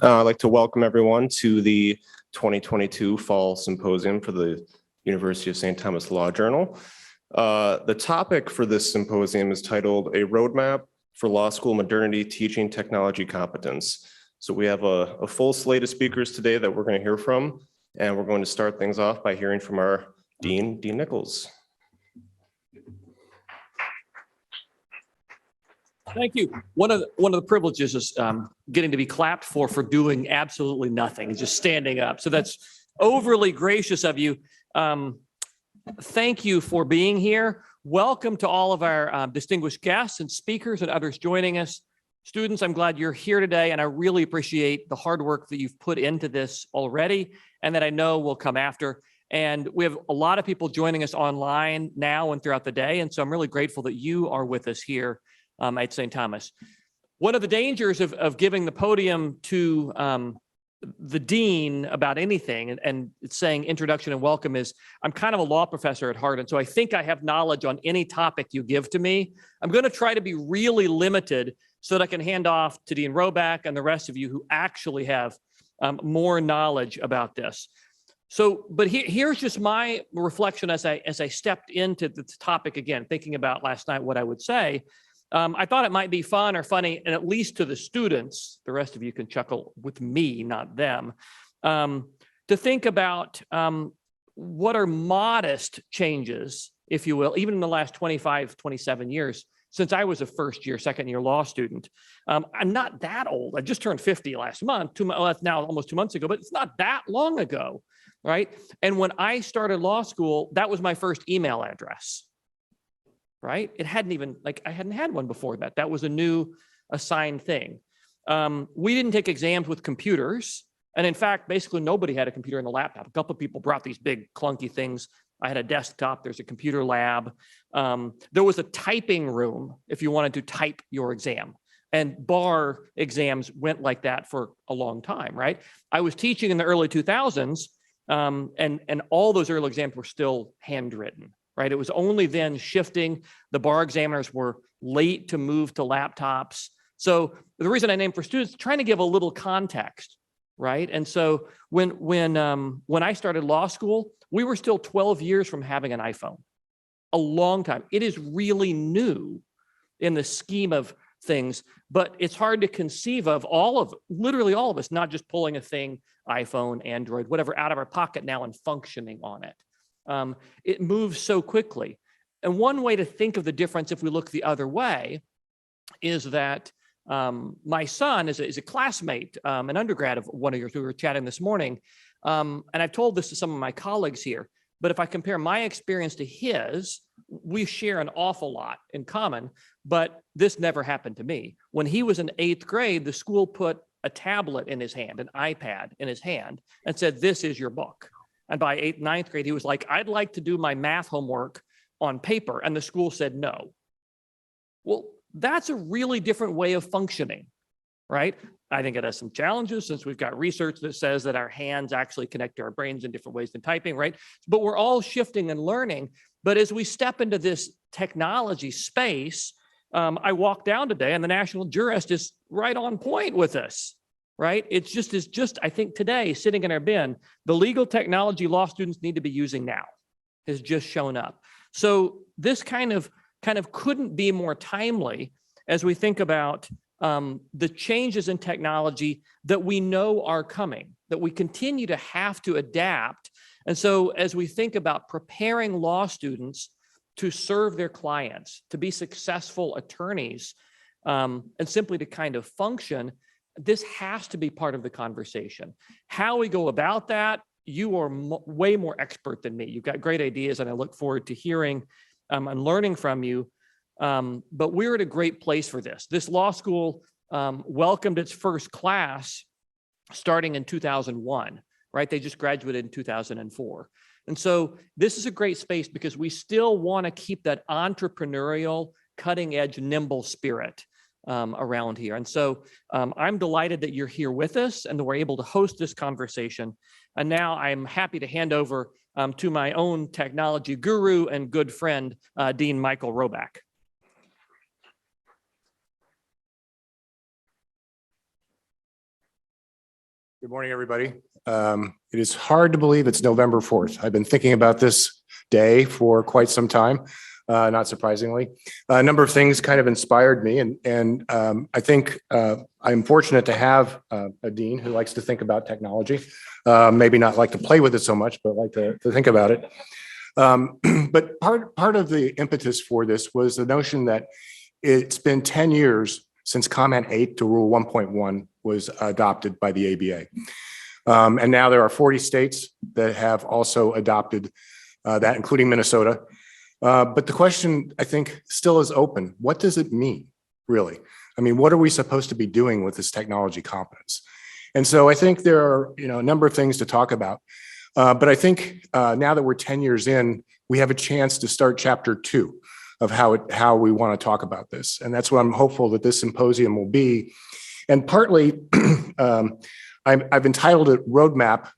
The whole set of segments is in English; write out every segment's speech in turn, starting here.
I'd like to welcome everyone to the 2022 Fall Symposium for the University of St. Thomas Law Journal. The topic for this symposium is titled A Roadmap for Law School Modernity Teaching Technology Competence. So we have a full slate of speakers today that we're going to hear from, and we're going to start things off by hearing from our Dean Nichols. Thank you. One of the privileges is getting to be clapped for doing absolutely nothing, just standing up. So that's overly gracious of you. Thank you for being here. Welcome to all of our distinguished guests and speakers and others joining us. Students, I'm glad you're here today, and I really appreciate the hard work that you've put into this already and that I know will come after. And we have a lot of people joining us online now and throughout the day, and so I'm really grateful that you are with us here at St. Thomas. One of the dangers of giving the podium to the dean about anything and saying introduction and welcome is I'm kind of a law professor at heart, and so I think I have knowledge on any topic you give to me. I'm going to try to be really limited so that I can hand off to Dean Roback and the rest of you who actually have more knowledge about this. So, but here's just my reflection as I stepped into the topic again, thinking about last night what I would say. I thought it might be fun or funny, and at least to the students, the rest of you can chuckle with me, not them, to think about what are modest changes, if you will, even in the last 25, 27 years, since I was a first year, second year law student. I'm not that old. I just turned 50 last month, well, that's now almost 2 months ago, but it's not that long ago, right? And when I started law school, that was my first email address. Right? It hadn't even, I hadn't had one before that. That was a new assigned thing. We didn't take exams with computers. And in fact, basically nobody had a computer and a laptop. A couple of people brought these big clunky things. I had a desktop, there's a computer lab. There was a typing room if you wanted to type your exam. And bar exams went like that for a long time, right? I was teaching in the early 2000s, and all those early exams were still handwritten. Right? It was only then shifting. The bar examiners were late to move to laptops. So the reason I named for students, trying to give a little context, right? And so when I started law school, we were still 12 years from having an iPhone, a long time. It is really new in the scheme of things, but it's hard to conceive of literally all of us, not just pulling a thing, iPhone, Android, whatever, out of our pocket now and functioning on it. It moves so quickly. And one way to think of the difference, if we look the other way, is that my son is a classmate, an undergrad of one of yours. We were chatting this morning. And I've told this to some of my colleagues here. But if I compare my experience to his, we share an awful lot in common. But this never happened to me. When he was in 8th grade, the school put a tablet in his hand, an iPad in his hand, and said, "This is your book." And by 8th, 9th grade, he was like, "I'd like to do my math homework on paper." And the school said no. Well, that's a really different way of functioning, right? I think it has some challenges since we've got research that says that our hands actually connect to our brains in different ways than typing, right? But we're all shifting and learning. But as we step into this technology space, I walked down today and the national jurist is right on point with us. Right? It's just, I think today, sitting in our bin, the legal technology law students need to be using now has just shown up. So this kind of couldn't be more timely as we think about the changes in technology that we know are coming, that we continue to have to adapt. And so as we think about preparing law students to serve their clients, to be successful attorneys, and simply to kind of function, this has to be part of the conversation. How we go about that, you are way more expert than me. You've got great ideas, and I look forward to hearing and learning from you. But we're at a great place for this. This law school welcomed its first class starting in 2001, right? They just graduated in 2004. And so this is a great space because we still want to keep that entrepreneurial, cutting edge, nimble spirit around here. And so I'm delighted that you're here with us and that we're able to host this conversation. And now I'm happy to hand over to my own technology guru and good friend, Dean Michael Roback. Good morning, everybody. It is hard to believe it's November 4th. I've been thinking about this day for quite some time, not surprisingly. A number of things kind of inspired me, and I think I'm fortunate to have a dean who likes to think about technology, maybe not like to play with it so much, but like to think about it. But part of the impetus for this was the notion that it's been 10 years since Comment 8 to Rule 1.1 was adopted by the ABA. And now there are 40 states that have also adopted that, including Minnesota. But the question, I think, still is open. What does it mean, really? I mean, what are we supposed to be doing with this technology competence? And so I think there are, a number of things to talk about. But I think now that we're 10 years in, we have a chance to start chapter 2 of how we want to talk about this. And that's what I'm hopeful that this symposium will be. And partly, I've entitled it Roadmap,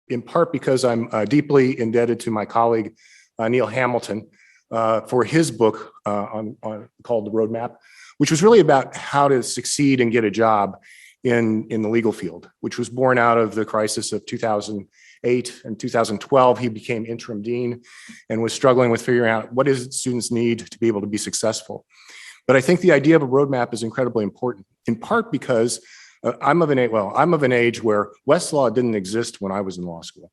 in part because I'm deeply indebted to my colleague, Neil Hamilton, for his book called The Roadmap, which was really about how to succeed and get a job in the legal field, which was born out of the crisis of 2008 and 2012. He became interim dean and was struggling with figuring out what is it students need to be able to be successful. But I think the idea of a roadmap is incredibly important, in part because I'm of an age where Westlaw didn't exist when I was in law school.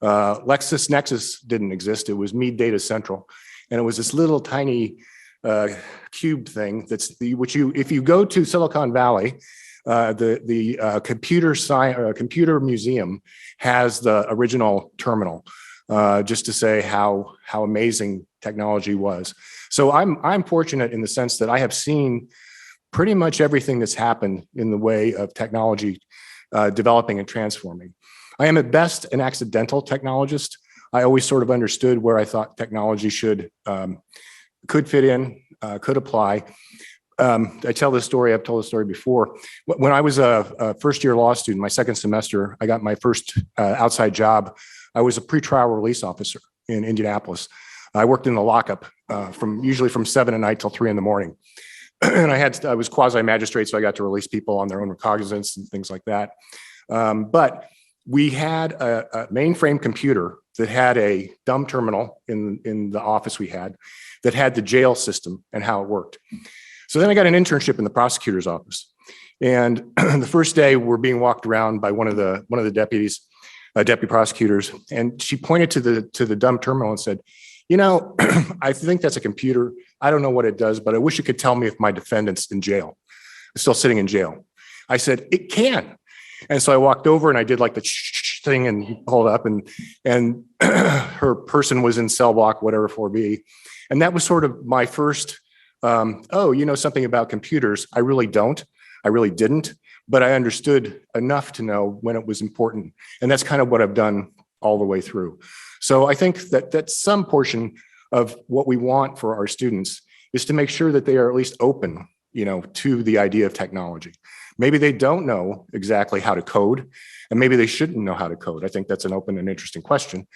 LexisNexis didn't exist. It was Mead Data Central. And it was this little tiny cube thing if you go to Silicon Valley, the computer museum has the original terminal, just to say how amazing technology was. So I'm fortunate in the sense that I have seen pretty much everything that's happened in the way of technology developing and transforming. I am at best an accidental technologist. I always sort of understood where I thought technology could fit in, could apply. I tell this story, I've told the story before. When I was a first-year law student, my second semester, I got my first outside job. I was a pretrial release officer in Indianapolis. I worked in the lockup usually from 7 at night till 3 in the morning. And I was quasi-magistrate, so I got to release people on their own recognizance and things like that. But we had a mainframe computer that had a dumb terminal in the office we had that had the jail system and how it worked. So then I got an internship in the prosecutor's office. And the first day we're being walked around by one of the deputies, deputy prosecutors, and she pointed to the dumb terminal and said, I think that's a computer. I don't know what it does, but I wish it could tell me if my defendant's in jail, still sitting in jail. I said, it can. And so I walked over and I did like the thing and pulled up and her person was in cell block, whatever 4B. And that was sort of my first, something about computers. I really didn't, but I understood enough to know when it was important. And that's kind of what I've done all the way through. So I think that some portion of what we want for our students is to make sure that they are at least open, to the idea of technology. Maybe they don't know exactly how to code, and maybe they shouldn't know how to code. I think that's an open and interesting question.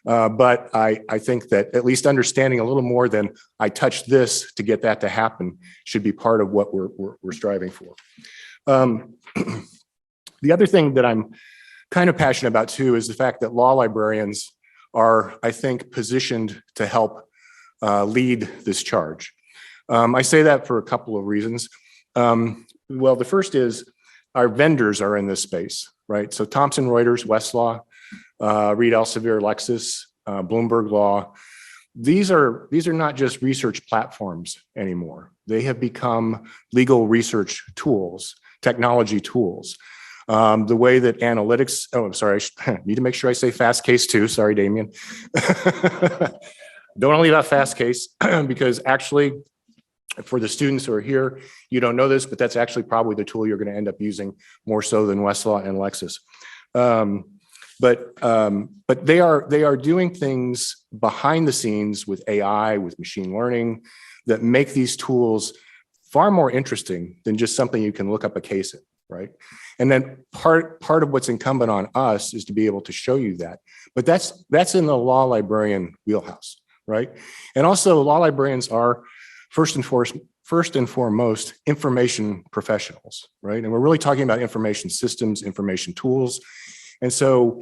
But I think that at least understanding a little more than I touched this to get that to happen should be part of what we're striving for. The other thing that I'm kind of passionate about too is the fact that law librarians are, I think, positioned to help lead this charge. I say that for a couple of reasons. Well, the first is our vendors are in this space, right? So Thomson Reuters, Westlaw, Reed Elsevier, Lexis, Bloomberg Law. These are not just research platforms anymore. They have become legal research tools, technology tools. The way that analytics, I need to make sure I say fast case too. Sorry, Damien. Don't want to leave out fast case because actually for the students who are here, you don't know this, but that's actually probably the tool you're going to end up using more so than Westlaw and Lexis. But they are doing things behind the scenes with AI, with machine learning, that make these tools far more interesting than just something you can look up a case in, right? And then part of what's incumbent on us is to be able to show you that. But that's in the law librarian wheelhouse, right? And also law librarians are first and first and foremost, information professionals, right? And we're really talking about information systems, information tools. And so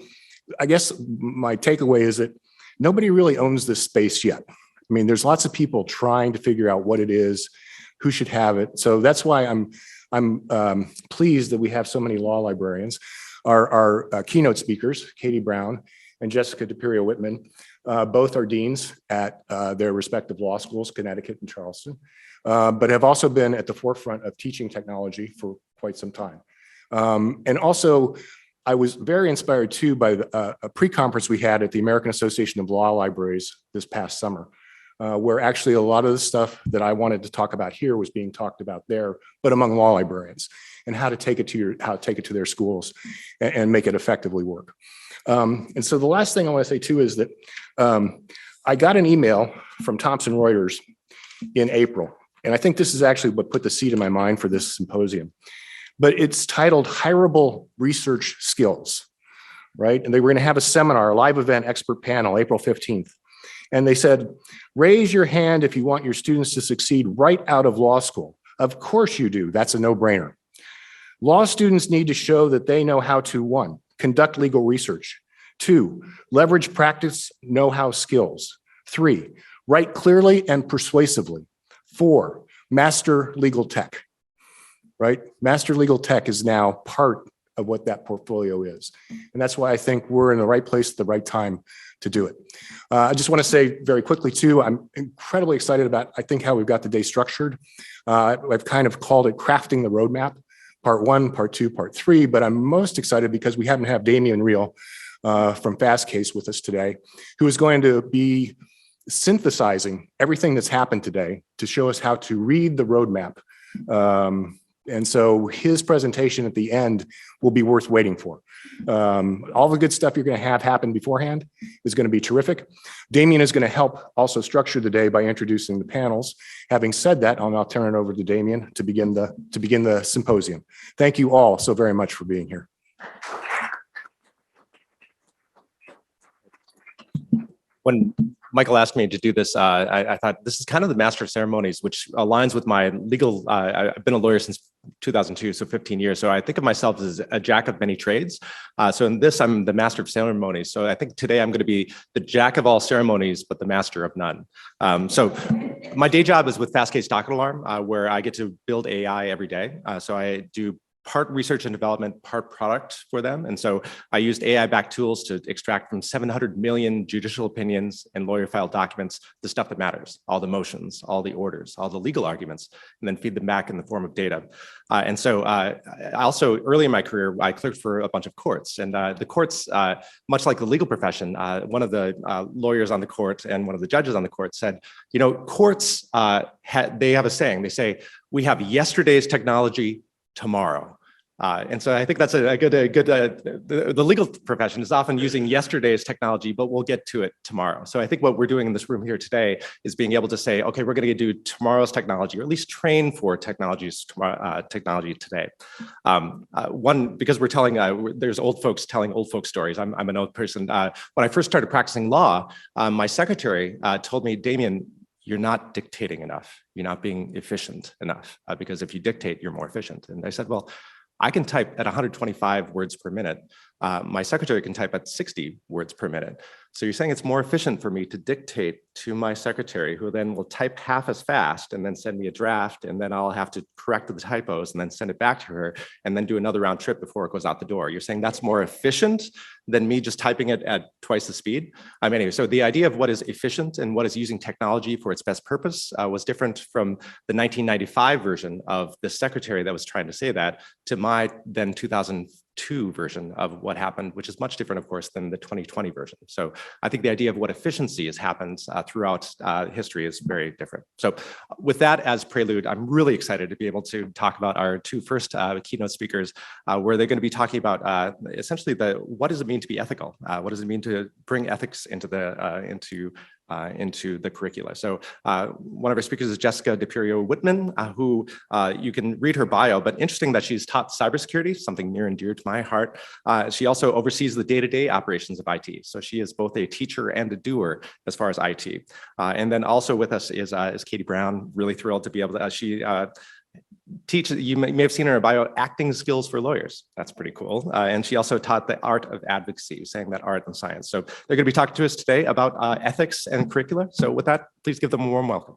I guess my takeaway is that nobody really owns this space yet. I mean, there's lots of people trying to figure out what it is, who should have it. So that's why I'm pleased that we have so many law librarians. Our keynote speakers, Katie Brown and Jessica DePerio Whitman, both are deans at their respective law schools, Connecticut and Charleston, but have also been at the forefront of teaching technology for quite some time. And also, I was very inspired too by a pre-conference we had at the American Association of Law Libraries this past summer, where actually a lot of the stuff that I wanted to talk about here was being talked about there, but among law librarians, and how to take it to their schools and make it effectively work. And so the last thing I want to say too is that I got an email from Thomson Reuters in April, and I think this is actually what put the seed in my mind for this symposium. But it's titled Hireable Research Skills, right? And they were going to have a seminar, a live event expert panel, April 15th. And they said, raise your hand if you want your students to succeed right out of law school. Of course you do. That's a no-brainer. Law students need to show that they know how to, 1, conduct legal research, 2, leverage practice know-how skills, 3, write clearly and persuasively, 4, master legal tech. Right? Master legal tech is now part of what that portfolio is. And that's why I think we're in the right place at the right time to do it. I just want to say very quickly too, I'm incredibly excited about, I think, how we've got the day structured. I've kind of called it crafting the roadmap, part 1, part 2, part 3, but I'm most excited because we happen to have Damian Reel from Fastcase with us today, who is going to be synthesizing everything that's happened today to show us how to read the roadmap. And so his presentation at the end will be worth waiting for. All the good stuff you're going to have happen beforehand is going to be terrific. Damian is going to help also structure the day by introducing the panels. Having said that, I'll now turn it over to Damian to begin the symposium. Thank you all so very much for being here. When Michael asked me to do this, I thought this is kind of the master of ceremonies, which aligns with my legal, I've been a lawyer since 2002, so 15 years. So I think of myself as a jack of many trades. So in this, I'm the master of ceremonies. So I think today I'm going to be the jack of all ceremonies, but the master of none. So my day job is with Fastcase Docket Alarm, where I get to build AI every day. So I do part research and development, part product for them. And so I used AI-backed tools to extract from 700 million judicial opinions and lawyer file documents, the stuff that matters, all the motions, all the orders, all the legal arguments, and then feed them back in the form of data. And so I also, early in my career, I clerked for a bunch of courts. And the courts, much like the legal profession, one of the lawyers on the court and one of the judges on the court said, you know, courts, they have a saying, they say, we have yesterday's technology tomorrow. And so I think that's a good, the legal profession is often using yesterday's technology, but we'll get to it tomorrow. So I think what we're doing in this room here today is being able to say, okay, we're going to do tomorrow's technology, or at least train for technology today. Because we're telling, there's old folks telling old folk stories. I'm an old person. When I first started practicing law, my secretary told me, Damian, you're not dictating enough. You're not being efficient enough, because if you dictate, you're more efficient. And I said, well, I can type at 125 words per minute. My secretary can type at 60 words per minute. So you're saying it's more efficient for me to dictate to my secretary, who then will type half as fast and then send me a draft, and then I'll have to correct the typos and then send it back to her and then do another round trip before it goes out the door. You're saying that's more efficient than me just typing it at twice the speed? Anyway, so the idea of what is efficient and what is using technology for its best purpose was different from the 1995 version of the secretary that was trying to say that to my then 2002 version of what happened, which is much different, of course, than the 2020 version. So I think the idea of what efficiency has happened throughout history is very different. So with that as prelude, I'm really excited to be able to talk about our two first keynote speakers, where they're going to be talking about essentially what does it mean to be ethical? What does it mean to bring ethics into into the curricula. So one of our speakers is Jessica DePirio Whitman, who you can read her bio, but interesting that she's taught cybersecurity, something near and dear to my heart. She also oversees the day-to-day operations of IT. So she is both a teacher and a doer as far as IT. And then also with us is Katie Brown. Really thrilled to be able to, she teaches, you may have seen her bio, acting skills for lawyers. That's pretty cool. And she also taught the art of advocacy, saying that art and science. So they're going to be talking to us today about ethics and curricula. So with that, please give them a warm welcome.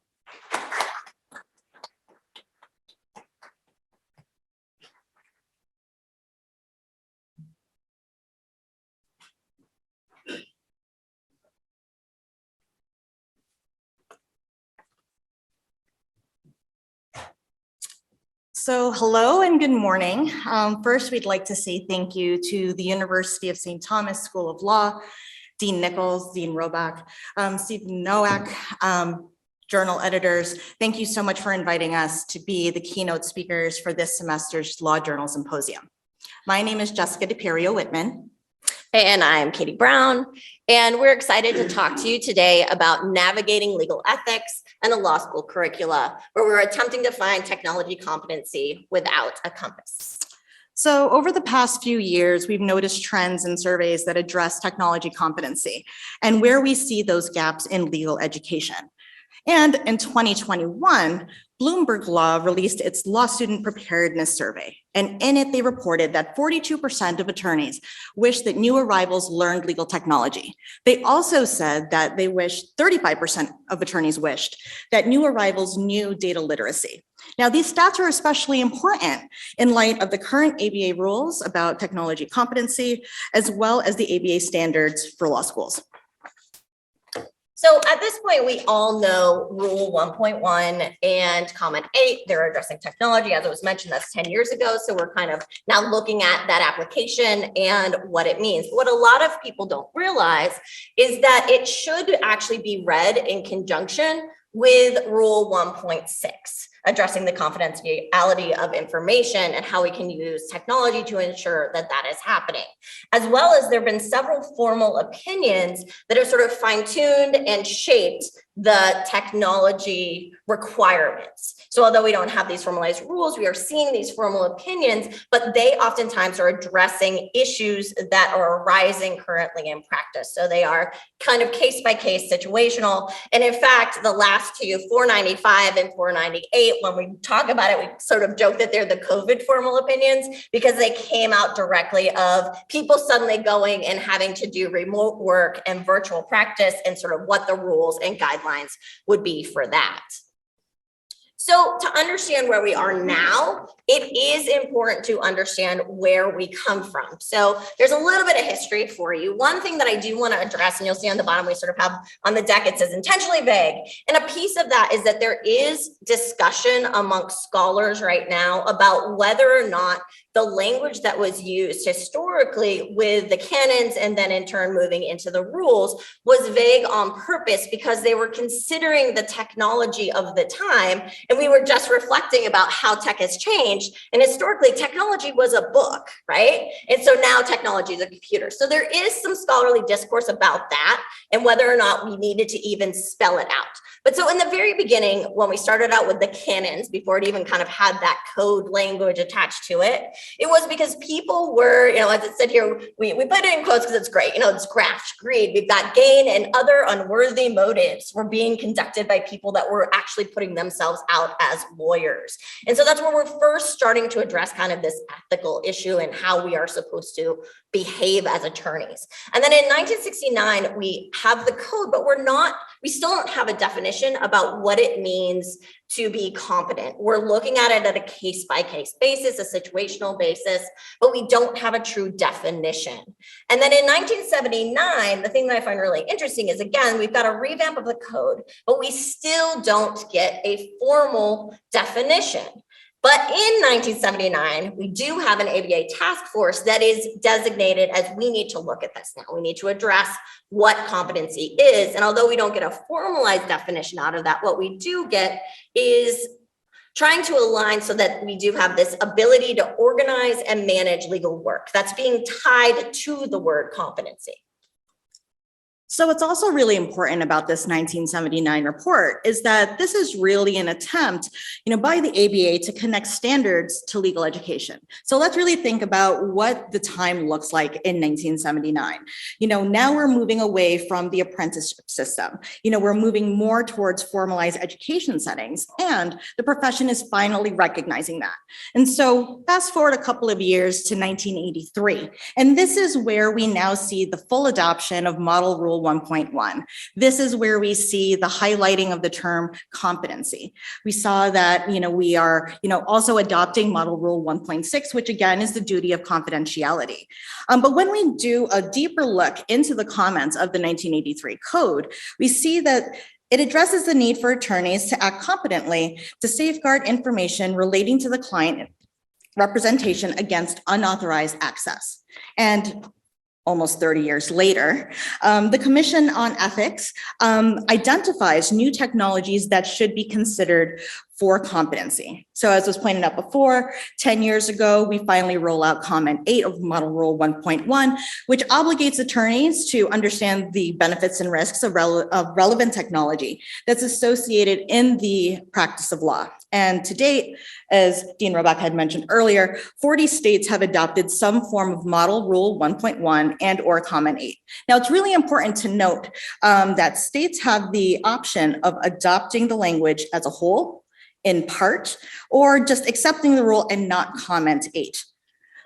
So hello and good morning. First, we'd like to say thank you to the University of St. Thomas School of Law, Dean Nichols, Dean Roback, Stephen Nowak, journal editors. Thank you so much for inviting us to be the keynote speakers for this semester's Law Journal Symposium. My name is Jessica DePirio Whitman. And I'm Katie Brown, and we're excited to talk to you today about navigating legal ethics and the law school curricula, where we're attempting to find technology competency without a compass. So over the past few years, we've noticed trends in surveys that address technology competency and where we see those gaps in legal education. And in 2021, Bloomberg Law released its Law Student Preparedness Survey. And in it, they reported that 42% of attorneys wish that new arrivals learned legal technology. They also said that they wished, 35% of attorneys wished that new arrivals knew data literacy. Now, these stats are especially important in light of the current ABA rules about technology competency, as well as the ABA standards for law schools. So at this point, we all know Rule 1.1 and Comment 8. They're addressing technology. As it was mentioned, that's 10 years ago. So we're kind of now looking at that application and what it means. What a lot of people don't realize is that it should actually be read in conjunction with Rule 1.6, addressing the confidentiality of information and how we can use technology to ensure that that is happening. As well as there have been several formal opinions that have sort of fine-tuned and shaped the technology requirements. So although we don't have these formalized rules, we are seeing these formal opinions, but they oftentimes are addressing issues that are arising currently in practice. So they are kind of case-by-case situational. And in fact, the last two, 495 and 498, when we talk about it, we sort of joke that they're the COVID formal opinions because they came out directly of people suddenly going and having to do remote work and virtual practice and sort of what the rules and guidelines would be for that. So to understand where we are now, it is important to understand where we come from. So there's a little bit of history for you. One thing that I do want to address, and you'll see on the bottom, we sort of have on the deck, it says intentionally vague. And a piece of that is that there is discussion amongst scholars right now about whether or not the language that was used historically with the canons and then in turn moving into the rules was vague on purpose because they were considering the technology of the time. And we were just reflecting about how tech has changed. And historically, technology was a book, right? And so now technology is a computer. So there is some scholarly discourse about that and whether or not we needed to even spell it out. But so in the very beginning, when we started out with the canons, before it even kind of had that code language attached to it, it was because people were, as it said here, we put it in quotes because it's great, it's graft, greed, we've got gain and other unworthy motives were being conducted by people that were actually putting themselves out as lawyers. And so that's where we're first starting to address kind of this ethical issue and how we are supposed to behave as attorneys. And then in 1969, we have the code, but we still don't have a definition about what it means to be competent. We're looking at it at a case-by-case basis, a situational basis, but we don't have a true definition. And then in 1979, the thing that I find really interesting is, again, we've got a revamp of the code, but we still don't get a formal definition. But in 1979, we do have an ABA task force that is designated as we need to look at this now. We need to address what competency is. And although we don't get a formalized definition out of that, what we do get is trying to align so that we do have this ability to organize and manage legal work that's being tied to the word competency. So what's also really important about this 1979 report is that this is really an attempt, by the ABA to connect standards to legal education. So let's really think about what the time looks like in 1979. Now we're moving away from the apprenticeship system. We're moving more towards formalized education settings, and the profession is finally recognizing that. And so fast forward a couple of years to 1983, and this is where we now see the full adoption of Model Rule 1.1. This is where we see the highlighting of the term competency. We saw that, we are, also adopting Model Rule 1.6, which again is the duty of confidentiality. But when we do a deeper look into the comments of the 1983 code, we see that it addresses the need for attorneys to act competently to safeguard information relating to the client representation against unauthorized access. And almost 30 years later, the Commission on Ethics identifies new technologies that should be considered for competency. So as was pointed out before, 10 years ago, we finally roll out Comment 8 of Model Rule 1.1, which obligates attorneys to understand the benefits and risks of relevant technology that's associated in the practice of law. And to date, as Dean Roback had mentioned earlier, 40 states have adopted some form of Model Rule 1.1 and or Comment 8. Now, it's really important to note that states have the option of adopting the language as a whole, in part, or just accepting the rule and not Comment 8.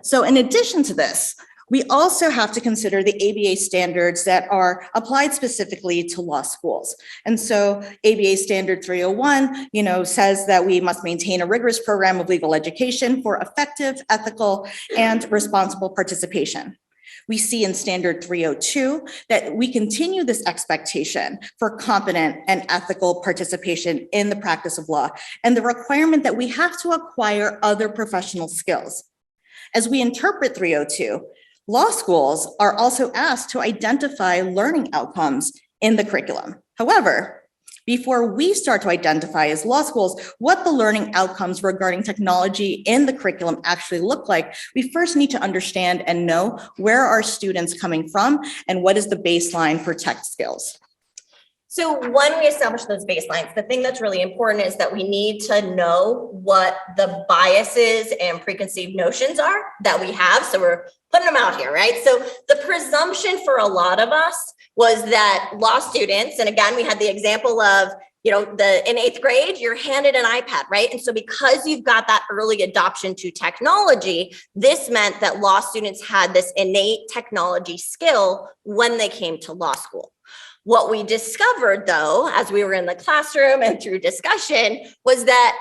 So in addition to this, we also have to consider the ABA standards that are applied specifically to law schools. And so ABA Standard 301, says that we must maintain a rigorous program of legal education for effective, ethical, and responsible participation. We see in Standard 302 that we continue this expectation for competent and ethical participation in the practice of law, and the requirement that we have to acquire other professional skills. As we interpret 302, law schools are also asked to identify learning outcomes in the curriculum. However, before we start to identify as law schools what the learning outcomes regarding technology in the curriculum actually look like, we first need to understand and know where are students coming from and what is the baseline for tech skills. So when we establish those baselines, the thing that's really important is that we need to know what the biases and preconceived notions are that we have. So we're putting them out here, right? So the presumption for a lot of us was that law students, and again, we had the example of, in 8th grade, you're handed an iPad, right? And so because you've got that early adoption to technology, this meant that law students had this innate technology skill when they came to law school. What we discovered, though, as we were in the classroom and through discussion, was that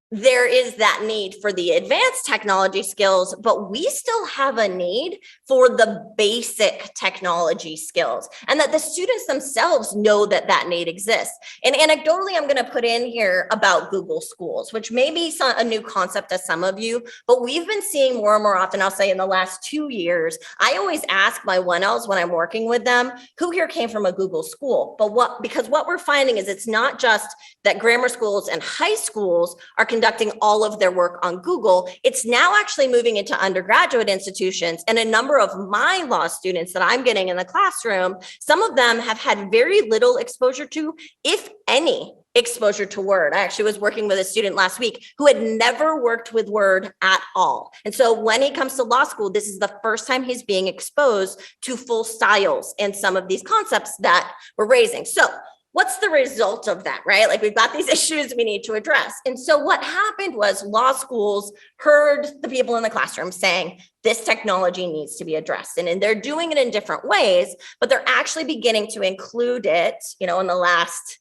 there is that need for the advanced technology skills, but we still have a need for the basic technology skills, and that the students themselves know that that need exists. And anecdotally, I'm going to put in here about Google Schools, which may be a new concept to some of you, but we've been seeing more and more often, I'll say in the last 2 years, I always ask my 1Ls when I'm working with them, who here came from a Google school? Because what we're finding is it's not just that grammar schools and high schools are conducting all of their work on Google. It's now actually moving into undergraduate institutions, and a number of my law students that I'm getting in the classroom, some of them have had very little exposure to, if any, exposure to Word. I actually was working with a student last week who had never worked with Word at all. And so when he comes to law school, this is the first time he's being exposed to full styles and some of these concepts that we're raising. So what's the result of that, right? Like, we've got these issues we need to address. And so what happened was law schools heard the people in the classroom saying, this technology needs to be addressed. And they're doing it in different ways, but they're actually beginning to include it, in the last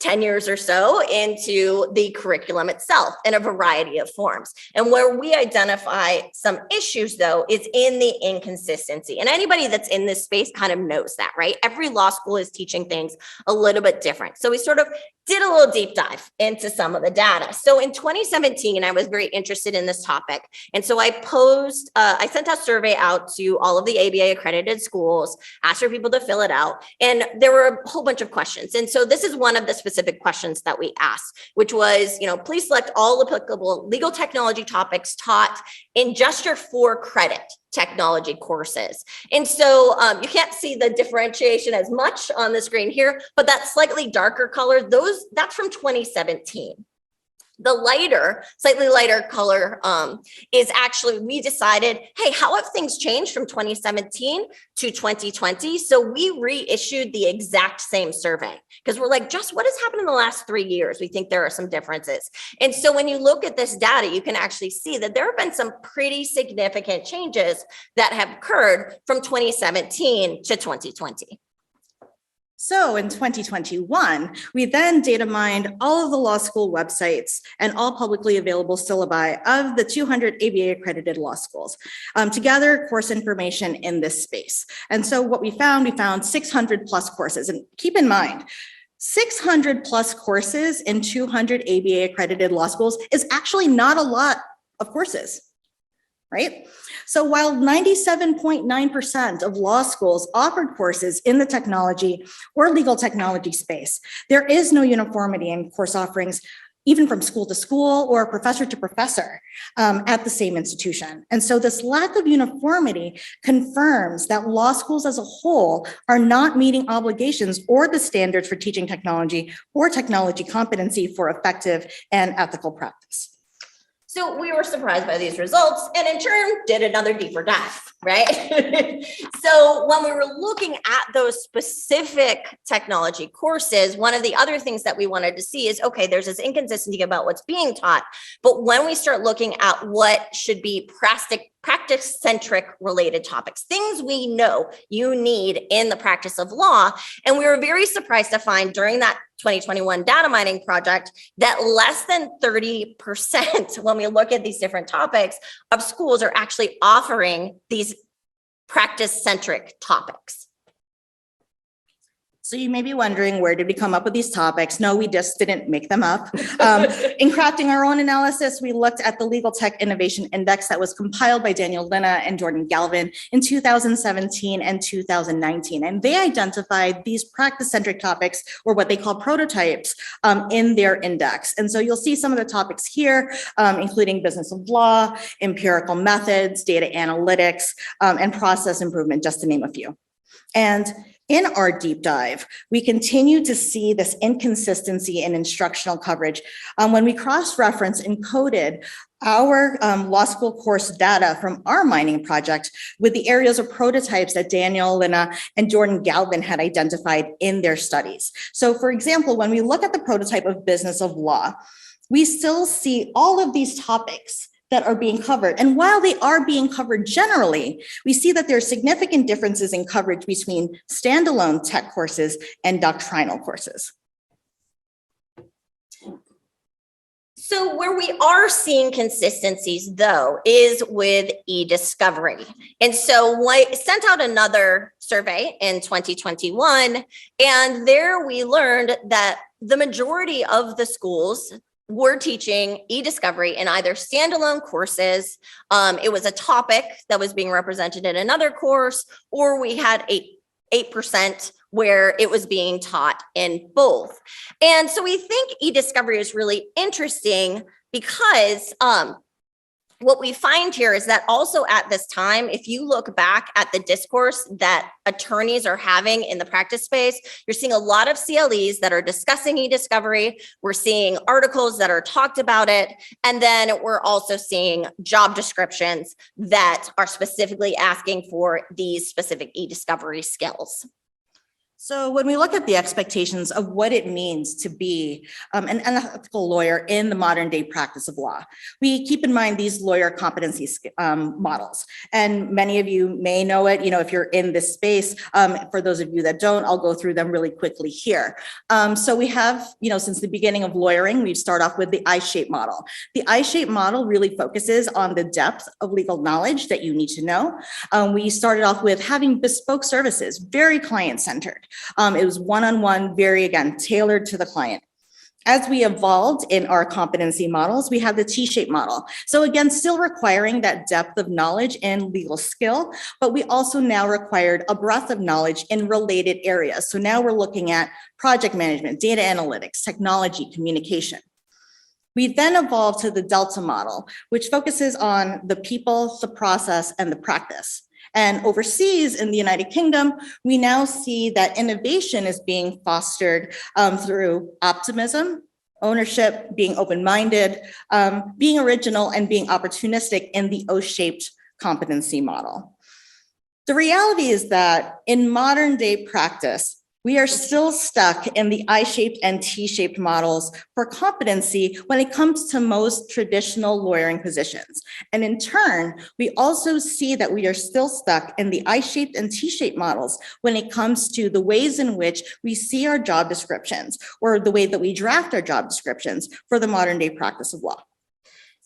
10 years or so into the curriculum itself in a variety of forms. And where we identify some issues, though, is in the inconsistency. And anybody that's in this space kind of knows that, right? Every law school is teaching things a little bit different. So we sort of did a little deep dive into some of the data. So in 2017, I was very interested in this topic. And so I sent a survey out to all of the ABA accredited schools, asked for people to fill it out. And there were a whole bunch of questions. And so this is one of the specific questions that we asked, which was, please select all applicable legal technology topics taught in just your 4 credit technology courses. And so you can't see the differentiation as much on the screen here, but that slightly darker color, that's from 2017. The lighter, slightly lighter color is actually, we decided, hey, how have things changed from 2017 to 2020? So we reissued the exact same survey because we're like, just what has happened in the last 3 years? We think there are some differences. And so when you look at this data, you can actually see that there have been some pretty significant changes that have occurred from 2017 to 2020. So in 2021, we then data mined all of the law school websites and all publicly available syllabi of the 200 ABA accredited law schools to gather course information in this space. And so what we found 600 plus courses. And keep in mind, 600 plus courses in 200 ABA accredited law schools is actually not a lot of courses, right? So while 97.9% of law schools offered courses in the technology or legal technology space, there is no uniformity in course offerings, even from school to school or professor to professor at the same institution. And so this lack of uniformity confirms that law schools as a whole are not meeting obligations or the standards for teaching technology or technology competency for effective and ethical practice. So we were surprised by these results and in turn did another deeper dive, right? So when we were looking at those specific technology courses, one of the other things that we wanted to see is, okay, there's this inconsistency about what's being taught, but when we start looking at what should be practice-centric related topics, things we know you need in the practice of law. And we were very surprised to find during that 2021 data mining project that less than 30%, when we look at these different topics, of schools are actually offering these practice-centric topics. So you may be wondering, where did we come up with these topics? No, we just didn't make them up. In crafting our own analysis, we looked at the Legal Tech Innovation Index that was compiled by Daniel Linna and Jordan Galvin in 2017 and 2019. And they identified these practice-centric topics, or what they call prototypes, in their index. And so you'll see some of the topics here, including business of law, empirical methods, data analytics, and process improvement, just to name a few. And in our deep dive, we continue to see this inconsistency in instructional coverage. When we cross-reference and coded our law school course data from our mining project with the areas of prototypes that Daniel Linna and Jordan Galvin had identified in their studies. So for example, when we look at the prototype of business of law, we still see all of these topics that are being covered. And while they are being covered generally, we see that there are significant differences in coverage between standalone tech courses and doctrinal courses. So where we are seeing consistencies, though, is with e-discovery. And so I sent out another survey in 2021, and there we learned that the majority of the schools were teaching e-discovery in either standalone courses, it was a topic that was being represented in another course, or we had 8% where it was being taught in both. And so we think e-discovery is really interesting because what we find here is that also at this time, if you look back at the discourse that attorneys are having in the practice space, you're seeing a lot of CLEs that are discussing e-discovery. We're seeing articles that are talked about it. And then we're also seeing job descriptions that are specifically asking for these specific e-discovery skills. So when we look at the expectations of what it means to be an ethical lawyer in the modern day practice of law, we keep in mind these lawyer competency models. And many of you may know it, if you're in this space. For those of you that don't, I'll go through them really quickly here. So we have, since the beginning of lawyering, we start off with the I-shaped model. The I-shaped model really focuses on the depth of legal knowledge that you need to know. We started off with having bespoke services, very client-centered. It was one-on-one, very, again, tailored to the client. As we evolved in our competency models, we have the T-shaped model. So again, still requiring that depth of knowledge and legal skill, but we also now required a breadth of knowledge in related areas. So now we're looking at project management, data analytics, technology, communication. We then evolved to the Delta model, which focuses on the people, the process, and the practice. And overseas in the United Kingdom, we now see that innovation is being fostered through optimism, ownership, being open-minded, being original, and being opportunistic in the O-shaped competency model. The reality is that in modern day practice, we are still stuck in the I-shaped and T-shaped models for competency when it comes to most traditional lawyering positions. And in turn, we also see that we are still stuck in the I-shaped and T-shaped models when it comes to the ways in which we see our job descriptions or the way that we draft our job descriptions for the modern day practice of law.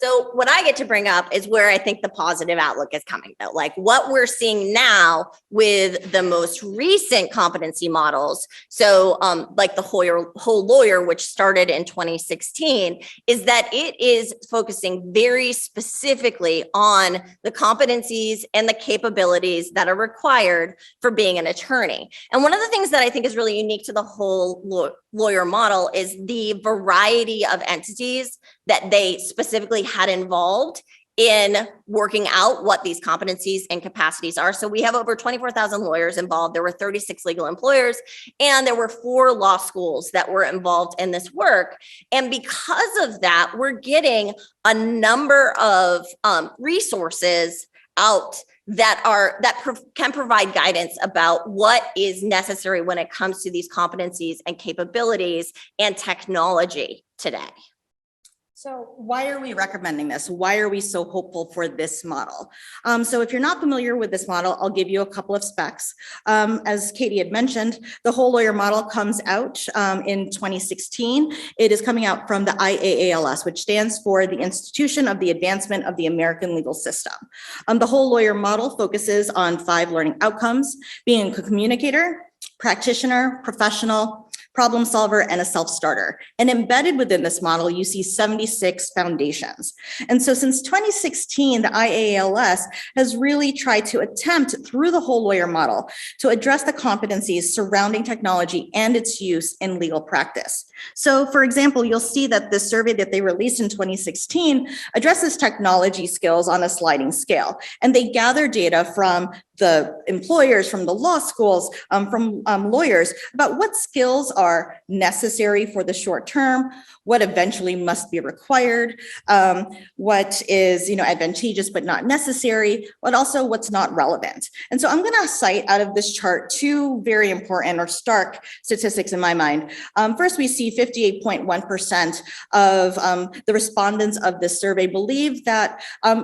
So what I get to bring up is where I think the positive outlook is coming, though. Like what we're seeing now with the most recent competency models. So like the whole lawyer, which started in 2016, is that it is focusing very specifically on the competencies and the capabilities that are required for being an attorney. And one of the things that I think is really unique to the whole lawyer model is the variety of entities that they specifically had involved in working out what these competencies and capacities are. So we have over 24,000 lawyers involved. There were 36 legal employers, and there were 4 law schools that were involved in this work. And because of that, we're getting a number of resources out that can provide guidance about what is necessary when it comes to these competencies and capabilities and technology today. So why are we recommending this? Why are we so hopeful for this model? So if you're not familiar with this model, I'll give you a couple of specs. As Katie had mentioned, the whole lawyer model comes out in 2016. It is coming out from the IAALS, which stands for the Institution of the Advancement of the American Legal System. The whole lawyer model focuses on 5 learning outcomes: being a communicator, practitioner, professional, problem solver, and a self-starter. And embedded within this model, you see 76 foundations. And so since 2016, the IAALS has really tried to attempt through the whole lawyer model to address the competencies surrounding technology and its use in legal practice. So for example, you'll see that this survey that they released in 2016 addresses technology skills on a sliding scale. And they gather data from the employers, from the law schools, from lawyers about what skills are necessary for the short term, what eventually must be required, what is advantageous but not necessary, but also what's not relevant. And so I'm going to cite out of this chart 2 very important or stark statistics in my mind. First, we see 58.1% of the respondents of this survey believe that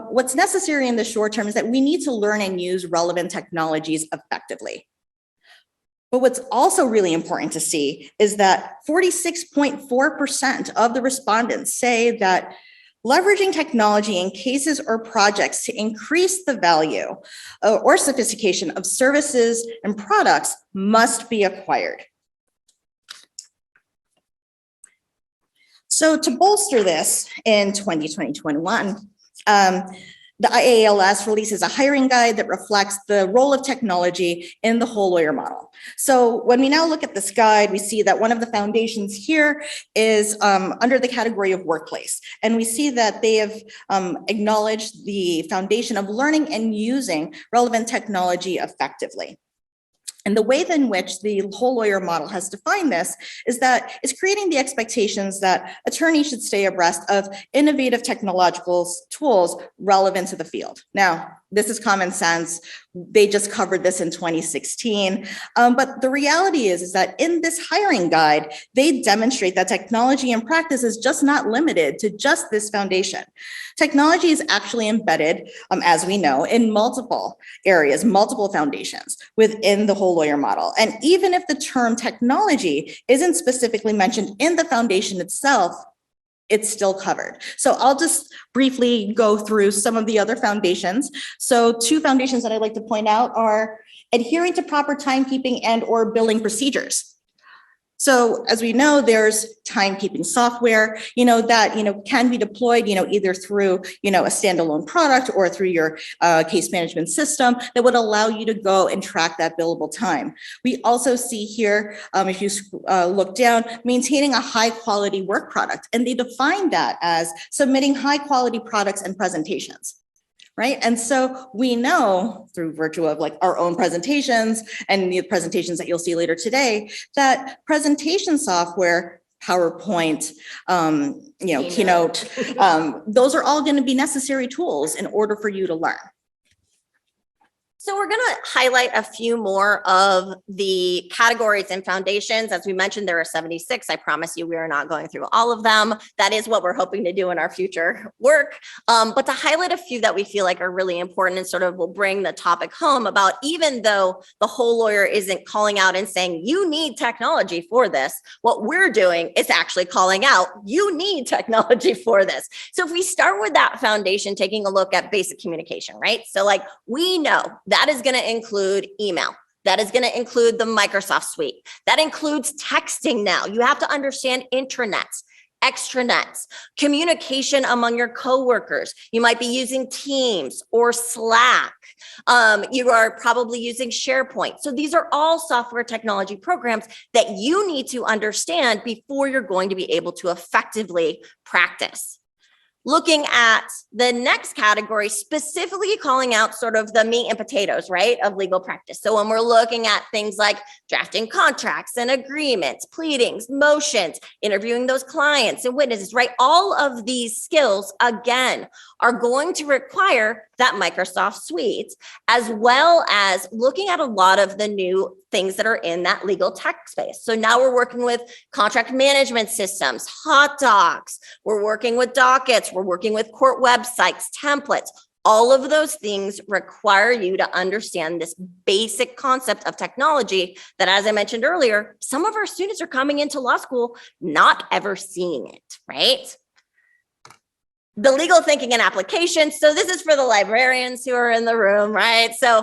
what's necessary in the short term is that we need to learn and use relevant technologies effectively. But what's also really important to see is that 46.4% of the respondents say that leveraging technology in cases or projects to increase the value or sophistication of services and products must be acquired. So to bolster this, in 2021, the IAALS releases a hiring guide that reflects the role of technology in the whole lawyer model. So when we now look at this guide, we see that one of the foundations here is under the category of workplace. And we see that they have acknowledged the foundation of learning and using relevant technology effectively. And the way in which the whole lawyer model has defined this is that it's creating the expectations that attorneys should stay abreast of innovative technological tools relevant to the field. Now, this is common sense. They just covered this in 2016. But the reality is that in this hiring guide, they demonstrate that technology in practice is just not limited to just this foundation. Technology is actually embedded, as we know, in multiple areas, multiple foundations within the whole lawyer model. And even if the term technology isn't specifically mentioned in the foundation itself, it's still covered. So I'll just briefly go through some of the other foundations. So 2 foundations that I'd like to point out are adhering to proper timekeeping and or billing procedures. So as we know, there's timekeeping software, that, can be deployed, either through, a standalone product or through your case management system that would allow you to go and track that billable time. We also see here, if you look down, maintaining a high quality work product. And they define that as submitting high quality products and presentations. Right. And so we know through virtue of like our own presentations and the presentations that you'll see later today, that presentation software, PowerPoint, Keynote, those are all going to be necessary tools in order for you to learn. So we're going to highlight a few more of the categories and foundations. As we mentioned, there are 76. I promise you, we are not going through all of them. That is what we're hoping to do in our future work. But to highlight a few that we feel like are really important and sort of will bring the topic home about, even though the whole lawyer isn't calling out and saying, you need technology for this, what we're doing is actually calling out, you need technology for this. So if we start with that foundation, taking a look at basic communication, right? So like we know that is going to include email. That is going to include the Microsoft suite. That includes texting now. You have to understand intranets, extranets, communication among your coworkers. You might be using Teams or Slack. You are probably using SharePoint. So these are all software technology programs that you need to understand before you're going to be able to effectively practice. Looking at the next category, specifically calling out sort of the meat and potatoes, right, of legal practice. So when we're looking at things like drafting contracts and agreements, pleadings, motions, interviewing those clients and witnesses, right, all of these skills, again, are going to require that Microsoft suite, as well as looking at a lot of the new things that are in that legal tech space. So now we're working with contract management systems, hot docs, we're working with dockets, we're working with court websites, templates. All of those things require you to understand this basic concept of technology that, as I mentioned earlier, some of our students are coming into law school not ever seeing it, right? The legal thinking and application. So this is for the librarians who are in the room, right? So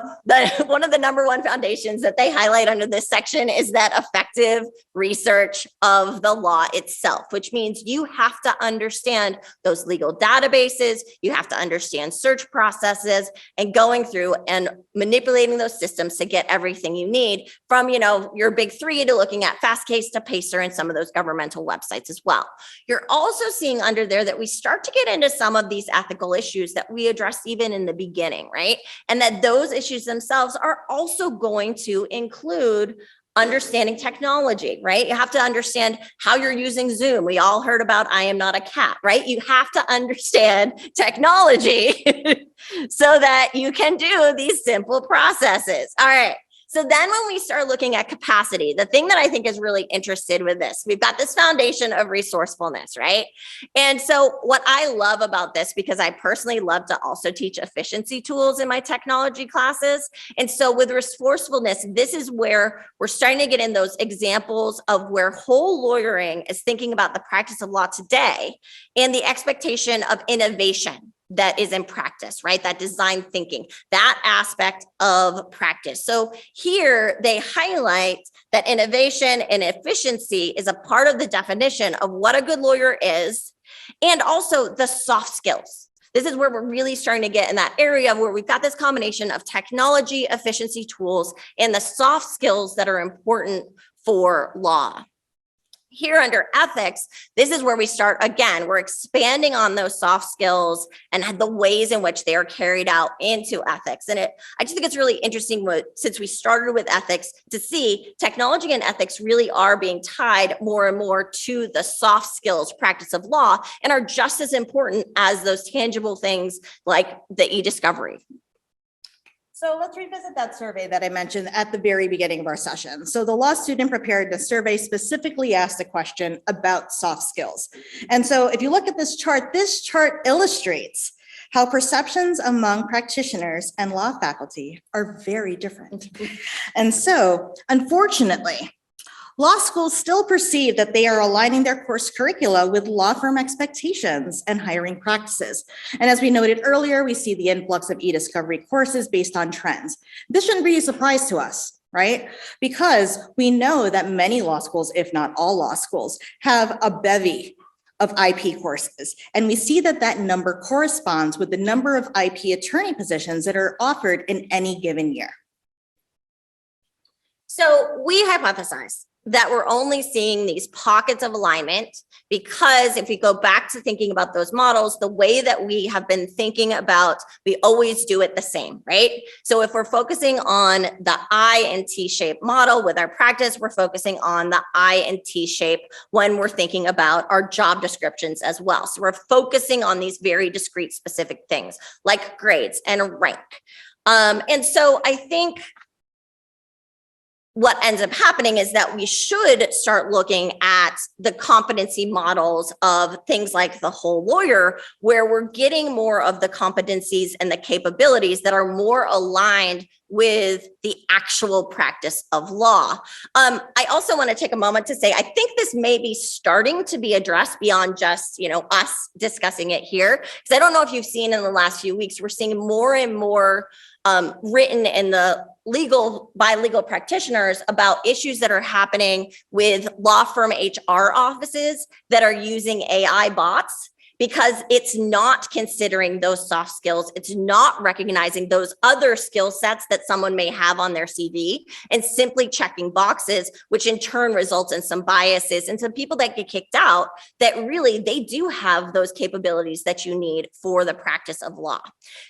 one of the number one foundations that they highlight under this section is that effective research of the law itself, which means you have to understand those legal databases, you have to understand search processes, and going through and manipulating those systems to get everything you need from, your big three to looking at Fastcase to Pacer and some of those governmental websites as well. You're also seeing under there that we start to get into some of these ethical issues that we addressed even in the beginning, right? And that those issues themselves are also going to include understanding technology, right? You have to understand how you're using Zoom. We all heard about I am not a cat, right? You have to understand technology so that you can do these simple processes. All right. So then when we start looking at capacity, the thing that I think is really interested with this, we've got this foundation of resourcefulness, right? And so what I love about this, because I personally love to also teach efficiency tools in my technology classes. And so with resourcefulness, this is where we're starting to get in those examples of where whole lawyering is thinking about the practice of law today and the expectation of innovation that is in practice, right? That design thinking, that aspect of practice. So here they highlight that innovation and efficiency is a part of the definition of what a good lawyer is, and also the soft skills. This is where we're really starting to get in that area where we've got this combination of technology, efficiency tools, and the soft skills that are important for law. Here under ethics, this is where we start again. We're expanding on those soft skills and the ways in which they are carried out into ethics. And I just think it's really interesting since we started with ethics to see technology and ethics really are being tied more and more to the soft skills practice of law and are just as important as those tangible things like the e-discovery. So let's revisit that survey that I mentioned at the very beginning of our session. So the law student preparedness survey specifically asked a question about soft skills. And so if you look at this chart illustrates how perceptions among practitioners and law faculty are very different. And so, unfortunately, law schools still perceive that they are aligning their course curricula with law firm expectations and hiring practices. And as we noted earlier, we see the influx of e-discovery courses based on trends. This shouldn't be a surprise to us. right? Because we know that many law schools, if not all law schools, have a bevy of IP courses. And we see that that number corresponds with the number of IP attorney positions that are offered in any given year. So we hypothesize that we're only seeing these pockets of alignment because if we go back to thinking about those models, the way that we have been thinking about, we always do it the same, right? So if we're focusing on the I and T shape model with our practice, we're focusing on the I and T shape when we're thinking about our job descriptions as well. So we're focusing on these very discrete specific things like grades and rank. And so I think what ends up happening is that we should start looking at the competency models of things like the whole lawyer, where we're getting more of the competencies and the capabilities that are more aligned with the actual practice of law. I also want to take a moment to say, I think this may be starting to be addressed beyond just, us discussing it here. Because I don't know if you've seen in the last few weeks, we're seeing more and more written in the by legal practitioners about issues that are happening with law firm HR offices that are using AI bots, because it's not considering those soft skills. It's not recognizing those other skill sets that someone may have on their CV and simply checking boxes, which in turn results in some biases and some people that get kicked out that really they do have those capabilities that you need for the practice of law.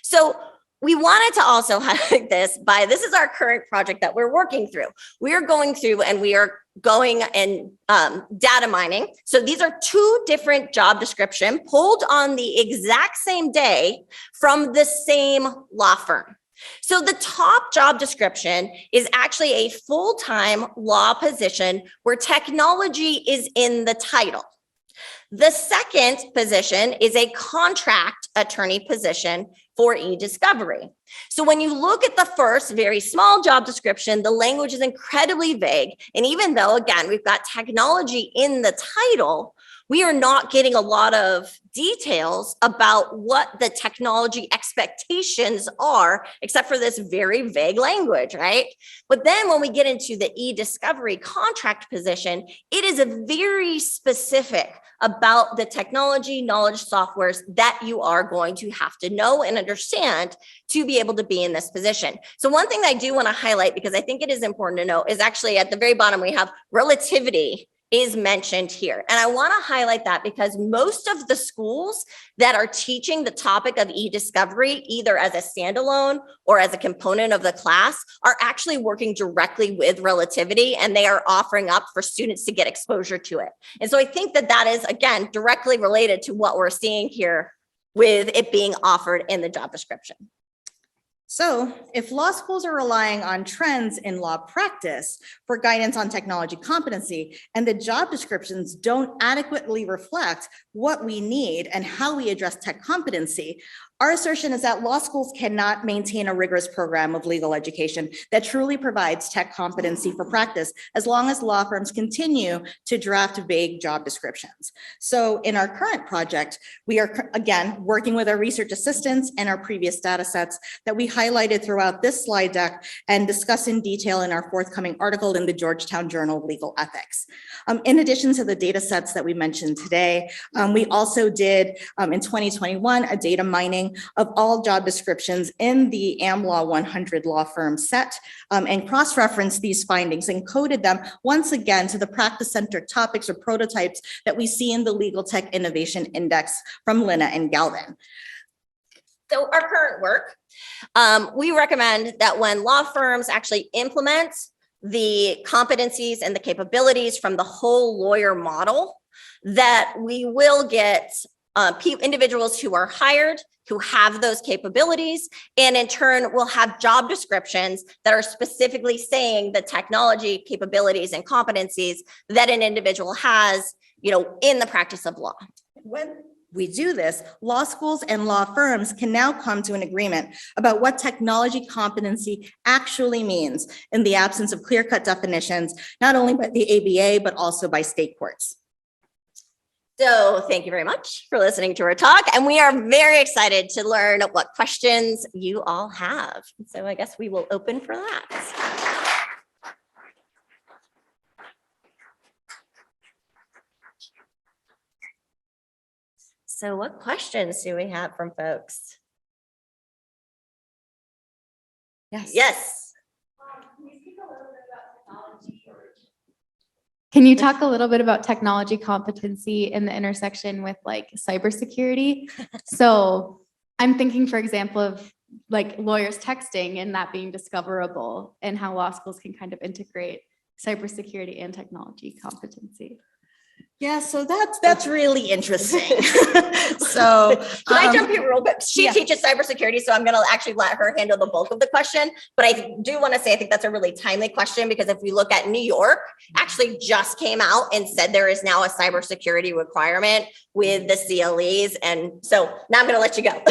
So we wanted to also highlight this is our current project that we're working through. We are going through and we are going and data mining. So these are two different job descriptions pulled on the exact same day from the same law firm. So the top job description is actually a full-time law position where technology is in the title. The second position is a contract attorney position for e-discovery. So when you look at the first very small job description, the language is incredibly vague. And even though, again, we've got technology in the title, we are not getting a lot of details about what the technology expectations are, except for this very vague language, right? But then when we get into the e-discovery contract position, it is a very specific about the technology, knowledge, softwares that you are going to have to know and understand to be able to be in this position. So one thing I do want to highlight, because I think it is important to know, is actually at the very bottom, we have relativity is mentioned here. And I want to highlight that because most of the schools that are teaching the topic of e-discovery, either as a standalone or as a component of the class, are actually working directly with relativity, and they are offering up for students to get exposure to it. And so I think that that is, again, directly related to what we're seeing here with it being offered in the job description. So if law schools are relying on trends in law practice for guidance on technology competency, and the job descriptions don't adequately reflect what we need and how we address tech competency, our assertion is that law schools cannot maintain a rigorous program of legal education that truly provides tech competency for practice as long as law firms continue to draft vague job descriptions. So in our current project, we are, again, working with our research assistants and our previous data sets that we highlighted throughout this slide deck and discuss in detail in our forthcoming article in the Georgetown Journal of Legal Ethics. In addition to the data sets that we mentioned today, we also did in 2021 a data mining of all job descriptions in the AmLaw 100 law firm set and cross-referenced these findings and coded them once again to the practice-centered topics or prototypes that we see in the Legal Tech Innovation Index from Lina and Galvin. So our current work, we recommend that when law firms actually implement the competencies and the capabilities from the whole lawyer model, that we will get individuals who are hired, who have those capabilities, and in turn will have job descriptions that are specifically saying the technology capabilities and competencies that an individual has, in the practice of law. When we do this, law schools and law firms can now come to an agreement about what technology competency actually means in the absence of clear-cut definitions, not only by the ABA, but also by state courts. So thank you very much for listening to our talk. And we are very excited to learn what questions you all have. So I guess we will open for that. So what questions do we have from folks? Yes. Can you talk a little bit about technology competency in the intersection with like cybersecurity? So I'm thinking, for example, of like lawyers texting and that being discoverable and how law schools can kind of integrate cybersecurity and technology competency. Yeah, so that's really interesting. So Can I jump in real quick? She yeah. teaches cybersecurity, so I'm going to actually let her handle the bulk of the question. But I do want to say, I think that's a really timely question, because if we look at New York, actually just came out and said there is now a cybersecurity requirement with the CLEs. And so now I'm going to let you go.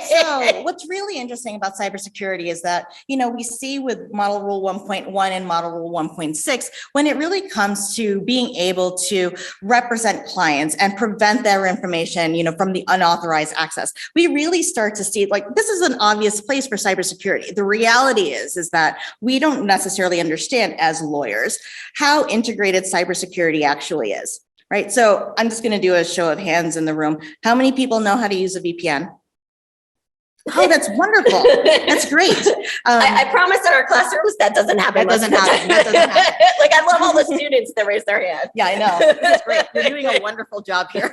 So what's really interesting about cybersecurity is that, we see with Model Rule 1.1 and Model Rule 1.6, when it really comes to being able to represent clients and prevent their information, from the unauthorized access, we really start to see like this is an obvious place for cybersecurity. The reality is that we don't necessarily understand as lawyers how integrated cybersecurity actually is. Right. So I'm just going to do a show of hands in the room. How many people know how to use a VPN? Oh, that's wonderful. That's great. I promise in our classrooms that doesn't happen. That doesn't happen. That doesn't happen. Like, I love all the students that raise their hand. Yeah, I know. This is great. You're doing a wonderful job here.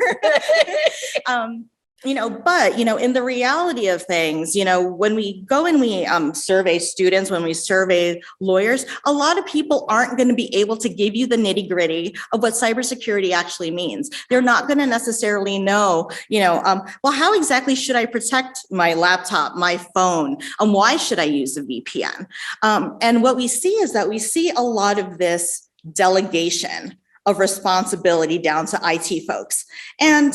But, in the reality of things, when we go and we survey students, when we survey lawyers, a lot of people aren't going to be able to give you the nitty gritty of what cybersecurity actually means. They're not going to necessarily know, well, how exactly should I protect my laptop, my phone? Why should I use a VPN? And what we see is that we see a lot of this delegation of responsibility down to IT folks. And,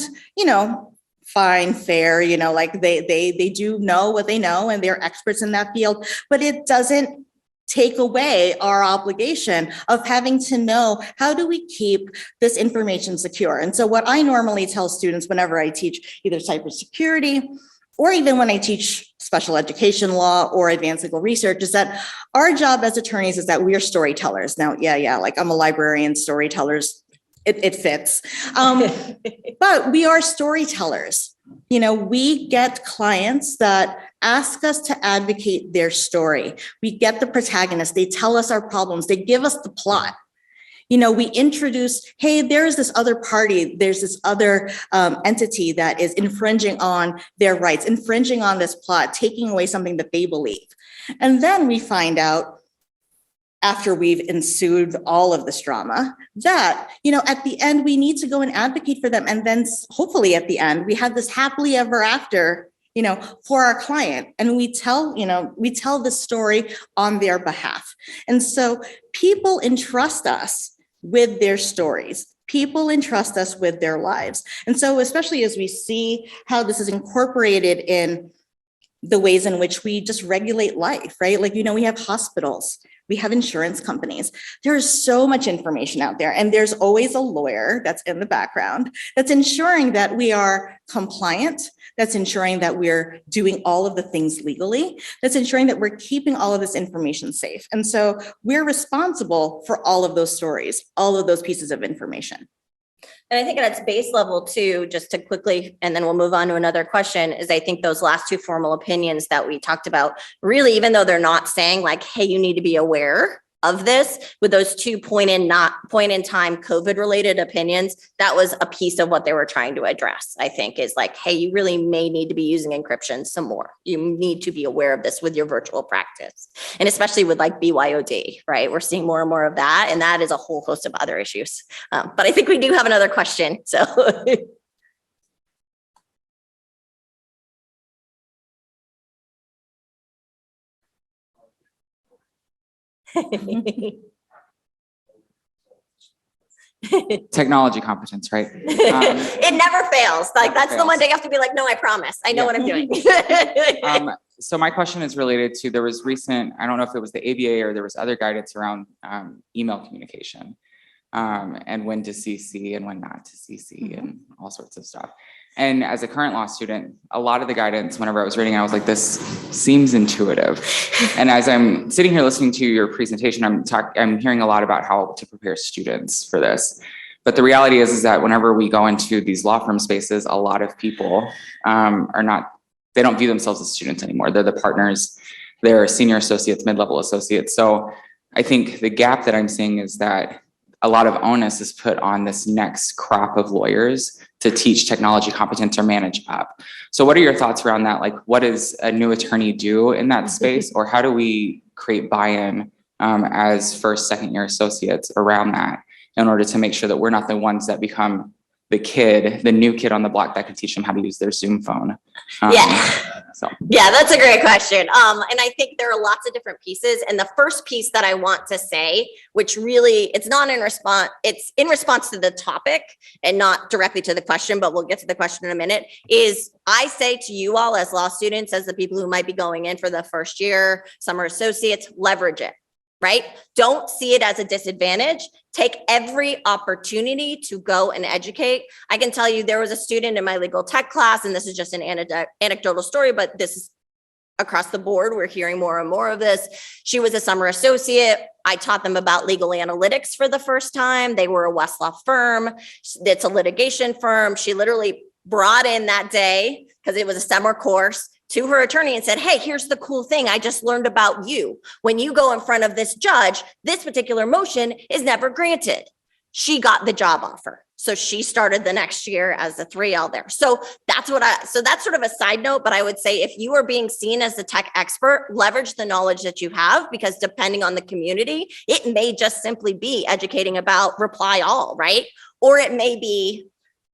fine, fair, like they do know what they know and they're experts in that field, but it doesn't take away our obligation of having to know how do we keep this information secure. And so what I normally tell students whenever I teach either cybersecurity or even when I teach special education law or advanced legal research is that our job as attorneys is that we are storytellers. Now, like I'm a librarian, storytellers, it fits. But we are storytellers. We get clients that ask us to advocate their story. We get the protagonist. They tell us our problems. They give us the plot. We introduce, hey, there's this other party, there's this other entity that is infringing on their rights, infringing on this plot, taking away something that they believe. And then we find out, after we've ensued all of this drama, that, at the end, we need to go and advocate for them. And then hopefully at the end, we have this happily ever after, for our client. And we tell the story on their behalf. And so people entrust us with their stories. People entrust us with their lives. And so especially as we see how this is incorporated in the ways in which we just regulate life, right? Like, we have hospitals, we have insurance companies. There's so much information out there, and there's always a lawyer that's in the background that's ensuring that we are compliant, that's ensuring that we're doing all of the things legally, that's ensuring that we're keeping all of this information safe. And so we're responsible for all of those stories, all of those pieces of information. And I think at its base level too, just to quickly, and then we'll move on to another question, is I think those last two formal opinions that we talked about, really, even though they're not saying like, hey, you need to be aware of this, with those 2 point in time COVID related opinions, that was a piece of what they were trying to address, I think, is like, hey, you really may need to be using encryption some more. You need to be aware of this with your virtual practice. And especially with like BYOD, right? We're seeing more and more of that. And that is a whole host of other issues. But I think we do have another question. So Technology competence, right? it never fails. Like that's the one day you have to be like, no, I promise. I know what I'm doing. So my question is related to, there was recent, I don't know if it was the ABA or there was other guidance around email communication and when to CC and when not to CC and all sorts of stuff. And as a current law student, a lot of the guidance, whenever I was reading, I was like, this seems intuitive. And as I'm sitting here listening to your presentation, I'm hearing a lot about how to prepare students for this. But the reality is that whenever we go into these law firm spaces, a lot of people they don't view themselves as students anymore. They're the partners, they're senior associates, mid-level associates. So I think the gap that I'm seeing is that a lot of onus is put on this next crop of lawyers to teach technology competence or manage up. So what are your thoughts around that? Like, what does a new attorney do in that space? Or how do we create buy-in as first, second year associates around that in order to make sure that we're not the ones that become the new kid on the block that can teach them how to use their Zoom phone? Yeah, that's a great question. And I think there are lots of different pieces. And the first piece that I want to say, which really, it's in response to the topic and not directly to the question, but we'll get to the question in a minute, is I say to you all as law students, as the people who might be going in for the first year, summer associates, leverage it. Right? Don't see it as a disadvantage. Take every opportunity to go and educate. I can tell you there was a student in my legal tech class, and this is just an anecdotal story, but this is across the board. We're hearing more and more of this. She was a summer associate. I taught them about legal analytics for the first time. They were a Westlaw firm. It's a litigation firm. She literally brought in that day, because it was a summer course, to her attorney and said, hey, here's the cool thing I just learned about you. When you go in front of this judge, this particular motion is never granted. She got the job offer. So she started the next year as a 3L there. So that's sort of a side note, but I would say if you are being seen as the tech expert, leverage the knowledge that you have, because depending on the community, it may just simply be educating about reply all, right? Or it may be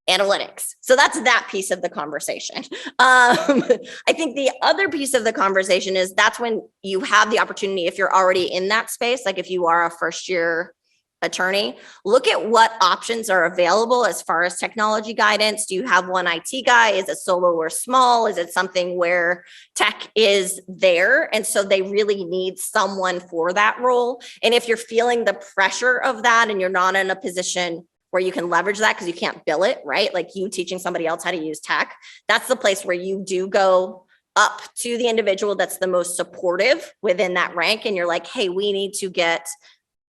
analytics. So that's that piece of the conversation. I think the other piece of the conversation is that's when you have the opportunity, if you're already in that space, like if you are a first year attorney, look at what options are available as far as technology guidance. Do you have one IT guy? Is it solo or small? Is it something where tech is there? And so they really need someone for that role. And if you're feeling the pressure of that and you're not in a position where you can leverage that because you can't bill it, right? Like you teaching somebody else how to use tech. That's the place where you do go up to the individual that's the most supportive within that rank. And you're like, hey, we need to get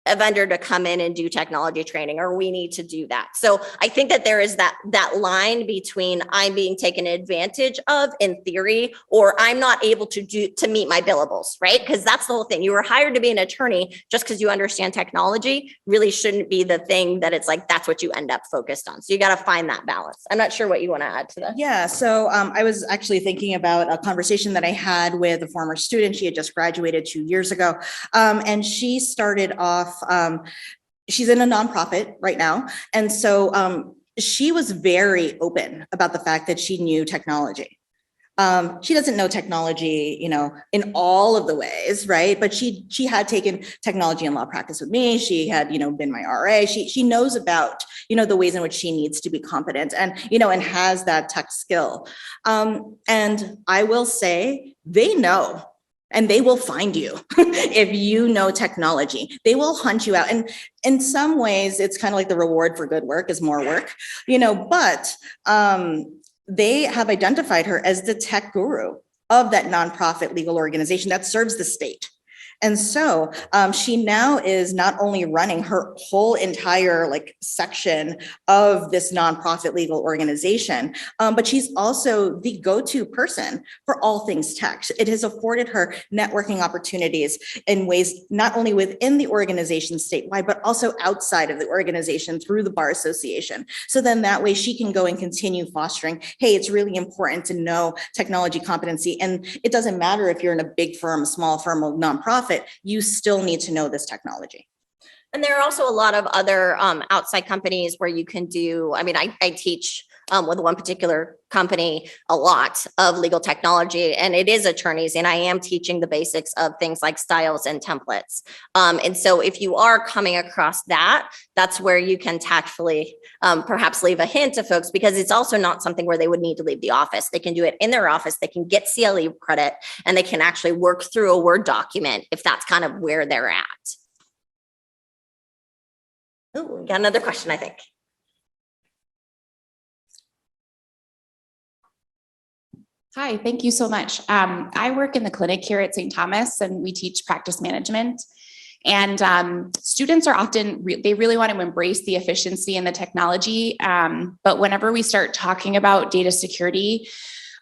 a vendor to come in and do technology training, or we need to do that. So I think that there is that line between I'm being taken advantage of in theory, or I'm not able to meet my billables, right? Because that's the whole thing. You were hired to be an attorney just because you understand technology really shouldn't be the thing that it's like, that's what you end up focused on. So you got to find that balance. I'm not sure what you want to add to that. Yeah, so I was actually thinking about a conversation that I had with a former student. She had just graduated 2 years ago, and she started off, she's in a nonprofit right now. And so she was very open about the fact that she knew technology. She doesn't know technology, in all of the ways, right? But she had taken technology and law practice with me. She had, been my RA. She knows about, the ways in which she needs to be competent and, and has that tech skill. And I will say they know. And they will find you if you know technology. They will hunt you out. And in some ways, it's kind of like the reward for good work is more work, but they have identified her as the tech guru of that nonprofit legal organization that serves the state. And so she now is not only running her whole entire section of this nonprofit legal organization, but she's also the go-to person for all things tech. It has afforded her networking opportunities in ways not only within the organization statewide, but also outside of the organization through the Bar Association. So then that way she can go and continue fostering, hey, it's really important to know technology competency. And it doesn't matter if you're in a big firm, a small firm, or nonprofit, you still need to know this technology. And there are also a lot of other outside companies where you can do, I teach with one particular company a lot of legal technology, and it is attorneys, and I am teaching the basics of things like styles and templates. And so if you are coming across that, that's where you can tactfully perhaps leave a hint to folks, because it's also not something where they would need to leave the office. They can do it in their office, they can get CLE credit, and they can actually work through a Word document if that's kind of where they're at. Oh, we got another question, I think. Hi, thank you so much. I work in the clinic here at St. Thomas, and we teach practice management. And students are often, they really want to embrace the efficiency and the technology. But whenever we start talking about data security,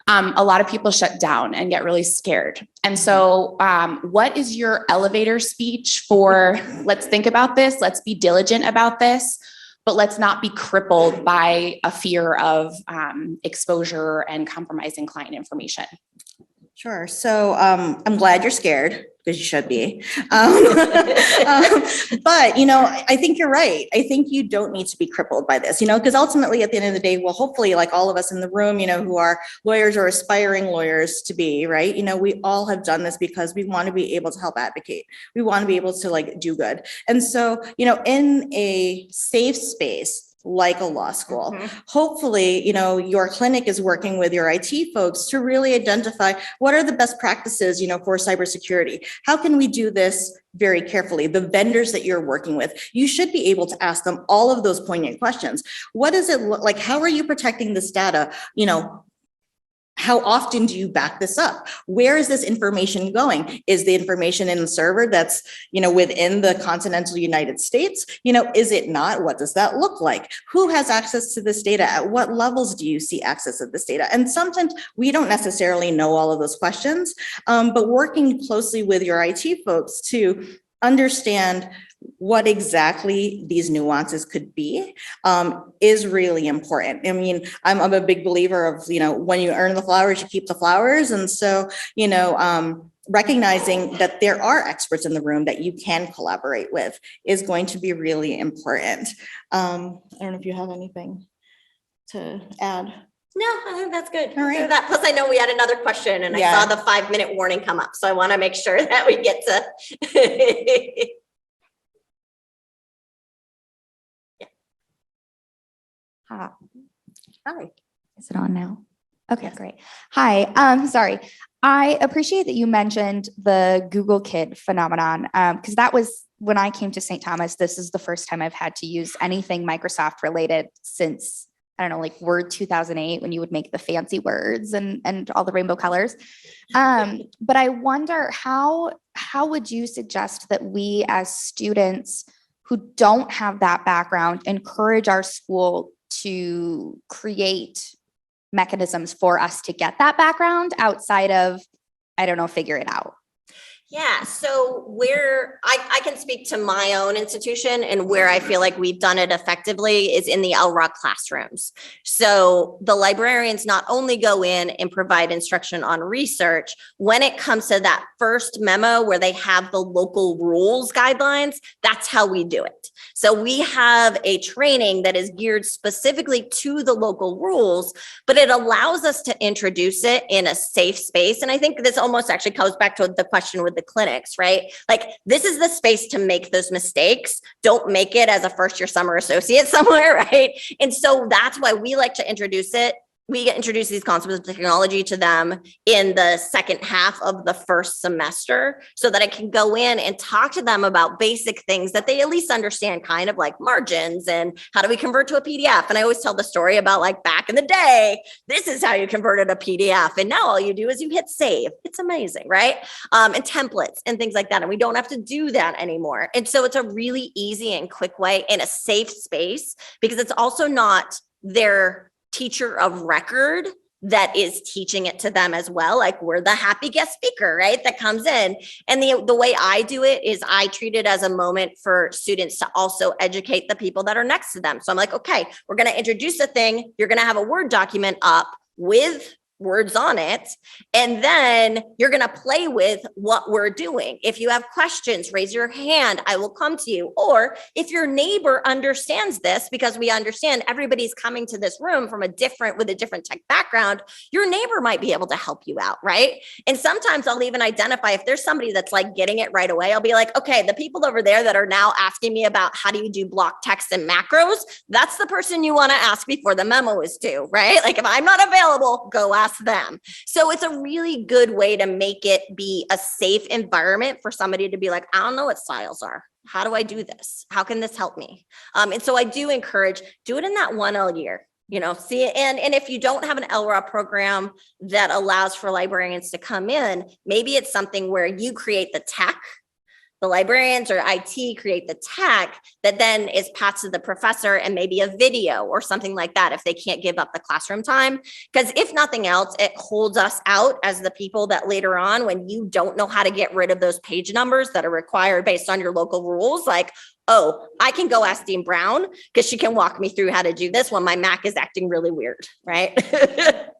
a lot of people shut down and get really scared. And so what is your elevator speech for, let's think about this, let's be diligent about this, but let's not be crippled by a fear of exposure and compromising client information? Sure. So I'm glad you're scared, because you should be. But, you know, I think you're right. I think you don't need to be crippled by this, you know, because ultimately at the end of the day, well, hopefully like all of us in the room, you know, who are lawyers or aspiring lawyers to be, right? You know, we all have done this because we want to be able to help advocate. We want to be able to like do good. And so, you know, in a safe space, like a law school. Hopefully, you know, your clinic is working with your IT folks to really identify what are the best practices, you know, for cybersecurity. How can we do this very carefully? The vendors that you're working with, you should be able to ask them all of those poignant questions. What does it look like? How are you protecting this data? You know, how often do you back this up? Where is this information going? Is the information in the server that's, you know, within the continental United States? You know, is it not? What does that look like? Who has access to this data? At what levels do you see access to this data? And sometimes we don't necessarily know all of those questions, but working closely with your IT folks to understand what exactly these nuances could be is really important. I mean, I'm a big believer of, you know, when you earn the flowers, you keep the flowers. And so, you know, recognizing that there are experts in the room that you can collaborate with is going to be really important. I don't know if you have anything to add. No, I think that's good. All right. That, plus I know we had another question and I saw the 5-minute warning come up. So I want to make sure that we get to. Hi. Hi. Is it on now? Okay, great. Hi, sorry. I appreciate that you mentioned the Google Kid phenomenon, because that was when I came to St. Thomas. This is the first time I've had to use anything Microsoft related since, I don't know, like Word 2008, when you would make the fancy words and all the rainbow colors. But I wonder how would you suggest that we as students who don't have that background encourage our school to create mechanisms for us to get that background outside of, I don't know, figure it out? Yeah, so where I can speak to my own institution and where I feel like we've done it effectively is in the LROC classrooms. So the librarians not only go in and provide instruction on research, when it comes to that first memo where they have the local rules guidelines, that's how we do it. So we have a training that is geared specifically to the local rules, but it allows us to introduce it in a safe space. And I think this almost actually comes back to the question with the clinics, right? Like, this is the space to make those mistakes. Don't make it as a first-year summer associate somewhere, right? And so that's why we like to introduce it. We introduce these concepts of technology to them in the second half of the first semester so that I can go in and talk to them about basic things that they at least understand, kind of like margins and how do we convert to a PDF. And I always tell the story about, like, back in the day, this is how you converted a PDF. And now all you do is you hit save. It's amazing, right? And templates and things like that. And we don't have to do that anymore. And so it's a really easy and quick way in a safe space, because it's also not their teacher of record that is teaching it to them as well. Like, we're the happy guest speaker, right? That comes in. And the way I do it is I treat it as a moment for students to also educate the people that are next to them. So I'm like, okay, we're going to introduce a thing. You're going to have a Word document up with words on it. And then you're going to play with what we're doing. If you have questions, raise your hand. I will come to you. Or if your neighbor understands this, because we understand everybody's coming to this room from with a different tech background, your neighbor might be able to help you out, right? And sometimes I'll even identify if there's somebody that's like getting it right away. I'll be like, okay, the people over there that are now asking me about how do you do block text and macros, that's the person you want to ask before the memo is due, right? Like, if I'm not available, go ask them. So it's a really good way to make it be a safe environment for somebody to be like, I don't know what styles are. How do I do this? How can this help me? And so I do encourage, do it in that 1L year, you know, see, and if you don't have an LRA program that allows for librarians to come in, maybe it's something where you create the tech, the librarians or IT create the tech that then is passed to the professor and maybe a video or something like that if they can't give up the classroom time. Because if nothing else, it holds us out as the people that later on, when you don't know how to get rid of those page numbers that are required based on your local rules, like, oh, I can go ask Dean Brown because she can walk me through how to do this when my Mac is acting really weird, right?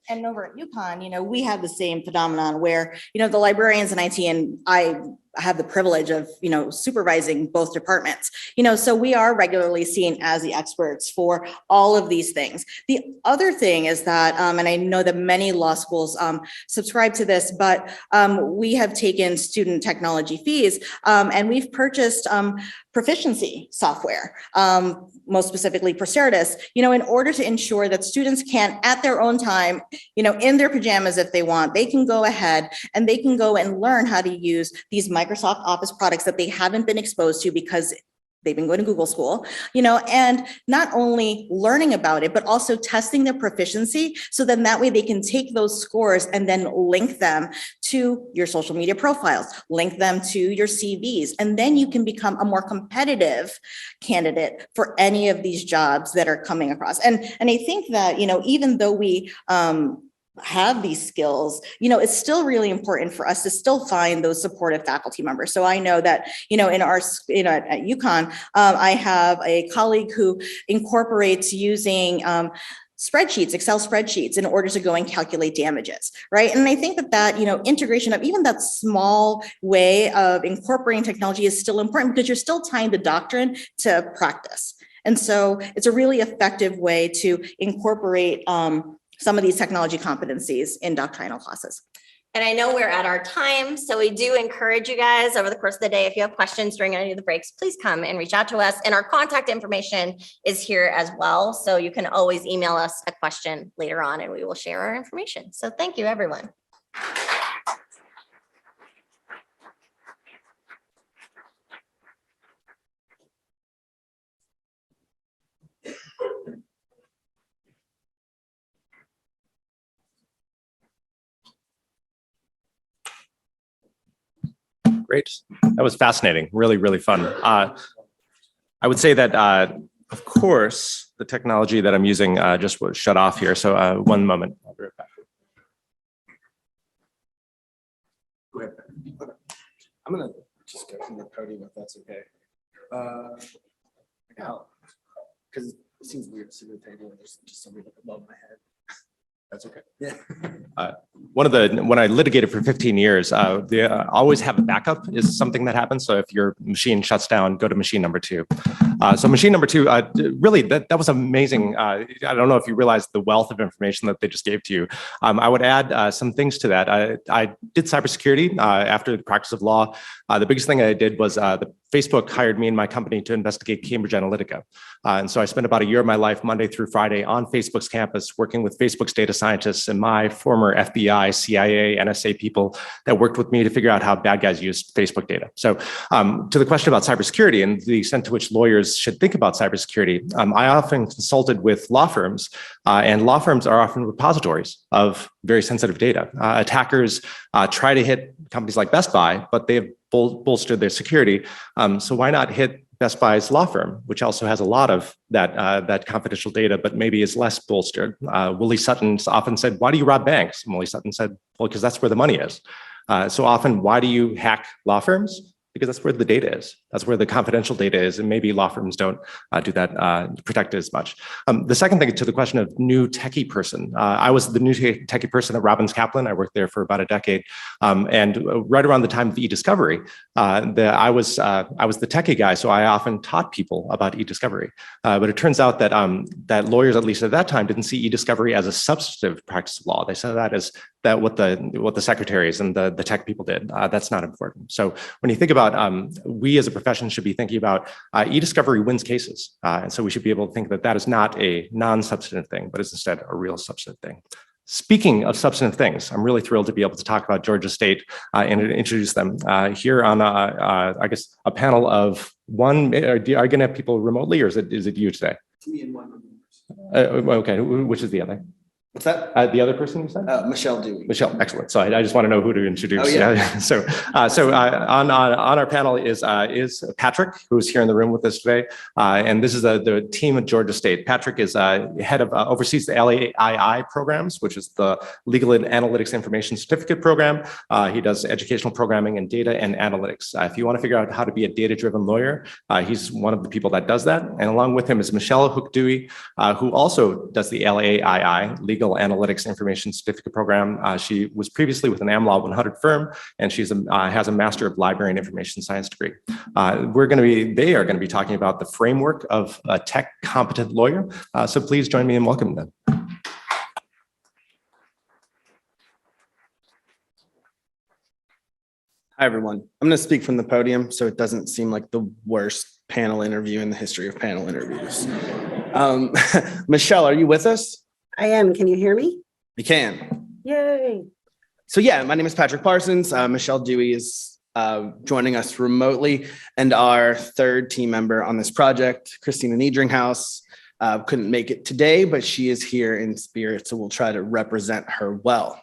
And over at UConn, we have the same phenomenon where, the librarians and IT, and I have the privilege of, supervising both departments, so we are regularly seen as the experts for all of these things. The other thing is that, and I know that many law schools subscribe to this, but we have taken student technology fees and we've purchased proficiency software, most specifically Procertus, in order to ensure that students can, at their own time, in their pajamas if they want, they can go ahead and they can go and learn how to use these Microsoft Office products that they haven't been exposed to because they've been going to Google school, and not only learning about it, but also testing their proficiency. So then that way they can take those scores and then link them to your social media profiles, link them to your CVs, and then you can become a more competitive candidate for any of these jobs that are coming across. And I think that, even though we, have these skills, it's still really important for us to still find those supportive faculty members. So I know that, in our, at UConn, I have a colleague who incorporates using spreadsheets, Excel spreadsheets, in order to go and calculate damages, right? And I think that, integration of even that small way of incorporating technology is still important because you're still tying the doctrine to practice. And so it's a really effective way to incorporate some of these technology competencies in doctrinal classes. And I know we're at our time, so we do encourage you guys over the course of the day, if you have questions during any of the breaks, please come and reach out to us. And our contact information is here as well. So you can always email us a question later on and we will share our information. So thank you, everyone. Great. That was fascinating. Really, really fun. I would say that, of course, the technology that I'm using just was shut off here. So one moment. I'll be right back. Go ahead. Okay. I'm going to just go from the podium if that's okay. Because it seems weird to sit at the table and there's just somebody above my head. That's okay. Yeah. When I litigated for 15 years, always have a backup is something that happens. So if your machine shuts down, go to machine number 2. So machine number 2, really, that was amazing. I don't know if you realize the wealth of information that they just gave to you. I would add some things to that. I did cybersecurity after the practice of law. The biggest thing I did was Facebook hired me and my company to investigate Cambridge Analytica. And so I spent about a year of my life, Monday through Friday, on Facebook's campus, working with Facebook's data scientists and my former FBI, CIA, NSA people that worked with me to figure out how bad guys used Facebook data. So to the question about cybersecurity and the extent to which lawyers should think about cybersecurity, I often consulted with law firms, and law firms are often repositories of very sensitive data. Attackers try to hit companies like Best Buy, but they have bolstered their security. So why not hit Best Buy's law firm, which also has a lot of that confidential data, but maybe is less bolstered. Willie Sutton often said, "Why do you rob banks?" And Willie Sutton said, "Well, because that's where the money is." So often, why do you hack law firms? Because that's where the data is. That's where the confidential data is. And maybe law firms don't do that, protect it as much. The second thing to the question of new techie person, I was the new techie person at Robbins Kaplan. I worked there for about a decade. And right around the time of e-discovery, I was the techie guy. So I often taught people about e-discovery. But it turns out that, that lawyers, at least at that time, didn't see e-discovery as a substantive practice of law. They saw that as what the secretaries and the tech people did. That's not important. So when you think about, we as a profession should be thinking about e-discovery wins cases. And so we should be able to think that that is not a non-substantive thing, but is instead a real substantive thing. Speaking of substantive things, I'm really thrilled to be able to talk about Georgia State and introduce them here on, I guess, a panel of one. Are you going to have people remotely, or is it you today? Me and one. Okay, which is the other? What's that? The other person you said? Michelle Dewey. Michelle, excellent. So I just want to know who to introduce. Oh, yeah. So on our panel is Patrick, who's here in the room with us today. And this is the team at Georgia State. Patrick is head of, oversees the LAII programs, which is the Legal and Analytics Information Certificate Program. He does educational programming and data and analytics. If you want to figure out how to be a data-driven lawyer, he's one of the people that does that. And along with him is Michelle Hook-Dewey, who also does the LAII, Legal Analytics Information Certificate Program. She was previously with an AmLaw 100 firm, and she's has a Master of Library and Information Science degree. They are going to be talking about the framework of a tech competent lawyer. So please join me in welcoming them. Hi, everyone. I'm going to speak from the podium so it doesn't seem like the worst panel interview in the history of panel interviews. Michelle, are you with us? I am. Can you hear me? We can. Yay. So yeah, my name is Patrick Parsons. Michelle Dewey is joining us remotely, and our third team member on this project, Christina Niedringhaus, couldn't make it today, but she is here in spirit, so we'll try to represent her well.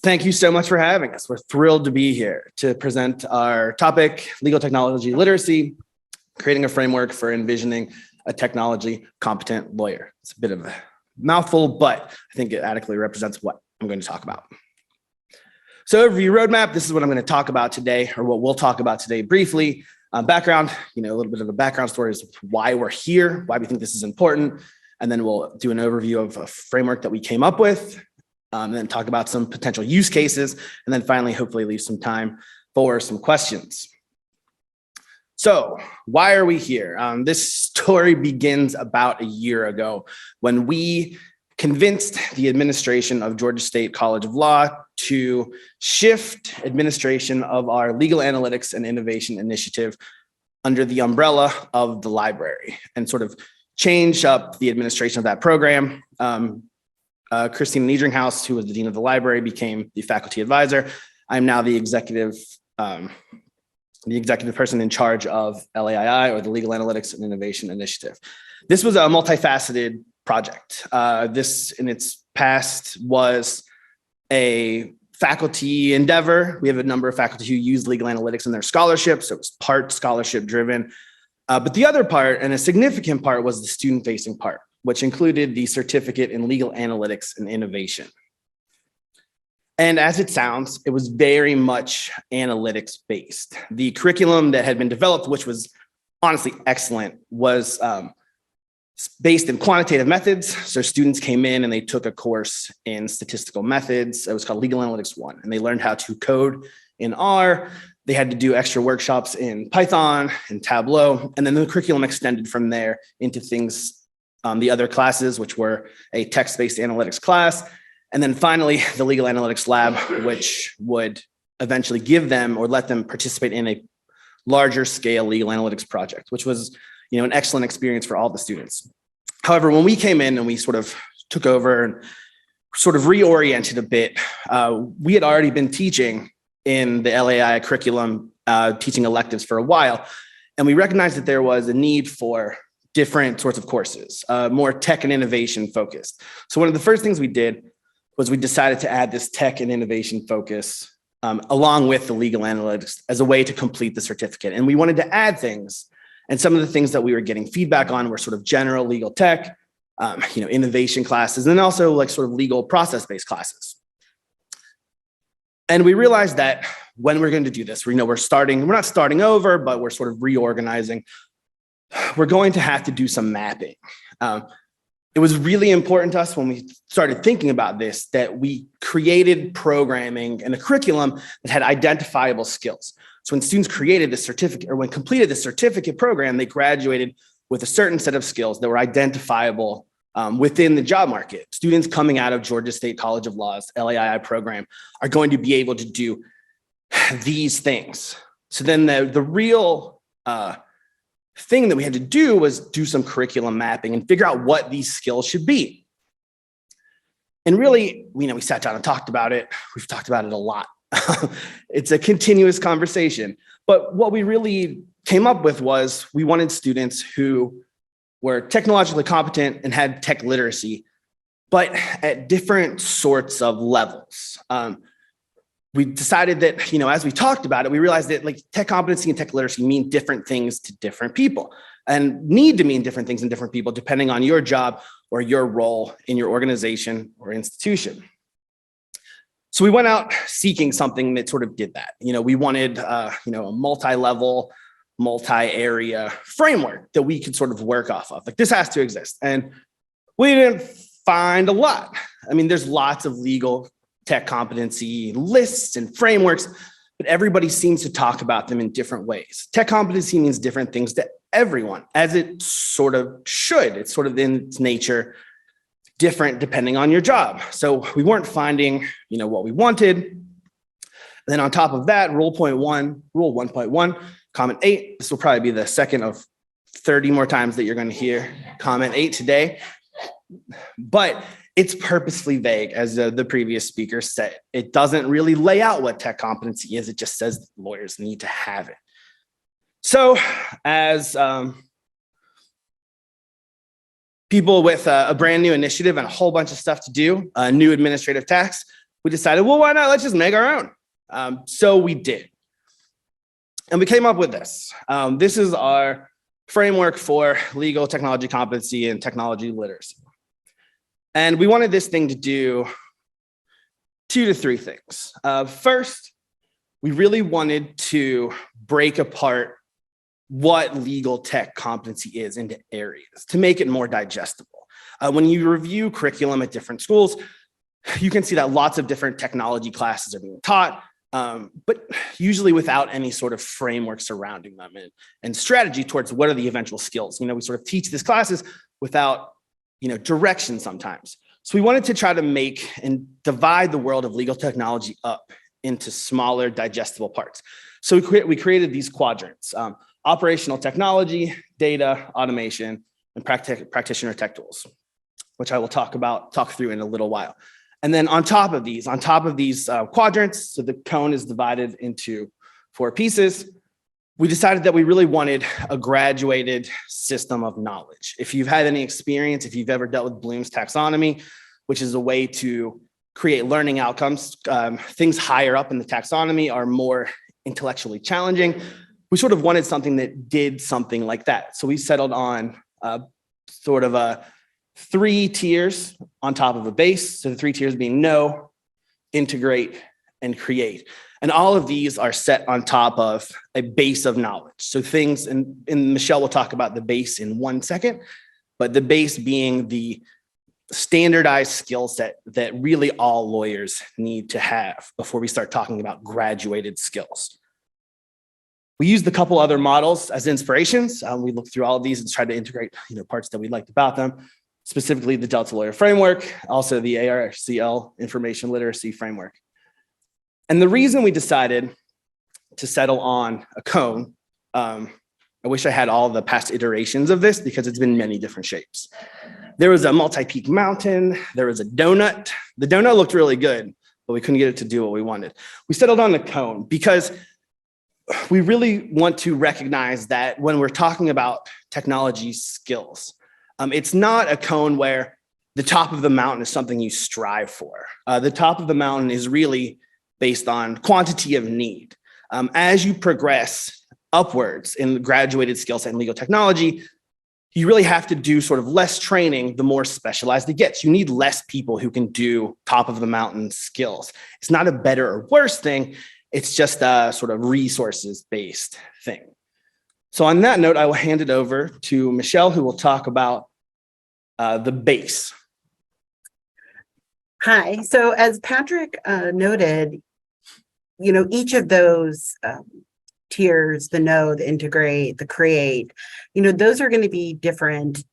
Thank you so much for having us. We're thrilled to be here to present our topic, legal technology literacy, creating a framework for envisioning a technology competent lawyer. It's a bit of a mouthful, but I think it adequately represents what I'm going to talk about. So overview roadmap, this is what I'm going to talk about today, or what we'll talk about today briefly. Background, a little bit of a background story is why we're here, why we think this is important. And then we'll do an overview of a framework that we came up with, and then talk about some potential use cases, and then finally, hopefully leave some time for some questions. So why are we here? This story begins about a year ago when we convinced the administration of Georgia State College of Law to shift administration of our Legal Analytics and Innovation Initiative under the umbrella of the library and sort of change up the administration of that program. Christina Niedringhaus, who was the dean of the library, became the faculty advisor. I'm now the executive person in charge of LAII, or the Legal Analytics and Innovation Initiative. This was a multifaceted project. This in its past was a faculty endeavor. We have a number of faculty who use legal analytics in their scholarship, so it was part scholarship driven. But the other part, and a significant part, was the student-facing part, which included the certificate in legal analytics and innovation. And as it sounds, it was very much analytics based. The curriculum that had been developed, which was honestly excellent, was based in quantitative methods. So students came in and they took a course in statistical methods. It was called Legal Analytics 1, and they learned how to code in R. They had to do extra workshops in Python and Tableau. And then the curriculum extended from there into things, the other classes, which were a text-based analytics class. And then finally, the legal analytics lab, which would eventually give them or let them participate in a larger scale legal analytics project, which was, an excellent experience for all the students. However, when we came in and we sort of took over and sort of reoriented a bit, we had already been teaching in the LAI curriculum, teaching electives for a while. And we recognized that there was a need for different sorts of courses, more tech and innovation focused. So one of the first things we did was we decided to add this tech and innovation focus along with the legal analytics as a way to complete the certificate. And we wanted to add things. And some of the things that we were getting feedback on were sort of general legal tech, innovation classes, and then also like sort of legal process-based classes. And we realized that when we're going to do this, we're not starting over, but we're sort of reorganizing. We're going to have to do some mapping. It was really important to us when we started thinking about this that we created programming and a curriculum that had identifiable skills. So when students created the certificate, or when completed the certificate program, they graduated with a certain set of skills that were identifiable within the job market. Students coming out of Georgia State College of Law's LAII program are going to be able to do these things. So then the real thing that we had to do was do some curriculum mapping and figure out what these skills should be. And really, we sat down and talked about it. We've talked about it a lot. It's a continuous conversation. But what we really came up with was we wanted students who were technologically competent and had tech literacy but at different sorts of levels. We decided that, as we talked about it, we realized that like tech competency and tech literacy mean different things to different people and need to mean different things in different people depending on your job or your role in your organization or institution. So we went out seeking something that sort of did that. We wanted, a multi-level, multi-area framework that we could sort of work off of. Like this has to exist. And we didn't find a lot. I mean, there's lots of legal tech competency lists and frameworks, but everybody seems to talk about them in different ways. Tech competency means different things to everyone, as it sort of should. It's sort of in its nature different depending on your job. So we weren't finding, what we wanted. And then on top of that, rule 1.1, comment 8, this will probably be the second of 30 more times that you're going to hear comment 8 today. But it's purposefully vague, as the previous speaker said. It doesn't really lay out what tech competency is. It just says lawyers need to have it. So as people with a brand new initiative and a whole bunch of stuff to do, a new administrative task, we decided, well, why not? Let's just make our own. So we did. And we came up with this. This is our framework for legal technology competency and technology literacy. And we wanted this thing to do 2 to 3 things. First, we really wanted to break apart what legal tech competency is into areas to make it more digestible. When you review curriculum at different schools, you can see that lots of different technology classes are being taught, but usually without any sort of framework surrounding them and strategy towards what are the eventual skills. We sort of teach these classes without direction sometimes. So we wanted to try to make and divide the world of legal technology up into smaller digestible parts. So we created these quadrants: operational technology, data, automation, and practitioner tech tools, which I will talk through in a little while. And then on top of these quadrants, so the cone is divided into 4 pieces. We decided that we really wanted a graduated system of knowledge. If you've had any experience, if you've ever dealt with Bloom's taxonomy, which is a way to create learning outcomes, things higher up in the taxonomy are more intellectually challenging. We sort of wanted something that did something like that. So we settled on sort of a 3 tiers on top of a base. So the 3 tiers being know, integrate, and create. And all of these are set on top of a base of knowledge. So things, and Michelle will talk about the base in 1 second, but the base being the standardized skill set that really all lawyers need to have before we start talking about graduated skills. We used a couple other models as inspirations. We looked through all of these and tried to integrate parts that we liked about them, specifically the Delta Lawyer Framework, also the ARCL Information Literacy Framework. And the reason we decided to settle on a cone, I wish I had all the past iterations of this because it's been many different shapes. There was a multi-peak mountain. There was a donut. The donut looked really good, but we couldn't get it to do what we wanted. We settled on the cone because we really want to recognize that when we're talking about technology skills, it's not a cone where the top of the mountain is something you strive for. The top of the mountain is really based on quantity of need. As you progress upwards in the graduated skill set in legal technology, you really have to do sort of less training the more specialized it gets. You need less people who can do top of the mountain skills. It's not a better or worse thing. It's just a sort of resources-based thing. So on that note, I will hand it over to Michelle, who will talk about the base. Hi. So as Patrick noted, each of those tiers, the know, the integrate, the create, those are going to be different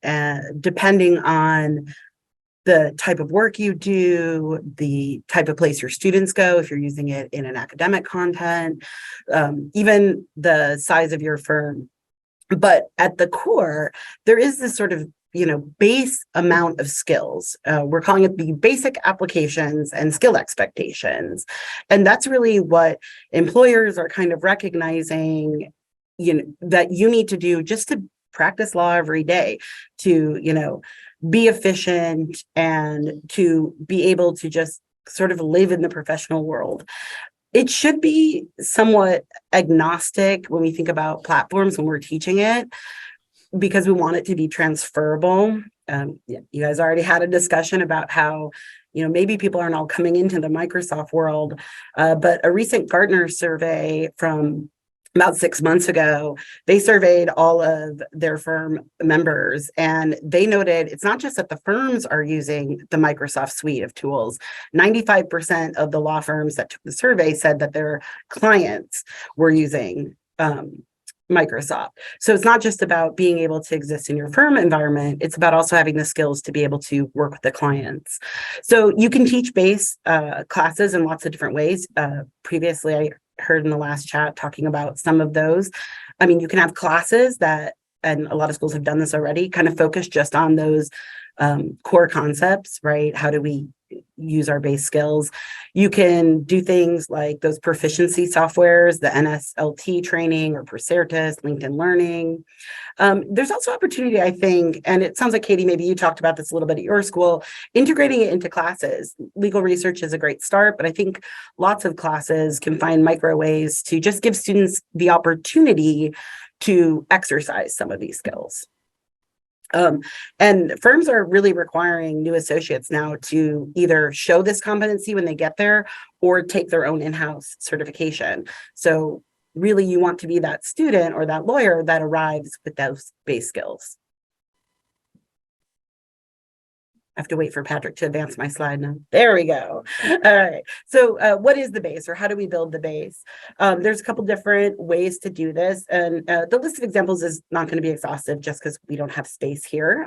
depending on the type of work you do, the type of place your students go, if you're using it in an academic content, even the size of your firm. But at the core, there is this sort of base amount of skills. We're calling it the basic applications and skill expectations. And that's really what employers are kind of recognizing, that you need to do just to practice law every day, to, be efficient and to be able to just sort of live in the professional world. It should be somewhat agnostic when we think about platforms when we're teaching it, because we want it to be transferable. Yeah, you guys already had a discussion about how, maybe people aren't all coming into the Microsoft world, but a recent Gartner survey from about 6 months ago, they surveyed all of their firm members, and they noted it's not just that the firms are using the Microsoft suite of tools. 95% of the law firms that took the survey said that their clients were using Microsoft. So it's not just about being able to exist in your firm environment, it's about also having the skills to be able to work with the clients. So you can teach base classes in lots of different ways. Previously, I heard in the last chat talking about some of those. I mean, you can have classes that, and a lot of schools have done this already, kind of focus just on those core concepts, right? How do we use our base skills? You can do things like those proficiency softwares, the NSLT training or Procertis, LinkedIn Learning. There's also opportunity, I think, and it sounds like, Katie, maybe you talked about this a little bit at your school, integrating it into classes. Legal research is a great start, but I think lots of classes can find micro ways to just give students the opportunity to exercise some of these skills. And firms are really requiring new associates now to either show this competency when they get there or take their own in-house certification. So really, you want to be that student or that lawyer that arrives with those base skills. I have to wait for Patrick to advance my slide now. There we go. All right. So what is the base, or how do we build the base? There's a couple different ways to do this. And the list of examples is not going to be exhaustive just because we don't have space here.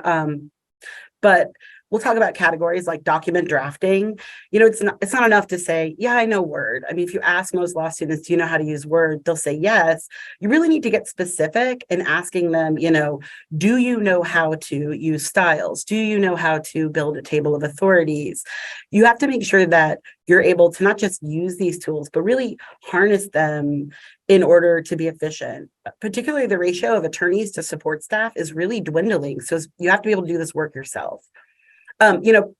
But we'll talk about categories like document drafting. It's not enough to say, yeah, I know Word. I mean, if you ask most law students, do you know how to use Word? They'll say yes. You really need to get specific in asking them, do you know how to use styles? Do you know how to build a table of authorities? You have to make sure that you're able to not just use these tools, but really harness them in order to be efficient. Particularly the ratio of attorneys to support staff is really dwindling. So you have to be able to do this work yourself.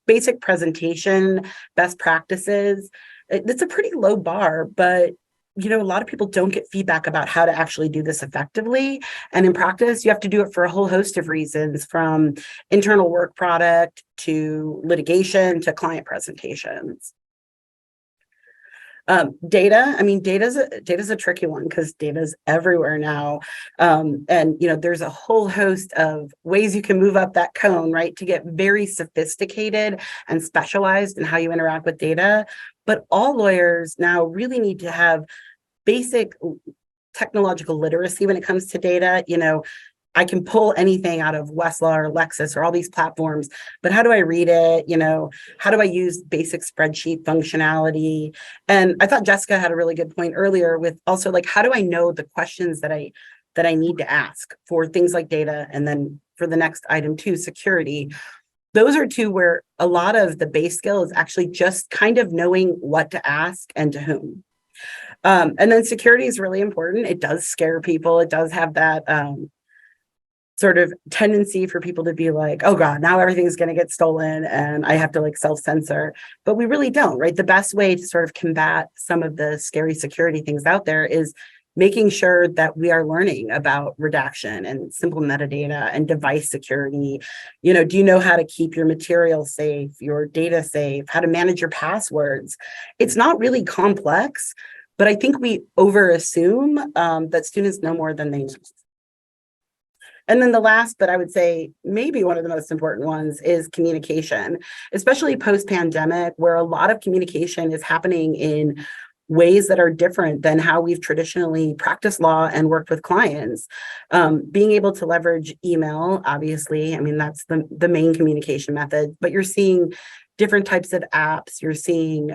Basic presentation, best practices, it's a pretty low bar, but a lot of people don't get feedback about how to actually do this effectively. And in practice, you have to do it for a whole host of reasons, from internal work product to litigation to client presentations. Data, I mean, data's a tricky one because data's everywhere now. And there's a whole host of ways you can move up that cone, right, to get very sophisticated and specialized in how you interact with data. But all lawyers now really need to have basic technological literacy when it comes to data. I can pull anything out of Westlaw or Lexis or all these platforms, but how do I read it? How do I use basic spreadsheet functionality? And I thought Jessica had a really good point earlier with also, like, how do I know the questions that I need to ask for things like data? And then for the next item too, security. Those are two where a lot of the base skill is actually just kind of knowing what to ask and to whom. And then security is really important. It does scare people. It does have that sort of tendency for people to be like, oh God, now everything's going to get stolen and I have to like self-censor, but we really don't, right? The best way to sort of combat some of the scary security things out there is making sure that we are learning about redaction and simple metadata and device security. Do you know how to keep your material safe, your data safe, how to manage your passwords? It's not really complex, but I think we over-assume that students know more than they know. And then the last, but I would say maybe one of the most important ones, is communication, especially post-pandemic, where a lot of communication is happening in ways that are different than how we've traditionally practiced law and worked with clients. Being able to leverage email, obviously, I mean, that's the main communication method, but you're seeing different types of apps, you're seeing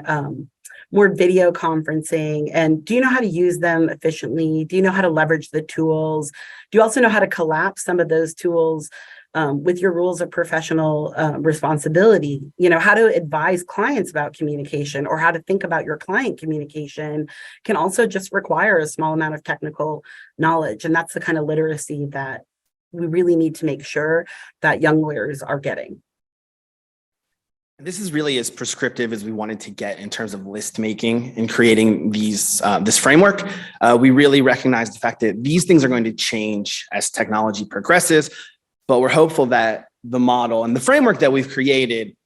more video conferencing. And do you know how to use them efficiently? Do you know how to leverage the tools? Do you also know how to collapse some of those tools with your rules of professional responsibility? How to advise clients about communication or how to think about your client communication can also just require a small amount of technical knowledge. And that's the kind of literacy that we really need to make sure that young lawyers are getting. This is really as prescriptive as we wanted to get in terms of list making and creating this framework. We really recognize the fact that these things are going to change as technology progresses, but we're hopeful that the model and the framework that we've created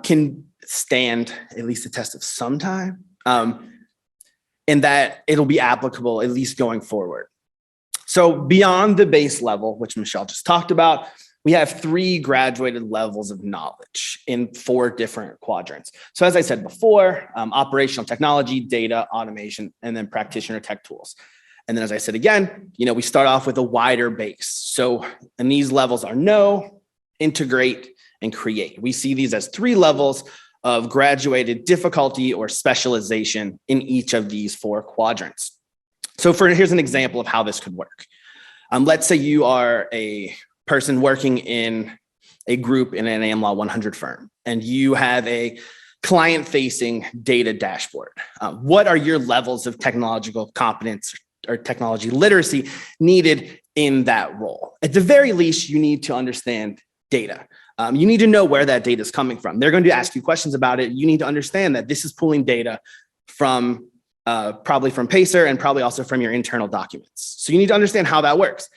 can stand at least the test of some time, and that it'll be applicable at least going forward. So beyond the base level, which Michelle just talked about, we have 3 graduated levels of knowledge in 4 different quadrants. So as I said before, operational technology, data, automation, and then practitioner tech tools. And then as I said again, we start off with a wider base. So, and these levels are know, integrate, and create. We see these as 3 levels of graduated difficulty or specialization in each of these 4 quadrants. So here's an example of how this could work. Let's say you are a person working in a group in an AmLaw 100 firm, and you have a client-facing data dashboard. What are your levels of technological competence or technology literacy needed in that role? At the very least, you need to understand data. You need to know where that data is coming from. They're going to ask you questions about it. You need to understand that this is pulling data from probably from Pacer and probably also from your internal documents. So you need to understand how that works.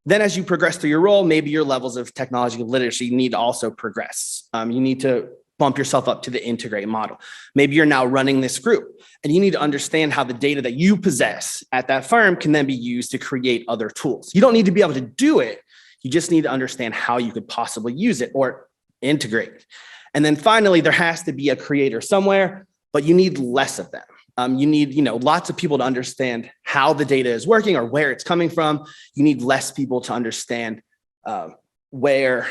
Then as you progress through your role, maybe your levels of technology literacy need to also progress. You need to bump yourself up to the integrate model. Maybe you're now running this group and you need to understand how the data that you possess at that firm can then be used to create other tools. You don't need to be able to do it. You just need to understand how you could possibly use it or integrate it. And then finally, there has to be a creator somewhere, but you need less of them. You need, lots of people to understand how the data is working or where it's coming from. You need less people to understand where,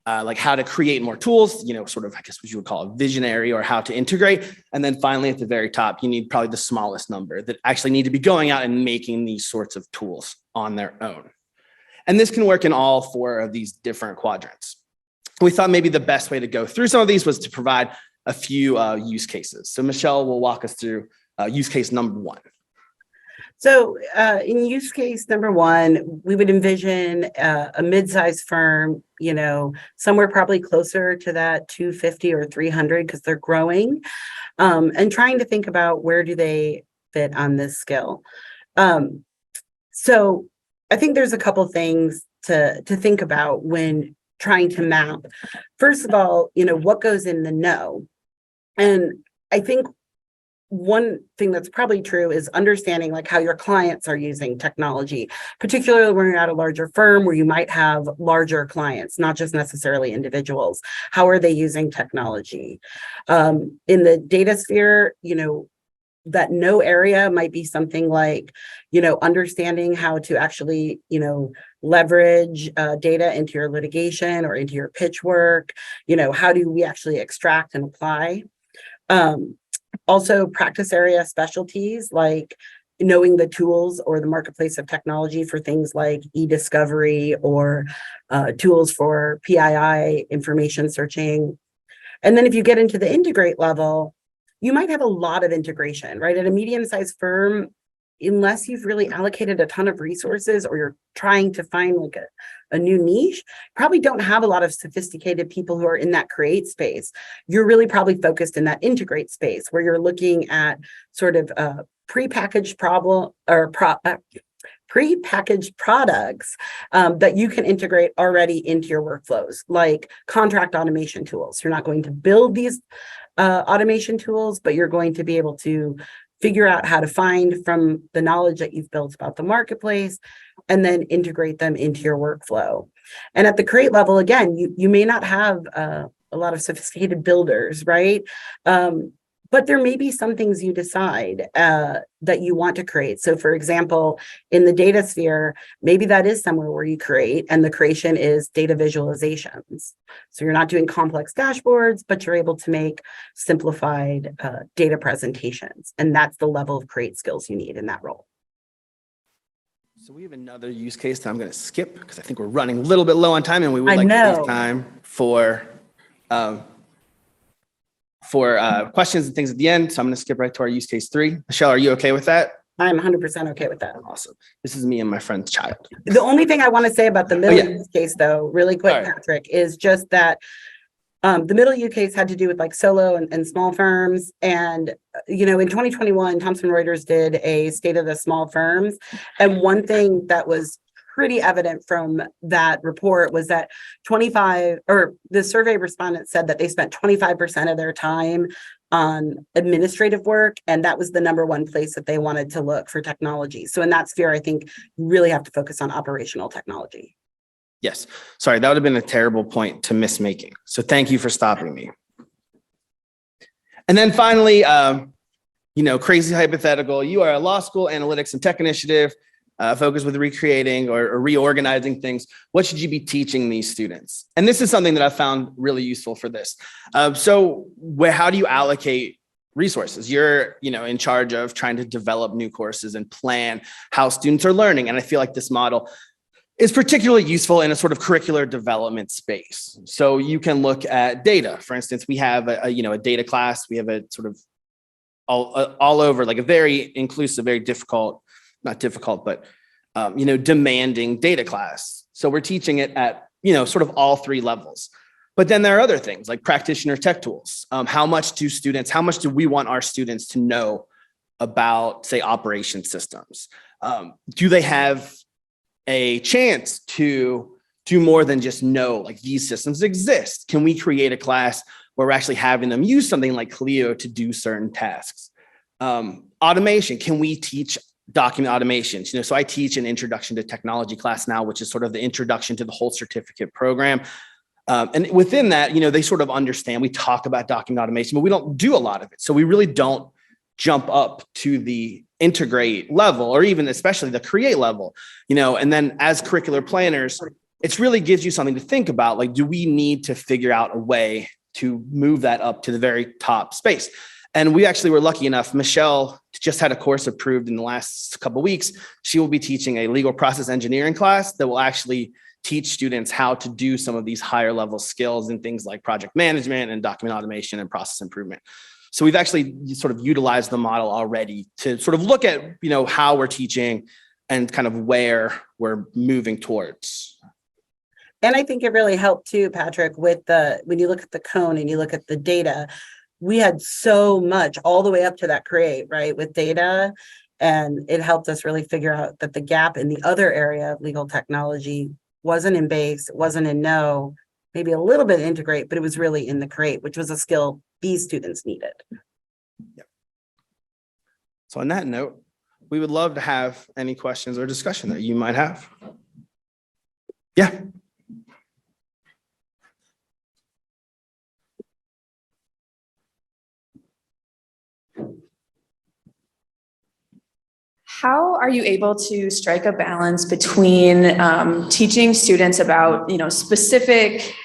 how to create more tools, sort of, I guess what you would call a visionary, or how to integrate. And then finally, at the very top, you need probably the smallest number that actually need to be going out and making these sorts of tools on their own. And this can work in all 4 of these different quadrants. We thought maybe the best way to go through some of these was to provide a few use cases. So Michelle will walk us through use case number 1. So in use case number 1, we would envision a mid-sized firm, somewhere probably closer to that 250 or 300 because they're growing, and trying to think about where do they fit on this scale. So I think there's a couple things to think about when trying to map. First of all, what goes in the know? And I think one thing that's probably true is understanding how your clients are using technology, particularly when you're at a larger firm where you might have larger clients, not just necessarily individuals. How are they using technology? In the data sphere, that no area might be something like, understanding how to actually, leverage data into your litigation or into your pitch work. How do we actually extract and apply? Also practice area specialties, like knowing the tools or the marketplace of technology for things like e-discovery or tools for PII information searching. And then if you get into the integrate level, you might have a lot of integration, right? At a medium-sized firm, unless you've really allocated a ton of resources or you're trying to find a new niche, probably don't have a lot of sophisticated people who are in that create space. You're really probably focused in that integrate space where you're looking at sort of prepackaged prepackaged products that you can integrate already into your workflows, like contract automation tools. You're not going to build these automation tools, but you're going to be able to figure out how to find from the knowledge that you've built about the marketplace and then integrate them into your workflow. And at the create level, again, you may not have a lot of sophisticated builders, right? But there may be some things you decide that you want to create. So for example, in the data sphere, maybe that is somewhere where you create, and the creation is data visualizations. So you're not doing complex dashboards, but you're able to make simplified data presentations. And that's the level of create skills you need in that role. So we have another use case that I'm going to skip because I think we're running a little bit low on time, and we would like to leave time for questions and things at the end. So I'm going to skip right to our use case 3. Michelle, are you okay with that? I'm 100% okay with that. Awesome. This is me and my friend's child. The only thing I want to say about the middle use case, though, really quick, Patrick, is just that The middle use case had to do with like solo and small firms. And, in 2021, Thomson Reuters did a state of the small firms. And one thing that was pretty evident from that report was that the survey respondents said that they spent 25% of their time on administrative work. And that was the number one place that they wanted to look for technology. So in that sphere, I think you really have to focus on operational technology. Yes. Sorry, that would have been a terrible point to miss making. So thank you for stopping me. And then finally, crazy hypothetical. You are a law school analytics and tech initiative focused with recreating or reorganizing things. What should you be teaching these students? And this is something that I found really useful for this. How do you allocate resources? You're, in charge of trying to develop new courses and plan how students are learning. And I feel like this model is particularly useful in a sort of curricular development space. So you can look at data. For instance, we have a data class. We have a sort of all over, like a very inclusive, very difficult, not difficult, but demanding data class. So we're teaching it at sort of all three levels. But then there are other things like practitioner tech tools. How much do we want our students to know about, say, operation systems? Do they have a chance to do more than just know like these systems exist? Can we create a class where we're actually having them use something like Clio to do certain tasks? Automation, can we teach document automations? So I teach an introduction to technology class now, which is sort of the introduction to the whole certificate program. And within that, they sort of understand, we talk about document automation, but we don't do a lot of it. So we really don't jump up to the integrate level, or even especially the create level, and then as curricular planners, it really gives you something to think about. Like, do we need to figure out a way to move that up to the very top space? And we actually were lucky enough, Michelle just had a course approved in the last couple of weeks. She will be teaching a legal process engineering class that will actually teach students how to do some of these higher level skills in things like project management and document automation and process improvement. So we've actually sort of utilized the model already to sort of look at, how we're teaching and kind of where we're moving towards. And I think it really helped too, Patrick, with when you look at the cone and you look at the data, we had so much all the way up to that create, right, with data. And it helped us really figure out that the gap in the other area of legal technology wasn't in base, it wasn't in know, maybe a little bit integrate, but it was really in the create, which was a skill these students needed. Yep. So on that note, we would love to have any questions or discussion that you might have. Yeah. How are you able to strike a balance between teaching students about, specific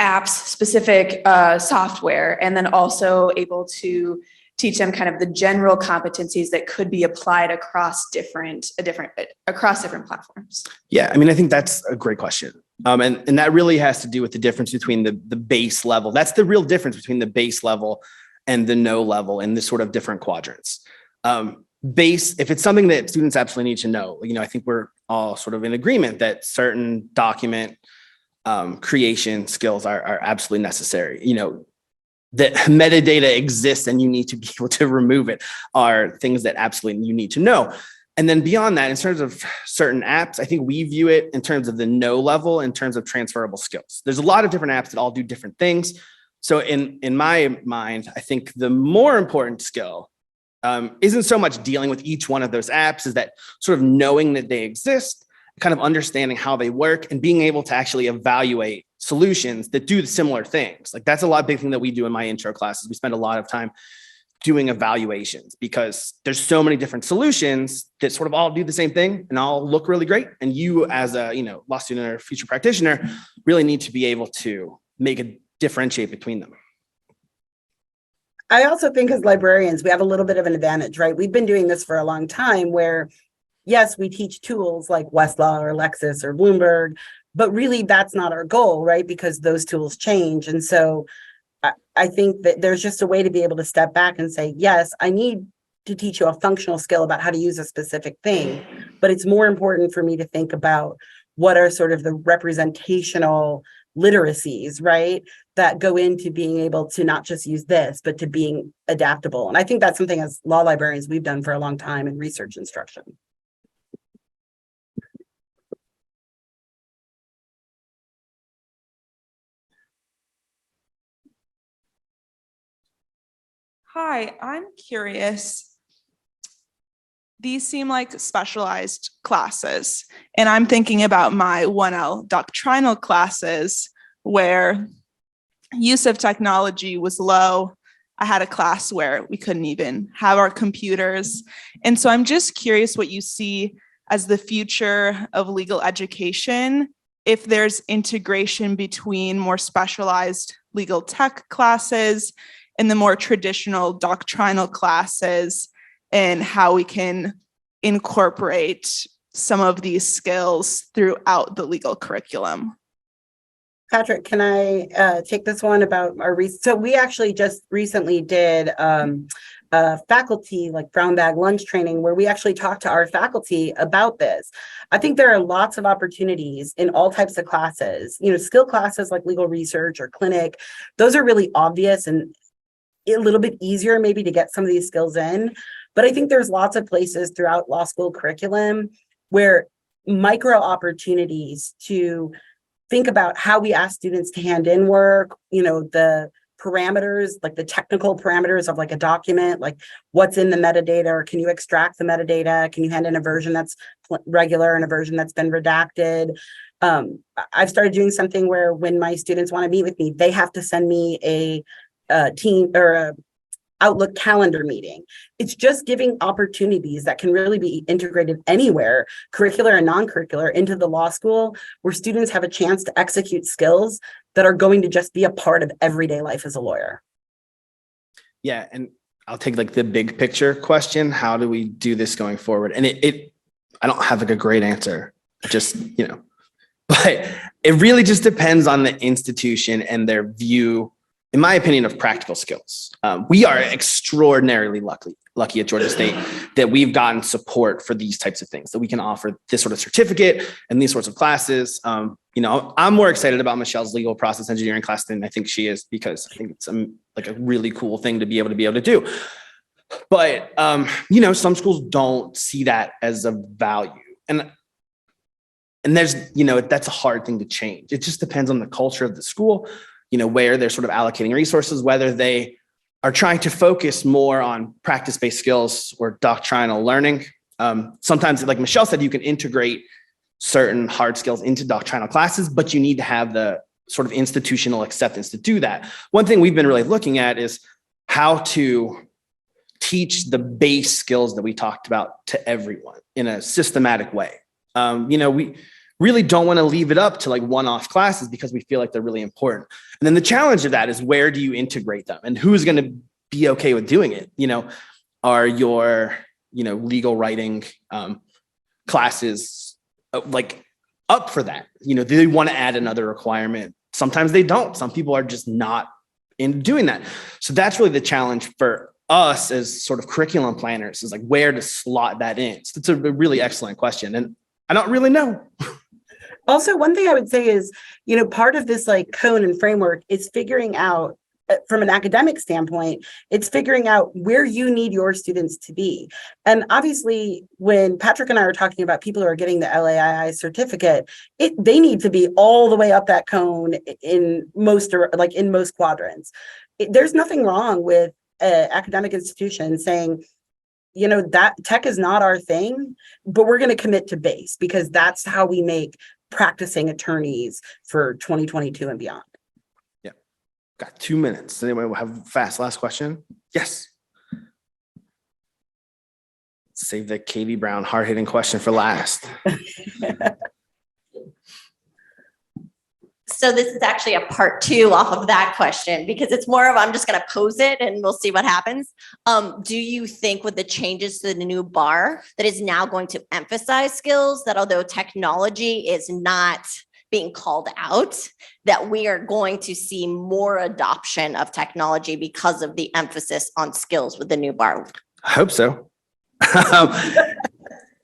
apps, specific software, and then also able to teach them kind of the general competencies that could be applied across different platforms? Yeah, I think that's a great question. And that really has to do with the difference between the base level. That's the real difference between the base level and the know level in the sort of different quadrants. Base, if it's something that students absolutely need to know, I think we're all sort of in agreement that certain document creation skills are absolutely necessary. That metadata exists and you need to be able to remove it are things that absolutely you need to know. And then beyond that, in terms of certain apps, I think we view it in terms of the know level, in terms of transferable skills. There's a lot of different apps that all do different things. So in my mind, I think the more important skill isn't so much dealing with each one of those apps, is that sort of knowing that they exist, kind of understanding how they work, and being able to actually evaluate solutions that do similar things. Like that's a big thing that we do in my intro classes. We spend a lot of time doing evaluations because there's so many different solutions that sort of all do the same thing and all look really great. And you as a law student or future practitioner really need to be able to differentiate between them. I also think as librarians, we have a little bit of an advantage, right? We've been doing this for a long time where, yes, we teach tools like Westlaw or Lexis or Bloomberg, but really that's not our goal, right? Because those tools change. And so I think that there's just a way to be able to step back and say, yes, I need to teach you a functional skill about how to use a specific thing, but it's more important for me to think about what are sort of the representational literacies, right, that go into being able to not just use this, but to being adaptable. And I think that's something as law librarians we've done for a long time in research instruction. Hi, I'm curious. These seem like specialized classes, and I'm thinking about my 1L doctrinal classes where use of technology was low. I had a class where we couldn't even have our computers. And so I'm just curious what you see as the future of legal education, if there's integration between more specialized legal tech classes and the more traditional doctrinal classes, and how we can incorporate some of these skills throughout the legal curriculum. Patrick, can I take this one about our so we actually just recently did faculty like brown bag lunch training where we actually talked to our faculty about this. I think there are lots of opportunities in all types of classes, you know, skill classes like legal research or clinic. Those are really obvious and a little bit easier maybe to get some of these skills in. But I think there's lots of places throughout law school curriculum where micro opportunities to think about how we ask students to hand in work, you know, the parameters, like the technical parameters of like a document, like what's in the metadata, or can you extract the metadata? Can you hand in a version that's regular and a version that's been redacted? I've started doing something where when my students want to meet with me, they have to send me a team or a Outlook calendar meeting. It's just giving opportunities that can really be integrated anywhere, curricular and non-curricular, into the law school, where students have a chance to execute skills that are going to just be a part of everyday life as a lawyer. Yeah, and I'll take like the big picture question. How do we do this going forward? And I don't have like a great answer, just, you know, but it really just depends on the institution and their view, in my opinion, of practical skills. We are extraordinarily lucky at Georgia State that we've gotten support for these types of things, that we can offer this sort of certificate and these sorts of classes. You know, I'm more excited about Michelle's legal process engineering class than I think she is, because I think it's like a really cool thing to be able to do. But, you know, some schools don't see that as a value. And there's, you know, that's a hard thing to change. It just depends on the culture of the school, you know, where they're sort of allocating resources, whether they are trying to focus more on practice-based skills or doctrinal learning. Sometimes, like Michelle said, you can integrate certain hard skills into doctrinal classes, but you need to have the sort of institutional acceptance to do that. One thing we've been really looking at is how to teach the base skills that we talked about to everyone in a systematic way. You know, we really don't want to leave it up to like one-off classes because we feel like they're really important. And then the challenge of that is, where do you integrate them and who's going to be okay with doing it? You know, are your, you know, legal writing classes like up for that? You know, do they want to add another requirement? Sometimes they don't. Some people are just not in doing that. So that's really the challenge for us as sort of curriculum planners, is like where to slot that in. So it's a really excellent question. And I don't really know. Also, one thing I would say is, you know, part of this like cone and framework is figuring out, from an academic standpoint, it's figuring out where you need your students to be. And obviously, when Patrick and I are talking about people who are getting the LAII certificate, they need to be all the way up that cone in most quadrants. There's nothing wrong with an academic institution saying, you know, that tech is not our thing, but we're going to commit to base, because that's how we make practicing attorneys for 2022 and beyond. Yeah. Got 2 minutes. Anyone have fast last question? Yes. Save the Katie Brown hard-hitting question for last. So this is actually a part 2 off of that question, because it's more of, I'm just going to pose it and we'll see what happens. Do you think with the changes to the new bar that is now going to emphasize skills, that although technology is not being called out, that we are going to see more adoption of technology because of the emphasis on skills with the new bar? I hope so.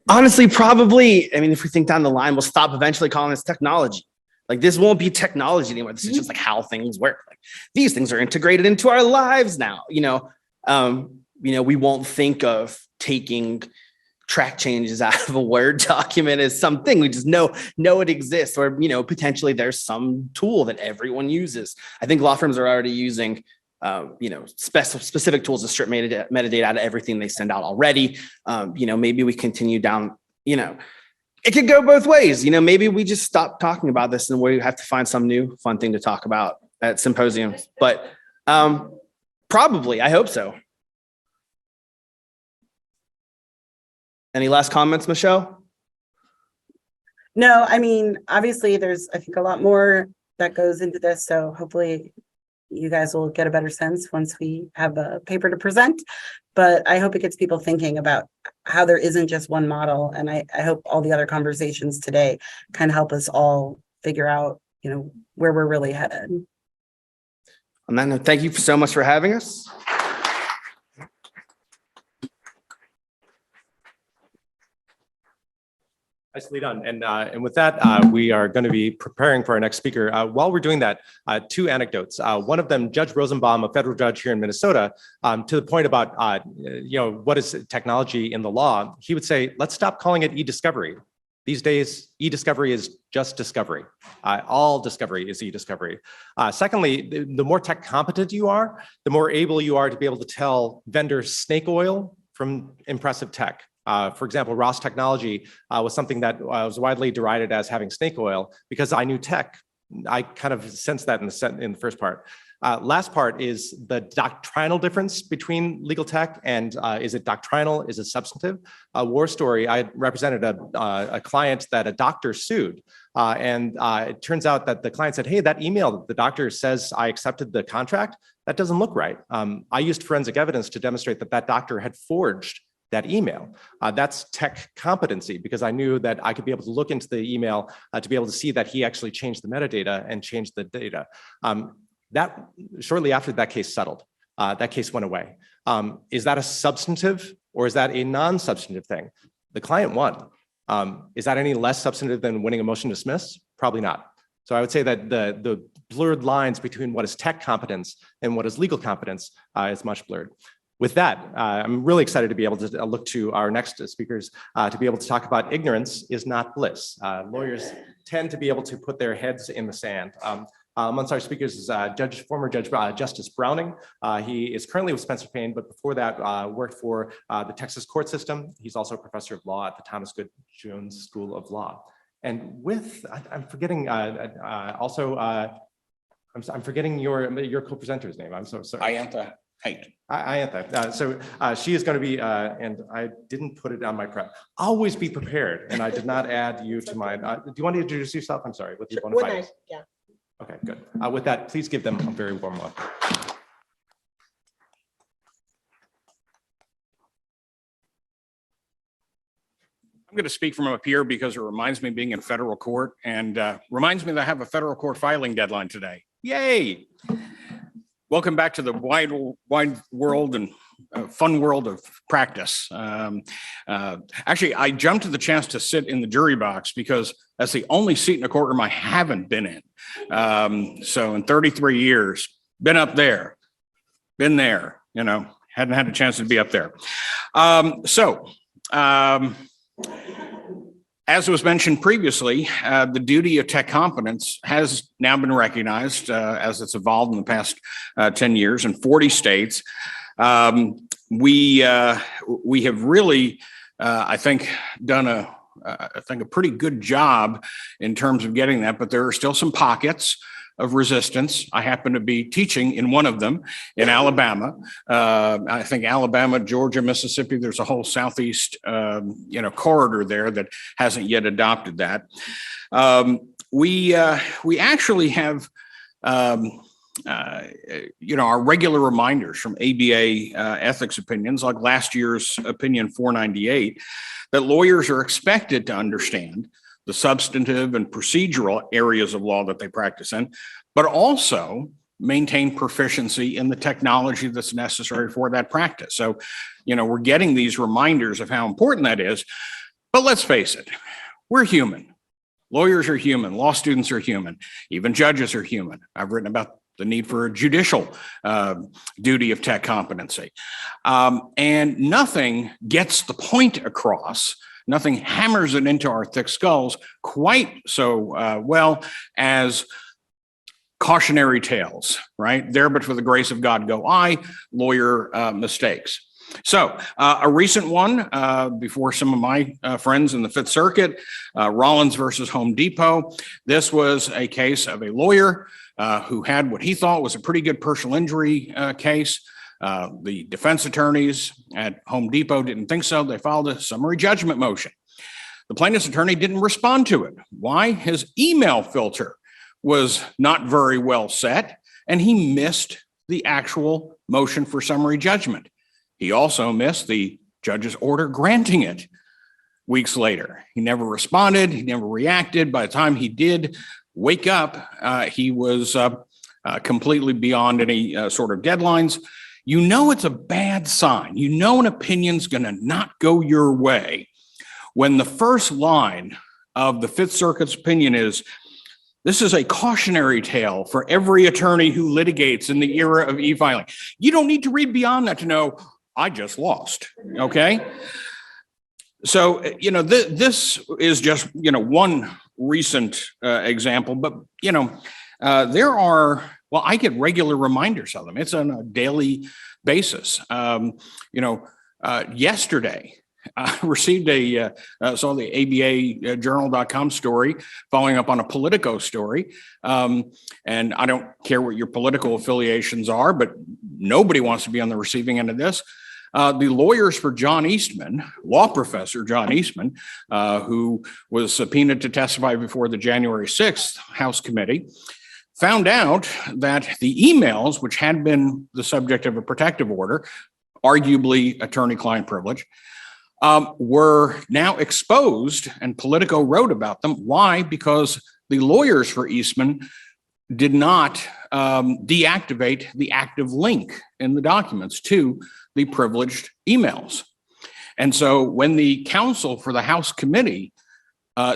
Honestly, probably, I mean, if we think down the line, we'll stop eventually calling this technology. Like this won't be technology anymore. This is just like how things work. Like these things are integrated into our lives now. We won't think of taking track changes out of a Word document as something. We just know it exists, or potentially there's some tool that everyone uses. I think law firms are already using specific tools to strip metadata out of everything they send out already. Maybe we continue down, it could go both ways. Maybe we just stop talking about this and we have to find some new fun thing to talk about at symposiums. But probably, I hope so. Any last comments, Michelle? No, I mean, obviously there's, I think, a lot more that goes into this. So hopefully you guys will get a better sense once we have a paper to present. But I hope it gets people thinking about how there isn't just one model. And I hope all the other conversations today kind of help us all figure out, where we're really headed. On that note, thank you so much for having us. Nicely done. And with that, we are going to be preparing for our next speaker. While we're doing that, two anecdotes. One of them, Judge Rosenbaum, a federal judge here in Minnesota, to the point about, what is technology in the law? He would say, let's stop calling it e-discovery. These days, e-discovery is just discovery. All discovery is e-discovery. Secondly, the more tech competent you are, the more able you are to be able to tell vendors snake oil from impressive tech. For example, Ross Technology was something that was widely derided as having snake oil because I knew tech. I kind of sensed that in the first part. Last part is the doctrinal difference between legal tech and is it doctrinal, is it substantive? War story, I represented a client that a doctor sued. And it turns out that the client said, hey, that email that the doctor says I accepted the contract, that doesn't look right. I used forensic evidence to demonstrate that that doctor had forged that email. That's tech competency because I knew that I could be able to look into the email to be able to see that he actually changed the metadata and changed the data. That shortly after that case settled, that case went away. Is that a substantive or is that a non-substantive thing? The client won. Is that any less substantive than winning a motion to dismiss? Probably not. So I would say that the blurred lines between what is tech competence and what is legal competence is much blurred. With that, I'm really excited to be able to look to our next speakers to be able to talk about ignorance is not bliss. Lawyers tend to be able to put their heads in the sand. Amongst our speakers is former Judge Justice Browning. He is currently with Spencer Payne, but before that worked for the Texas court system. He's also a professor of law at the Thomas Good Jones School of Law. And I'm forgetting also, I'm forgetting your co-presenter's name. I'm so sorry. Ayantha Haight. Ayantha. So she is going to be, and I didn't put it on my prep. Always be prepared, and I did not add you to my. Do you want to introduce yourself? I'm sorry. With your bona fides. Yeah. Okay, good. With that, please give them a very warm welcome. I'm going to speak from up here because it reminds me of being in federal court and reminds me that I have a federal court filing deadline today. Yay! Welcome back to the wide world and fun world of practice. Actually, I jumped to the chance to sit in the jury box because that's the only seat in a courtroom I haven't been in. So in 33 years, been up there, been there, hadn't had a chance to be up there. As was mentioned previously, the duty of tech competence has now been recognized as it's evolved in the past 10 years in 40 states. We have really, I think, done a pretty good job in terms of getting that, but there are still some pockets of resistance. I happen to be teaching in one of them in Alabama. I think Alabama, Georgia, Mississippi, there's a whole Southeast, corridor there that hasn't yet adopted that. We actually have, our regular reminders from ABA ethics opinions, like last year's opinion 498, that lawyers are expected to understand the substantive and procedural areas of law that they practice in, but also maintain proficiency in the technology that's necessary for that practice. So, we're getting these reminders of how important that is, But let's face it, we're human. Lawyers are human. Law students are human. Even judges are human. I've written about the need for a judicial duty of tech competency. And nothing gets the point across, nothing hammers it into our thick skulls quite so well as cautionary tales, right? There, but for the grace of God go I, lawyer mistakes. So a recent one before some of my friends in the Fifth Circuit, Rollins versus Home Depot. This was a case of a lawyer who had what he thought was a pretty good personal injury case. The defense attorneys at Home Depot didn't think so. They filed a summary judgment motion. The plaintiff's attorney didn't respond to it. Why? His email filter was not very well set, and he missed the actual motion for summary judgment. He also missed the judge's order granting it weeks later. He never responded. He never reacted. By the time he did wake up, he was completely beyond any sort of deadlines. You know it's a bad sign. You know an opinion's going to not go your way when the first line of the Fifth Circuit's opinion is, this is a cautionary tale for every attorney who litigates in the era of e-filing. You don't need to read beyond that to know I just lost, okay? So, this is just, one recent example, but, there are, well, I get regular reminders of them. It's on a daily basis. Yesterday, I received saw the ABA journal.com story following up on a Politico story. And I don't care what your political affiliations are, but nobody wants to be on the receiving end of this. The lawyers for John Eastman, law professor John Eastman, who was subpoenaed to testify before the January 6th House committee, found out that the emails, which had been the subject of a protective order, arguably attorney-client privilege, were now exposed, and Politico wrote about them. Why? Because the lawyers for Eastman did not deactivate the active link in the documents to the privileged emails. And so when the counsel for the House committee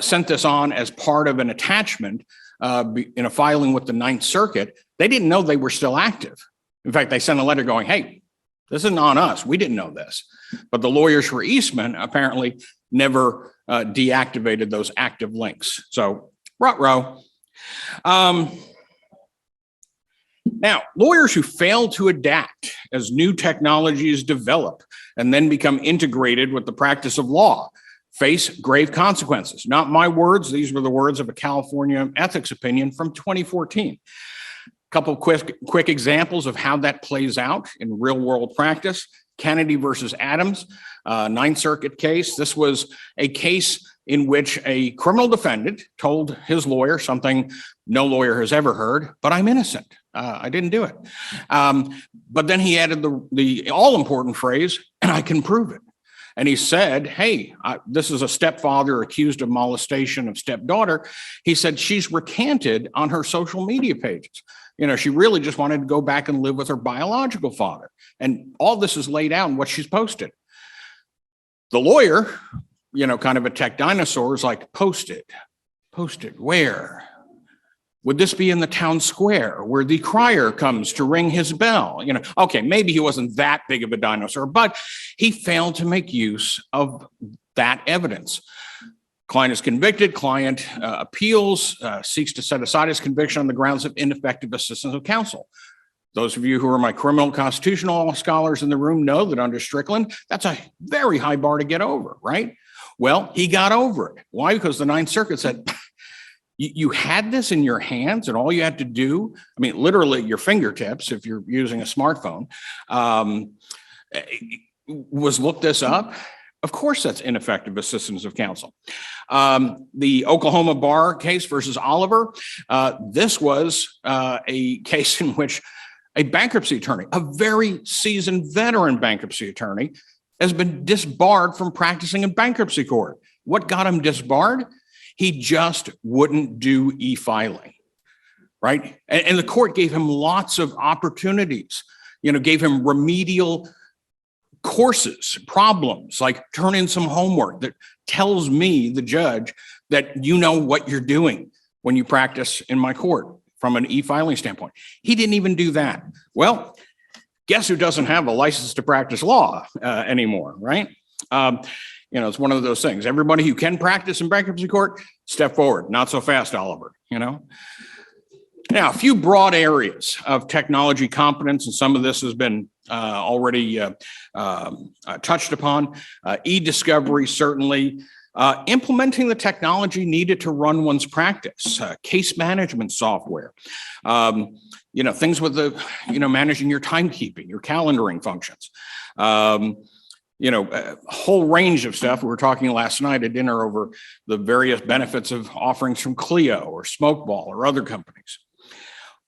sent this on as part of an attachment in a filing with the Ninth Circuit, they didn't know they were still active. In fact, they sent a letter going, hey, this isn't on us. We didn't know this. But the lawyers for Eastman apparently never deactivated those active links. So, ruh-roh. Now, lawyers who fail to adapt as new technologies develop and then become integrated with the practice of law face grave consequences. Not my words. These were the words of a California ethics opinion from 2014. A couple quick examples of how that plays out in real world practice. Kennedy versus Adams, Ninth Circuit case. This was a case in which a criminal defendant told his lawyer something no lawyer has ever heard, but I'm innocent. I didn't do it. But then he added the all-important phrase, and I can prove it. And he said, hey, this is a stepfather accused of molestation of stepdaughter. He said she's recanted on her social media pages. She really just wanted to go back and live with her biological father. And all this is laid out in what she's posted. The lawyer, kind of a tech dinosaur, is like, posted where? Would this be in the town square where the crier comes to ring his bell? Okay, maybe he wasn't that big of a dinosaur, but he failed to make use of that evidence. Client is convicted, client appeals, seeks to set aside his conviction on the grounds of ineffective assistance of counsel. Those of you who are my criminal constitutional law scholars in the room know that under Strickland, that's a very high bar to get over, right? Well, he got over it. Why? Because the Ninth Circuit said, you had this in your hands and all you had to do, literally your fingertips, if you're using a smartphone, was look this up. Of course, that's ineffective assistance of counsel. The Oklahoma bar case versus Oliver. This was a case in which a bankruptcy attorney, a very seasoned veteran bankruptcy attorney, has been disbarred from practicing in bankruptcy court. What got him disbarred? He just wouldn't do e-filing, right? And the court gave him lots of opportunities, gave him remedial courses, problems, like turn in some homework that tells me, the judge, that you know what you're doing when you practice in my court from an e-filing standpoint. He didn't even do that. Well, guess who doesn't have a license to practice law anymore, right? It's one of those things. Everybody who can practice in bankruptcy court, step forward. Not so fast, Oliver, Now, a few broad areas of technology competence, and some of this has been already touched upon. E-discovery, certainly. Implementing the technology needed to run one's practice, case management software, things with the, managing your timekeeping, your calendaring functions, a whole range of stuff. We were talking last night at dinner over the various benefits of offerings from Clio or Smokeball or other companies.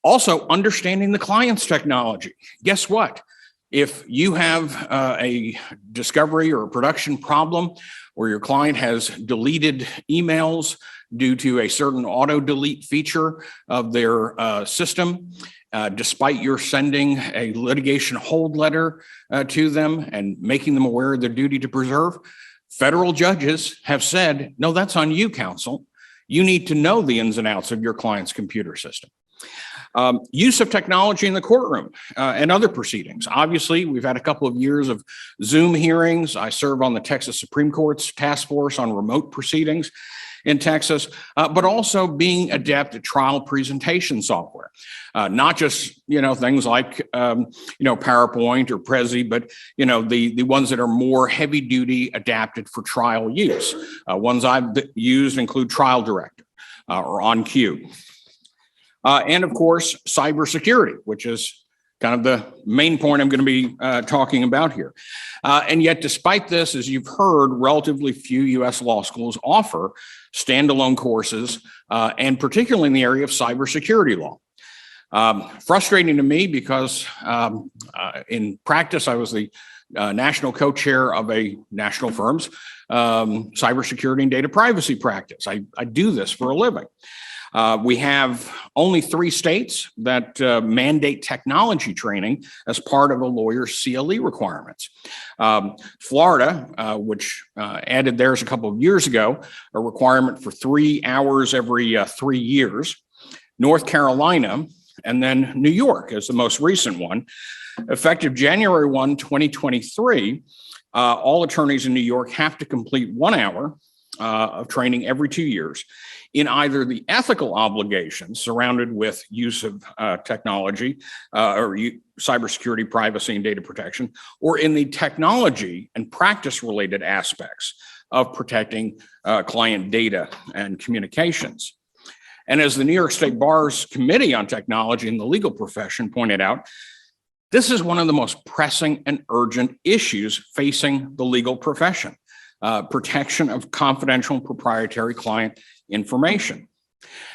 Also, understanding the client's technology. Guess what? If you have a discovery or a production problem where your client has deleted emails due to a certain auto delete feature of their system, despite your sending a litigation hold letter to them and making them aware of their duty to preserve, federal judges have said, no, that's on you, counsel. You need to know the ins and outs of your client's computer system. Use of technology in the courtroom and other proceedings. Obviously, we've had a couple of years of Zoom hearings. I serve on the Texas Supreme Court's task force on remote proceedings in Texas, but also being adept at trial presentation software. Not just, things like, PowerPoint or Prezi, but, the ones that are more heavy duty adapted for trial use. Ones I've used include Trial Director or OnCue. And of course, cybersecurity, which is kind of the main point I'm going to be talking about here. And yet, despite this, as you've heard, relatively few U.S. law schools offer standalone courses, and particularly in the area of cybersecurity law. Frustrating to me because in practice, I was the national co-chair of a national firm's cybersecurity and data privacy practice. I do this for a living. We have only 3 states that mandate technology training as part of a lawyer's CLE requirements. Florida, which added theirs a couple of years ago, a requirement for 3 hours every 3 years. North Carolina, and then New York is the most recent one. Effective January 1, 2023, all attorneys in New York have to complete 1 hour of training every 2 years in either the ethical obligations surrounded with use of technology or cybersecurity, privacy, and data protection, or in the technology and practice-related aspects of protecting client data and communications. And as the New York State Bar's Committee on Technology and the Legal Profession pointed out, this is one of the most pressing and urgent issues facing the legal profession. Protection of confidential and proprietary client information.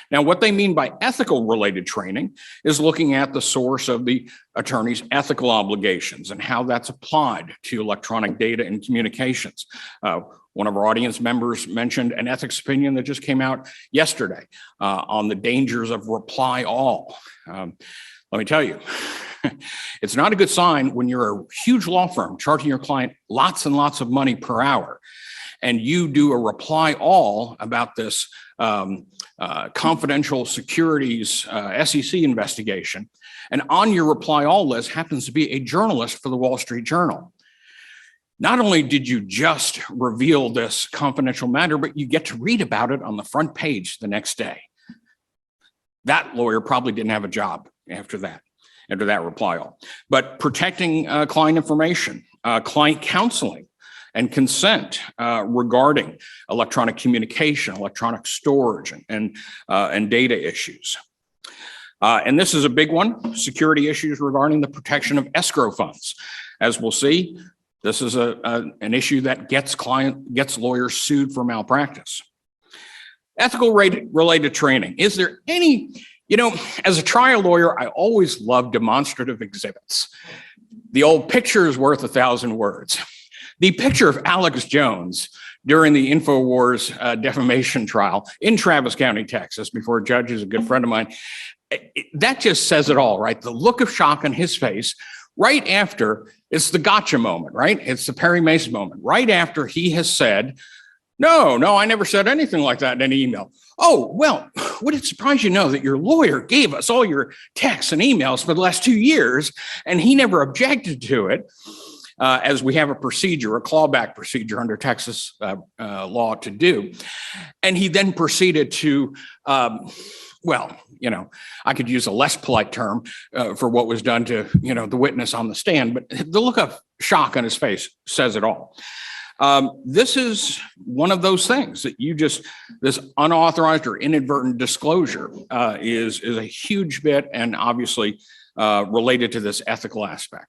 Now, what they mean by ethical related training is looking at the source of the attorney's ethical obligations and how that's applied to electronic data and communications. One of our audience members mentioned an ethics opinion that just came out yesterday on the dangers of reply all. Let me tell you, it's not a good sign when you're a huge law firm charging your client lots and lots of money per hour, and you do a reply all about this confidential securities SEC investigation, and on your reply all list happens to be a journalist for the Wall Street Journal. Not only did you just reveal this confidential matter, but you get to read about it on the front page the next day. That lawyer probably didn't have a job after that reply all. But protecting client information, client counseling, and consent regarding electronic communication, electronic storage, and data issues. And this is a big one, security issues regarding the protection of escrow funds. As we'll see, this is an issue that gets lawyers sued for malpractice. Ethical related training. Is there any, as a trial lawyer, I always love demonstrative exhibits. The old picture is worth 1,000 words. The picture of Alex Jones during the InfoWars defamation trial in Travis County, Texas, before a judge is a good friend of mine, that just says it all, right? The look of shock on his face right after, it's the gotcha moment, right? It's the Perry Mason moment, right after he has said, no, I never said anything like that in an email. Oh, well, would it surprise you to know that your lawyer gave us all your texts and emails for the last 2 years, and he never objected to it, as we have a procedure, a clawback procedure under Texas law to do. And he then proceeded to, well, I could use a less polite term for what was done to, the witness on the stand, but the look of shock on his face says it all. This is one of those things that this unauthorized or inadvertent disclosure is a huge bit, and obviously related to this ethical aspect.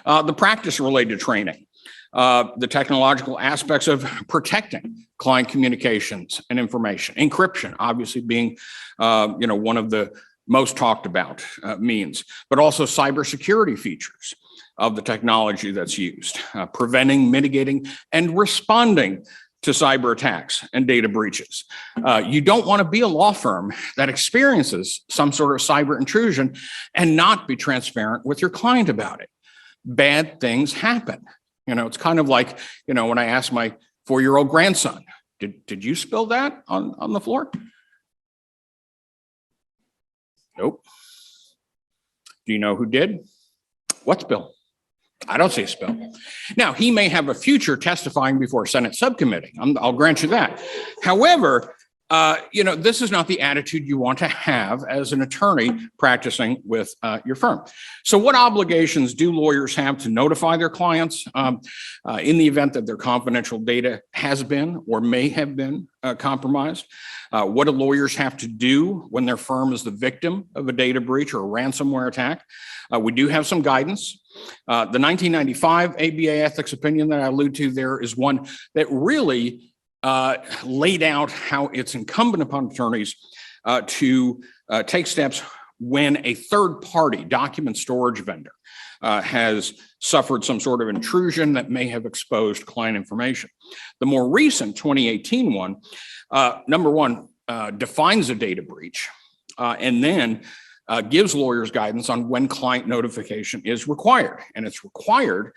The practice-related training, the technological aspects of protecting client communications and information, encryption, obviously being, one of the most talked about means, but also cybersecurity features of the technology that's used, preventing, mitigating, and responding to cyber attacks and data breaches. You don't want to be a law firm that experiences some sort of cyber intrusion and not be transparent with your client about it. Bad things happen. It's kind of like, when I asked my 4-year-old grandson, did you spill that on the floor? Nope. Do you know who did? What spill? I don't see a spill. Now, he may have a future testifying before a Senate subcommittee. I'll grant you that. However, this is not the attitude you want to have as an attorney practicing with your firm. So what obligations do lawyers have to notify their clients in the event that their confidential data has been or may have been compromised? What do lawyers have to do when their firm is the victim of a data breach or a ransomware attack? We do have some guidance. The 1995 ABA ethics opinion that I allude to there is one that really laid out how it's incumbent upon attorneys to take steps when a third-party document storage vendor has suffered some sort of intrusion that may have exposed client information. The more recent 2018 one, number one, defines a data breach and then gives lawyers guidance on when client notification is required. And it's required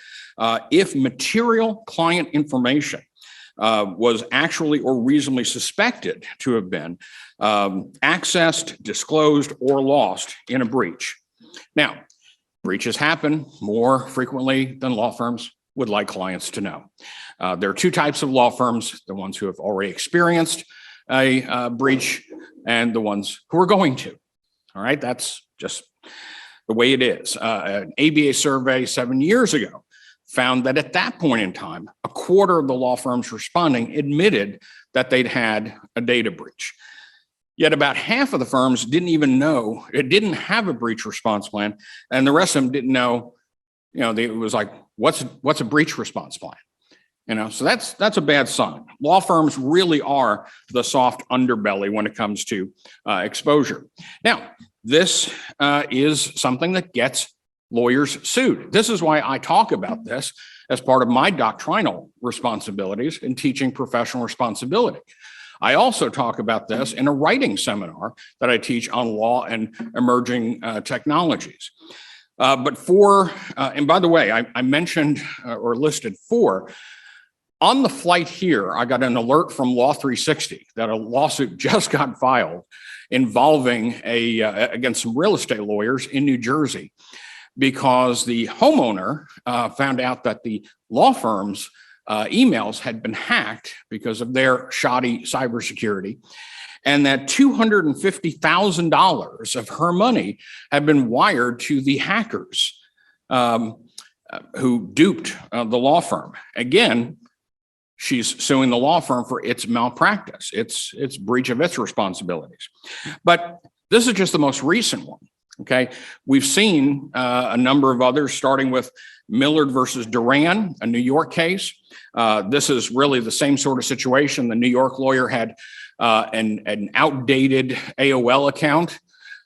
if material client information was actually or reasonably suspected to have been accessed, disclosed, or lost in a breach. Now, breaches happen more frequently than law firms would like clients to know. There are two types of law firms, the ones who have already experienced a breach and the ones who are going to. All right, that's just the way it is. An ABA survey 7 years ago found that at that point in time, a quarter of the law firms responding admitted that they'd had a data breach. Yet about half of the firms didn't even know, it didn't have a breach response plan, and the rest of them didn't know, it was like, what's a breach response plan? So that's a bad sign. Law firms really are the soft underbelly when it comes to exposure. Now, this is something that gets lawyers sued. This is why I talk about this as part of my doctrinal responsibilities in teaching professional responsibility. I also talk about this in a writing seminar that I teach on law and emerging technologies. And by the way, I mentioned or listed 4. On the flight here, I got an alert from Law 360 that a lawsuit just got filed involving against some real estate lawyers in New Jersey, because the homeowner found out that the law firm's emails had been hacked because of their shoddy cybersecurity, and that $250,000 of her money had been wired to the hackers who duped the law firm. Again, she's suing the law firm for its malpractice, its breach of its responsibilities. But this is just the most recent one. Okay, we've seen a number of others, starting with Millard versus Duran, a New York case. This is really the same sort of situation. The New York lawyer had an outdated AOL account.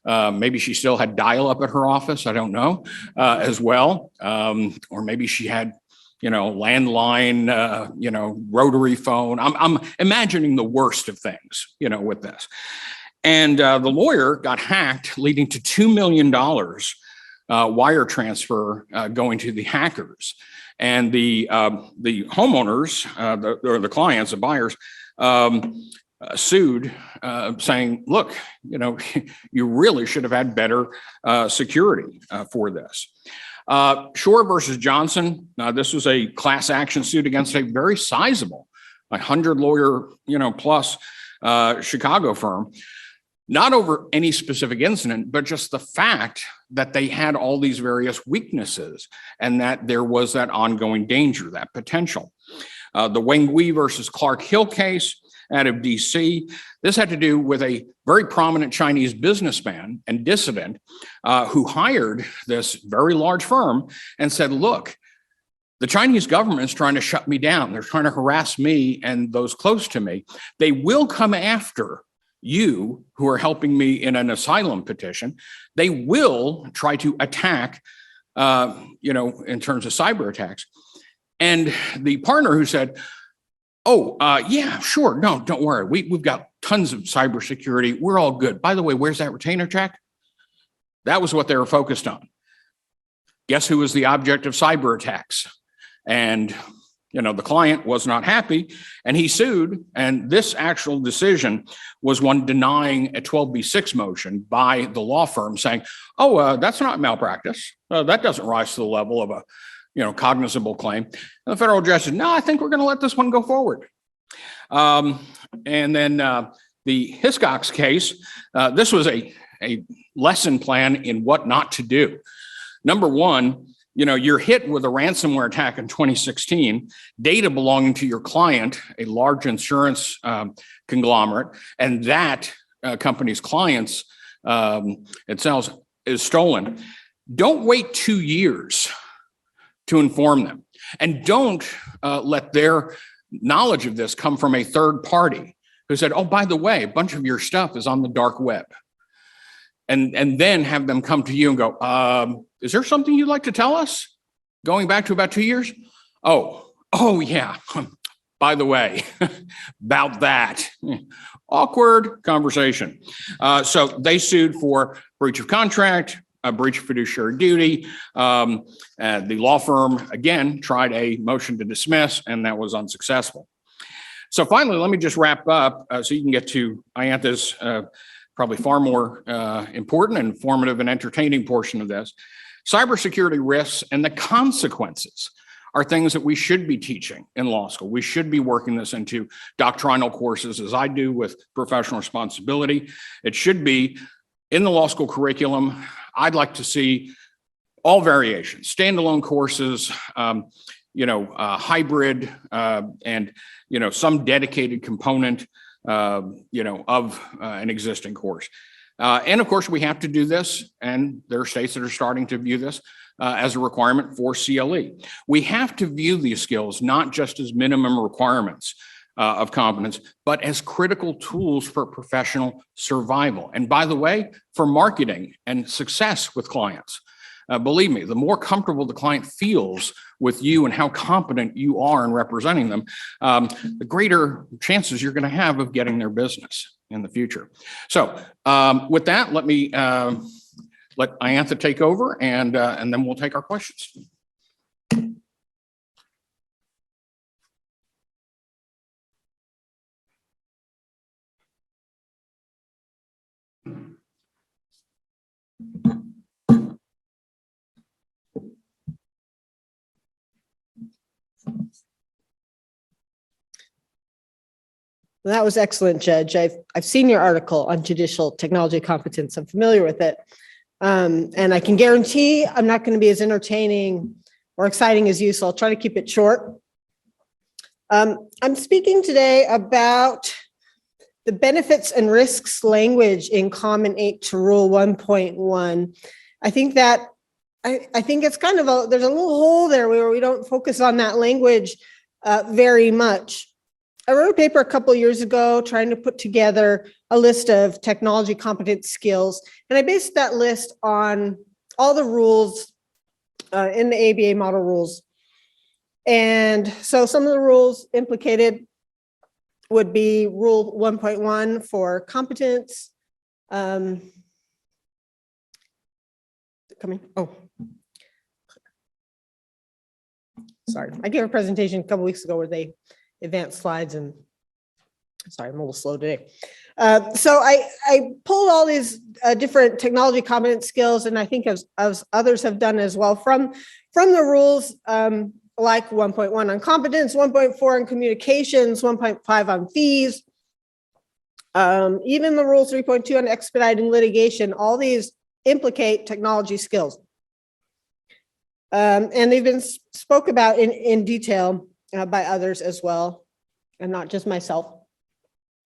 Maybe she still had dial-up at her office, I don't know, as well. Or maybe she had, landline, rotary phone. I'm imagining the worst of things, with this. And the lawyer got hacked, leading to $2 million wire transfer going to the hackers. And the homeowners, or the clients, the buyers, sued, saying, look, you really should have had better security for this. Shore versus Johnson, this was a class action suit against a very sizable, 100 lawyer, plus Chicago firm, not over any specific incident, but just the fact that they had all these various weaknesses and that there was that ongoing danger, that potential. The Wengui versus Clark Hill case out of DC, this had to do with a very prominent Chinese businessman and dissident who hired this very large firm and said, look, the Chinese government is trying to shut me down. They're trying to harass me and those close to me. They will come after you who are helping me in an asylum petition. They will try to attack, in terms of cyber attacks. And the partner who said, oh, yeah, sure. No, don't worry. We've got tons of cybersecurity. We're all good. By the way, where's that retainer check? That was what they were focused on. Guess who was the object of cyber attacks? And the client was not happy and he sued. And this actual decision was one denying a 12B6 motion by the law firm saying, oh, that's not malpractice. That doesn't rise to the level of a cognizable claim. And the federal judge said, no, I think we're going to let this one go forward. And then the Hiscox case, this was a lesson plan in what not to do. Number one, you're hit with a ransomware attack in 2016, data belonging to your client, a large insurance conglomerate, and that company's clients itself is stolen. Don't wait 2 years to inform them. And don't let their knowledge of this come from a third party who said, oh, by the way, a bunch of your stuff is on the dark web. And then have them come to you and go, is there something you'd like to tell us? Going back to about 2 years? Oh, yeah. By the way, about that. Awkward conversation. So they sued for breach of contract, a breach of fiduciary duty. The law firm, again, tried a motion to dismiss, and that was unsuccessful. So finally, let me just wrap up so you can get to Ianta's probably far more important and informative and entertaining portion of this. Cybersecurity risks and the consequences are things that we should be teaching in law school. We should be working this into doctrinal courses, as I do with professional responsibility. It should be in the law school curriculum. I'd like to see all variations, standalone courses, hybrid, and some dedicated component of an existing course. And of course, we have to do this, and there are states that are starting to view this as a requirement for CLE. We have to view these skills not just as minimum requirements of competence, but as critical tools for professional survival. And by the way, for marketing and success with clients. Believe me, the more comfortable the client feels with you and how competent you are in representing them, the greater chances you're going to have of getting their business in the future. So with that, let me let Iantha take over, and then we'll take our questions. Well, that was excellent, Judge. I've seen your article on judicial technology competence. I'm familiar with it. And I can guarantee I'm not going to be as entertaining or exciting as you, so I'll try to keep it short. I'm speaking today about the benefits and risks language in Comment 8 to Rule 1.1. I think it's kind of there's a little hole there where we don't focus on that language very much. I wrote a paper a couple of years ago trying to put together a list of technology competence skills, and I based that list on all the rules in the ABA model rules. And so some of the rules implicated would be Rule 1.1 for competence, coming? Oh. Sorry, I gave a presentation a couple weeks ago where they advanced slides and sorry, I'm a little slow today. So I pulled all these different technology competence skills, and I think as others have done as well from the rules, like 1.1 on competence, 1.4 on communications, 1.5 on fees, even the rule 3.2 on expediting litigation. All these implicate technology skills, and they've been spoke about in detail by others as well, and not just myself.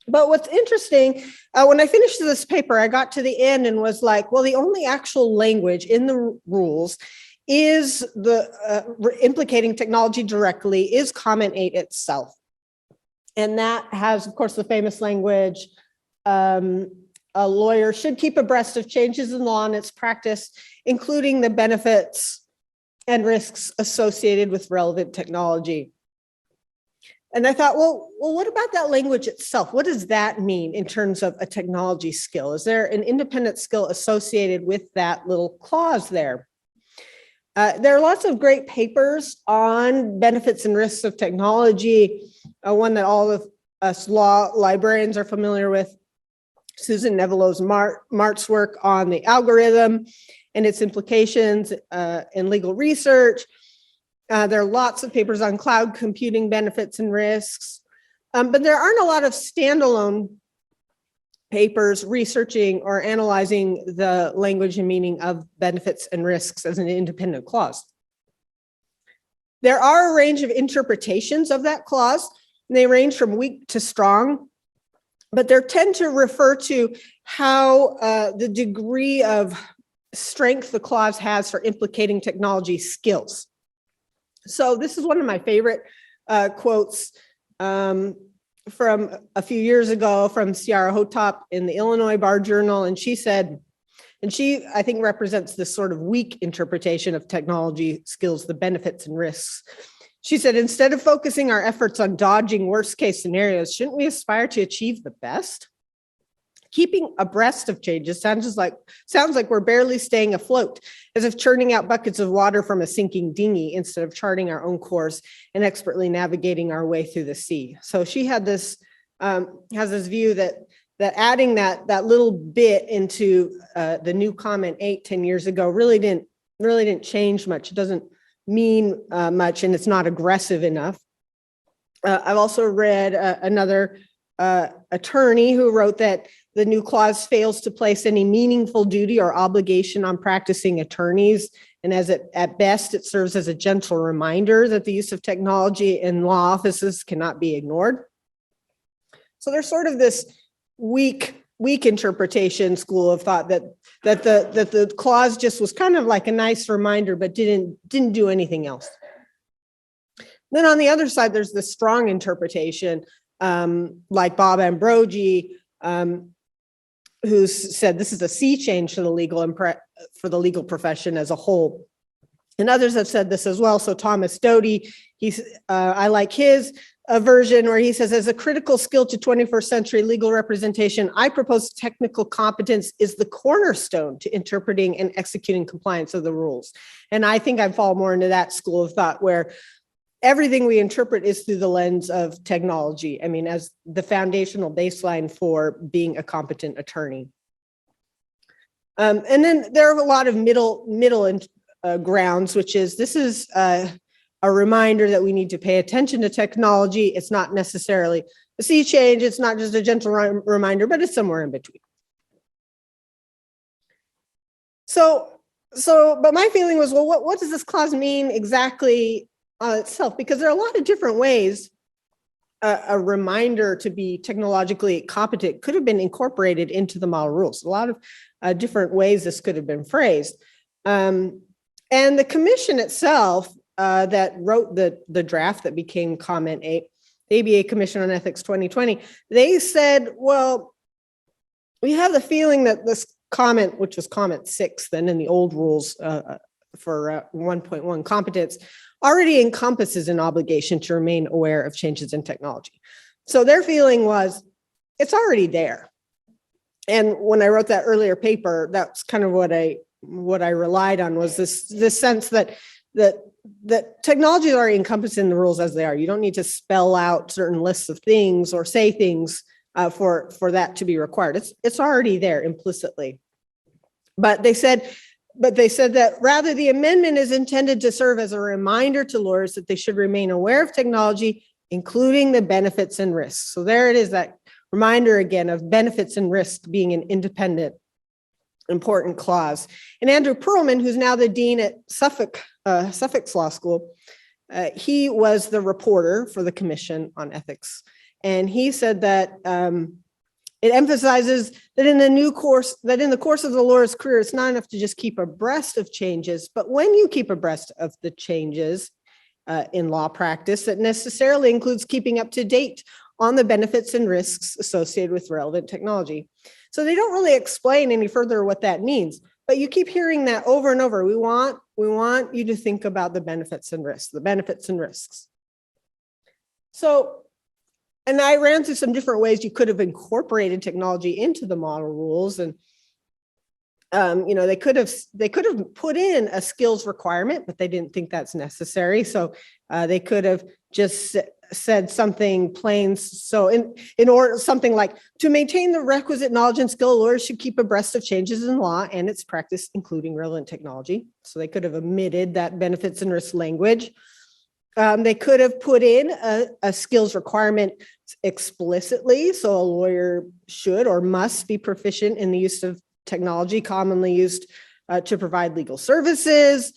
But what's interesting, when I finished this paper, I got to the end and was like, well, the only actual language in the rules is the implicating technology directly is comment 8 itself. And that has, of course, the famous language, a lawyer should keep abreast of changes in law and its practice, including the benefits and risks associated with relevant technology. And I thought, well, what about that language itself? What does that mean in terms of a technology skill? Is there an independent skill associated with that little clause there? There are lots of great papers on benefits and risks of technology. One that all of us law librarians are familiar with, Susan Nevelos Mart's work on the algorithm and its implications in legal research. There are lots of papers on cloud computing benefits and risks, but there aren't a lot of standalone papers researching or analyzing the language and meaning of benefits and risks as an independent clause. There are a range of interpretations of that clause, and they range from weak to strong, but they tend to refer to how the degree of strength the clause has for implicating technology skills. So this is one of my favorite quotes from a few years ago from Ciara Hotop in the Illinois Bar Journal. And she said, and she, I think, represents this sort of weak interpretation of technology skills, the benefits and risks. She said, instead of focusing our efforts on dodging worst case scenarios, shouldn't we aspire to achieve the best? Keeping abreast of changes sounds like we're barely staying afloat, as if churning out buckets of water from a sinking dinghy instead of charting our own course and expertly navigating our way through the sea. So she had this has this view that adding that little bit into the new comment 10 years ago really didn't change much. It doesn't mean much, and it's not aggressive enough. I've also read another attorney who wrote that the new clause fails to place any meaningful duty or obligation on practicing attorneys. And at best, it serves as a gentle reminder that the use of technology in law offices cannot be ignored. So there's sort of this weak interpretation school of thought that the clause just was kind of like a nice reminder, but didn't do anything else. Then on the other side, there's the strong interpretation, like Bob Ambrogi, who said this is a sea change for the legal profession as a whole. And others have said this as well. So Thomas Doty, I like his version where he says, as a critical skill to 21st century legal representation, I propose technical competence is the cornerstone to interpreting and executing compliance of the rules. And I think I fall more into that school of thought where everything we interpret is through the lens of technology. I mean, as the foundational baseline for being a competent attorney. And then there are a lot of middle grounds, which is this is a reminder that we need to pay attention to technology. It's not necessarily a sea change. It's not just a gentle reminder, but it's somewhere in between. But my feeling was, well, what does this clause mean exactly itself? Because there are a lot of different ways a reminder to be technologically competent could have been incorporated into the model rules. A lot of different ways this could have been phrased. And the commission itself that wrote the draft that became comment 8, the ABA Commission on Ethics 2020, they said, well, we have the feeling that this comment, which was comment 6 then in the old rules for 1.1 competence, already encompasses an obligation to remain aware of changes in technology. So their feeling was, it's already there. And when I wrote that earlier paper, that's kind of what I what I relied on was this sense that technology is already encompassed in the rules as they are. You don't need to spell out certain lists of things or say things for that to be required. It's already there implicitly. But they said that rather the amendment is intended to serve as a reminder to lawyers that they should remain aware of technology, including the benefits and risks. So there it is, that reminder again of benefits and risks being an independent, important clause. And Andrew Perlman, who's now the dean at Suffolk's Law School, he was the reporter for the Commission on Ethics. And he said that it emphasizes that in the course of the lawyer's career, it's not enough to just keep abreast of changes, but when you keep abreast of the changes in law practice, that necessarily includes keeping up to date on the benefits and risks associated with relevant technology. So they don't really explain any further what that means, but you keep hearing that over and over. We want you to think about the benefits and risks, So, and I ran through some different ways you could have incorporated technology into the model rules, and they could have put in a skills requirement, but they didn't think that's necessary. So they could have just said something plain. So in order, something like, to maintain the requisite knowledge and skill, lawyers should keep abreast of changes in law and its practice, including relevant technology. So they could have omitted that benefits and risk language. They could have put in a skills requirement explicitly. So a lawyer should or must be proficient in the use of technology commonly used to provide legal services.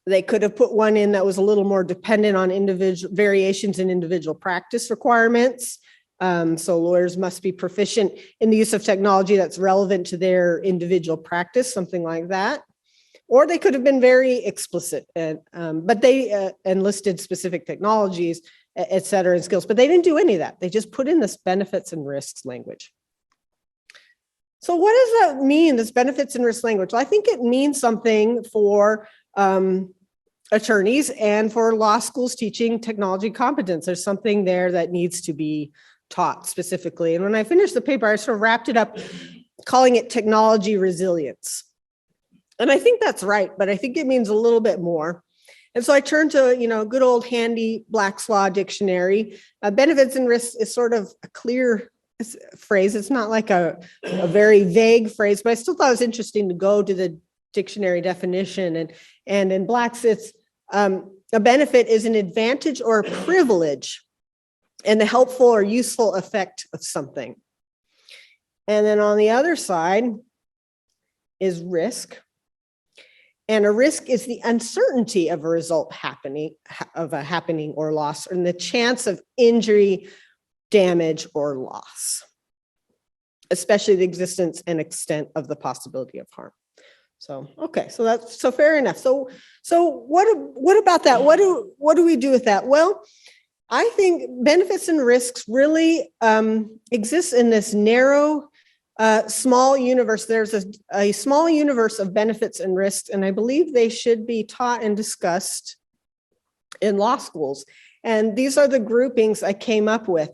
They could have put one in that was a little more dependent on individual variations in individual practice requirements. So lawyers must be proficient in the use of technology that's relevant to their individual practice, something like that. Or they could have been very explicit, but they enlisted specific technologies, et cetera, and skills, but they didn't do any of that. They just put in this benefits and risks language. So what does that mean, this benefits and risk language? Well, I think it means something for attorneys and for law schools teaching technology competence. There's something there that needs to be taught specifically. And when I finished the paper, I sort of wrapped it up calling it technology resilience. And I think that's right, but I think it means a little bit more. And so I turned to, good old handy Black's Law dictionary. Benefits and risks is sort of a clear phrase. It's not like a very vague phrase, but I still thought it was interesting to go to the dictionary definition. And in Black's, it's a benefit is an advantage or a privilege and the helpful or useful effect of something. And then on the other side is risk. And a risk is the uncertainty of a result happening or loss, and the chance of injury, damage, or loss, especially the existence and extent of the possibility of harm. So, okay, so fair enough. So what about that? What do we do with that? Well, I think benefits and risks really exist in this narrow, small universe. There's a small universe of benefits and risks, and I believe they should be taught and discussed in law schools. And these are the groupings I came up with.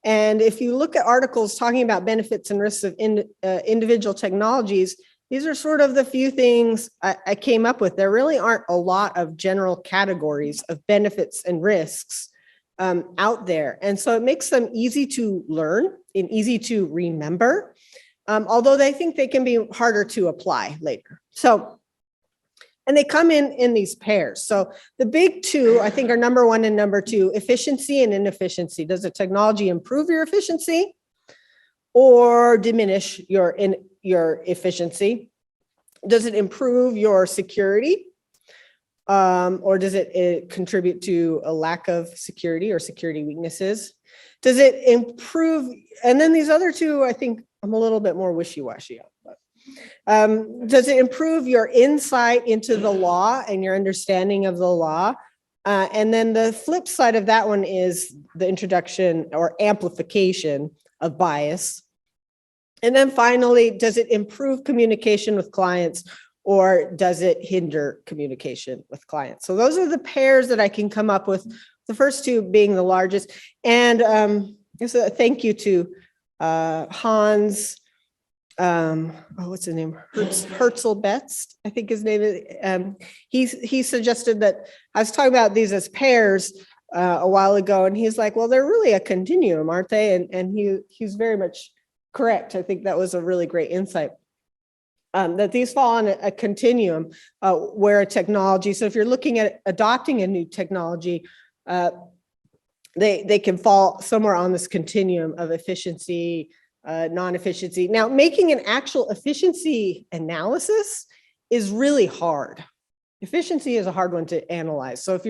And if you look at articles talking about benefits and risks of individual technologies, these are sort of the few things I came up with. There really aren't a lot of general categories of benefits and risks out there. And so it makes them easy to learn and easy to remember, although they think they can be harder to apply later. So, and they come in these pairs. So the big two, I think, are number one and number two, efficiency and inefficiency. Does the technology improve your efficiency or diminish your efficiency? Does it improve your security? Or does it contribute to a lack of security or security weaknesses? Does it improve? And then these other two, I think I'm a little bit more wishy-washy on. But, does it improve your insight into the law and your understanding of the law? And then the flip side of that one is the introduction or amplification of bias. And then finally, does it improve communication with clients or does it hinder communication with clients? So those are the pairs that I can come up with, the first two being the largest. And so thank you to Hans, what's his name? Herzl Betz, I think his name is. He suggested that I was talking about these as pairs a while ago, and he's like, well, they're really a continuum, aren't they? And he's very much correct. I think that was a really great insight. That these fall on a continuum where a technology, so if you're looking at adopting a new technology, they can fall somewhere on this continuum of efficiency, non-efficiency. Now, making an actual efficiency analysis is really hard. Efficiency is a hard one to analyze. So if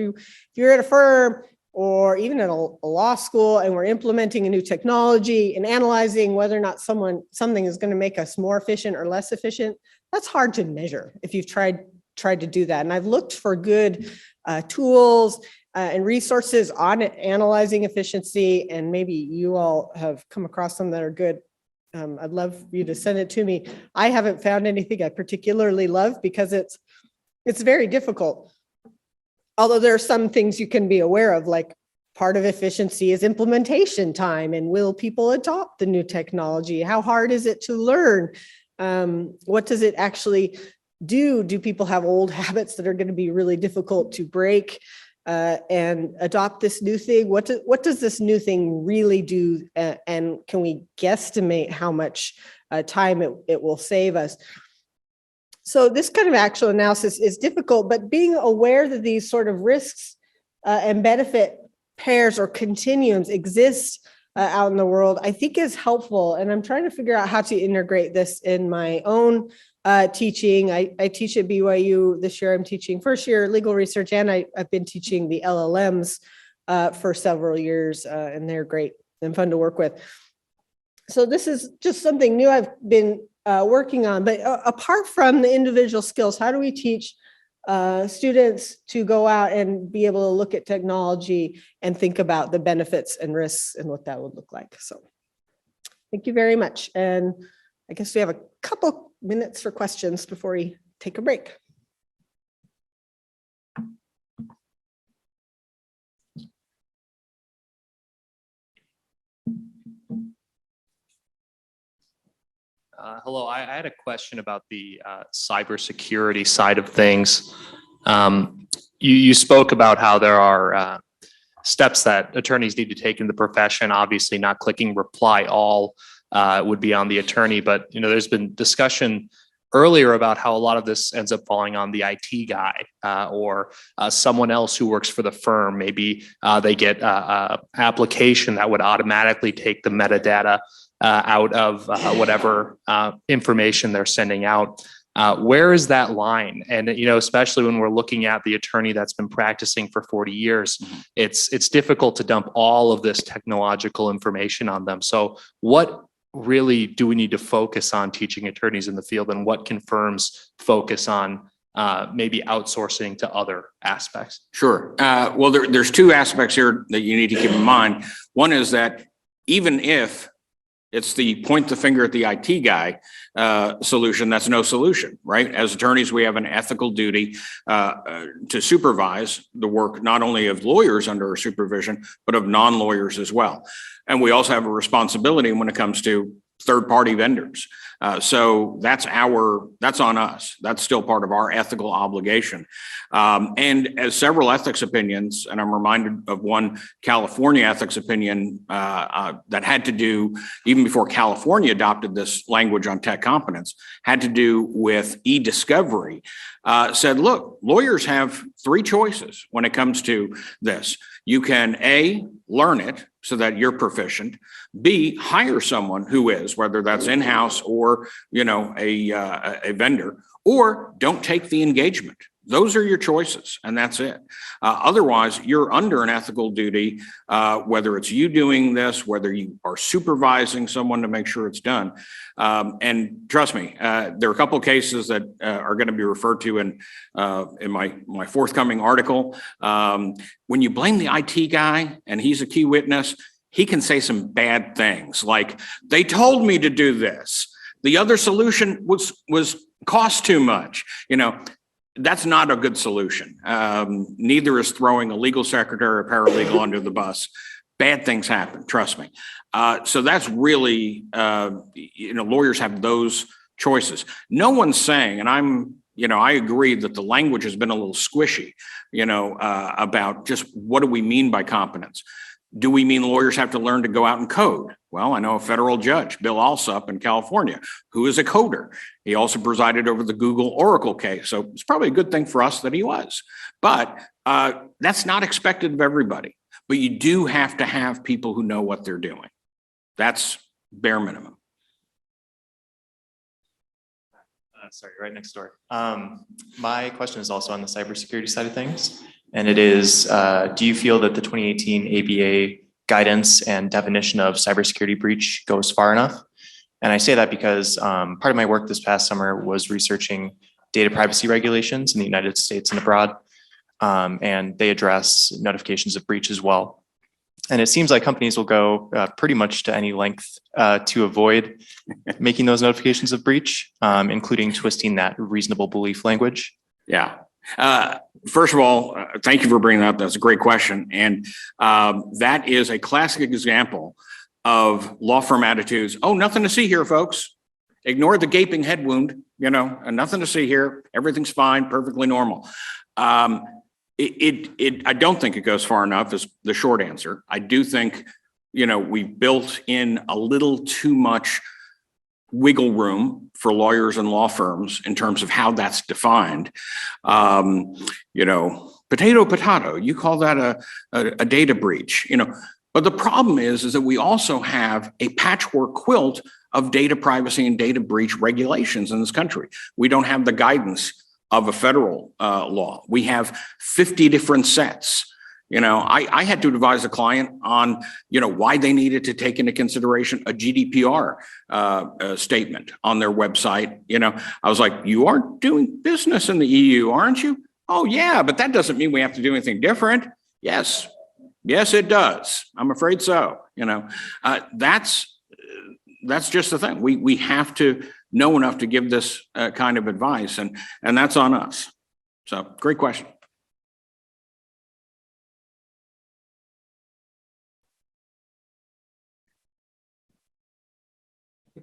you're at a firm or even at a law school and we're implementing a new technology and analyzing whether or not something is going to make us more efficient or less efficient, that's hard to measure if you've tried to do that. And I've looked for good tools and resources on analyzing efficiency, and maybe you all have come across some that are good. I'd love for you to send it to me. I haven't found anything I particularly love because it's very difficult. Although there are some things you can be aware of, like part of efficiency is implementation time, and will people adopt the new technology? How hard is it to learn? What does it actually do? Do people have old habits that are going to be really difficult to break and adopt this new thing? What does this new thing really do? And can we guesstimate how much time it will save us? So this kind of actual analysis is difficult, but being aware that these sort of risks and benefit pairs or continuums exist out in the world, I think is helpful. And I'm trying to figure out how to integrate this in my own teaching. I teach at BYU this year. I'm teaching first year legal research, and I've been teaching the LLMs for several years, and they're great and fun to work with. So this is just something new I've been working on. But apart from the individual skills, how do we teach students to go out and be able to look at technology and think about the benefits and risks and what that would look like? So thank you very much. And I guess we have a couple minutes for questions before we take a break. Hello, I had a question about the cybersecurity side of things. You spoke about how there are steps that attorneys need to take in the profession. Obviously, not clicking reply all would be on the attorney, but there's been discussion earlier about how a lot of this ends up falling on the IT guy or someone else who works for the firm. Maybe they get an application that would automatically take the metadata out of whatever information they're sending out. Where is that line? And especially when we're looking at the attorney that's been practicing for 40 years, it's difficult to dump all of this technological information on them. So what really do we need to focus on teaching attorneys in the field, and what can firms focus on maybe outsourcing to other aspects? Sure. Well, there's two aspects here that you need to keep in mind. One is that even if it's the point the finger at the IT guy solution, that's no solution, right? As attorneys, we have an ethical duty to supervise the work not only of lawyers under our supervision, but of non-lawyers as well. And we also have a responsibility when it comes to third-party vendors. So that's on us. That's still part of our ethical obligation. And as several ethics opinions, and I'm reminded of one California ethics opinion that had to do, even before California adopted this language on tech competence, had to do with e-discovery, said, look, lawyers have three choices when it comes to this. You can A, learn it so that you're proficient. B, hire someone who is, whether that's in-house or, a vendor, or don't take the engagement. Those are your choices, and that's it. Otherwise, you're under an ethical duty, whether it's you doing this, whether you are supervising someone to make sure it's done. And trust me, there are a couple of cases that are going to be referred to in my forthcoming article. When you blame the IT guy and he's a key witness, he can say some bad things like, they told me to do this. The other solution was cost too much. That's not a good solution. Neither is throwing a legal secretary or paralegal under the bus. bad things happen, trust me. So that's really, lawyers have those choices. No one's saying, and I agree that the language has been a little squishy, about just what do we mean by competence? Do we mean lawyers have to learn to go out and code? Well, I know a federal judge, Bill Alsop in California, who is a coder. He also presided over the Google Oracle case. So it's probably a good thing for us that he was. But that's not expected of everybody. But you do have to have people who know what they're doing. That's bare minimum. Sorry, right next door. My question is also on the cybersecurity side of things. And it is, do you feel that the 2018 ABA guidance and definition of cybersecurity breach goes far enough? And I say that because part of my work this past summer was researching data privacy regulations in the United States and abroad. And they address notifications of breach as well. And it seems like companies will go pretty much to any length to avoid making those notifications of breach, including twisting that reasonable belief language. Yeah. First of all, thank you for bringing that up. That's a great question. And that is a classic example of law firm attitudes. Oh, nothing to see here, folks. Ignore the gaping head wound, and nothing to see here. Everything's fine, perfectly normal. I don't think it goes far enough is the short answer. I do think, we built in a little too much wiggle room for lawyers and law firms in terms of how that's defined. Potato, you call that a data breach, but the problem is that we also have a patchwork quilt of data privacy and data breach regulations in this country. We don't have the guidance of a federal law. We have 50 different sets. I had to advise a client on, why they needed to take into consideration a GDPR statement on their website. I was like, you are doing business in the EU, aren't you? Oh yeah, but that doesn't mean we have to do anything different. Yes, it does. I'm afraid so. That's just the thing. We have to know enough to give this kind of advice, and that's on us. So great question.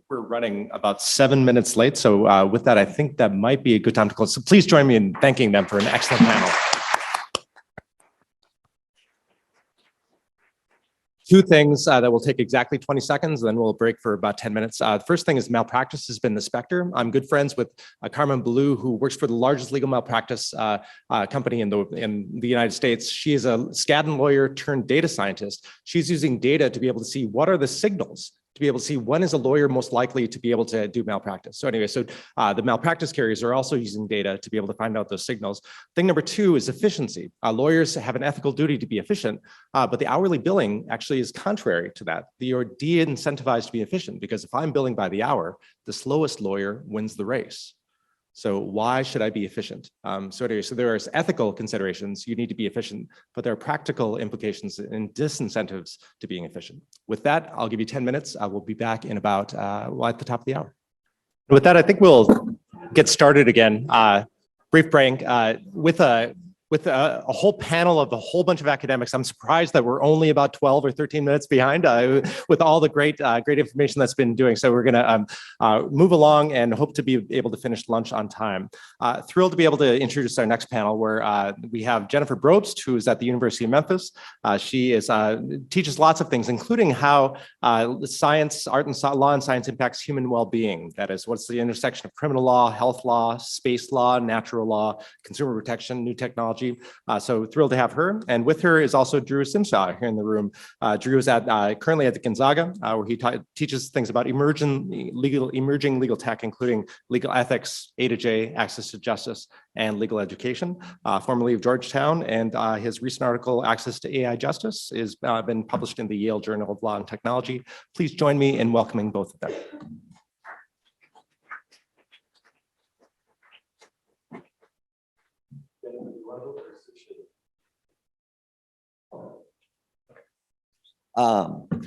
We're running about 7 minutes late. So with that, I think that might be a good time to close. So please join me in thanking them for an excellent panel. Two things that will take exactly 20 seconds, then we'll break for about 10 minutes. The first thing is malpractice has been the specter. I'm good friends with Carmen Ballou, who works for the largest legal malpractice company in the United States. She is a Skadden lawyer turned data scientist. She's using data to be able to see what are the signals to be able to see when is a lawyer most likely to be able to do malpractice. So anyway, the malpractice carriers are also using data to be able to find out those signals. Thing number two is efficiency. Lawyers have an ethical duty to be efficient, but the hourly billing actually is contrary to that. You're de-incentivized to be efficient because if I'm billing by the hour, the slowest lawyer wins the race. So why should I be efficient? So there are ethical considerations. You need to be efficient, but there are practical implications and disincentives to being efficient. With that, I'll give you 10 minutes. I will be back in about at the top of the hour. With that, I think we'll get started again. Brief break with a whole panel of a whole bunch of academics. I'm surprised that we're only about 12 or 13 minutes behind with all the great information that's been doing. So we're gonna move along and hope to be able to finish lunch on time. Thrilled to be able to introduce our next panel where we have Jennifer Brobst, who is at the University of Memphis. She teaches lots of things, including how science, art and law and science impacts human well-being. That is, what's the intersection of criminal law, health law, space law, natural law, consumer protection, new technology. So thrilled to have her. And with her is also Drew Simshaw here in the room. Drew is currently at the Gonzaga, where he teaches things about emerging legal tech, including legal ethics, A to J, access to justice, and legal education. Formerly of Georgetown, and his recent article, Access to AI Justice, has been published in the Yale Journal of Law and Technology. Please join me in welcoming both of them.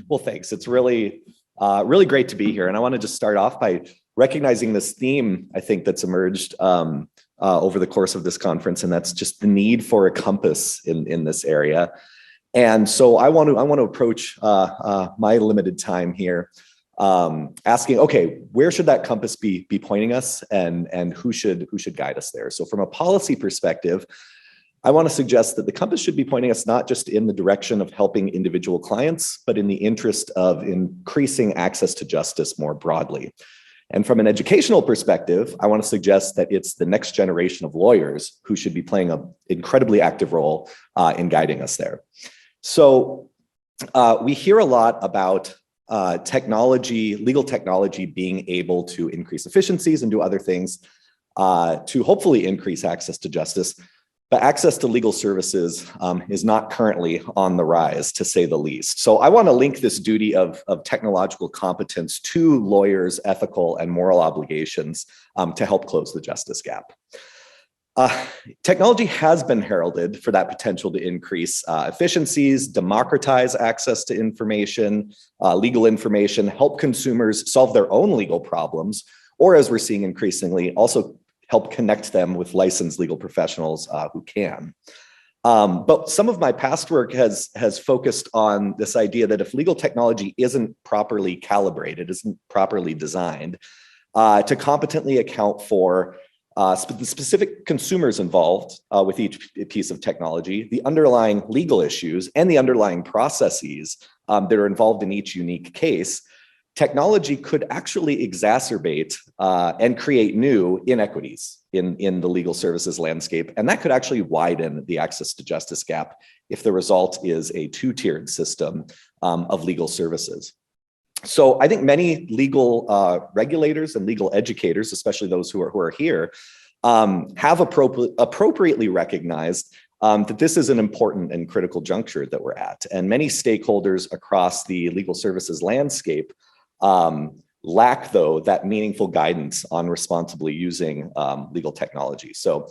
Well, thanks. It's really great to be here. And I want to just start off by recognizing this theme, I think, that's emerged over the course of this conference, and that's just the need for a compass in this area. And so I want to approach my limited time here, asking, okay, where should that compass be pointing us, and who should guide us there? So from a policy perspective, I want to suggest that the compass should be pointing us not just in the direction of helping individual clients, but in the interest of increasing access to justice more broadly. And from an educational perspective, I want to suggest that it's the next generation of lawyers who should be playing an incredibly active role in guiding us there. So we hear a lot about technology, legal technology being able to increase efficiencies and do other things to hopefully increase access to justice. But access to legal services is not currently on the rise, to say the least. So I want to link this duty of technological competence to lawyers' ethical and moral obligations to help close the justice gap. Technology has been heralded for that potential to increase efficiencies, democratize access to information, legal information, help consumers solve their own legal problems, or as we're seeing increasingly, also help connect them with licensed legal professionals who can. But some of my past work has focused on this idea that if legal technology isn't properly calibrated, isn't properly designed to competently account for the specific consumers involved with each piece of technology, the underlying legal issues, and the underlying processes that are involved in each unique case, technology could actually exacerbate and create new inequities in the legal services landscape. And that could actually widen the access to justice gap if the result is a two-tiered system of legal services. So I think many legal regulators and legal educators, especially those who are here, have appropriately recognized that this is an important and critical juncture that we're at. And many stakeholders across the legal services landscape lack, though, that meaningful guidance on responsibly using legal technology. So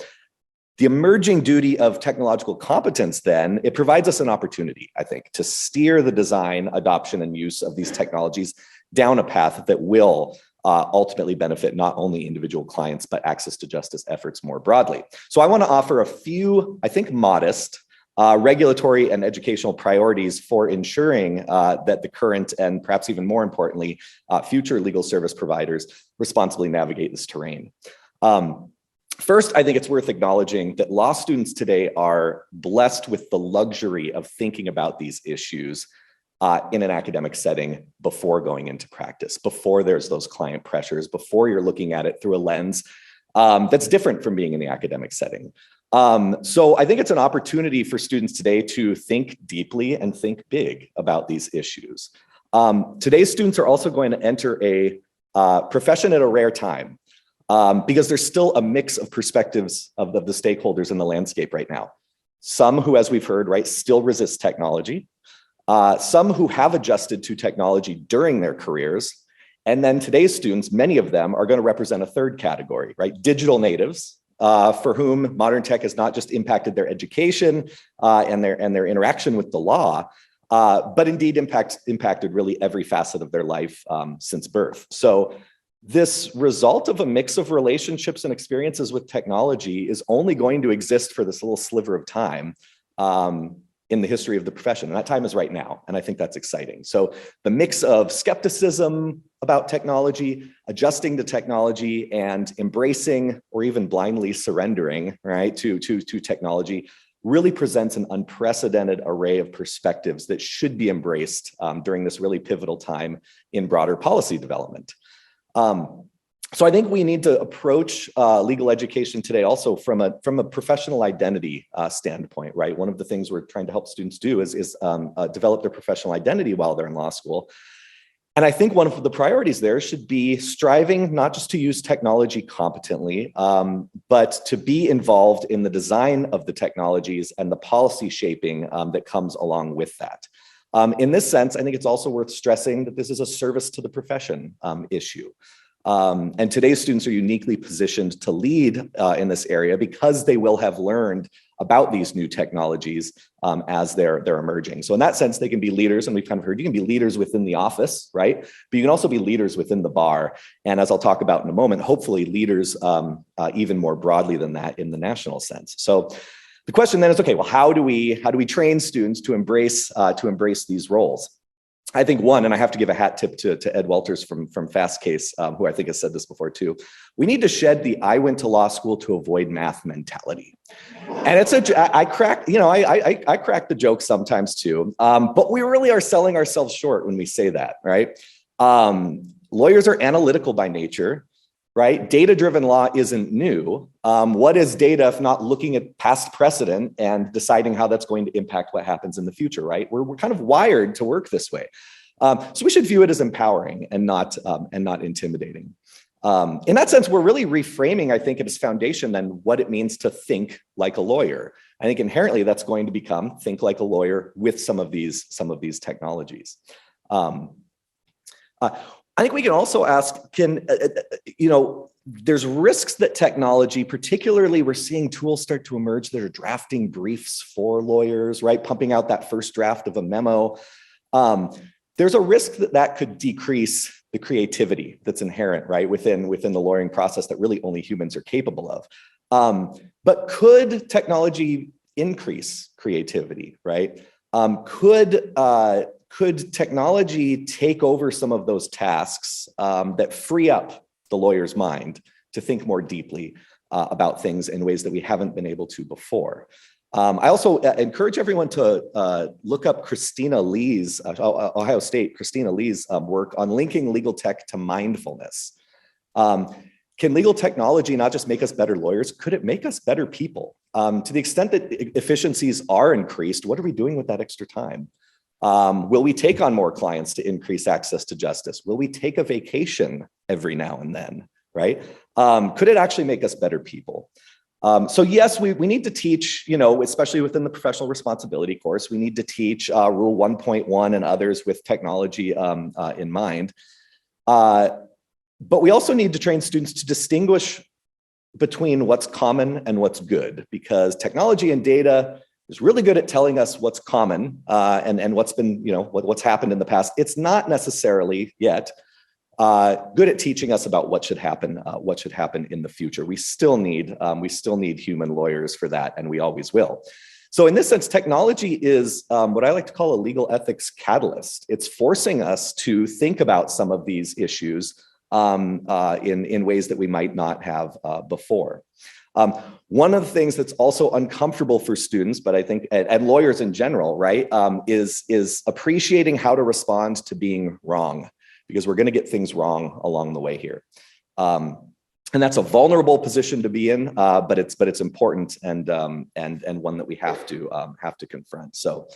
the emerging duty of technological competence, then, it provides us an opportunity, I think, to steer the design, adoption, and use of these technologies down a path that will ultimately benefit not only individual clients, but access to justice efforts more broadly. So I want to offer a few, I think, modest regulatory and educational priorities for ensuring that the current and perhaps even more importantly, future legal service providers responsibly navigate this terrain. First, I think it's worth acknowledging that law students today are blessed with the luxury of thinking about these issues in an academic setting before going into practice, before there's those client pressures, before you're looking at it through a lens that's different from being in the academic setting. So I think it's an opportunity for students today to think deeply and think big about these issues. Today's students are also going to enter a profession at a rare time because there's still a mix of perspectives of the stakeholders in the landscape right now. Some who, as we've heard, right, still resist technology. Some who have adjusted to technology during their careers. And then today's students, many of them are going to represent a third category, right? Digital natives, for whom modern tech has not just impacted their education and their interaction with the law, but indeed impacted really every facet of their life since birth. So this result of a mix of relationships and experiences with technology is only going to exist for this little sliver of time in the history of the profession. And that time is right now. And I think that's exciting. So the mix of skepticism about technology, adjusting to technology, and embracing or even blindly surrendering, right, to technology really presents an unprecedented array of perspectives that should be embraced during this really pivotal time in broader policy development. So I think we need to approach legal education today also from a professional identity standpoint, right? One of the things we're trying to help students do is develop their professional identity while they're in law school. And I think one of the priorities there should be striving not just to use technology competently, but to be involved in the design of the technologies and the policy shaping that comes along with that. In this sense, I think it's also worth stressing that this is a service to the profession issue. And today's students are uniquely positioned to lead in this area because they will have learned about these new technologies as they're emerging. So in that sense, they can be leaders, and we've kind of heard you can be leaders within the office, right? But you can also be leaders within the bar. And as I'll talk about in a moment, hopefully leaders even more broadly than that in the national sense. So the question then is, okay, well, how do we train students to embrace these roles? I think one, and I have to give a hat tip to Ed Welters from Fastcase, who I think has said this before too. We need to shed the "I went to law school to avoid math" mentality. And I crack the joke sometimes too, but we really are selling ourselves short when we say that, right? Lawyers are analytical by nature, right? Data-driven law isn't new. What is data if not looking at past precedent and deciding how that's going to impact what happens in the future, right? We're kind of wired to work this way. So we should view it as empowering and not intimidating. In that sense, we're really reframing, I think, at its foundation then what it means to think like a lawyer. I think inherently that's going to become think like a lawyer with some of these technologies. I think we can also ask, there's risks that technology, particularly we're seeing tools start to emerge that are drafting briefs for lawyers, right? Pumping out that first draft of a memo. There's a risk that could decrease the creativity that's inherent, right, within the lawyering process that really only humans are capable of. But could technology increase creativity, right? Could technology take over some of those tasks that free up the lawyer's mind to think more deeply about things in ways that we haven't been able to before? I also encourage everyone to look up Christina Lee's, Ohio State, Christina Lee's work on linking legal tech to mindfulness. Can legal technology not just make us better lawyers? Could it make us better people? To the extent that efficiencies are increased, what are we doing with that extra time? Will we take on more clients to increase access to justice? Will we take a vacation every now and then, right? Could it actually make us better people? So yes, we need to teach, especially within the professional responsibility course, we need to teach Rule 1.1 and others with technology in mind. But we also need to train students to distinguish between what's common and what's good, because technology and data is really good at telling us what's common and what's been, what's happened in the past. It's not necessarily yet good at teaching us about what should happen in the future. We still need human lawyers for that, and we always will. So in this sense, technology is what I like to call a legal ethics catalyst. It's forcing us to think about some of these issues in ways that we might not have before. One of the things that's also uncomfortable for students, but I think, and lawyers in general, right, is appreciating how to respond to being wrong, because we're going to get things wrong along the way here. And that's a vulnerable position to be in, but it's important and one that we have to confront. So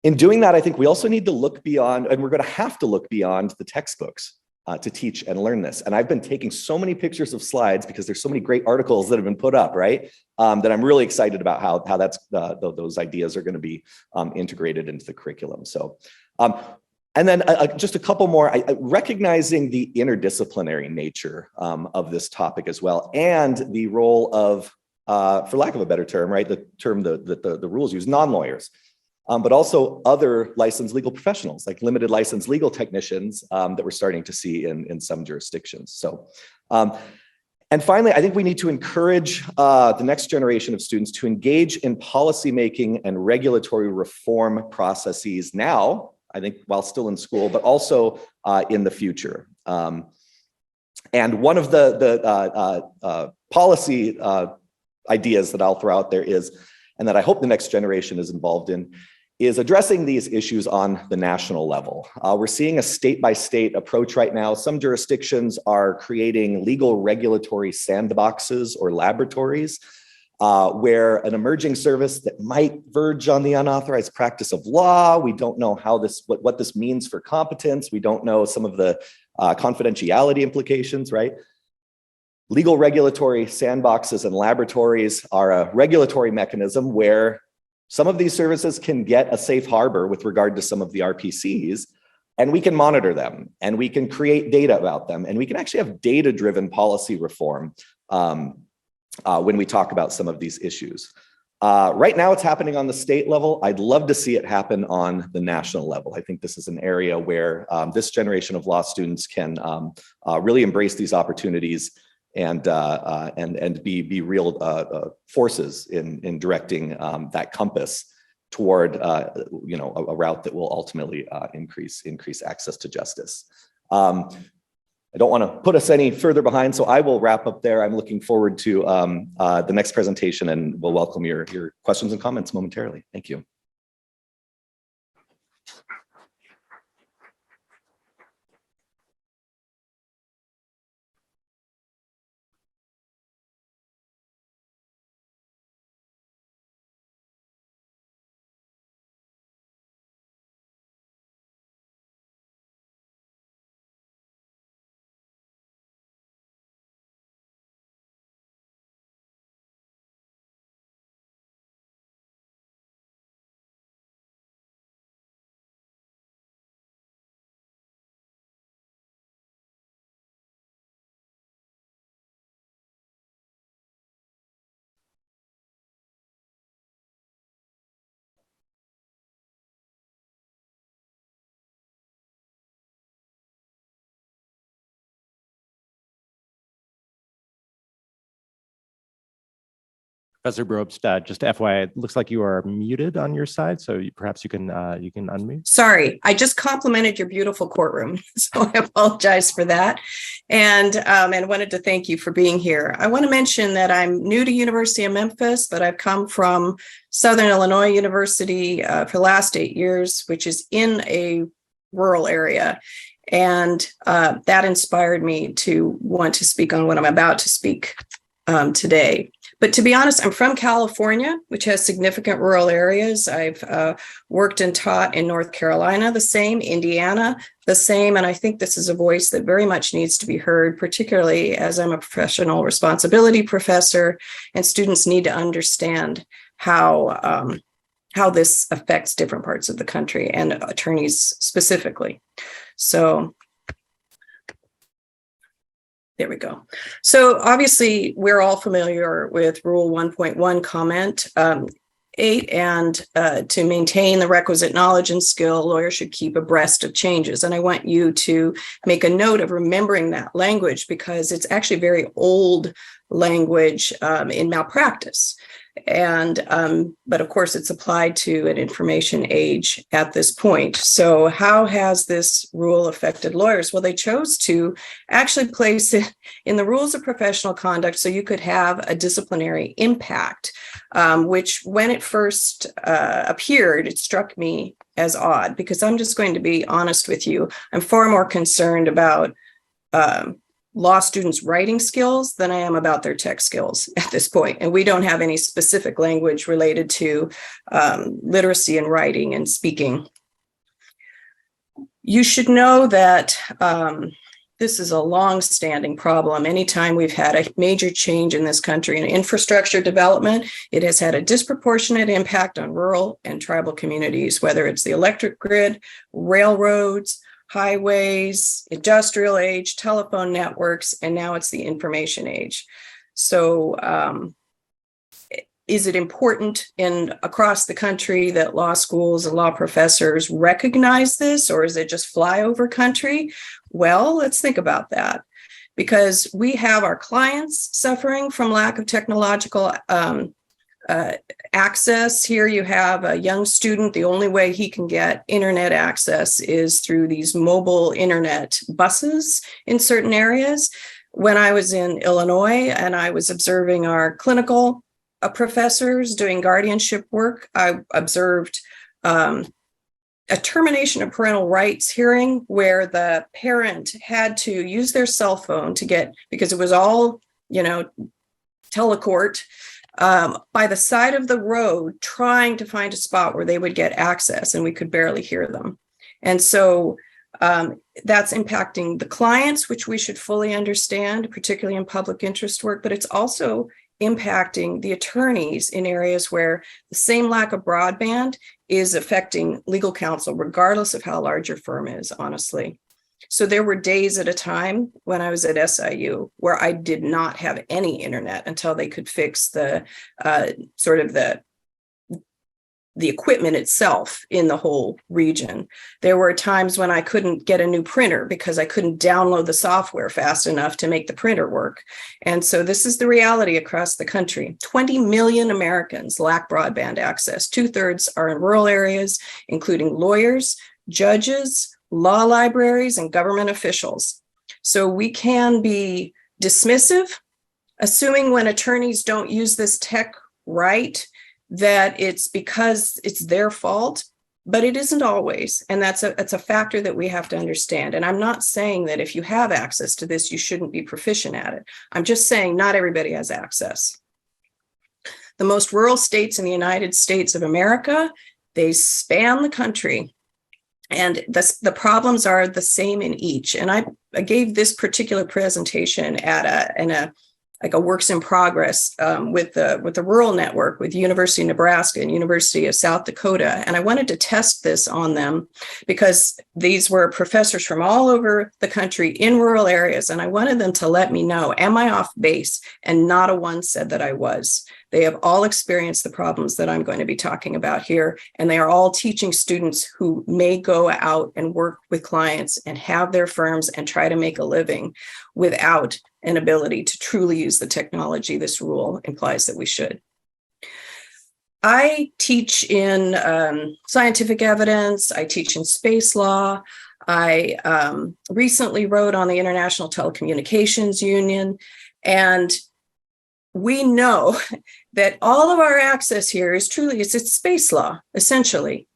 in doing that, I think we also need to look beyond, and we're going to have to look beyond the textbooks to teach and learn this. And I've been taking so many pictures of slides because there's so many great articles that have been put up, right? That I'm really excited about how that's those ideas are going to be integrated into the curriculum. So, and then just a couple more, recognizing the interdisciplinary nature of this topic as well, and the role of, for lack of a better term, right, the term that the rules use, non-lawyers. But also other licensed legal professionals, like limited licensed legal technicians that we're starting to see in some jurisdictions. So, and finally, I think we need to encourage the next generation of students to engage in policymaking and regulatory reform processes now, I think while still in school, but also in the future. And one of the policy ideas that I'll throw out there is, and that I hope the next generation is involved in, is addressing these issues on the national level. We're seeing a state-by-state approach right now. Some jurisdictions are creating legal regulatory sandboxes or laboratories where an emerging service that might verge on the unauthorized practice of law, we don't know how what this means for competence, we don't know some of the confidentiality implications, right? Legal regulatory sandboxes and laboratories are a regulatory mechanism where some of these services can get a safe harbor with regard to some of the RPCs, and we can monitor them, and we can create data about them, and we can actually have data-driven policy reform when we talk about some of these issues. Right now, it's happening on the state level. I'd love to see it happen on the national level. I think this is an area where this generation of law students can really embrace these opportunities and be real forces in directing that compass toward a route that will ultimately increase access to justice. I don't want to put us any further behind, so I will wrap up there. I'm looking forward to the next presentation, and we'll welcome your questions and comments momentarily. Thank you. Professor Brobst, just FYI, it looks like you are muted on your side, so perhaps you can unmute. Sorry, I just complimented your beautiful courtroom, so I apologize for that, and wanted to thank you for being here. I want to mention that I'm new to University of Memphis, but I've come from Southern Illinois University for the last 8 years, which is in a rural area, and that inspired me to want to speak on what I'm about to speak today. But to be honest, I'm from California, which has significant rural areas. I've worked and taught in North Carolina, the same, Indiana, the same. And I think this is a voice that very much needs to be heard, particularly as I'm a professional responsibility professor, and students need to understand how this affects different parts of the country and attorneys specifically. So there we go. So obviously, we're all familiar with Rule 1.1 comment 8, and to maintain the requisite knowledge and skill, lawyers should keep abreast of changes. And I want you to make a note of remembering that language, because it's actually very old language in malpractice. And but of course, it's applied to an information age at this point. So how has this rule affected lawyers? Well, they chose to actually place it in the rules of professional conduct so you could have a disciplinary impact, which when it first appeared, it struck me as odd, because I'm just going to be honest with you. I'm far more concerned about law students' writing skills than I am about their tech skills at this point. And we don't have any specific language related to literacy in writing and speaking. You should know that this is a long-standing problem. Anytime we've had a major change in this country in infrastructure development, it has had a disproportionate impact on rural and tribal communities, whether it's the electric grid, railroads, highways, industrial age, telephone networks, and now it's the information age. So is it important across the country that law schools and law professors recognize this, or is it just flyover country? Well, let's think about that, because we have our clients suffering from lack of technological access. Here you have a young student, the only way he can get internet access is through these mobile internet buses in certain areas. When I was in Illinois and I was observing our clinical professors doing guardianship work, I observed a termination of parental rights hearing where the parent had to use their cell phone to get, because it was all, telecourt, by the side of the road, trying to find a spot where they would get access, and we could barely hear them. And so that's impacting the clients, which we should fully understand, particularly in public interest work, but it's also impacting the attorneys in areas where the same lack of broadband is affecting legal counsel, regardless of how large your firm is, honestly. So there were days at a time when I was at SIU where I did not have any internet until they could fix the the equipment itself in the whole region. There were times when I couldn't get a new printer because I couldn't download the software fast enough to make the printer work. And so this is the reality across the country. 20 million Americans lack broadband access. 2/3 are in rural areas, including lawyers, judges, law libraries, and government officials. So we can be dismissive, assuming when attorneys don't use this tech right, that it's because it's their fault, but it isn't always. And that's a factor that we have to understand. And I'm not saying that if you have access to this, you shouldn't be proficient at it. I'm just saying not everybody has access. The most rural states in the United States of America, they span the country. And the problems are the same in each. And I gave this particular presentation at a works in progress with the rural network with University of Nebraska and University of South Dakota. And I wanted to test this on them because these were professors from all over the country in rural areas. And I wanted them to let me know, am I off base? And not a one said that I was. They have all experienced the problems that I'm going to be talking about here. And they are all teaching students who may go out and work with clients and have their firms and try to make a living without an ability to truly use the technology this rule implies that we should. I teach in scientific evidence. I teach in space law. I recently wrote on the International Telecommunications Union. And we know that all of our access here is truly, it's space law, essentially.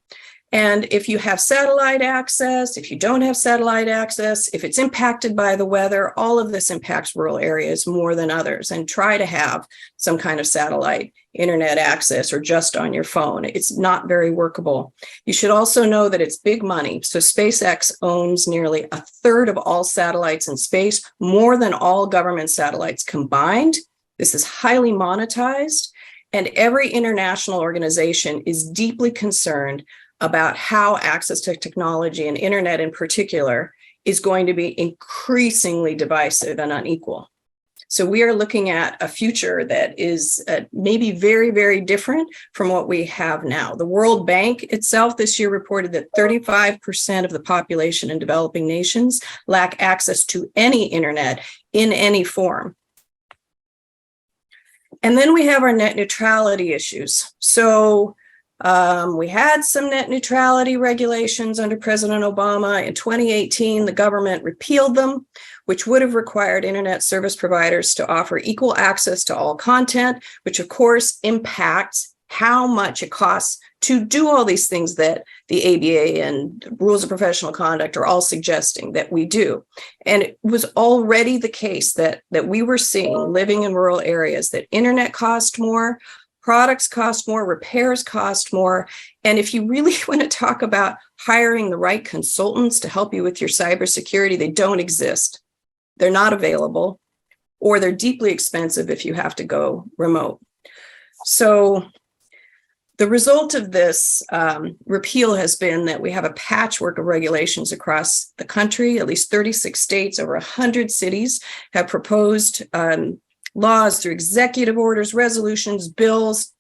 And if you have satellite access, if you don't have satellite access, if it's impacted by the weather, all of this impacts rural areas more than others. And try to have some kind of satellite internet access or just on your phone. It's not very workable. You should also know that it's big money. So SpaceX owns nearly 1/3 of all satellites in space, more than all government satellites combined. This is highly monetized, and every international organization is deeply concerned about how access to technology and internet in particular is going to be increasingly divisive and unequal. So we are looking at a future that is maybe very, very different from what we have now. The World Bank itself this year reported that 35% of the population in developing nations lack access to any internet in any form. And then we have our net neutrality issues. So we had some net neutrality regulations under President Obama. In 2018, the government repealed them, which would have required internet service providers to offer equal access to all content, which of course impacts how much it costs to do all these things that the ABA and rules of professional conduct are all suggesting that we do. And it was already the case that we were seeing living in rural areas that internet cost more, products cost more, repairs cost more. And if you really want to talk about hiring the right consultants to help you with your cybersecurity, they don't exist. They're not available, or they're deeply expensive if you have to go remote. So the result of this repeal has been that we have a patchwork of regulations across the country. At least 36 states, over 100 cities have proposed laws through executive orders, resolutions, bills,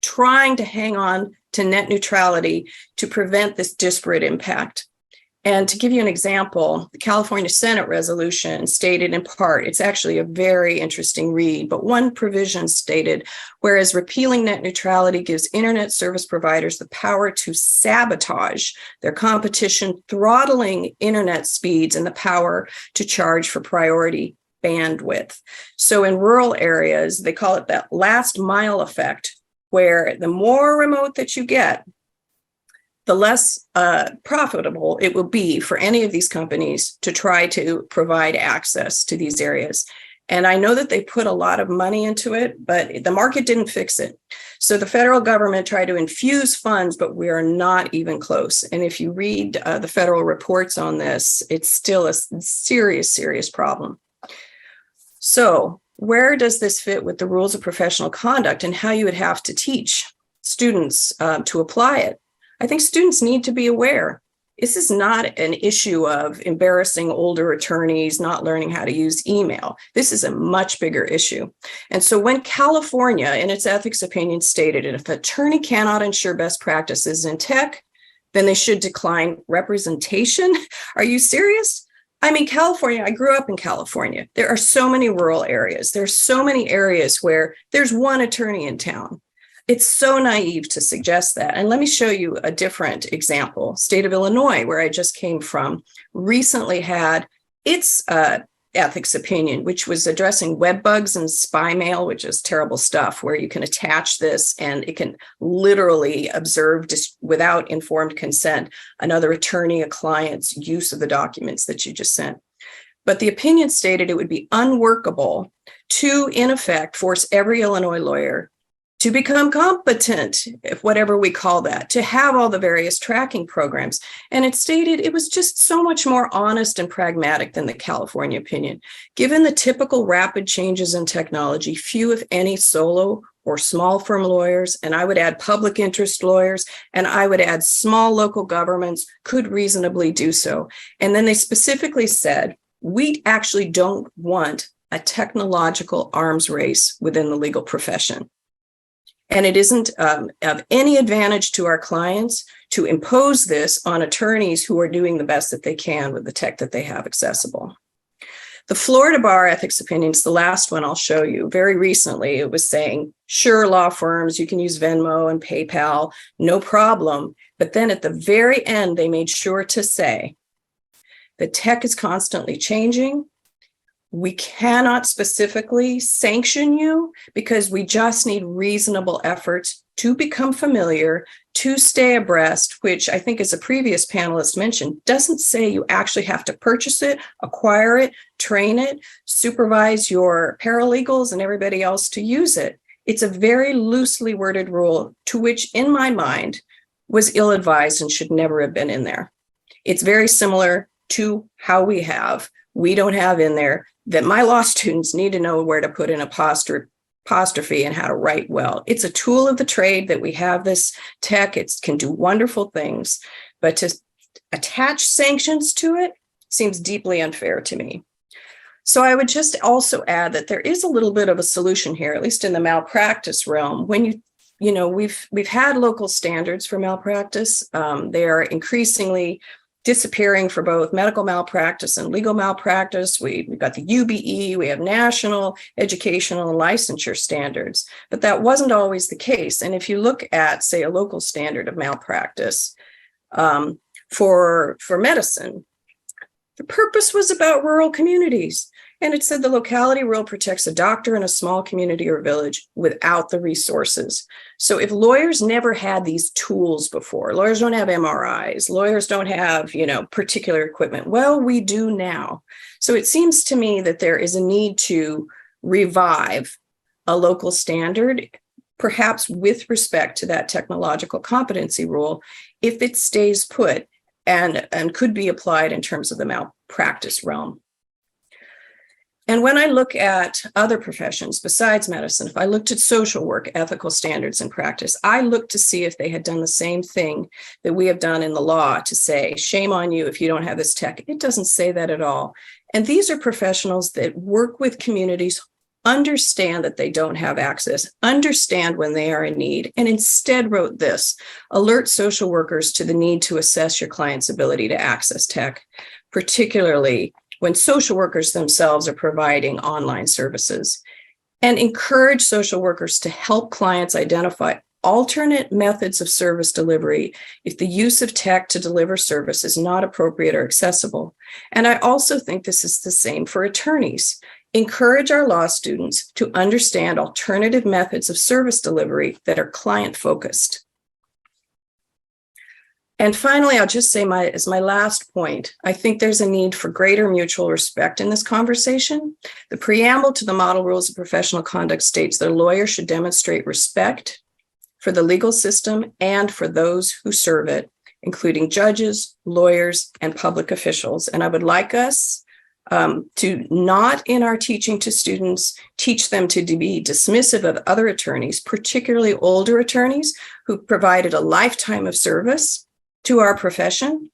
trying to hang on to net neutrality to prevent this disparate impact. And to give you an example, the California Senate resolution stated in part, it's actually a very interesting read, but one provision stated, whereas repealing net neutrality gives internet service providers the power to sabotage their competition, throttling internet speeds and the power to charge for priority bandwidth. So in rural areas, they call it that last mile effect, where the more remote that you get, the less profitable it will be for any of these companies to try to provide access to these areas. And I know that they put a lot of money into it, but the market didn't fix it. So the federal government tried to infuse funds, but we are not even close. And if you read the federal reports on this, it's still a serious, serious problem. So where does this fit with the rules of professional conduct and how you would have to teach students to apply it? I think students need to be aware This is not an issue of embarrassing older attorneys not learning how to use email. This is a much bigger issue. And so when California, in its ethics opinion, stated, if an attorney cannot ensure best practices in tech, then they should decline representation. Are you serious? I mean, California, I grew up in California. There are so many rural areas. There's so many areas where there's one attorney in town. It's so naive to suggest that. And let me show you a different example. State of Illinois, where I just came from, recently had its ethics opinion, which was addressing web bugs and spy mail, which is terrible stuff, where you can attach this and it can literally observe without informed consent another attorney, a client's use of the documents that you just sent. But the opinion stated it would be unworkable to, in effect, force every Illinois lawyer to become competent, if whatever we call that, to have all the various tracking programs. And it stated it was just so much more honest and pragmatic than the California opinion. Given the typical rapid changes in technology, few, if any, solo or small firm lawyers, and I would add public interest lawyers, and I would add small local governments could reasonably do so. And then they specifically said, we actually don't want a technological arms race within the legal profession. And it isn't of any advantage to our clients to impose this on attorneys who are doing the best that they can with the tech that they have accessible. The Florida Bar Ethics Opinion is the last one I'll show you. Very recently, it was saying, sure, law firms, you can use Venmo and PayPal, no problem. But then at the very end, they made sure to say, the tech is constantly changing. We cannot specifically sanction you because we just need reasonable efforts to become familiar, to stay abreast, which I think, as a previous panelist mentioned, doesn't say you actually have to purchase it, acquire it, train it, supervise your paralegals and everybody else to use it. It's a very loosely worded rule to which, in my mind, was ill-advised and should never have been in there. It's very similar to how we don't have in there that my law students need to know where to put an apostrophe and how to write well. It's a tool of the trade that we have this tech. It can do wonderful things, but to attach sanctions to it seems deeply unfair to me. So I would just also add that there is a little bit of a solution here, at least in the malpractice realm. When we've had local standards for malpractice. They are increasingly disappearing for both medical malpractice and legal malpractice. We've got the UBE, we have national educational and licensure standards, but that wasn't always the case. And if you look at, say, a local standard of malpractice for medicine, the purpose was about rural communities. And it said the locality rule protects a doctor in a small community or village without the resources. So if lawyers never had these tools before, lawyers don't have MRIs, lawyers don't have, particular equipment. Well, we do now. So it seems to me that there is a need to revive a local standard, perhaps with respect to that technological competency rule, if it stays put and could be applied in terms of the malpractice realm. And when I look at other professions besides medicine, if I looked at social work, ethical standards and practice, I looked to see if they had done the same thing that we have done in the law to say, shame on you if you don't have this tech. It doesn't say that at all. And these are professionals that work with communities, understand that they don't have access, understand when they are in need, and instead wrote this: alert social workers to the need to assess your client's ability to access tech, particularly when social workers themselves are providing online services, and encourage social workers to help clients identify alternate methods of service delivery if the use of tech to deliver service is not appropriate or accessible. And I also think this is the same for attorneys. Encourage our law students to understand alternative methods of service delivery that are client-focused. And finally, I'll just say as my last point, I think there's a need for greater mutual respect in this conversation. The preamble to the Model Rules of Professional Conduct states that a lawyer should demonstrate respect for the legal system and for those who serve it, including judges, lawyers, and public officials. And I would like us to not, in our teaching to students, teach them to be dismissive of other attorneys, particularly older attorneys who provided a lifetime of service to our profession,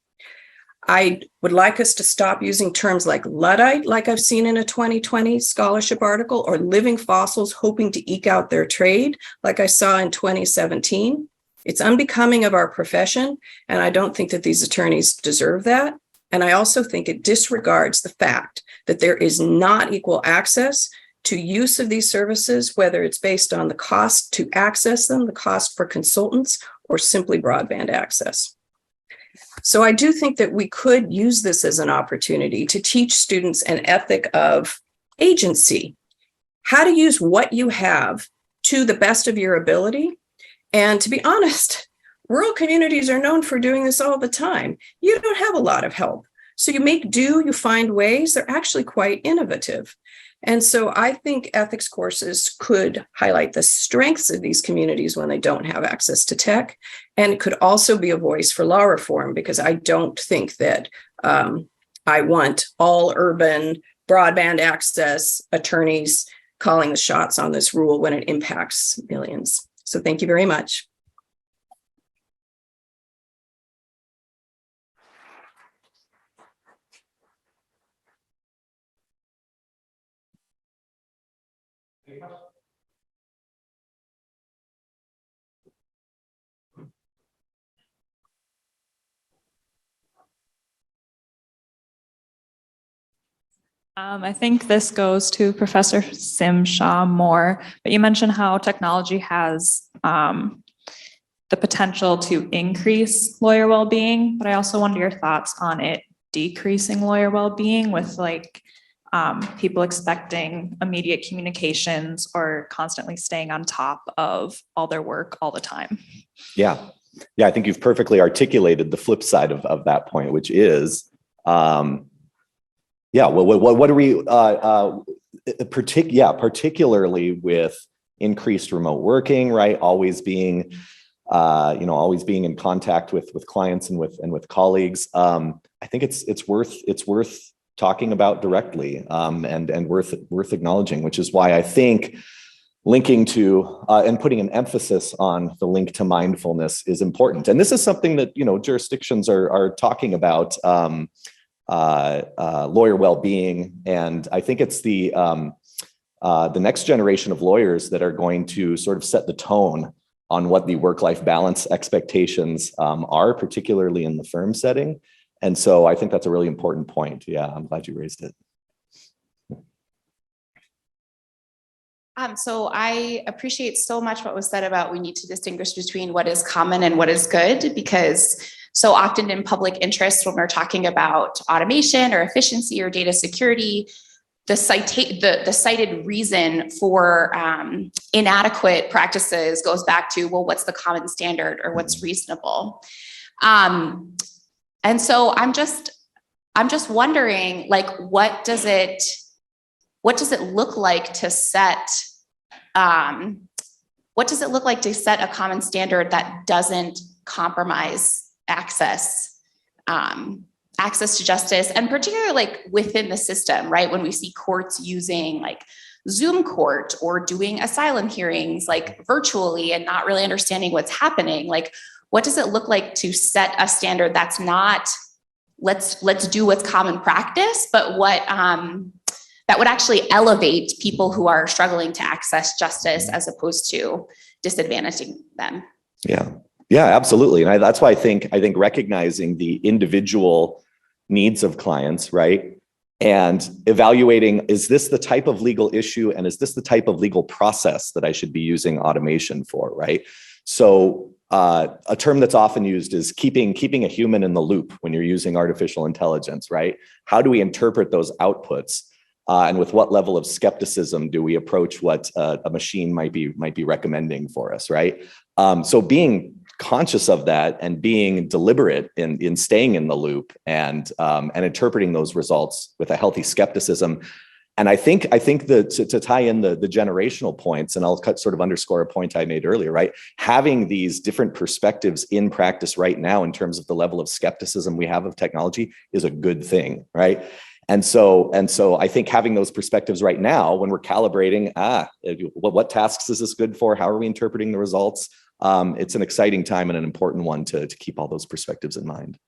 I would like us to stop using terms like Luddite, like I've seen in a 2020 scholarship article, or living fossils hoping to eke out their trade, like I saw in 2017. It's unbecoming of our profession, and I don't think that these attorneys deserve that. And I also think it disregards the fact that there is not equal access to use of these services, whether it's based on the cost to access them, the cost for consultants, or simply broadband access. So I do think that we could use this as an opportunity to teach students an ethic of agency, how to use what you have to the best of your ability. And to be honest, rural communities are known for doing this all the time. You don't have a lot of help. So you make do, you find ways. They're actually quite innovative. And so I think ethics courses could highlight the strengths of these communities when they don't have access to tech. And it could also be a voice for law reform, because I don't think that I want all urban broadband access attorneys calling the shots on this rule when it impacts millions. So thank you very much. I think this goes to Professor Sim Shah more, but you mentioned how technology has the potential to increase lawyer well-being, but I also wonder your thoughts on it decreasing lawyer well-being with like people expecting immediate communications or constantly staying on top of all their work all the time. Yeah. Yeah, I think you've perfectly articulated the flip side of that point, which is, yeah, well, what are we, particularly with increased remote working, right? Always being, always being in contact with clients and with colleagues. I think it's worth talking about directly and worth acknowledging, which is why I think linking to and putting an emphasis on the link to mindfulness is important. And this is something that, jurisdictions are talking about, lawyer well-being. And I think it's the next generation of lawyers that are going to sort of set the tone on what the work-life balance expectations are, particularly in the firm setting. And so I think that's a really important point. Yeah, I'm glad you raised it. So I appreciate so much what was said about we need to distinguish between what is common and what is good, because so often in public interest, when we're talking about automation or efficiency or data security, the cited reason for inadequate practices goes back to, well, what's the common standard or what's reasonable? And so I'm just wondering, like, what does it look like to set a common standard that doesn't compromise access to justice, and particularly like within the system, right? When we see courts using like Zoom court or doing asylum hearings like virtually and not really understanding what's happening, like what does it look like to set a standard that's not let's do what's common practice, but what that would actually elevate people who are struggling to access justice as opposed to disadvantaging them. Yeah, absolutely. And that's why I think recognizing the individual needs of clients, right? And evaluating, is this the type of legal issue and is this the type of legal process that I should be using automation for, right? So a term that's often used is keeping a human in the loop when you're using artificial intelligence, right? How do we interpret those outputs? And with what level of skepticism do we approach what a machine might be recommending for us, right? So being conscious of that and being deliberate in staying in the loop and interpreting those results with a healthy skepticism. And I think that to tie in the generational points, and I'll sort of underscore a point I made earlier, right? Having these different perspectives in practice right now in terms of the level of skepticism we have of technology is a good thing, right? And so I think having those perspectives right now when we're calibrating, what tasks is this good for? How are we interpreting the results? It's an exciting time and an important one to keep all those perspectives in mind.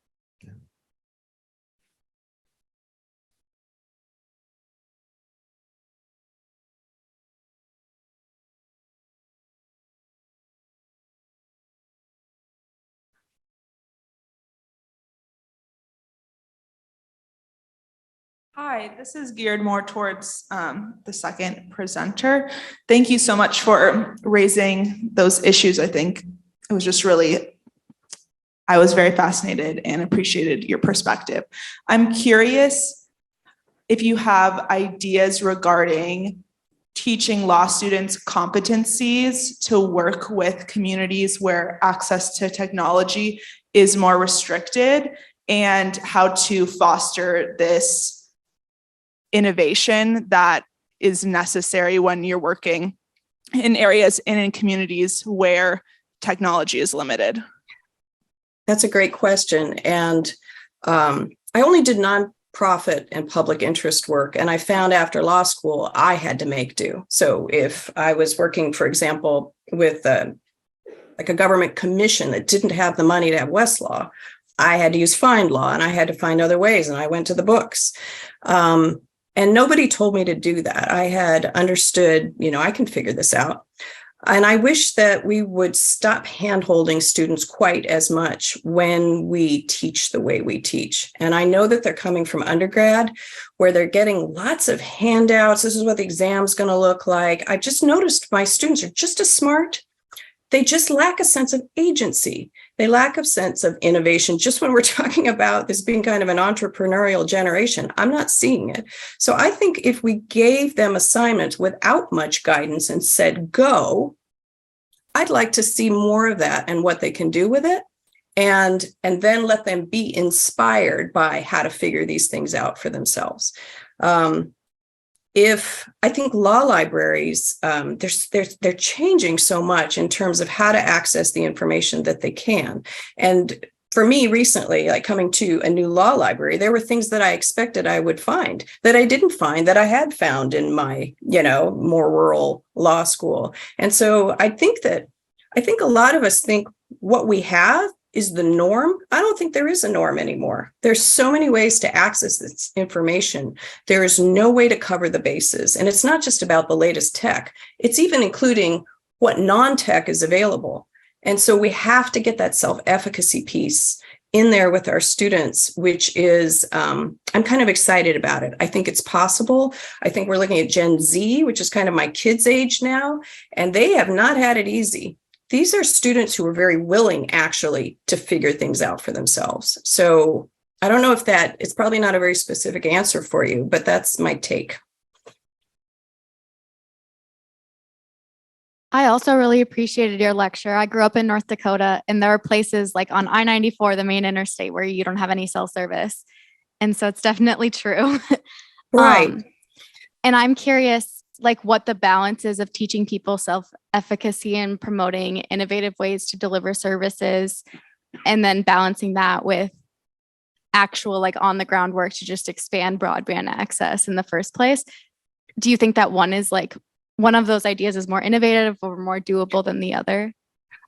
Hi, this is geared more towards the second presenter. Thank you so much for raising those issues. I think it was just really, I was very fascinated and appreciated your perspective. I'm curious if you have ideas regarding teaching law students competencies to work with communities where access to technology is more restricted, and how to foster this innovation that is necessary when you're working in areas and in communities where technology is limited. That's a great question. And I only did nonprofit and public interest work. And I found after law school, I had to make do. So if I was working, for example, with like a government commission that didn't have the money to have Westlaw, I had to use Find Law, and I had to find other ways, and I went to the books. And nobody told me to do that. I had understood, I can figure this out. And I wish that we would stop hand-holding students quite as much when we teach the way we teach. And I know that they're coming from undergrad where they're getting lots of handouts. This is what the exam's going to look like. I just noticed my students are just as smart. They just lack a sense of agency. They lack a sense of innovation. Just when we're talking about this being kind of an entrepreneurial generation, I'm not seeing it. So I think if we gave them assignments without much guidance and said, go, I'd like to see more of that and what they can do with it. And then let them be inspired by how to figure these things out for themselves. I think law libraries, they're changing so much in terms of how to access the information that they can. And for me recently, like coming to a new law library, there were things that I expected I would find that I didn't find that I had found in my, more rural law school. And so I think a lot of us think what we have is the norm. I don't think there is a norm anymore. There's so many ways to access this information. There is no way to cover the bases. And it's not just about the latest tech. It's even including what non-tech is available. And so we have to get that self-efficacy piece in there with our students, which is, I'm kind of excited about it. I think it's possible. I think we're looking at Gen Z, which is kind of my kids' age now, and they have not had it easy. These are students who are very willing, actually, to figure things out for themselves. So I don't know if it's probably not a very specific answer for you, but that's my take. I also really appreciated your lecture. I grew up in North Dakota, and there are places like on I-94, the main interstate, where you don't have any cell service. And so it's definitely true. Right. And I'm curious, like what the balance is of teaching people self-efficacy and promoting innovative ways to deliver services, and then balancing that with actual like on the ground work to just expand broadband access in the first place. Do you think that one of those ideas is more innovative or more doable than the other?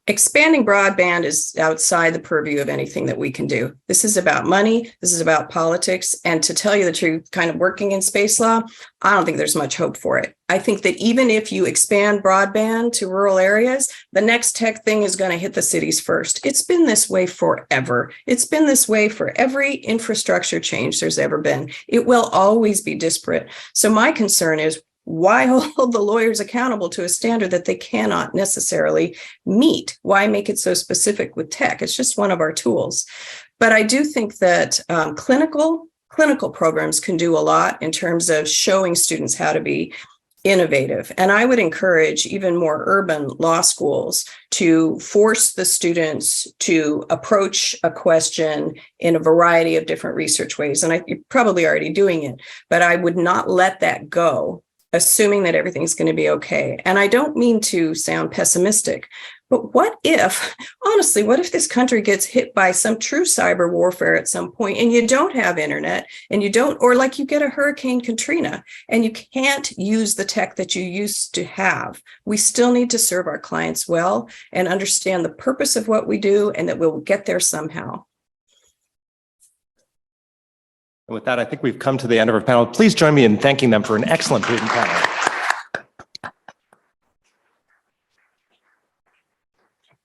Expanding broadband is outside the purview of anything that we can do. This is about money. This is about politics. And to tell you the truth, kind of working in space law, I don't think there's much hope for it. I think that even if you expand broadband to rural areas, the next tech thing is going to hit the cities first. It's been this way forever. It's been this way for every infrastructure change there's ever been. It will always be disparate. So my concern is, why hold the lawyers accountable to a standard that they cannot necessarily meet? Why make it so specific with tech? It's just one of our tools. But I do think that clinical programs can do a lot in terms of showing students how to be innovative. And I would encourage even more urban law schools to force the students to approach a question in a variety of different research ways. And you're probably already doing it, but I would not let that go, assuming that everything's going to be okay. And I don't mean to sound pessimistic, but what if this country gets hit by some true cyber warfare at some point and you don't have internet and or like you get a Hurricane Katrina and you can't use the tech that you used to have? We still need to serve our clients well and understand the purpose of what we do, and that we'll get there somehow. And with that, I think we've come to the end of our panel. Please join me in thanking them for an excellent panel.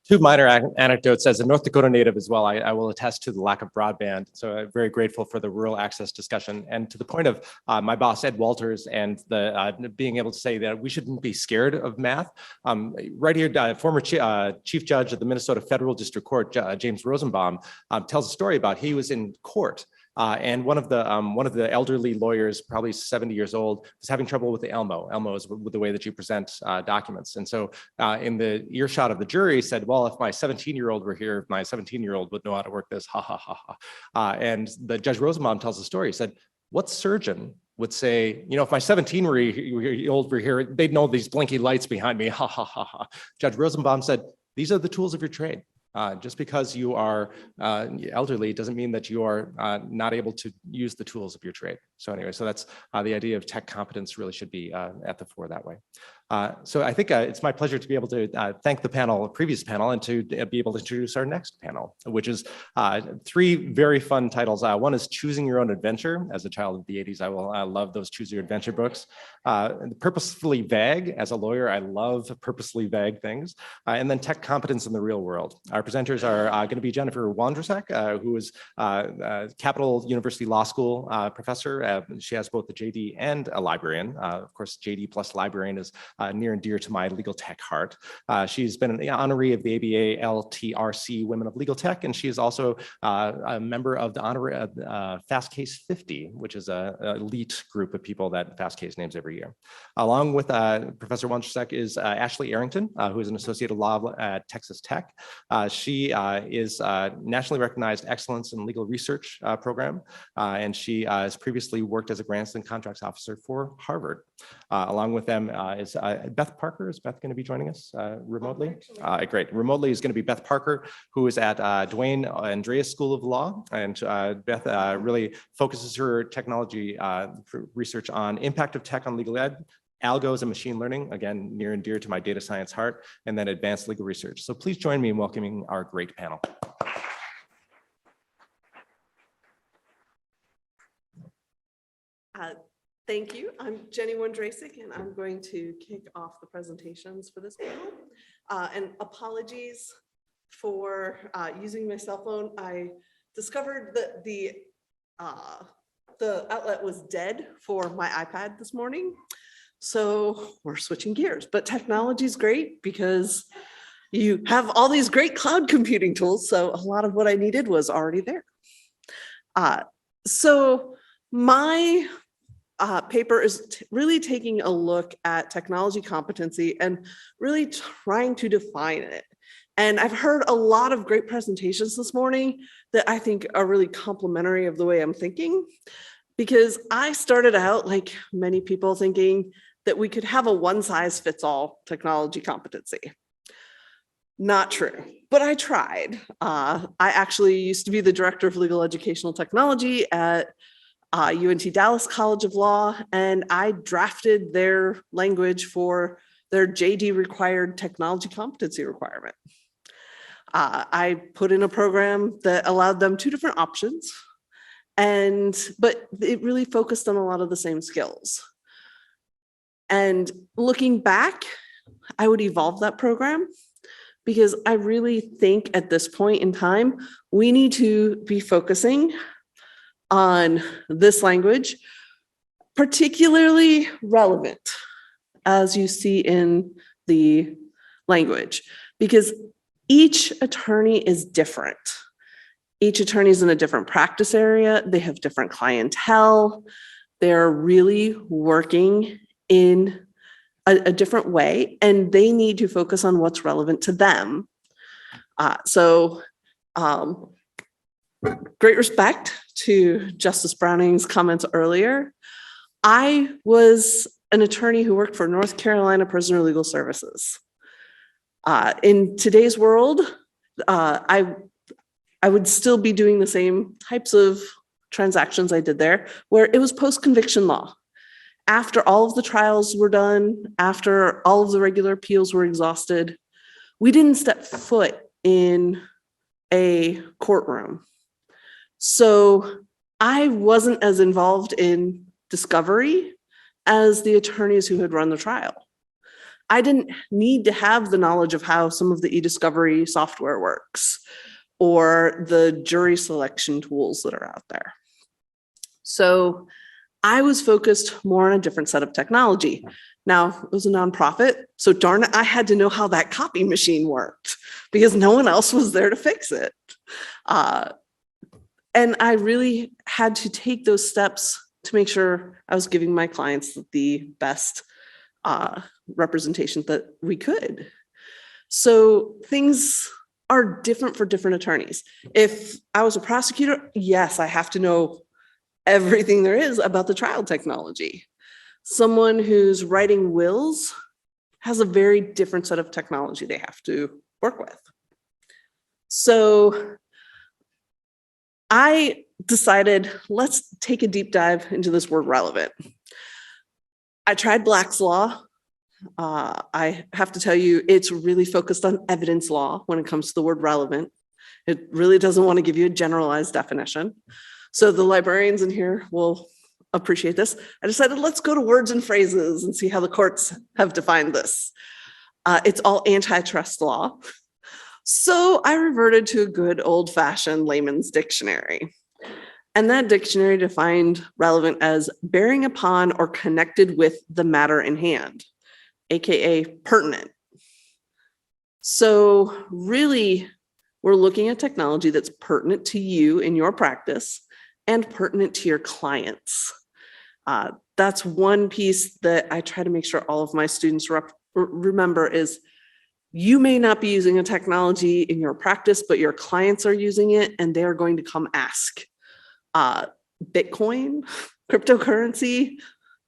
Two minor anecdotes. As a North Dakota native as well, I will attest to the lack of broadband. So I'm very grateful for the rural access discussion. And to the point of my boss, Ed Walters, and the being able to say that we shouldn't be scared of math. Right here, former Chief Judge of the Minnesota Federal District Court, James Rosenbaum, tells a story about he was in court. And one of the elderly lawyers, probably 70 years old, was having trouble with the Elmo. Elmo is with the way that you present documents. And so in the earshot of the jury said, well, if my 17-year-old were here, my 17-year-old would know how to work this, ha, ha, ha, ha. And the Judge Rosenbaum tells the story. He said, what surgeon would say, you know, if my 17-year-old were here, they'd know these blinky lights behind me, ha, ha, ha, ha. Judge Rosenbaum said, these are the tools of your trade. Just because you are elderly doesn't mean that you are not able to use the tools of your trade. So anyway, so that's the idea of tech competence really should be at the fore that way. So I think it's my pleasure to be able to thank the previous panel, and to be able to introduce our next panel, which is three very fun titles. One is Choosing Your Own Adventure. As a child of the 80s, I love those Choose Your Adventure books. Purposefully Vague. As a lawyer, I love purposefully vague things. And then Tech Competence in the Real World. Our presenters are going to be Jennifer Wondrusek, who is Capital University Law School professor. She has both the JD and a librarian. Of course, JD plus librarian is near and dear to my legal tech heart. She's been an honoree of the ABA LTRC Women of Legal Tech, and she is also a member of the honorary Fast Case 50, which is an elite group of people that Fast Case names every year. Along with Professor Wondrusek is Ashley Arrington, who is an associate of law at Texas Tech. She is nationally recognized excellence in legal research program, and she has previously worked as a grants and contracts officer for Harvard. Along with them is Beth Parker. Is Beth going to be joining us remotely? Great. Remotely is going to be Beth Parker, who is at Dwayne Andreas School of Law. And Beth really focuses her technology research on impact of tech on legal ed, algos and machine learning, again, near and dear to my data science heart, and then advanced legal research. So please join me in welcoming our great panel. Thank you. I'm Jenny Wondrusek, and I'm going to kick off the presentations for this panel. And apologies for using my cell phone. I discovered that the outlet was dead for my iPad this morning. So we're switching gears, but technology is great because you have all these great cloud computing tools. So a lot of what I needed was already there. So my paper is really taking a look at technology competency and really trying to define it. And I've heard a lot of great presentations this morning that I think are really complimentary of the way I'm thinking, because I started out, like many people, thinking that we could have a one-size-fits-all technology competency. Not true, but I tried. I actually used to be the director of legal educational technology at UNT Dallas College of Law, and I drafted their language for their JD required technology competency requirement. I put in a program that allowed them two different options, but it really focused on a lot of the same skills. And looking back, I would evolve that program, because I really think at this point in time, we need to be focusing on this language, particularly relevant, as you see in the language, because each attorney is different. Each attorney is in a different practice area. They have different clientele. They're really working in a different way, and they need to focus on what's relevant to them. Great respect to Justice Browning's comments earlier. I was an attorney who worked for North Carolina Prisoner Legal Services. In today's world, I would still be doing the same types of transactions I did there, where it was post-conviction law. After all of the trials were done, after all of the regular appeals were exhausted, we didn't step foot in a courtroom. So I wasn't as involved in discovery as the attorneys who had run the trial. I didn't need to have the knowledge of how some of the e-discovery software works or the jury selection tools that are out there. So I was focused more on a different set of technology. Now, it was a nonprofit, so darn it, I had to know how that copy machine worked because no one else was there to fix it. And I really had to take those steps to make sure I was giving my clients the best representation that we could. So things are different for different attorneys. If I was a prosecutor, yes, I have to know everything there is about the trial technology. Someone who's writing wills has a very different set of technology they have to work with. So I decided, let's take a deep dive into this word relevant. I tried Black's Law. I have to tell you, it's really focused on evidence law when it comes to the word relevant. It really doesn't want to give you a generalized definition. So the librarians in here will appreciate this. I decided, let's go to words and phrases and see how the courts have defined this. It's all antitrust law. So I reverted to a good old-fashioned layman's dictionary. And that dictionary defined relevant as bearing upon or connected with the matter in hand, AKA pertinent. So really, we're looking at technology that's pertinent to you in your practice and pertinent to your clients. That's one piece that I try to make sure all of my students remember is you may not be using a technology in your practice, but your clients are using it and they're going to come ask. Bitcoin, cryptocurrency,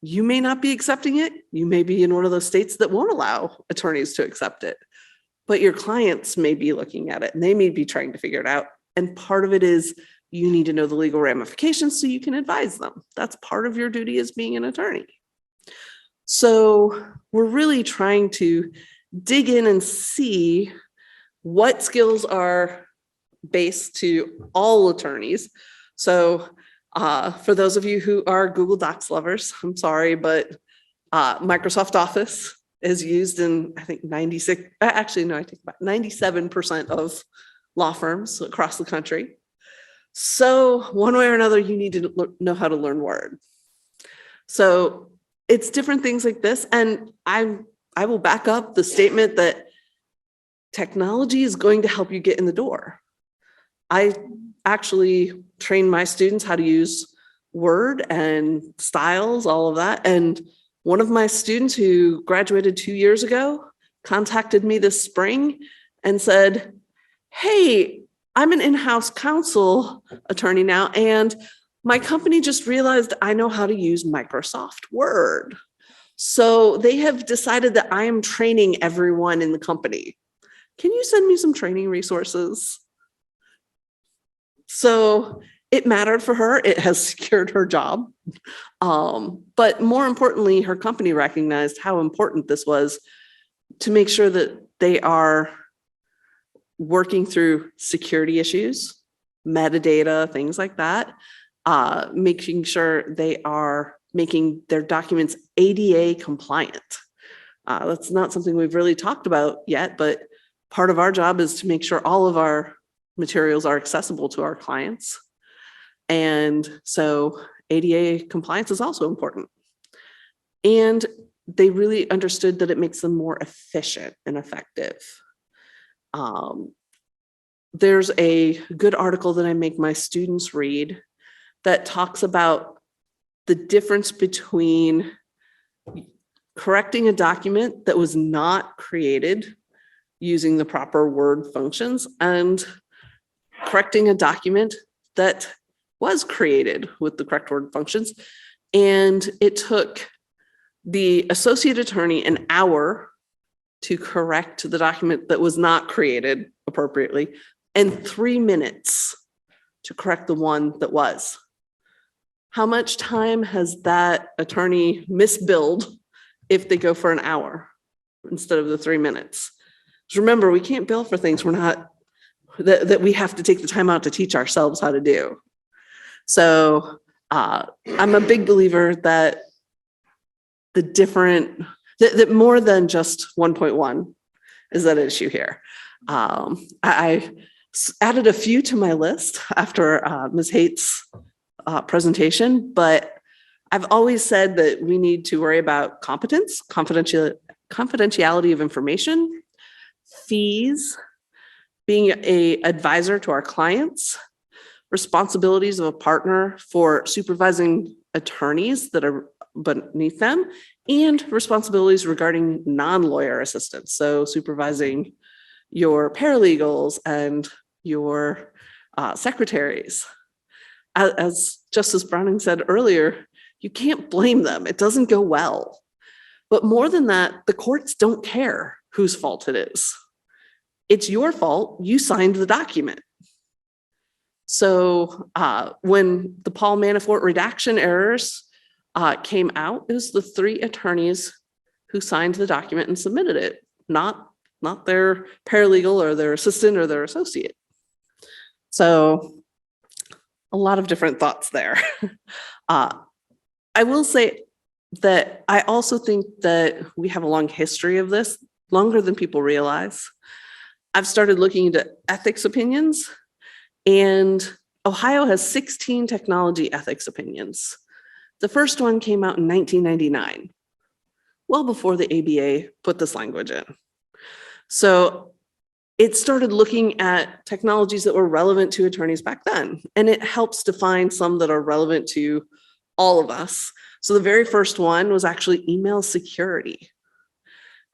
you may not be accepting it. You may be in one of those states that won't allow attorneys to accept it, but your clients may be looking at it and they may be trying to figure it out. And part of it is you need to know the legal ramifications so you can advise them. That's part of your duty as being an attorney. So we're really trying to dig in and see what skills are based to all attorneys. So for those of you who are Google Docs lovers, I'm sorry, but Microsoft Office is used in, I think 97% of law firms across the country. So one way or another, you need to know how to learn Word. So it's different things like this. And I will back up the statement that technology is going to help you get in the door. I actually train my students how to use Word and styles, all of that. And one of my students who graduated 2 years ago contacted me this spring and said, hey, I'm an in-house counsel attorney now, and my company just realized I know how to use Microsoft Word. So they have decided that I am training everyone in the company. Can you send me some training resources? So it mattered for her. It has secured her job. But more importantly, her company recognized how important this was to make sure that they are working through security issues, metadata, things like that, making sure they are making their documents ADA compliant. That's not something we've really talked about yet, but part of our job is to make sure all of our materials are accessible to our clients. And so ADA compliance is also important. And they really understood that it makes them more efficient and effective. There's a good article that I make my students read that talks about the difference between correcting a document that was not created using the proper Word functions and correcting a document that was created with the correct Word functions. And it took the associate attorney an hour to correct the document that was not created appropriately and 3 minutes to correct the one that was. How much time has that attorney misbilled if they go for an hour instead of the 3 minutes? Just remember, we can't bill for things that we have to take the time out to teach ourselves how to do. So I'm a big believer that the different that more than just 1.1 is at issue here. I added a few to my list after Ms. Haight's presentation, but I've always said that we need to worry about competence, confidentiality of information, fees, being an advisor to our clients, responsibilities of a partner for supervising attorneys that are beneath them, and responsibilities regarding non-lawyer assistants. So supervising your paralegals and your secretaries. As Justice Browning said earlier, you can't blame them. It doesn't go well. But more than that, the courts don't care whose fault it is. It's your fault. You signed the document. So when the Paul Manafort redaction errors came out, it was the 3 attorneys who signed the document and submitted it, not their paralegal or their assistant or their associate. So a lot of different thoughts there. I will say that I also think that we have a long history of this, longer than people realize. I've started looking into ethics opinions, and Ohio has 16 technology ethics opinions. The first one came out in 1999, well before the ABA put this language in. So it started looking at technologies that were relevant to attorneys back then, and it helps define some that are relevant to all of us. So the very first one was actually email security.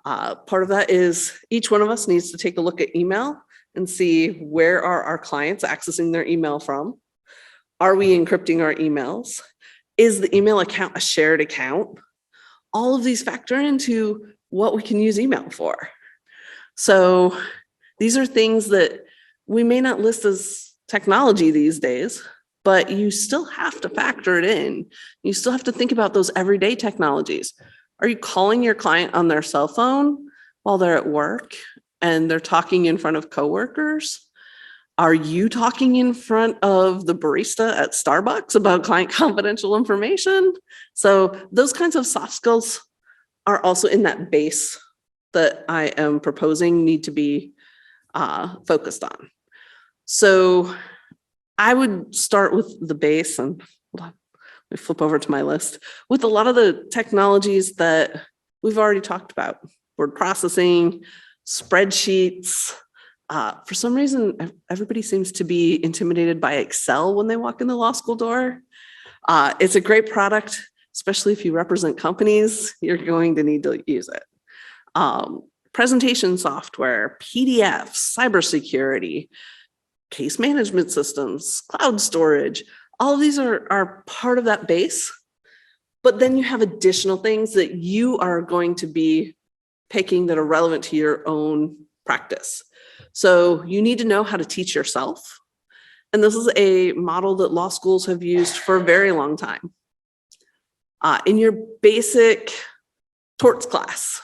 Part of that is each one of us needs to take a look at email and see where are our clients accessing their email from. Are we encrypting our emails? Is the email account a shared account? All of these factor into what we can use email for. So these are things that we may not list as technology these days, but you still have to factor it in. You still have to think about those everyday technologies. Are you calling your client on their cell phone while they're at work and they're talking in front of coworkers? Are you talking in front of the barista at Starbucks about client confidential information? So those kinds of soft skills are also in that base that I am proposing need to be focused on. So I would start with the base, and hold on, let me flip over to my list, with a lot of the technologies that we've already talked about: word processing, spreadsheets. For some reason, everybody seems to be intimidated by Excel when they walk in the law school door. It's a great product, especially if you represent companies. You're going to need to use it. Presentation software, PDFs, cybersecurity, case management systems, cloud storage, all of these are part of that base. But then you have additional things that you are going to be picking that are relevant to your own practice. So you need to know how to teach yourself. And this is a model that law schools have used for a very long time. In your basic torts class,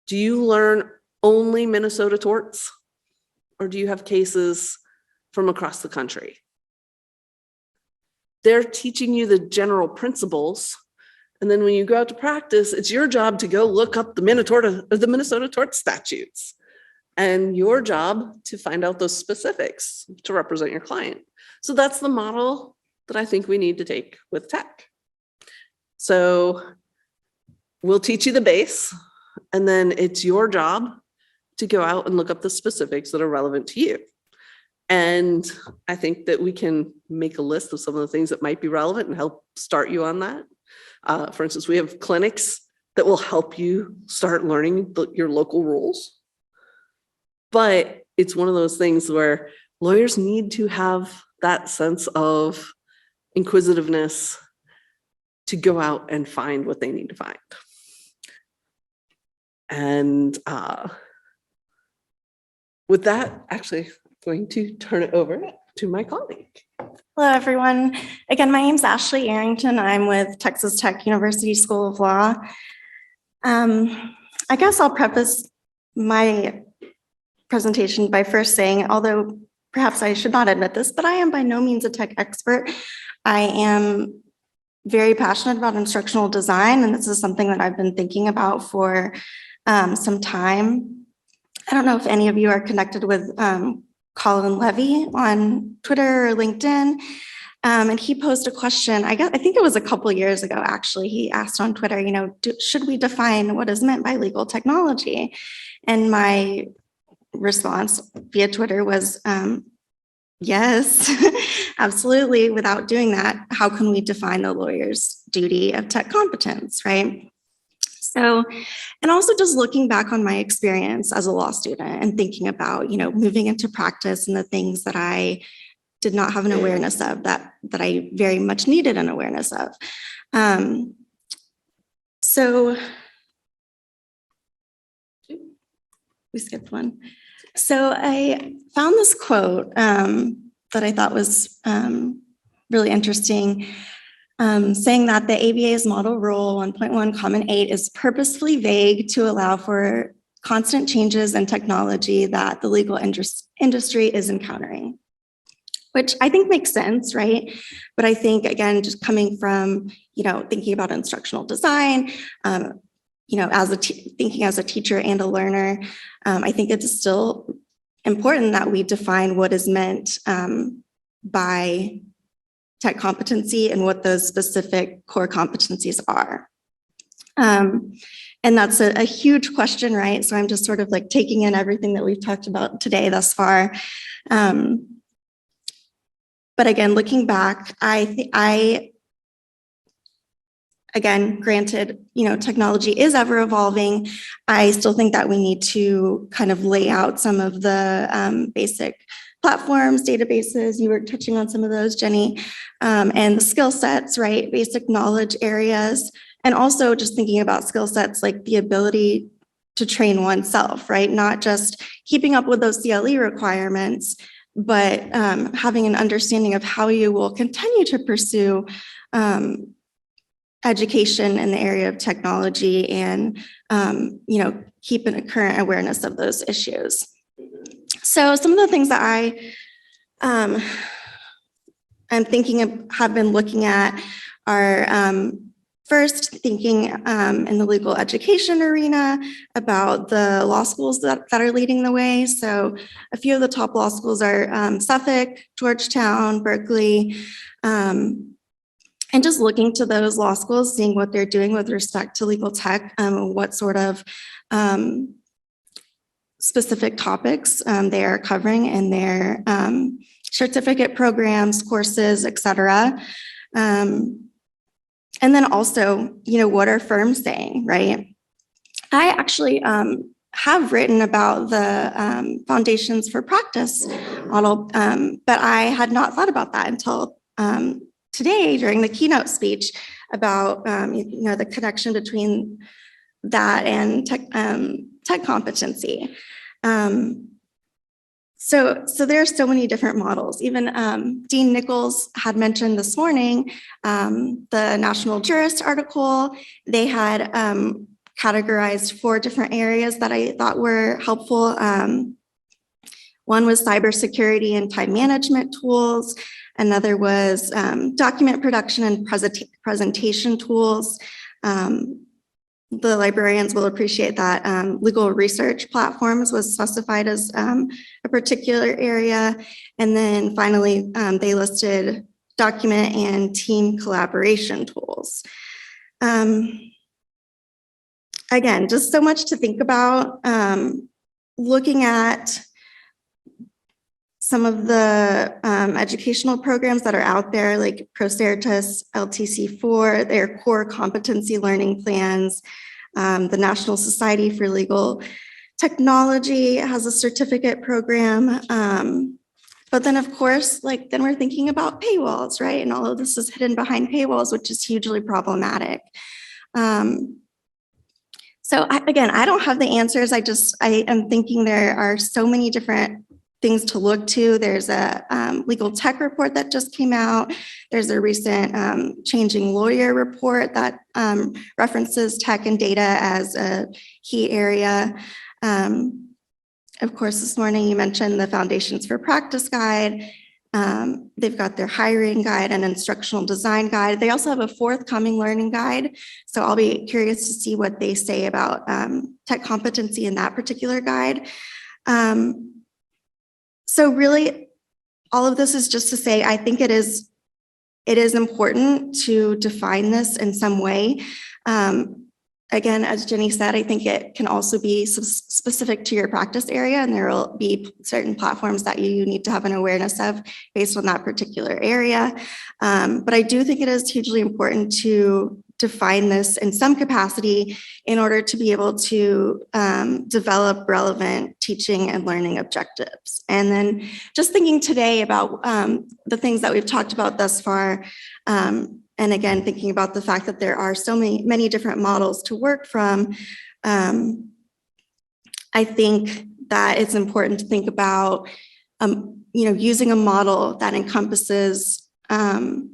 do you learn only Minnesota torts? Or do you have cases from across the country? They're teaching you the general principles. And then when you go out to practice, it's your job to go look up the Minnesota tort statutes, and your job to find out those specifics to represent your client. So that's the model that I think we need to take with tech. So we'll teach you the base, and then it's your job to go out and look up the specifics that are relevant to you. And I think that we can make a list of some of the things that might be relevant and help start you on that. For instance, we have clinics that will help you start learning your local rules. But it's one of those things where lawyers need to have that sense of inquisitiveness to go out and find what they need to find. And with that, actually, I'm going to turn it over to my colleague. Hello, everyone. Again, my name is Ashley Arrington. I'm with Texas Tech University School of Law. I guess I'll preface my presentation by first saying, although perhaps I should not admit this, but I am by no means a tech expert. I am very passionate about instructional design, and this is something that I've been thinking about for some time. I don't know if any of you are connected with Colin Levy on Twitter or LinkedIn. And he posed a question, I think it was a couple years ago, actually. He asked on Twitter, should we define what is meant by legal technology? And my response via Twitter was, yes, absolutely. Without doing that, how can we define the lawyer's duty of tech competence, right? So, and also just looking back on my experience as a law student and thinking about, moving into practice and the things that I did not have an awareness of that I very much needed an awareness of. So we skipped one. So I found this quote that I thought was really interesting, saying that the ABA's model rule 1.1 Common 8 is purposefully vague to allow for constant changes in technology that the legal industry is encountering, which I think makes sense, right? But I think, again, just coming from, thinking about instructional design, thinking as a teacher and a learner, I think it's still important that we define what is meant by tech competency and what those specific core competencies are. And that's a huge question, right? So I'm just sort of like taking in everything that we've talked about today thus far. But again, looking back, again, granted, technology is ever evolving. I still think that we need to kind of lay out some of the basic platforms, databases. You were touching on some of those, Jenny, and the skill sets, right? Basic knowledge areas, and also just thinking about skill sets like the ability to train oneself, right? Not just keeping up with those CLE requirements, but having an understanding of how you will continue to pursue education in the area of technology and, keeping a current awareness of those issues. So some of the things that I'm thinking of, have been looking at are first thinking in the legal education arena about the law schools that are leading the way. So a few of the top law schools are Suffolk, Georgetown, Berkeley, and just looking to those law schools, seeing what they're doing with respect to legal tech, what sort of specific topics they are covering in their certificate programs, courses, et cetera. And then also, what are firms saying, right? I actually have written about the Foundations for Practice model, but I had not thought about that until today during the keynote speech about, the connection between that and tech competency. So there are so many different models. Even Dean Nichols had mentioned this morning, the National Jurist article, they had categorized 4 different areas that I thought were helpful. One was cybersecurity and time management tools. Another was document production and presentation tools. The librarians will appreciate that legal research platforms was specified as a particular area. And then finally, they listed document and team collaboration tools. Again, just so much to think about. Looking at some of the educational programs that are out there, like Procertas, LTC4, their core competency learning plans. The National Society for Legal Technology has a certificate program. But then of course, then we're thinking about paywalls, right? And all of this is hidden behind paywalls, which is hugely problematic. So again, I don't have the answers. I am thinking there are so many different things to look to. There's a legal tech report that just came out. There's a recent Changing Lawyer report that references tech and data as a key area. Of course, this morning you mentioned the Foundations for Practice Guide. They've got their hiring guide and instructional design guide. They also have a forthcoming learning guide. So I'll be curious to see what they say about tech competency in that particular guide. So really, all of this is just to say, I think it is important to define this in some way. Again, as Jenny said, I think it can also be specific to your practice area, and there will be certain platforms that you need to have an awareness of based on that particular area. But I do think it is hugely important to define this in some capacity in order to be able to develop relevant teaching and learning objectives. And then just thinking today about the things that we've talked about thus far, and again, thinking about the fact that there are so many different models to work from, I think that it's important to think about, using a model that encompasses, an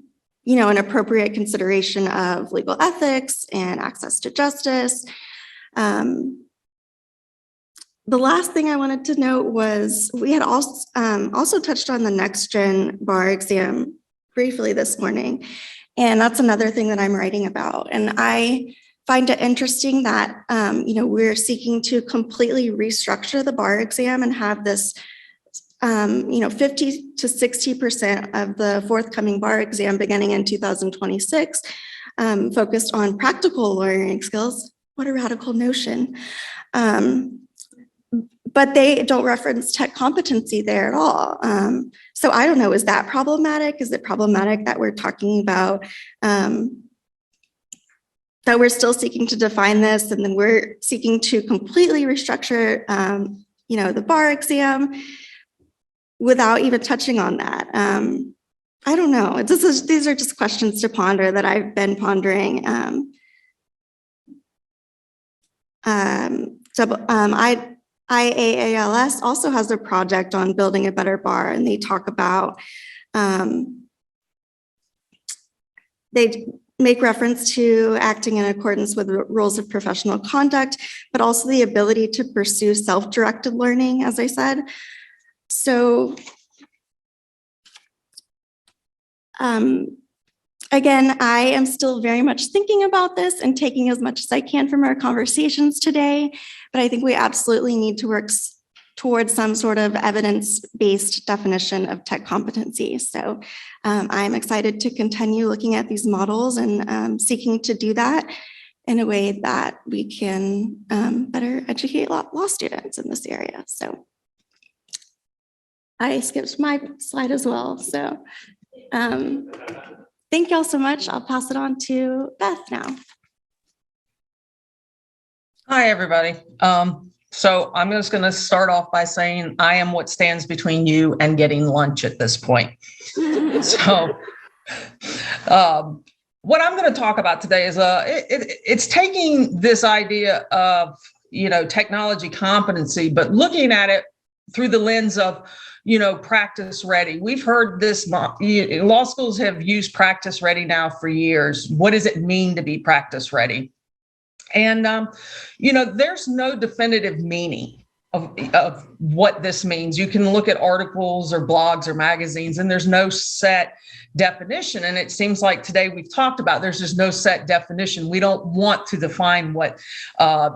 appropriate consideration of legal ethics and access to justice. The last thing I wanted to note was we had also touched on the next gen bar exam briefly this morning. And that's another thing that I'm writing about. And I find it interesting that, we're seeking to completely restructure the bar exam and have this, 50 to 60% of the forthcoming bar exam beginning in 2026, focused on practical learning skills. What a radical notion. But they don't reference tech competency there at all. So I don't know, is that problematic? Is it problematic that we're talking about, that we're still seeking to define this and then we're seeking to completely restructure, the bar exam without even touching on that? I don't know. These are just questions to ponder that I've been pondering. IAALS also has a project on building a better bar, and they talk about, they make reference to acting in accordance with the rules of professional conduct, but also the ability to pursue self-directed learning, as I said. So, again, I am still very much thinking about this and taking as much as I can from our conversations today, but I think we absolutely need to work towards some sort of evidence-based definition of tech competency. So I'm excited to continue looking at these models and seeking to do that in a way that we can better educate law students in this area. So I skipped my slide as well. So thank you all so much. I'll pass it on to Beth now. Hi, everybody. So I'm just going to start off by saying I am what stands between you and getting lunch at this point. So what I'm going to talk about today is it's taking this idea of, technology competency, but looking at it through the lens of, practice ready. We've heard this, law schools have used practice ready now for years. What does it mean to be practice ready? And, there's no definitive meaning of what this means. You can look at articles or blogs or magazines, and there's no set definition. And it seems like today we've talked about there's just no set definition. We don't want to define what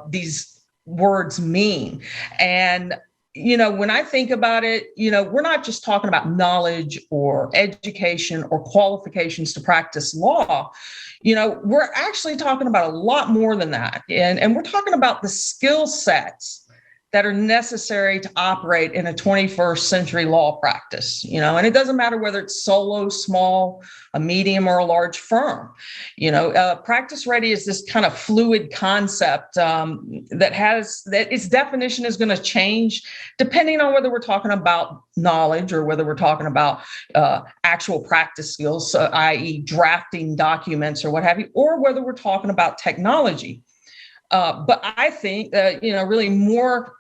these words mean. And when I think about it, we're not just talking about knowledge or education or qualifications to practice law. We're actually talking about a lot more than that. And we're talking about the skill sets that are necessary to operate in a 21st century law practice, and it doesn't matter whether it's solo, small, a medium, or a large firm. Practice ready is this kind of fluid concept that its definition is going to change depending on whether we're talking about knowledge or whether we're talking about actual practice skills, i.e. drafting documents or what have you, or whether we're talking about technology. But I think that, really more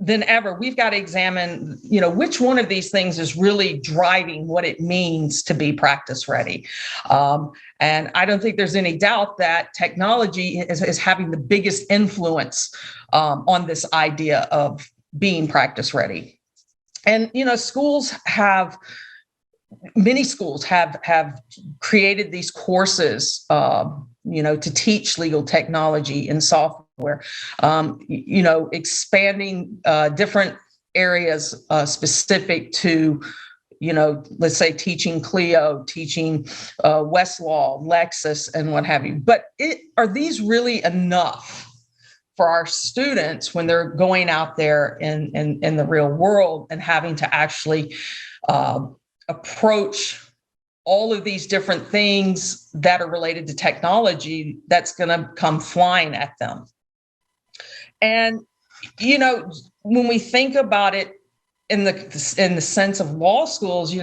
than ever, we've got to examine, which one of these things is really driving what it means to be practice ready. And I don't think there's any doubt that technology is having the biggest influence on this idea of being practice ready. And, schools have many schools have created these courses, to teach legal technology and software, expanding different areas specific to, let's say teaching Clio, teaching Westlaw, Lexis, and what have you. But are these really enough for our students when they're going out there in the real world and having to actually approach all of these different things that are related to technology that's going to come flying at them? And, when we think about it in the sense of law schools,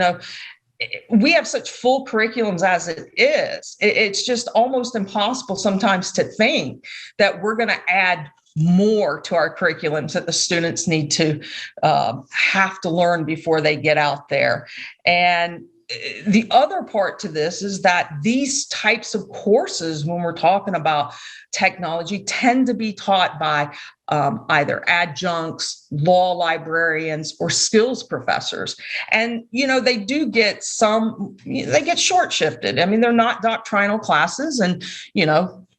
we have such full curriculums as it is. It's just almost impossible sometimes to think that we're going to add more to our curriculums that the students need to have to learn before they get out there. And the other part to this is that these types of courses, when we're talking about technology, tend to be taught by either adjuncts, law librarians, or skills professors. And, they do get they get short shifted. I mean, they're not doctrinal classes, and,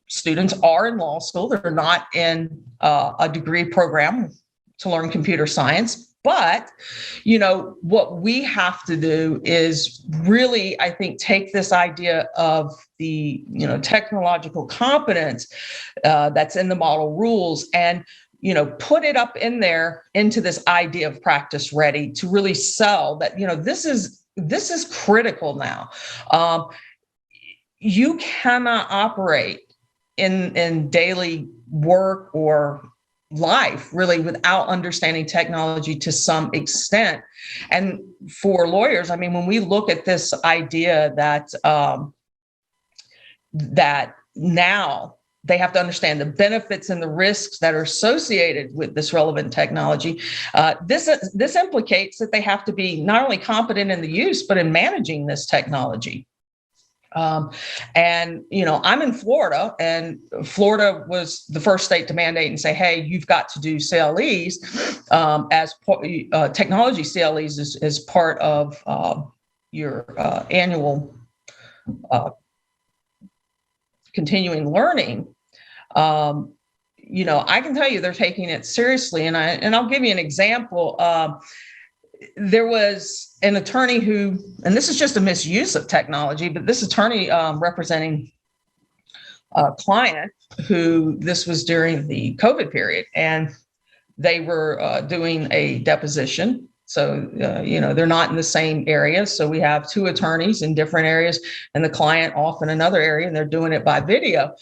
students are in law school. They're not in a degree program to learn computer science. But, what we have to do is really, I think, take this idea of the, technological competence that's in the model rules and, put it up in there into this idea of practice ready to really sell that, this is critical now. You cannot operate in daily work or life really without understanding technology to some extent. And for lawyers, I mean, when we look at this idea that that now they have to understand the benefits and the risks that are associated with this relevant technology, this implicates that they have to be not only competent in the use, but in managing this technology. And, I'm in Florida, and Florida was the first state to mandate and say, hey, you've got to do CLEs as technology CLEs as part of your annual continuing learning. I can tell you they're taking it seriously. And I'll give you an example. There was an attorney who, and this is just a misuse of technology, but this attorney representing a client who, this was during the COVID period, and they were doing a deposition. So, they're not in the same area. So we have two attorneys in different areas and the client off in another area, and they're doing it by video.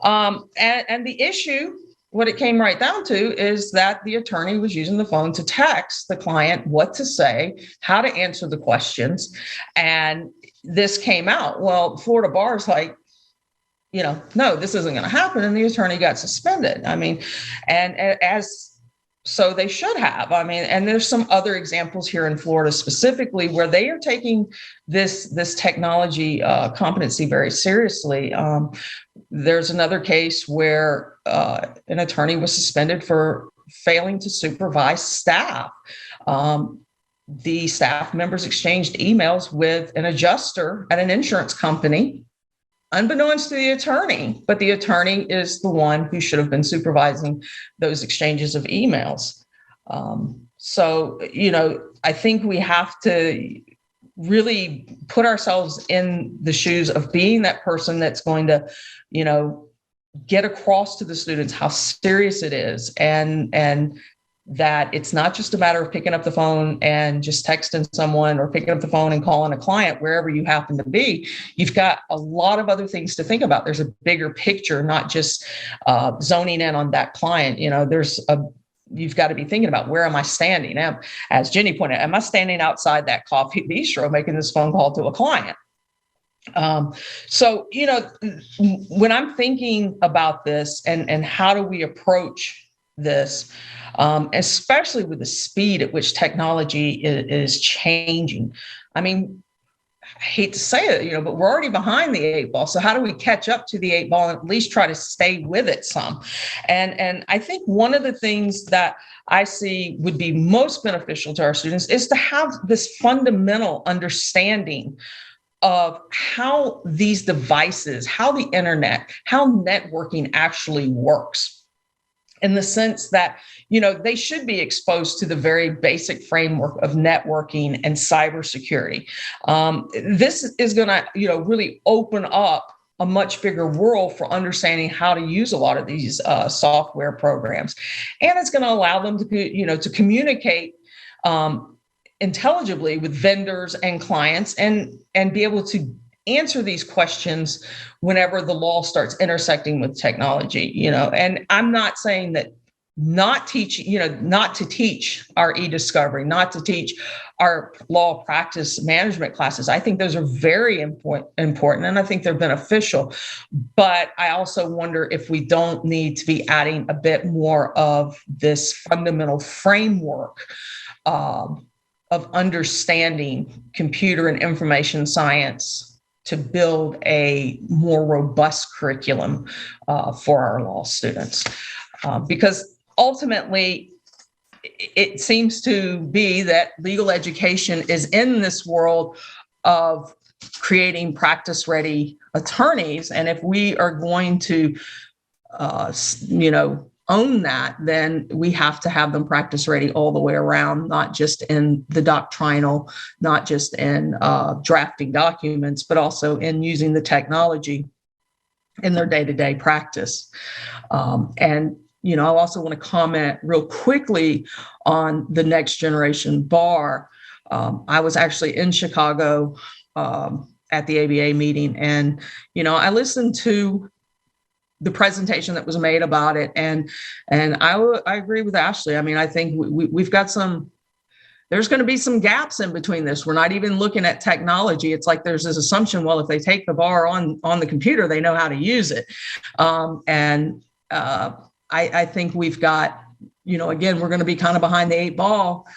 And the issue, what it came right down to, is that the attorney was using the phone to text the client what to say, how to answer the questions. And this came out. Well, Florida bar is like, no, this isn't going to happen. And the attorney got suspended. I mean, so they should have. I mean, and there's some other examples here in Florida specifically where they are taking this technology competency very seriously. There's another case where an attorney was suspended for failing to supervise staff. The staff members exchanged emails with an adjuster at an insurance company, unbeknownst to the attorney, but the attorney is the one who should have been supervising those exchanges of emails. So, I think we have to really put ourselves in the shoes of being that person that's going to, get across to the students how serious it is, and that it's not just a matter of picking up the phone and just texting someone or picking up the phone and calling a client wherever you happen to be. You've got a lot of other things to think about. There's a bigger picture, not just zoning in on that client. You've got to be thinking about, where am I standing? Now, as Jenny pointed out, am I standing outside that coffee bistro making this phone call to a client? So, when I'm thinking about this and how do we approach this, especially with the speed at which technology is changing. I mean, I hate to say it, but we're already behind the 8 ball. So how do we catch up to the 8 ball and at least try to stay with it some? And I think one of the things that I see would be most beneficial to our students is to have this fundamental understanding of how these devices, how the internet, how networking actually works. In the sense that, they should be exposed to the very basic framework of networking and cybersecurity. This is going to, really open up a much bigger world for understanding how to use a lot of these software programs. And it's going to allow them to, to communicate intelligibly with vendors and clients and be able to answer these questions whenever the law starts intersecting with technology, and I'm not saying that not to teach our e-discovery, not to teach our law practice management classes. I think those are very important, and I think they're beneficial. But I also wonder if we don't need to be adding a bit more of this fundamental framework of understanding computer and information science to build a more robust curriculum for our law students. Because ultimately, it seems to be that legal education is in this world of creating practice-ready attorneys. And if we are going to, own that, then we have to have them practice ready all the way around, not just in the doctrinal, not just in drafting documents, but also in using the technology in their day-to-day practice. And I also want to comment real quickly on the next generation bar. I was actually in Chicago at the ABA meeting, and I listened to the presentation that was made about it. And I agree with Ashley. I mean, I think we've got there's going to be some gaps in between this. We're not even looking at technology. It's like there's this assumption, well, if they take the bar on the computer, they know how to use it. I think we've got, again, we're going to be kind of behind the 8 ball,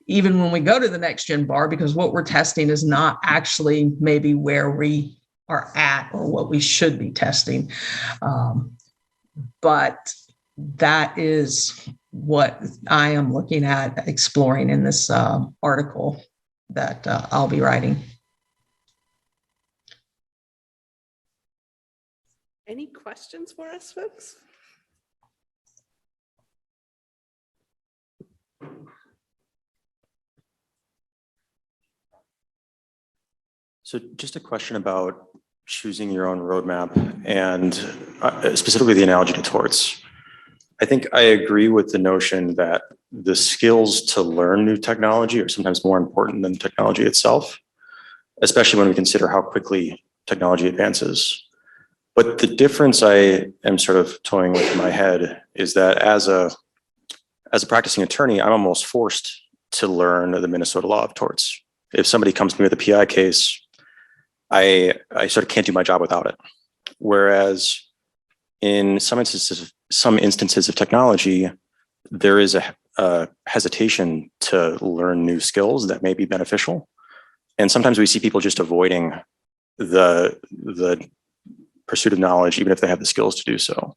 even when we go to the next gen bar, because what we're testing is not actually maybe where we are at or what we should be testing. But that is what I am looking at exploring in this article that I'll be writing. Any questions for us, folks? So just a question about choosing your own roadmap and specifically the analogy to torts. I think I agree with the notion that the skills to learn new technology are sometimes more important than technology itself, especially when we consider how quickly technology advances. But the difference I am sort of toying with in my head is that as a practicing attorney, I'm almost forced to learn the Minnesota law of torts. If somebody comes to me with a PI case, I sort of can't do my job without it. Whereas in some instances of technology, there is a hesitation to learn new skills that may be beneficial. And sometimes we see people just avoiding the pursuit of knowledge, even if they have the skills to do so.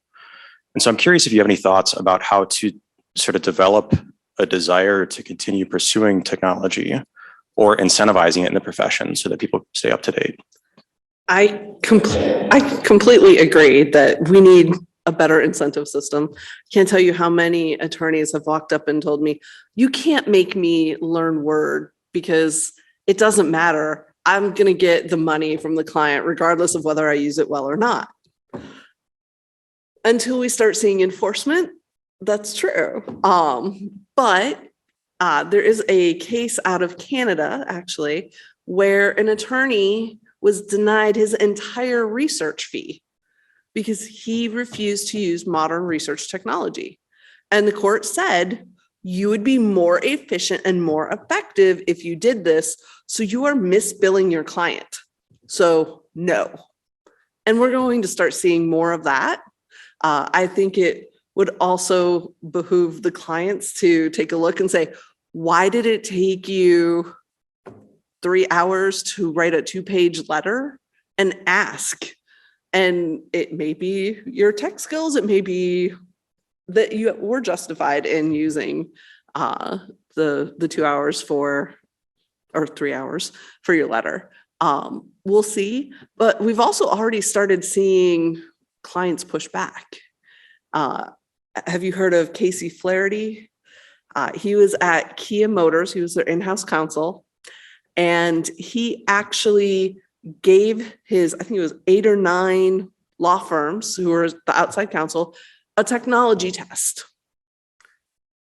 And so I'm curious if you have any thoughts about how to sort of develop a desire to continue pursuing technology or incentivizing it in the profession so that people stay up to date. I completely agree that we need a better incentive system. Can't tell you how many attorneys have walked up and told me, you can't make me learn Word because it doesn't matter. I'm going to get the money from the client regardless of whether I use it well or not. Until we start seeing enforcement, that's true. But there is a case out of Canada, actually, where an attorney was denied his entire research fee because he refused to use modern research technology. And the court said, you would be more efficient and more effective if you did this. So you are misbilling your client. So no. And we're going to start seeing more of that. I think it would also behoove the clients to take a look and say, why did it take you 3 hours to write a 2-page letter and ask. And it may be your tech skills, it may be that you were justified in using the 2 hours or 3 hours for your letter. We'll see, but we've also already started seeing clients push back. Have you heard of Casey Flaherty? He was at Kia Motors. He was their in-house counsel, and he actually gave his, I think it was 8 or 9 law firms who were the outside counsel, a technology test.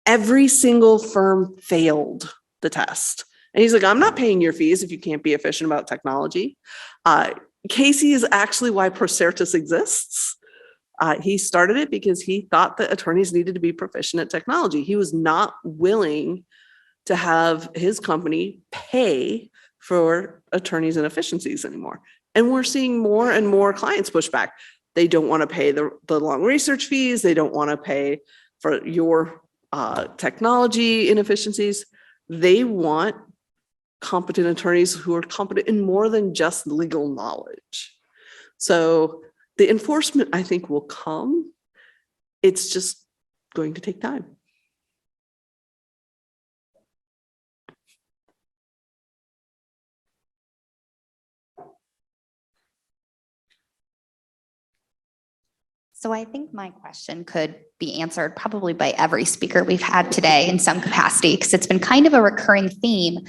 Every single firm failed the test. And he's like, I'm not paying your fees if you can't be efficient about technology. Casey is actually why Procertus exists. He started it because he thought that attorneys needed to be proficient at technology. He was not willing to have his company pay for attorneys' inefficiencies anymore. And we're seeing more and more clients push back. They don't want to pay the long research fees. They don't want to pay for your technology inefficiencies. They want competent attorneys who are competent in more than just legal knowledge. So the enforcement, I think, will come. It's just going to take time. So I think my question could be answered probably by every speaker we've had today in some capacity, because it's been kind of a recurring theme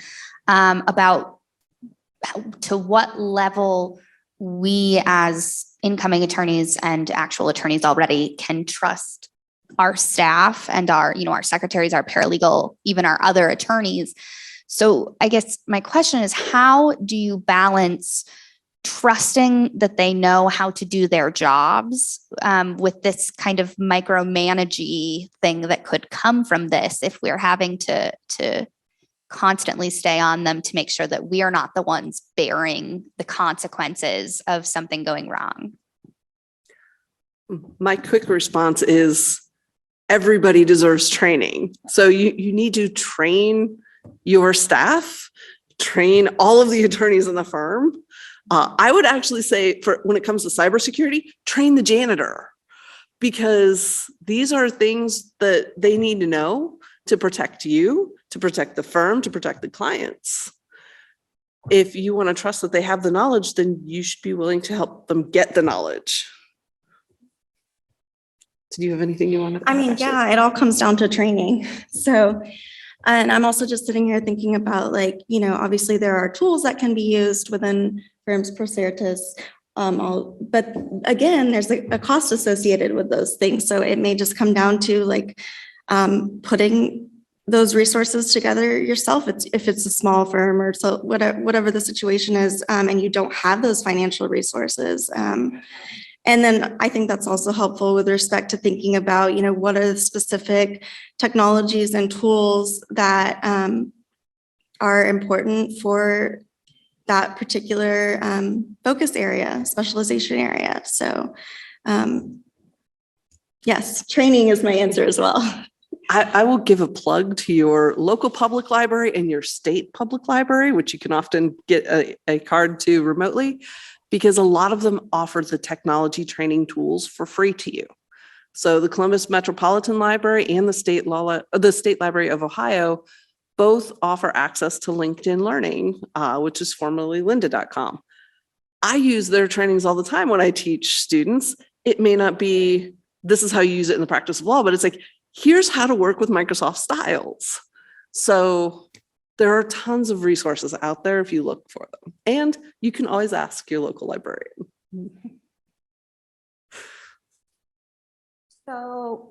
about to what level we as incoming attorneys and actual attorneys already can trust our staff and our secretaries, our paralegal, even our other attorneys. So I guess my question is, how do you balance trusting that they know how to do their jobs with this kind of micromanagey thing that could come from this if we're having to constantly stay on them to make sure that we are not the ones bearing the consequences of something going wrong? My quick response is everybody deserves training. So you need to train your staff, train all of the attorneys in the firm. I would actually say when it comes to cybersecurity, train the janitor, because these are things that they need to know to protect you, to protect the firm, to protect the clients. If you want to trust that they have the knowledge, then you should be willing to help them get the knowledge. Do you have anything you want to add? I mean, yeah, it all comes down to training. So, and I'm also just sitting here thinking about obviously there are tools that can be used within firms, Procertus, but again, there's a cost associated with those things. So it may just come down to putting those resources together yourself. If it's a small firm or so whatever the situation is, and you don't have those financial resources. And then I think that's also helpful with respect to thinking about, what are the specific technologies and tools that are important for that particular focus area, specialization area. So yes, training is my answer as well. I will give a plug to your local public library and your state public library, which you can often get a card to remotely, because a lot of them offer the technology training tools for free to you. So the Columbus Metropolitan Library and the State Library of Ohio both offer access to LinkedIn Learning, which is formerly lynda.com. I use their trainings all the time when I teach students. It may not be, this is how you use it in the practice of law, but it's like, here's how to work with Microsoft Styles. So there are tons of resources out there if you look for them. And you can always ask your local librarian. So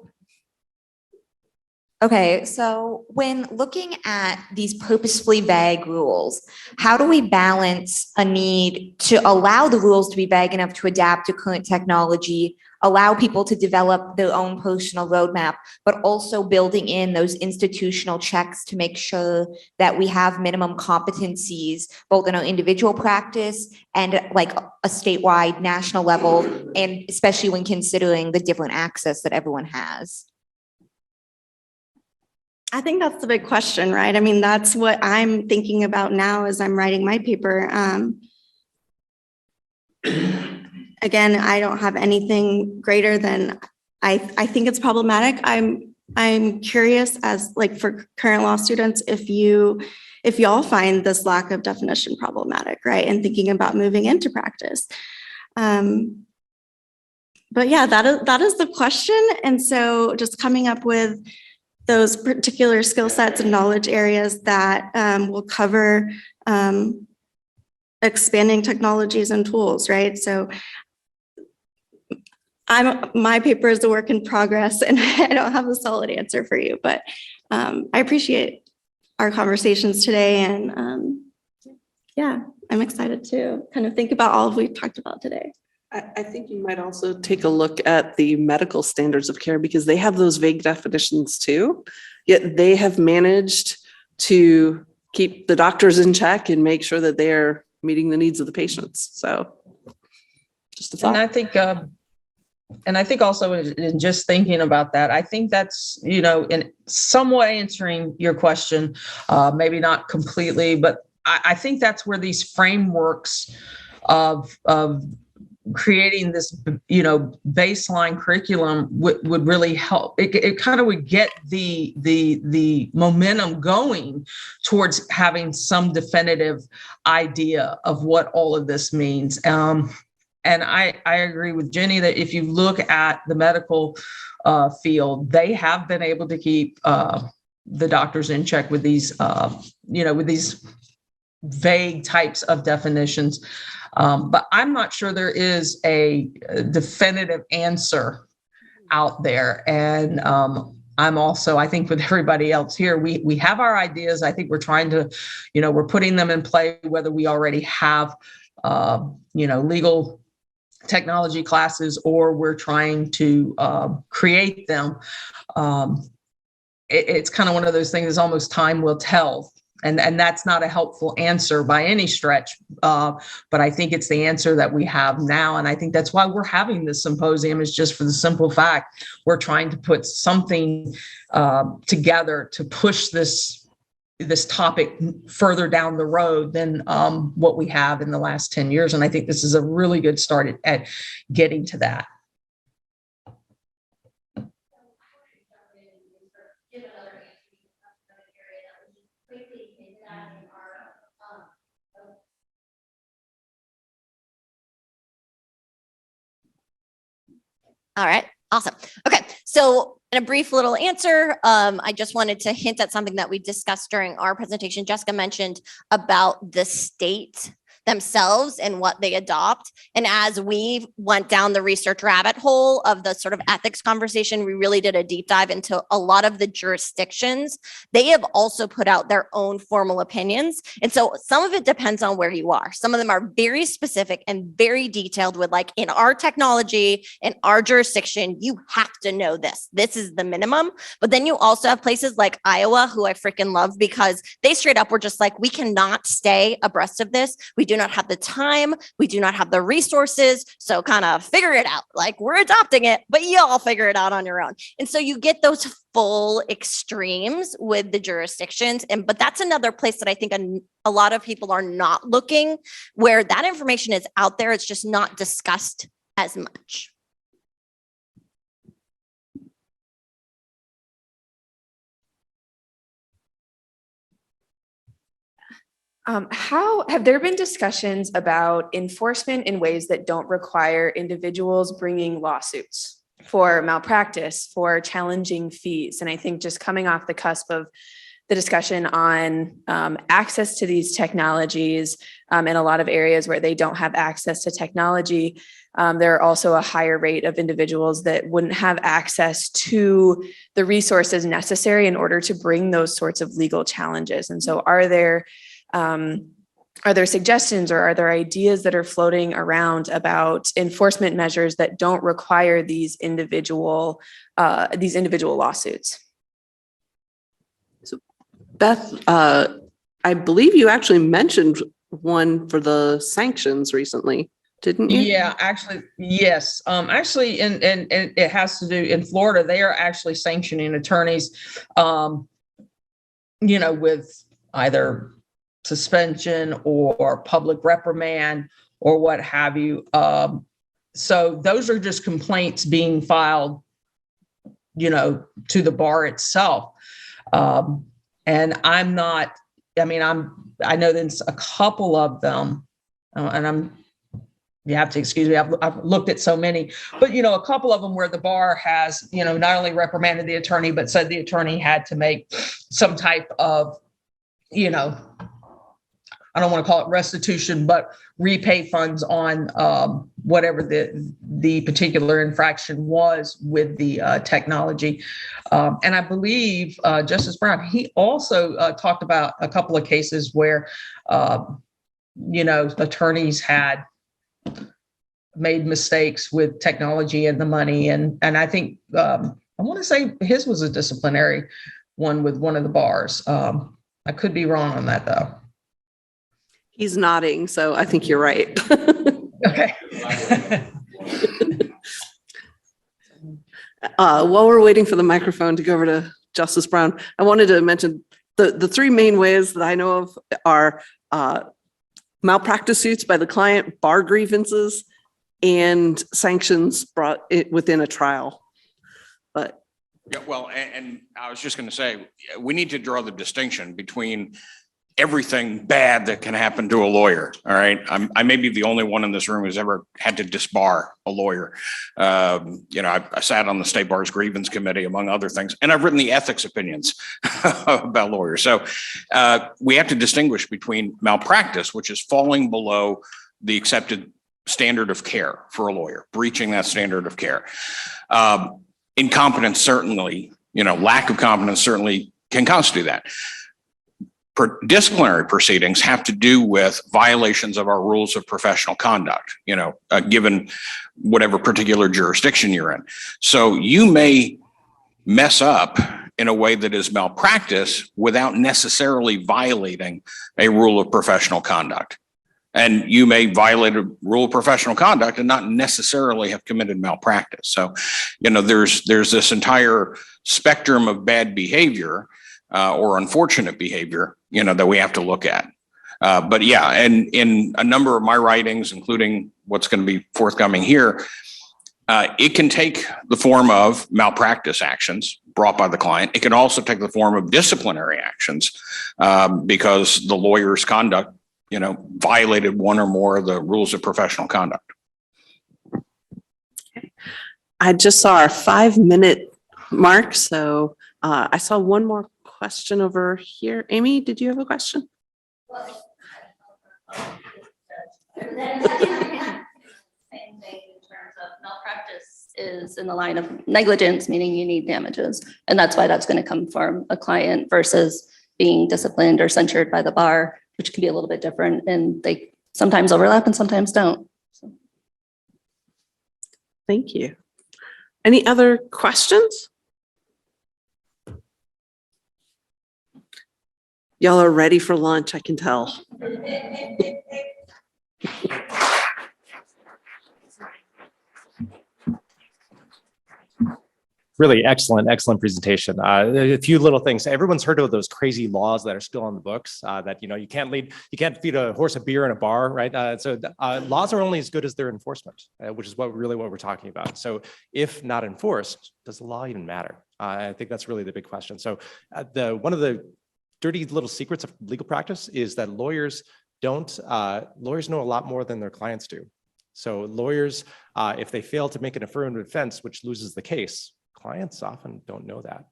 when looking at these purposefully vague rules, how do we balance a need to allow the rules to be vague enough to adapt to current technology, allow people to develop their own personal roadmap, but also building in those institutional checks to make sure that we have minimum competencies, both in our individual practice and a statewide, national level, and especially when considering the different access that everyone has? I think that's the big question, right? I mean, that's what I'm thinking about now as I'm writing my paper. Again, I don't have anything greater than I think it's problematic. I'm curious as like for current law students, if y'all find this lack of definition problematic, right? And thinking about moving into practice. But yeah, that is the question. And so just coming up with those particular skill sets and knowledge areas that will cover expanding technologies and tools, right? So my paper is a work in progress and I don't have a solid answer for you, but I appreciate our conversations today. And yeah, I'm excited to kind of think about all of we've talked about today. I think you might also take a look at the medical standards of care because they have those vague definitions too, yet they have managed to keep the doctors in check and make sure that they're meeting the needs of the patients. So just a thought. And I think also in just thinking about that, I think that's, in somewhat answering your question, maybe not completely, but I think that's where these frameworks of creating this, baseline curriculum would really help. It kind of would get the momentum going towards having some definitive idea of what all of this means. And I agree with Jenny that if you look at the medical field, they have been able to keep the doctors in check with these, with these vague types of definitions. But I'm not sure there is a definitive answer out there. And I'm also, I think with everybody else here, we have our ideas. I think we're trying to, we're putting them in play, whether we already have, legal technology classes or we're trying to create them. It's kind of one of those things, it's almost time will tell. And that's not a helpful answer by any stretch, but I think it's the answer that we have now. And I think that's why we're having this symposium, is just for the simple fact we're trying to put something together to push this topic further down the road than what we have in the last 10 years. And I think this is a really good start at getting to that. All right, awesome. Okay, so in a brief little answer, I just wanted to hint at something that we discussed during our presentation. Jessica mentioned about the state themselves and what they adopt. And as we went down the research rabbit hole of the sort of ethics conversation, we really did a deep dive into a lot of the jurisdictions. They have also put out their own formal opinions. And so some of it depends on where you are. Some of them are very specific and very detailed with like, in our technology, in our jurisdiction, you have to know this. This is the minimum. But then you also have places like Iowa, who I freaking love because they straight up were just like, we cannot stay abreast of this. We do not have the time. We do not have the resources. So kind of figure it out. Like we're adopting it, but y'all figure it out on your own. And so you get those full extremes with the jurisdictions. But that's another place that I think a lot of people are not looking, where that information is out there. It's just not discussed as much. How have there been discussions about enforcement in ways that don't require individuals bringing lawsuits for malpractice, for challenging fees? And I think just coming off the cusp of the discussion on access to these technologies in a lot of areas where they don't have access to technology, there are also a higher rate of individuals that wouldn't have access to the resources necessary in order to bring those sorts of legal challenges. And so are there suggestions or are there ideas that are floating around about enforcement measures that don't require these individual lawsuits? So Beth, I believe you actually mentioned one for the sanctions recently, didn't you? Yeah, actually, yes. Actually, and it has to do in Florida, they are actually sanctioning attorneys with either suspension or public reprimand or what have you. So those are just complaints being filed, to the bar itself. And I'm not, I know there's a couple of them, and you have to excuse me, I've looked at so many, but a couple of them where the bar has, not only reprimanded the attorney, but said the attorney had to make some type of, I don't want to call it restitution, but repay funds on whatever the particular infraction was with the technology. And I believe Justice Brown, he also talked about a couple of cases where, attorneys had made mistakes with technology and the money. And I think, I want to say his was a disciplinary one with one of the bars. I could be wrong on that though. He's nodding, so I think you're right. Okay. While we're waiting for the microphone to go over to Justice Brown, I wanted to mention the three main ways that I know of are malpractice suits by the client, bar grievances, and sanctions brought within a trial. But yeah, well, and I was just going to say, we need to draw the distinction between everything bad that can happen to a lawyer. All right. I may be the only one in this room who's ever had to disbar a lawyer. I sat on the State Bar's grievance committee, among other things, and I've written the ethics opinions about lawyers. So we have to distinguish between malpractice, which is falling below the accepted standard of care for a lawyer, breaching that standard of care. Incompetence certainly, lack of competence certainly can constitute that. Disciplinary proceedings have to do with violations of our rules of professional conduct, given whatever particular jurisdiction you're in. So you may mess up in a way that is malpractice without necessarily violating a rule of professional conduct. And you may violate a rule of professional conduct and not necessarily have committed malpractice. So, there's this entire spectrum of bad behavior or unfortunate behavior, that we have to look at. But yeah, and in a number of my writings, including what's going to be forthcoming here, it can take the form of malpractice actions brought by the client. It can also take the form of disciplinary actions because the lawyer's conduct, violated one or more of the rules of professional conduct. I just saw our 5-minute mark. So I saw one more question over here. Amy, did you have a question? Malpractice is in the line of negligence, meaning you need damages. And that's why that's going to come from a client versus being disciplined or censured by the bar, which can be a little bit different. And they sometimes overlap and sometimes don't. So. Thank you. Any other questions? Y'all are ready for lunch, I can tell. Really excellent presentation. A few little things. Everyone's heard of those crazy laws that are still on the books that, you can't feed a horse a beer in a bar, right? So laws are only as good as their enforcement, which is what we're talking about. So if not enforced, does the law even matter? I think that's really the big question. So one of the dirty little secrets of legal practice is that lawyers know a lot more than their clients do. So lawyers, if they fail to make an affirmative defense, which loses the case, clients often don't know that.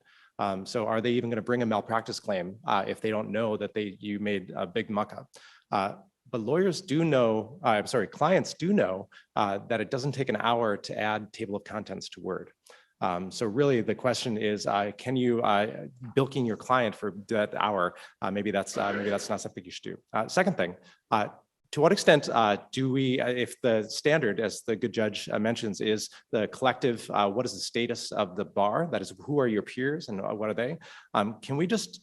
So are they even going to bring a malpractice claim if they don't know that you made a big muck up? But lawyers do know, clients do know that it doesn't take an hour to add table of contents to Word. So really the question is, can you bilking your client for that hour? Maybe that's not something you should do. Second thing, to what extent do we, if the standard, as the good judge mentions, is the collective, what is the status of the bar? That is, who are your peers and what are they? Can we just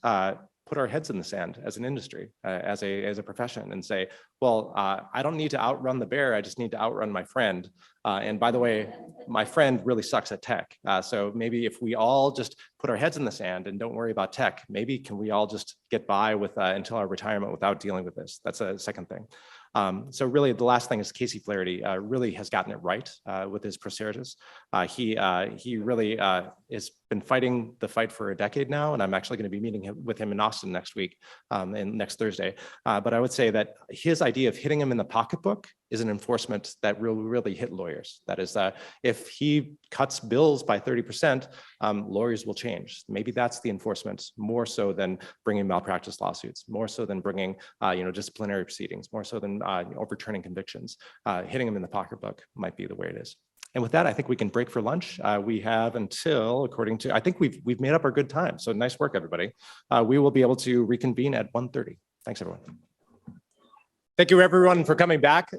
put our heads in the sand as an industry, as a profession, and say, well, I don't need to outrun the bear, I just need to outrun my friend. And by the way, my friend really sucks at tech. So maybe if we all just put our heads in the sand and don't worry about tech, maybe can we all just get by with until our retirement without dealing with this? That's a second thing. So really the last thing is Casey Flaherty really has gotten it right with his Procertas. He really has been fighting the fight for a decade now, and I'm actually going to be meeting with him in Austin next week and next Thursday. But I would say that his idea of hitting him in the pocketbook is an enforcement that will really hit lawyers. That is, if he cuts bills by 30%, lawyers will change. Maybe that's the enforcement, more so than bringing malpractice lawsuits, more so than bringing disciplinary proceedings, more so than overturning convictions. Hitting them in the pocketbook might be the way it is. And with that, I think we can break for lunch. We have until, according to, I think we've made up our good time. So nice work, everybody. We will be able to reconvene at 1:30. Thanks, everyone. Thank you, everyone, for coming back.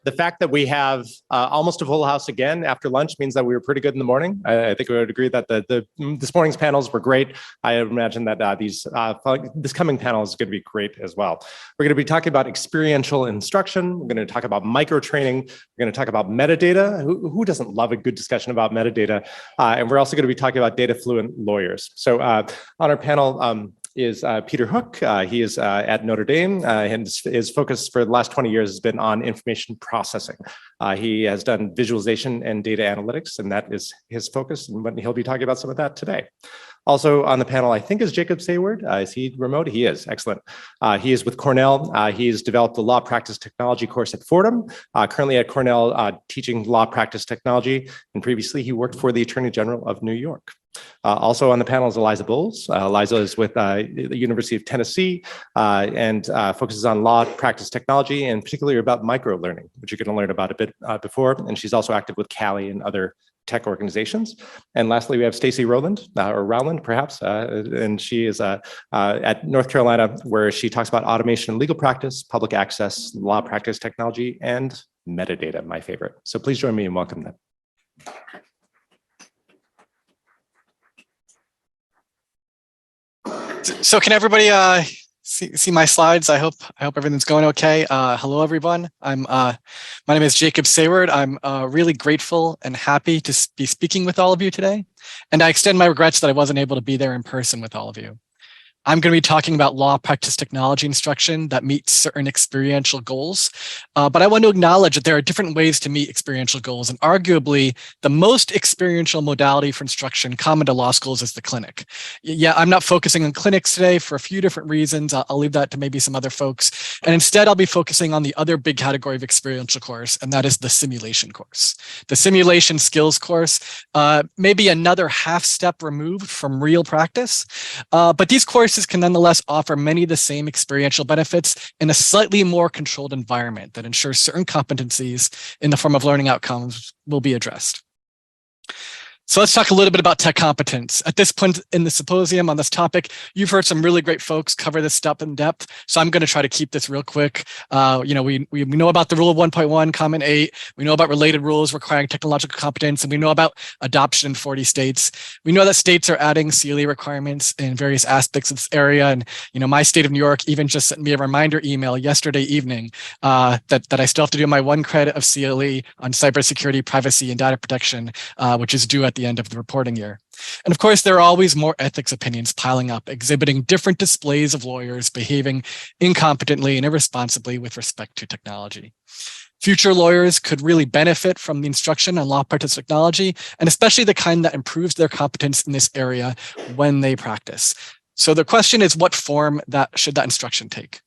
The fact that we have almost a full house again after lunch means that we were pretty good in the morning. I think we would agree that this morning's panels were great. I imagine that this coming panel is going to be great as well. We're going to be talking about experiential instruction. We're going to talk about micro training. We're going to talk about metadata. Who doesn't love a good discussion about metadata? And we're also going to be talking about data fluent lawyers. So on our panel, is Peter Hook. He is at Notre Dame, and his focus for the last 20 years has been on information processing. He has done visualization and data analytics, and that is his focus, and he'll be talking about some of that today. Also on the panel, I think, is Jacob Sayward. Is he remote? He is. Excellent. He is with Cornell. He's developed the law practice technology course at Fordham, currently at Cornell teaching law practice technology, and previously he worked for the Attorney General of New York. Also on the panel is Eliza Bowles. Eliza is with the University of Tennessee and focuses on law practice technology and particularly about micro-learning, which you're going to learn about a bit before. And she's also active with Cali and other tech organizations. And lastly, we have Stacy Rowland, or Rowland perhaps, and she is at North Carolina, where she talks about automation in legal practice, public access, law practice technology, and metadata, my favorite. So please join me and welcome them. So can everybody see my slides? I hope everything's going okay. Hello, everyone. My name is Jacob Sayward. I'm really grateful and happy to be speaking with all of you today. And I extend my regrets that I wasn't able to be there in person with all of you. I'm going to be talking about law practice technology instruction that meets certain experiential goals. But I want to acknowledge that there are different ways to meet experiential goals. And arguably, the most experiential modality for instruction common to law schools is the clinic. Yeah, I'm not focusing on clinics today for a few different reasons. I'll leave that to maybe some other folks. And instead, I'll be focusing on the other big category of experiential course, and that is the simulation course. The simulation skills course may be another half step removed from real practice, but these courses can nonetheless offer many of the same experiential benefits in a slightly more controlled environment that ensures certain competencies in the form of learning outcomes will be addressed. So let's talk a little bit about tech competence. At this point in the symposium on this topic, you've heard some really great folks cover this stuff in depth. So I'm going to try to keep this real quick. We know about the rule of 1.1, comment 8. We know about related rules requiring technological competence, and we know about adoption in 40 states. We know that states are adding CLE requirements in various aspects of this area. And my state of New York even just sent me a reminder email yesterday evening that I still have to do my 1 credit of CLE on cybersecurity, privacy, and data protection, which is due at the end of the reporting year. And of course, there are always more ethics opinions piling up, exhibiting different displays of lawyers behaving incompetently and irresponsibly with respect to technology. Future lawyers could really benefit from the instruction on law practice technology, and especially the kind that improves their competence in this area when they practice. So the question is, what form should that instruction take?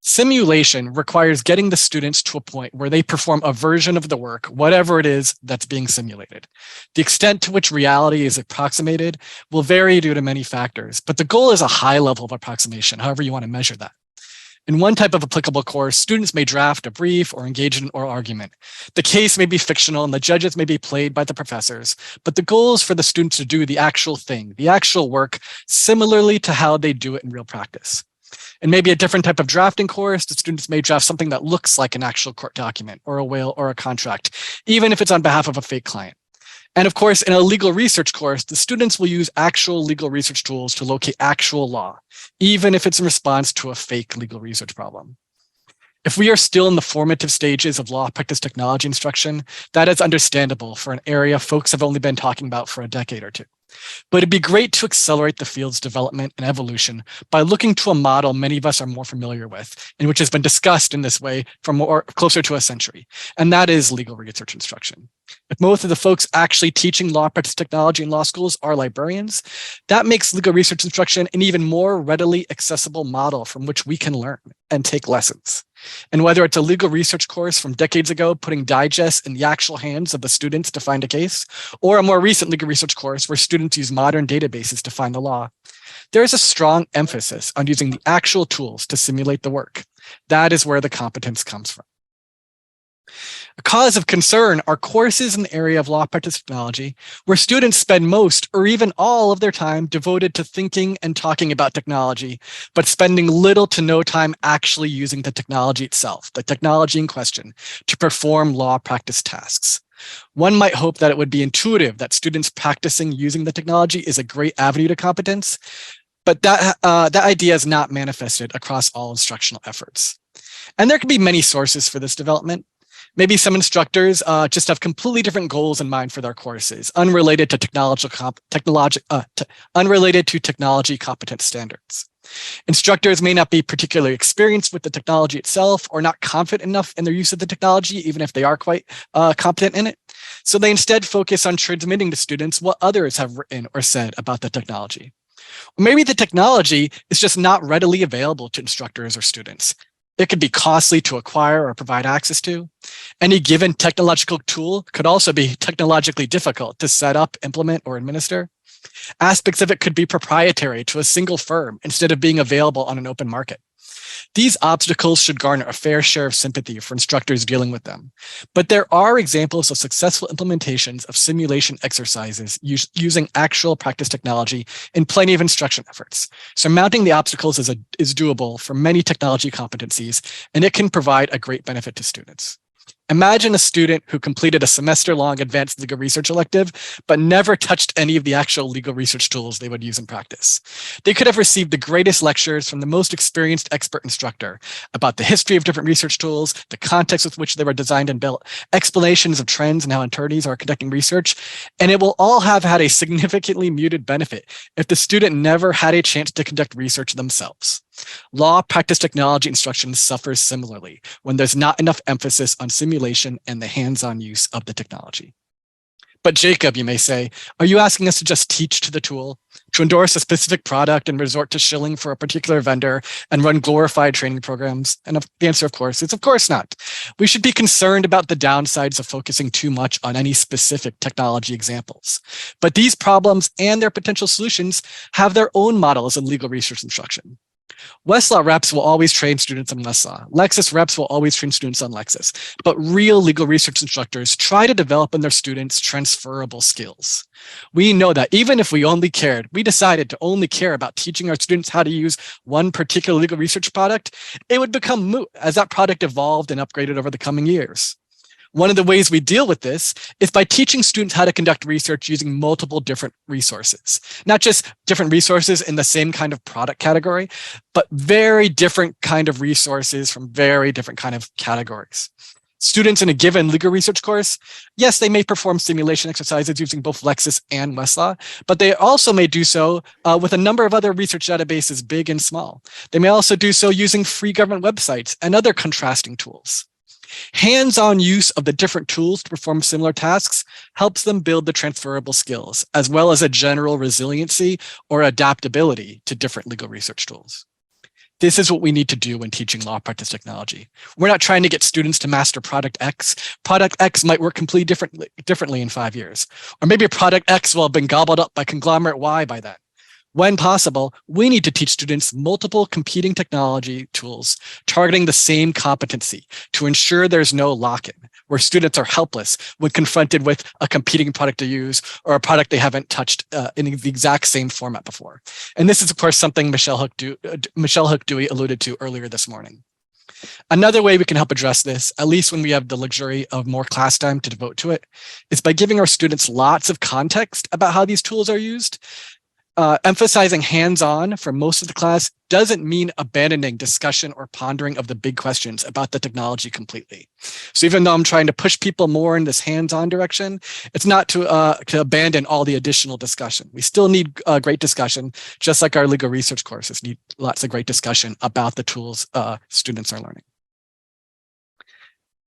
Simulation requires getting the students to a point where they perform a version of the work, whatever it is that's being simulated. The extent to which reality is approximated will vary due to many factors, but the goal is a high level of approximation, however you want to measure that. In one type of applicable course, students may draft a brief or engage in an oral argument. The case may be fictional and the judges may be played by the professors, but the goal is for the students to do the actual thing, the actual work, similarly to how they do it in real practice. And maybe a different type of drafting course, the students may draft something that looks like an actual court document or a will or a contract, even if it's on behalf of a fake client. And of course, in a legal research course, the students will use actual legal research tools to locate actual law, even if it's in response to a fake legal research problem. If we are still in the formative stages of law practice technology instruction, that is understandable for an area folks have only been talking about for a decade or two. But it'd be great to accelerate the field's development and evolution by looking to a model many of us are more familiar with, and which has been discussed in this way for closer to a century, and that is legal research instruction. If most of the folks actually teaching law practice technology in law schools are librarians, that makes legal research instruction an even more readily accessible model from which we can learn and take lessons. And whether it's a legal research course from decades ago, putting digests in the actual hands of the students to find a case, or a more recent legal research course where students use modern databases to find the law, there is a strong emphasis on using the actual tools to simulate the work. That is where the competence comes from. A cause of concern are courses in the area of law practice technology where students spend most or even all of their time devoted to thinking and talking about technology, but spending little to no time actually using the technology itself, the technology in question, to perform law practice tasks. One might hope that it would be intuitive that students practicing using the technology is a great avenue to competence, but that idea is not manifested across all instructional efforts. And there can be many sources for this development. Maybe some instructors just have completely different goals in mind for their courses, unrelated to technology competence standards. Instructors may not be particularly experienced with the technology itself or not confident enough in their use of the technology, even if they are quite competent in it. So they instead focus on transmitting to students what others have written or said about the technology. Or maybe the technology is just not readily available to instructors or students. It could be costly to acquire or provide access to. Any given technological tool could also be technologically difficult to set up, implement, or administer. Aspects of it could be proprietary to a single firm instead of being available on an open market. These obstacles should garner a fair share of sympathy for instructors dealing with them. But there are examples of successful implementations of simulation exercises using actual practice technology in plenty of instruction efforts. Surmounting the obstacles is doable for many technology competencies, and it can provide a great benefit to students. Imagine a student who completed a semester-long advanced legal research elective, but never touched any of the actual legal research tools they would use in practice. They could have received the greatest lectures from the most experienced expert instructor about the history of different research tools, the context with which they were designed and built, explanations of trends and how attorneys are conducting research, and it will all have had a significantly muted benefit if the student never had a chance to conduct research themselves. Law practice technology instruction suffers similarly when there's not enough emphasis on simulation and the hands-on use of the technology. But Jacob, you may say, are you asking us to just teach to the tool, to endorse a specific product and resort to shilling for a particular vendor and run glorified training programs? And the answer, of course, is of course not. We should be concerned about the downsides of focusing too much on any specific technology examples. But these problems and their potential solutions have their own models in legal research instruction. Westlaw reps will always train students on Westlaw. Lexis reps will always train students on Lexis. But real legal research instructors try to develop in their students transferable skills. We know that even if we decided to only care about teaching our students how to use one particular legal research product, it would become moot as that product evolved and upgraded over the coming years. One of the ways we deal with this is by teaching students how to conduct research using multiple different resources, not just different resources in the same kind of product category, but very different kind of resources from very different kind of categories. Students in a given legal research course, yes, they may perform simulation exercises using both Lexis and Westlaw, but they also may do so with a number of other research databases, big and small. They may also do so using free government websites and other contrasting tools. Hands-on use of the different tools to perform similar tasks helps them build the transferable skills, as well as a general resiliency or adaptability to different legal research tools. This is what we need to do when teaching law practice technology. We're not trying to get students to master product X. Product X might work completely differently in 5 years. Or maybe product X will have been gobbled up by conglomerate Y by then. When possible, we need to teach students multiple competing technology tools targeting the same competency to ensure there's no lock-in, where students are helpless when confronted with a competing product to use or a product they haven't touched in the exact same format before. And this is, of course, something Michelle Hook-Dewey alluded to earlier this morning. Another way we can help address this, at least when we have the luxury of more class time to devote to it, is by giving our students lots of context about how these tools are used. Emphasizing hands-on for most of the class doesn't mean abandoning discussion or pondering of the big questions about the technology completely. So even though I'm trying to push people more in this hands-on direction, it's not to abandon all the additional discussion. We still need great discussion, just like our legal research courses need lots of great discussion about the tools students are learning.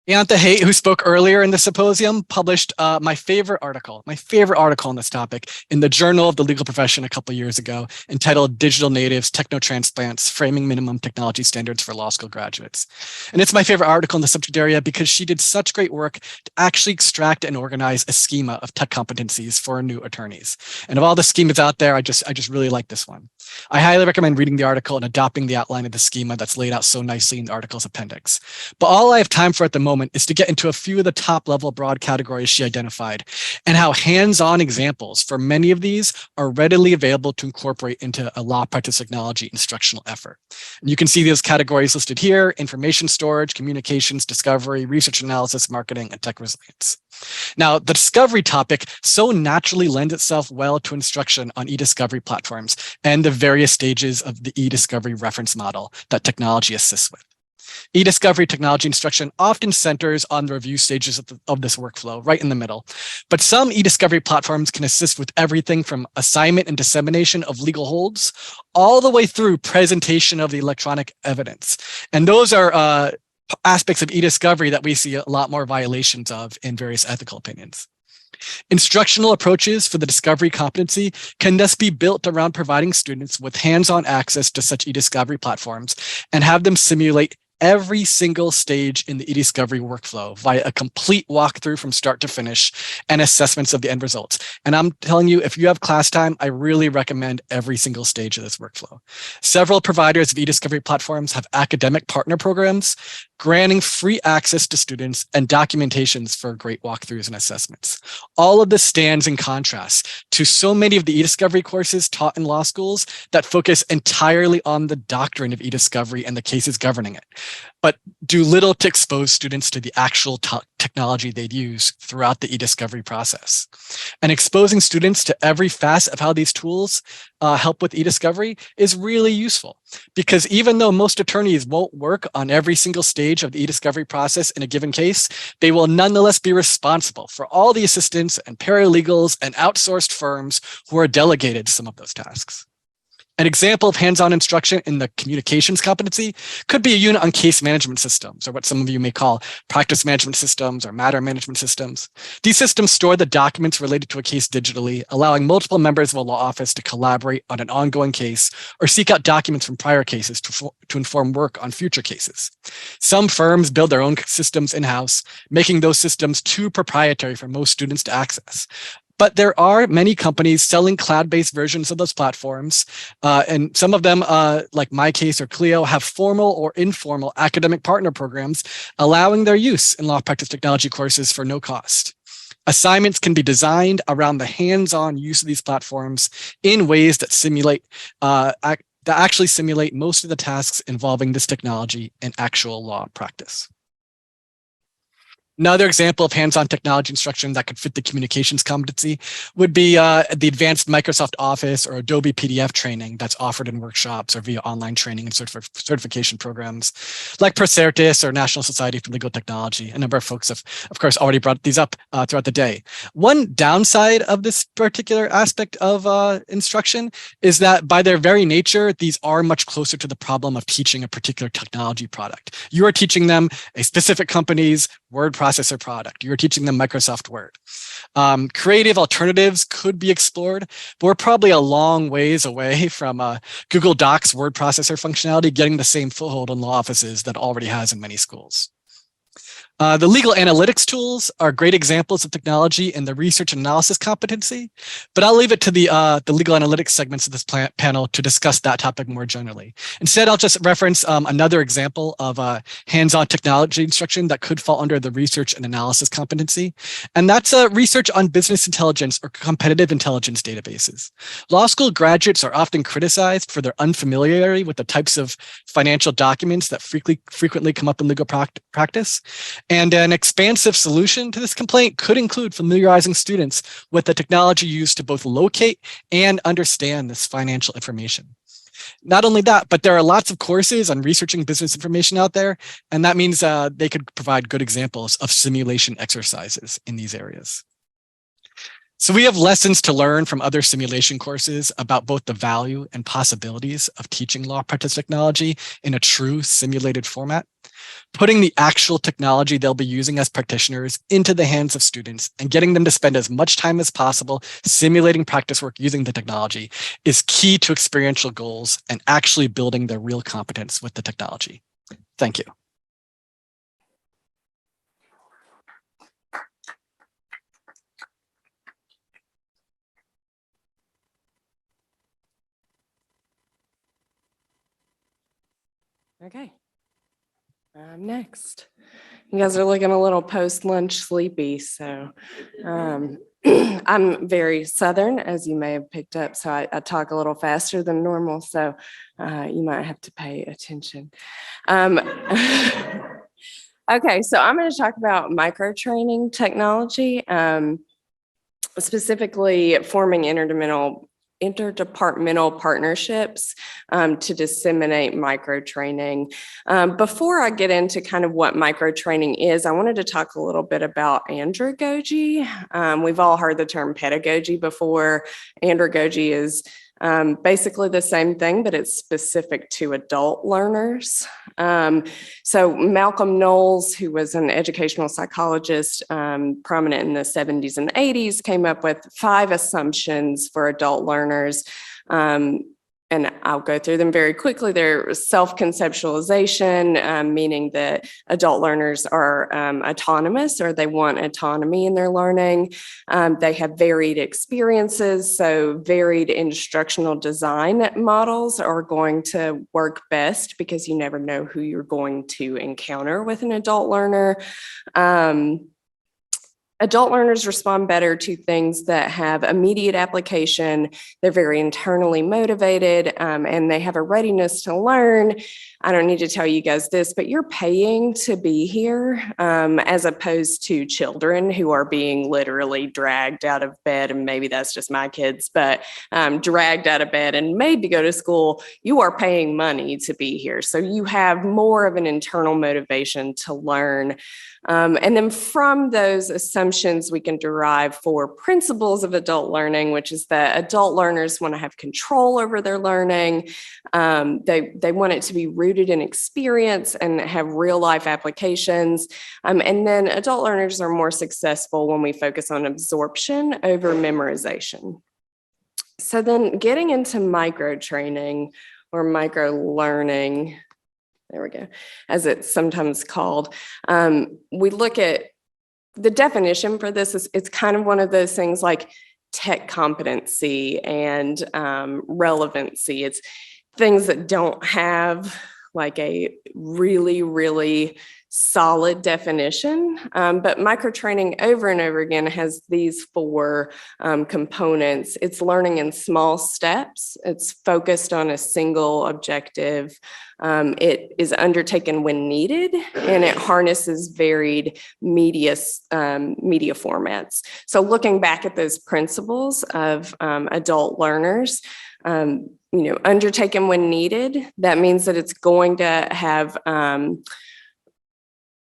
Iantha Haight, who spoke earlier in the symposium, published my favorite article on this topic in the Journal of the Legal Profession a couple of years ago, entitled Digital Natives, Techno-Transplants, Framing Minimum Technology Standards for Law School Graduates. And it's my favorite article in the subject area because she did such great work to actually extract and organize a schema of tech competencies for new attorneys. And of all the schemas out there, I just really like this one. I highly recommend reading the article and adopting the outline of the schema that's laid out so nicely in the article's appendix. But all I have time for at the moment is to get into a few of the top level broad categories she identified and how hands-on examples for many of these are readily available to incorporate into a law practice technology instructional effort. And you can see those categories listed here: information storage, communications, discovery, research analysis, marketing, and tech resilience. Now, the discovery topic so naturally lends itself well to instruction on e-discovery platforms and the various stages of the e-discovery reference model that technology assists with. E-discovery technology instruction often centers on the review stages of this workflow, right in the middle. But some e-discovery platforms can assist with everything from assignment and dissemination of legal holds all the way through presentation of the electronic evidence. And those are aspects of e-discovery that we see a lot more violations of in various ethical opinions. Instructional approaches for the discovery competency can thus be built around providing students with hands-on access to such e-discovery platforms and have them simulate every single stage in the e-discovery workflow via a complete walkthrough from start to finish and assessments of the end results. And I'm telling you, if you have class time, I really recommend every single stage of this workflow. Several providers of e-discovery platforms have academic partner programs granting free access to students and documentations for great walkthroughs and assessments. All of this stands in contrast to so many of the e-discovery courses taught in law schools that focus entirely on the doctrine of e-discovery and the cases governing it, but do little to expose students to the actual technology they'd use throughout the e-discovery process. And exposing students to every facet of how these tools help with e-discovery is really useful, because even though most attorneys won't work on every single stage of the e-discovery process in a given case, they will nonetheless be responsible for all the assistants and paralegals and outsourced firms who are delegated some of those tasks. An example of hands-on instruction in the communications competency could be a unit on case management systems, or what some of you may call practice management systems or matter management systems. These systems store the documents related to a case digitally, allowing multiple members of a law office to collaborate on an ongoing case or seek out documents from prior cases to inform work on future cases. Some firms build their own systems in-house, making those systems too proprietary for most students to access. But there are many companies selling cloud-based versions of those platforms, and some of them, like MyCase or Clio, have formal or informal academic partner programs allowing their use in law practice technology courses for no cost. Assignments can be designed around the hands-on use of these platforms in ways that actually simulate most of the tasks involving this technology in actual law practice. Another example of hands-on technology instruction that could fit the communications competency would be the advanced Microsoft Office or Adobe PDF training that's offered in workshops or via online training and certification programs like Procertis or National Society for Legal Technology. A number of folks have, of course, already brought these up throughout the day. One downside of this particular aspect of instruction is that by their very nature, these are much closer to the problem of teaching a particular technology product. You are teaching them a specific company's word processor product. You're teaching them Microsoft Word. Creative alternatives could be explored, but we're probably a long ways away from Google Docs word processor functionality getting the same foothold in law offices that it already has in many schools. The legal analytics tools are great examples of technology in the research and analysis competency, but I'll leave it to the legal analytics segments of this panel to discuss that topic more generally. Instead, I'll just reference another example of hands-on technology instruction that could fall under the research and analysis competency, and that's research on business intelligence or competitive intelligence databases. Law school graduates are often criticized for their unfamiliarity with the types of financial documents that frequently come up in legal practice. And an expansive solution to this complaint could include familiarizing students with the technology used to both locate and understand this financial information. Not only that, but there are lots of courses on researching business information out there, and that means they could provide good examples of simulation exercises in these areas. So we have lessons to learn from other simulation courses about both the value and possibilities of teaching law practice technology in a true simulated format. Putting the actual technology they'll be using as practitioners into the hands of students and getting them to spend as much time as possible simulating practice work using the technology is key to experiential goals and actually building their real competence with the technology. Thank you. Okay. I'm next. You guys are looking a little post-lunch sleepy, so I'm very Southern, as you may have picked up, so I talk a little faster than normal, so you might have to pay attention. Okay, so I'm going to talk about micro-training technology, specifically forming interdepartmental partnerships to disseminate micro-training. Before I get into kind of what micro-training is, I wanted to talk a little bit about andragogy. We've all heard the term pedagogy before. Andragogy is basically the same thing, but it's specific to adult learners. So Malcolm Knowles, who was an educational psychologist prominent in the 70s and 80s, came up with 5 assumptions for adult learners. And I'll go through them very quickly. They're self-conceptualization, meaning that adult learners are autonomous or they want autonomy in their learning. They have varied experiences, so varied instructional design models are going to work best because you never know who you're going to encounter with an adult learner. Adult learners respond better to things that have immediate application. They're very internally motivated and they have a readiness to learn. I don't need to tell you guys this, but you're paying to be here as opposed to children who are being literally dragged out of bed. And maybe that's just my kids, but dragged out of bed and made to go to school. You are paying money to be here. So you have more of an internal motivation to learn. And then from those assumptions, we can derive 4 principles of adult learning, which is that adult learners want to have control over their learning. They want it to be rooted in experience and have real life applications. And then adult learners are more successful when we focus on absorption over memorization. So then getting into micro training or micro learning, there we go, as it's sometimes called. We look at the definition for this is it's kind of one of those things like tech competency and relevancy. It's things that don't have like a really, really solid definition, but microtraining over and over again has these 4 components. It's learning in small steps. It's focused on a single objective. It is undertaken when needed, and it harnesses varied media formats. So looking back at those principles of adult learners, undertaken when needed, that means that it's going to have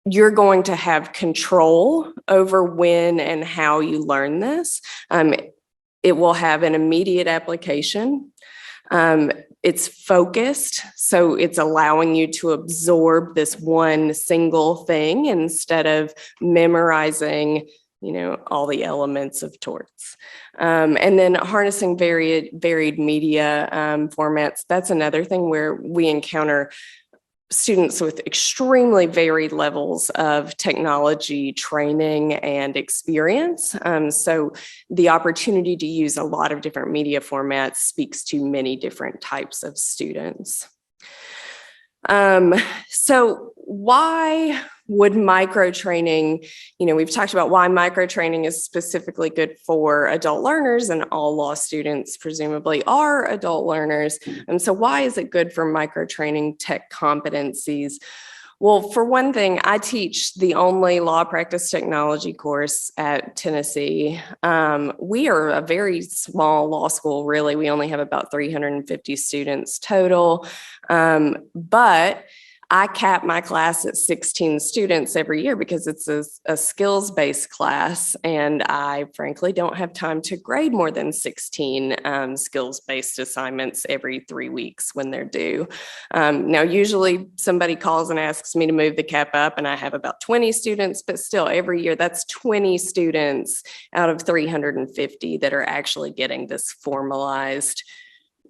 you're going to have control over when and how you learn this. It will have an immediate application. It's focused, so it's allowing you to absorb this one single thing instead of memorizing, all the elements of torts. And then harnessing varied media formats. That's another thing where we encounter students with extremely varied levels of technology training and experience. So the opportunity to use a lot of different media formats speaks to many different types of students. So why would micro training, we've talked about why micro training is specifically good for adult learners, and all law students presumably are adult learners. And so why is it good for micro training tech competencies? Well, for one thing, I teach the only law practice technology course at Tennessee. We are a very small law school, really. We only have about 350 students total. But I cap my class at 16 students every year because it's a skills-based class, and I frankly don't have time to grade more than 16 skills-based assignments every 3 weeks when they're due. Now, usually somebody calls and asks me to move the cap up, and I have about 20 students, but still every year that's 20 students out of 350 that are actually getting this formalized,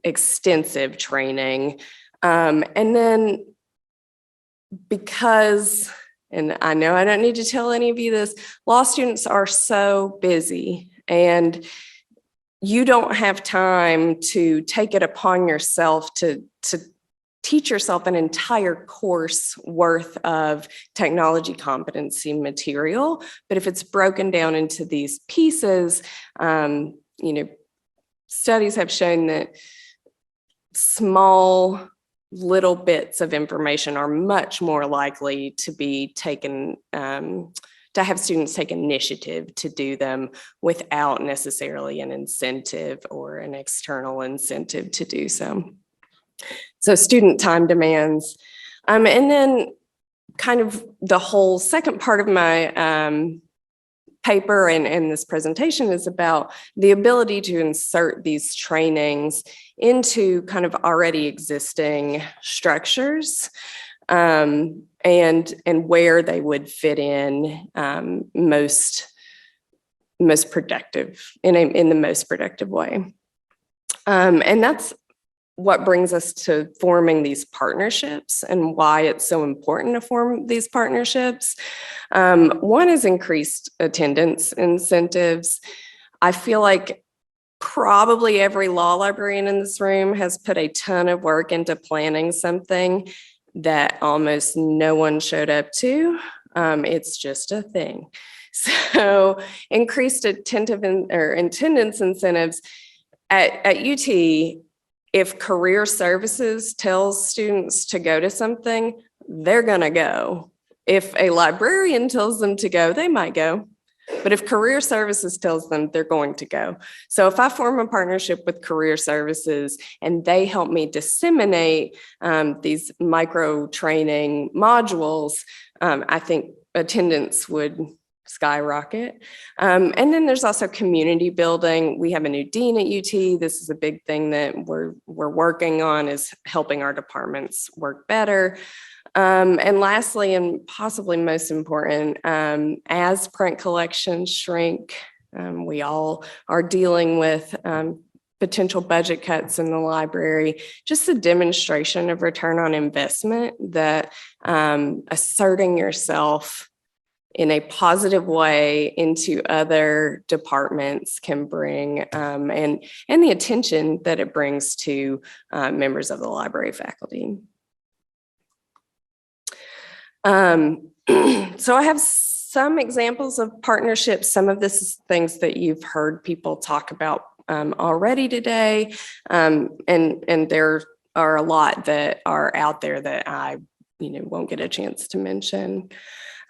extensive training. And then because, and I know I don't need to tell any of you this, law students are so busy, and you don't have time to take it upon yourself to teach yourself an entire course worth of technology competency material. But if it's broken down into these pieces, studies have shown that small little bits of information are much more likely to be taken, to have students take initiative to do them without necessarily an incentive or an external incentive to do so. So student time demands. And then kind of the whole second part of my paper and this presentation is about the ability to insert these trainings into kind of already existing structures, and where they would fit in most productive, in the most productive way. And that's what brings us to forming these partnerships and why it's so important to form these partnerships. One is increased attendance incentives. I feel like probably every law librarian in this room has put a ton of work into planning something that almost no one showed up to. It's just a thing. So increased attendance incentives at UT. If career services tells students to go to something, they're gonna go. If a librarian tells them to go, they might go. But if career services tells them, they're going to go. So if I form a partnership with career services and they help me disseminate these micro training modules, I think attendance would skyrocket. And then there's also community building. We have a new dean at UT. This is a big thing that we're working on, is helping our departments work better. And lastly, and possibly most important, as print collections shrink, we all are dealing with potential budget cuts in the library, just a demonstration of return on investment that asserting yourself in a positive way into other departments can bring, and the attention that it brings to members of the library faculty. So I have some examples of partnerships. Some of this is things that you've heard people talk about already today. And there are a lot that are out there that I won't get a chance to mention.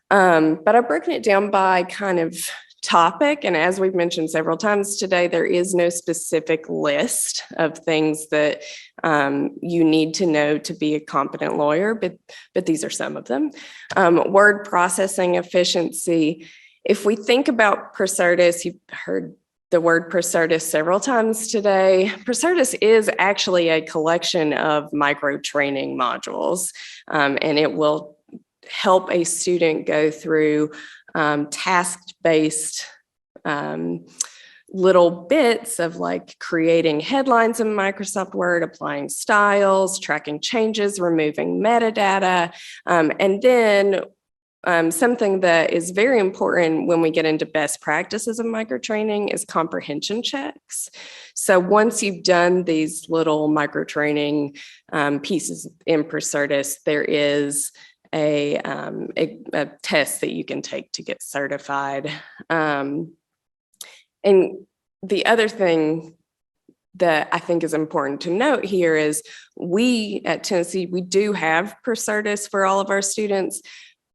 But I've broken it down by kind of topic. And as we've mentioned several times today, there is no specific list of things that you need to know to be a competent lawyer, but these are some of them. Word processing efficiency. If we think about Procertis, you've heard the word Procertis several times today. Procertis is actually a collection of micro training modules, and it will help a student go through task-based little bits of like creating headlines in Microsoft Word, applying styles, tracking changes, removing metadata, and then something that is very important when we get into best practices of microtraining is comprehension checks. So once you've done these little microtraining pieces in Procertis, there is a test that you can take to get certified. And the other thing that I think is important to note here is we at Tennessee, we do have Procertis for all of our students.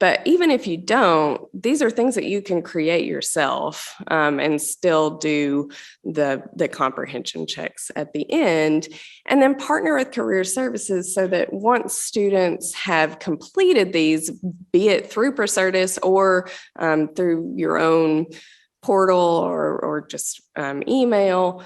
But even if you don't, these are things that you can create yourself and still do the comprehension checks at the end, and then partner with career services so that once students have completed these, be it through Procertis or through your own portal or just email,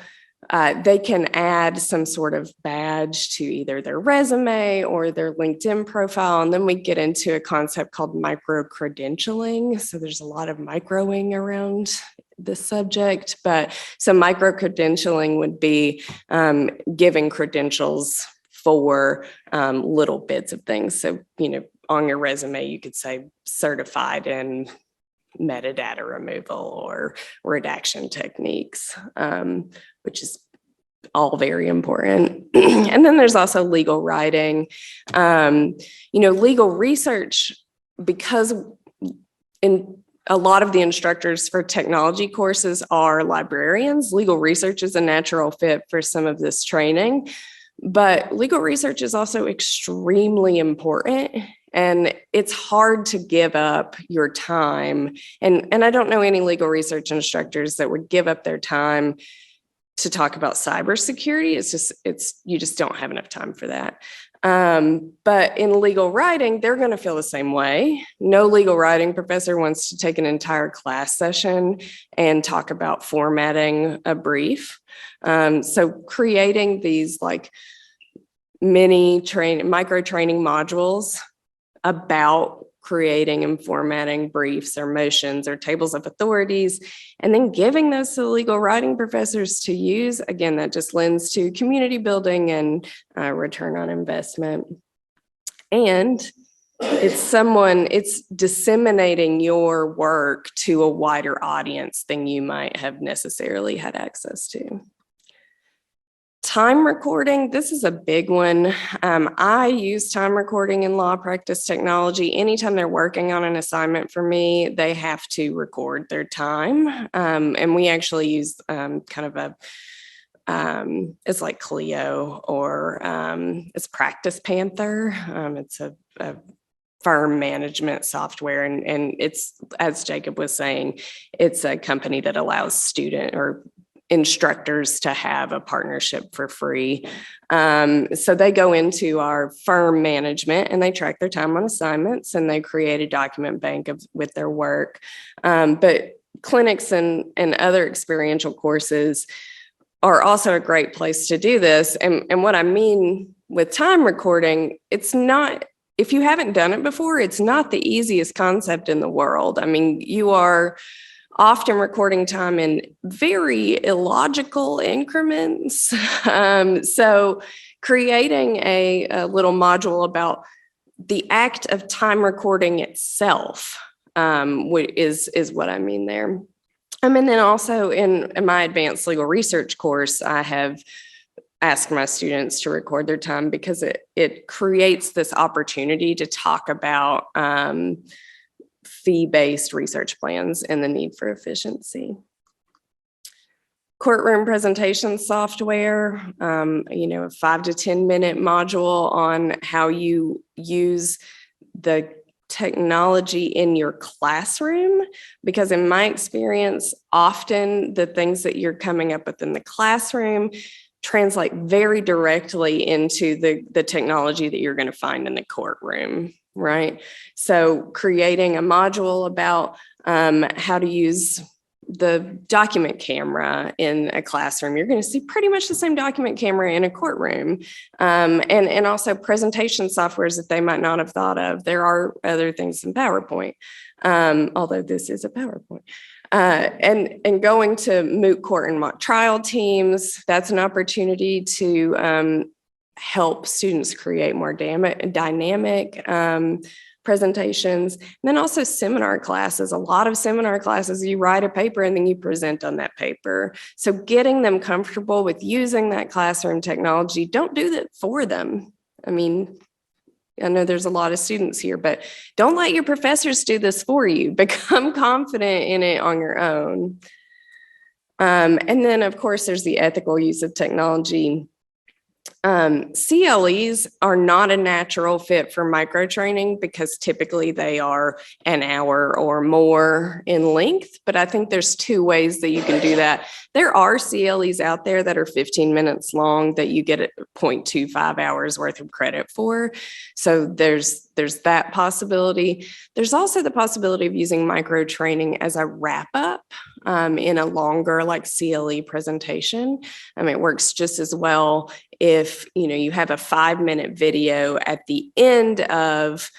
they can add some sort of badge to either their resume or their LinkedIn profile. And then we get into a concept called micro-credentialing. So there's a lot of microing around this subject, but so micro-credentialing would be giving credentials for little bits of things. So, you know, on your resume, you could say certified in metadata removal or redaction techniques, which is all very important. And then there's also legal writing. You know, legal research, because in a lot of the instructors for technology courses are librarians, legal research is a natural fit for some of this training. But legal research is also extremely important, and it's hard to give up your time. And I don't know any legal research instructors that would give up their time to talk about cybersecurity. You just don't have enough time for that. But in legal writing, they're going to feel the same way. No legal writing professor wants to take an entire class session and talk about formatting a brief. So creating these like micro training modules about creating and formatting briefs or motions or tables of authorities, and then giving those to the legal writing professors to use. Again, that just lends to community building and return on investment. And it's disseminating your work to a wider audience than you might have necessarily had access to. Time recording, this is a big one. I use time recording in law practice technology. Anytime they're working on an assignment for me, they have to record their time. And we actually use kind of it's like Clio or it's Practice Panther. It's a firm management software. And it's, as Jacob was saying, it's a company that allows student or instructors to have a partnership for free. So they go into our firm management and they track their time on assignments and they create a document bank with their work. But clinics and other experiential courses are also a great place to do this. And what I mean with time recording, it's not, if you haven't done it before, it's not the easiest concept in the world. I mean, you are often recording time in very illogical increments. So creating a little module about the act of time recording itself is what I mean there. And then also in my advanced legal research course, I have asked my students to record their time because it creates this opportunity to talk about fee-based research plans and the need for efficiency. Courtroom presentation software, a 5 to 10 minute module on how you use the technology in your classroom, because in my experience, often the things that you're coming up with in the classroom translate very directly into the technology that you're going to find in the courtroom, right? So creating a module about how to use the document camera in a classroom, you're going to see pretty much the same document camera in a courtroom. And also presentation softwares that they might not have thought of. There are other things in PowerPoint, although this is a PowerPoint. And going to moot court and mock trial teams, that's an opportunity to help students create more dynamic presentations. And then also seminar classes. A lot of seminar classes, you write a paper and then you present on that paper. So getting them comfortable with using that classroom technology, don't do that for them. I mean, I know there's a lot of students here, but don't let your professors do this for you. Become confident in it on your own. And then, of course, there's the ethical use of technology. CLEs are not a natural fit for micro training because typically they are an hour or more in length, but I think there's two ways that you can do that. There are CLEs out there that are 15 minutes long that you get 0.25 hours worth of credit for. So there's that possibility. There's also the possibility of using micro training as a wrap up in a longer like CLE presentation. It works just as well if you have a 5-minute video at the end of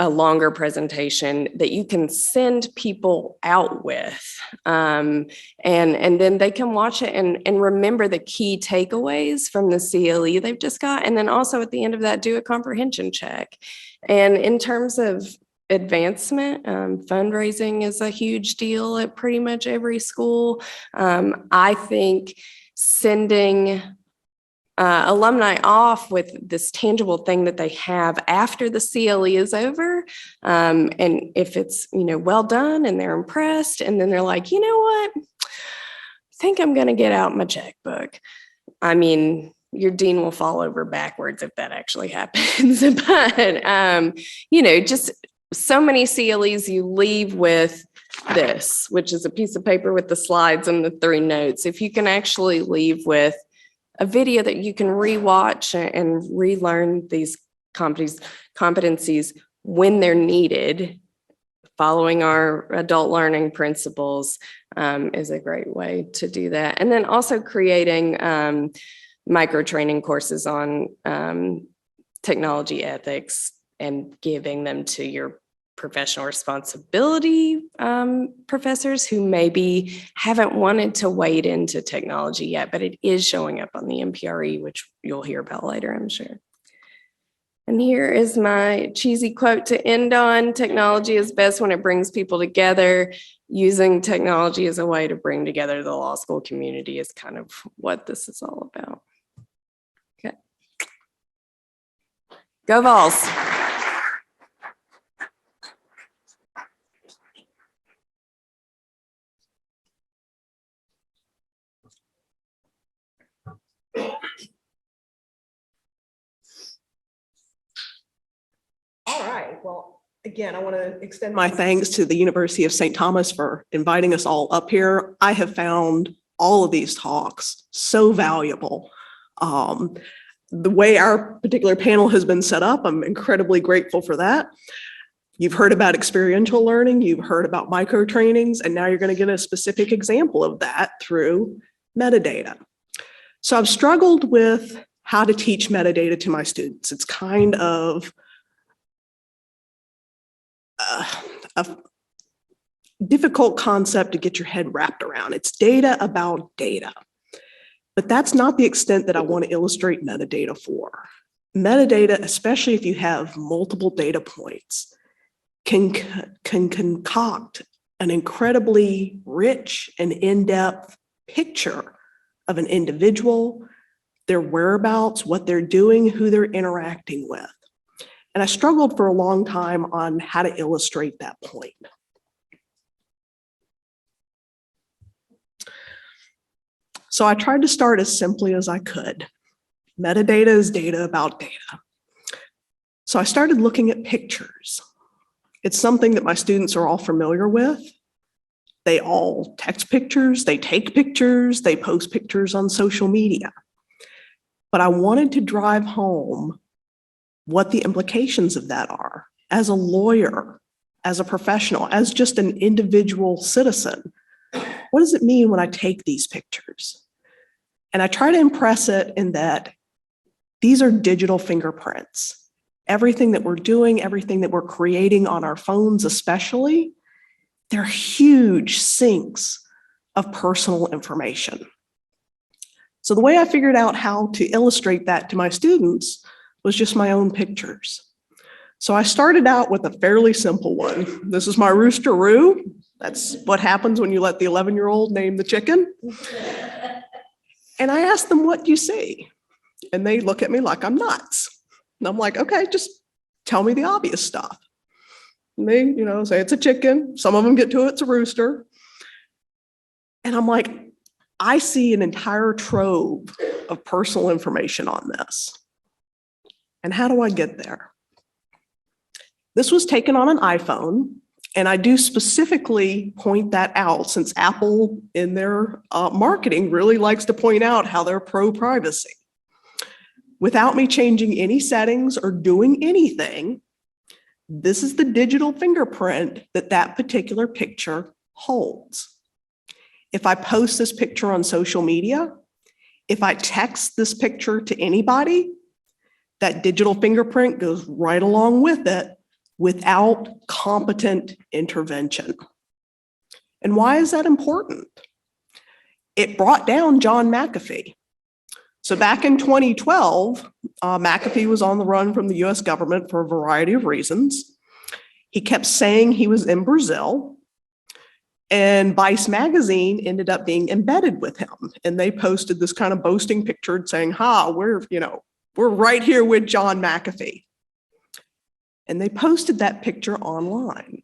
a longer presentation that you can send people out with, and then they can watch it and remember the key takeaways from the CLE they've just got, and then also at the end of that do a comprehension check. And in terms of advancement, fundraising is a huge deal at pretty much every school. I think sending alumni off with this tangible thing that they have after the CLE is over. And if it's, well done and they're impressed, and then they're like, you know what, I think I'm going to get out my checkbook. I mean, your dean will fall over backwards if that actually happens. But, just so many CLEs you leave with this, which is a piece of paper with the slides and the 3 notes. If you can actually leave with a video that you can rewatch and relearn these competencies when they're needed, following our adult learning principles is a great way to do that. And then also creating micro training courses on technology ethics and giving them to your professional responsibility professors who maybe haven't wanted to wade into technology yet, but it is showing up on the MPRE, which you'll hear about later, I'm sure. And here is my cheesy quote to end on. Technology is best when it brings people together. Using technology as a way to bring together the law school community is kind of what this is all about. Okay. Go Vols. All right, well, again, I want to extend my thanks to the University of St. Thomas for inviting us all up here. I have found all of these talks so valuable. The way our particular panel has been set up, I'm incredibly grateful for that. You've heard about experiential learning, you've heard about micro trainings, and now you're going to get a specific example of that through metadata. So I've struggled with how to teach metadata to my students. It's kind of a difficult concept to get your head wrapped around. It's data about data, but that's not the extent that I want to illustrate metadata for. Metadata, especially if you have multiple data points, can concoct an incredibly rich and in-depth picture of an individual, their whereabouts, what they're doing, who they're interacting with. And I struggled for a long time on how to illustrate that point. So I tried to start as simply as I could. Metadata is data about data. So I started looking at pictures. It's something that my students are all familiar with. They all text pictures, they take pictures, they post pictures on social media. But I wanted to drive home what the implications of that are as a lawyer, as a professional, as just an individual citizen. What does it mean when I take these pictures? And I try to impress it in that these are digital fingerprints. Everything that we're doing, everything that we're creating on our phones especially, they're huge sinks of personal information. So the way I figured out how to illustrate that to my students was just my own pictures. So I started out with a fairly simple one. This is my rooster-roo. That's what happens when you let the 11-year-old name the chicken. And I asked them, what do you see? And they look at me like I'm nuts. And I'm like, okay, just tell me the obvious stuff. And they, say it's a chicken. Some of them get to it, it's a rooster. And I'm like, I see an entire trove of personal information on this. And how do I get there? This was taken on an iPhone, and I do specifically point that out since Apple in their marketing really likes to point out how they're pro-privacy. Without me changing any settings or doing anything, this is the digital fingerprint that particular picture holds. If I post this picture on social media, if I text this picture to anybody, that digital fingerprint goes right along with it without competent intervention. And why is that important? It brought down John McAfee. So back in 2012, McAfee was on the run from the US government for a variety of reasons. He kept saying he was in Brazil. And Vice magazine ended up being embedded with him. And they posted this kind of boasting picture saying, we're right here with John McAfee. And they posted that picture online.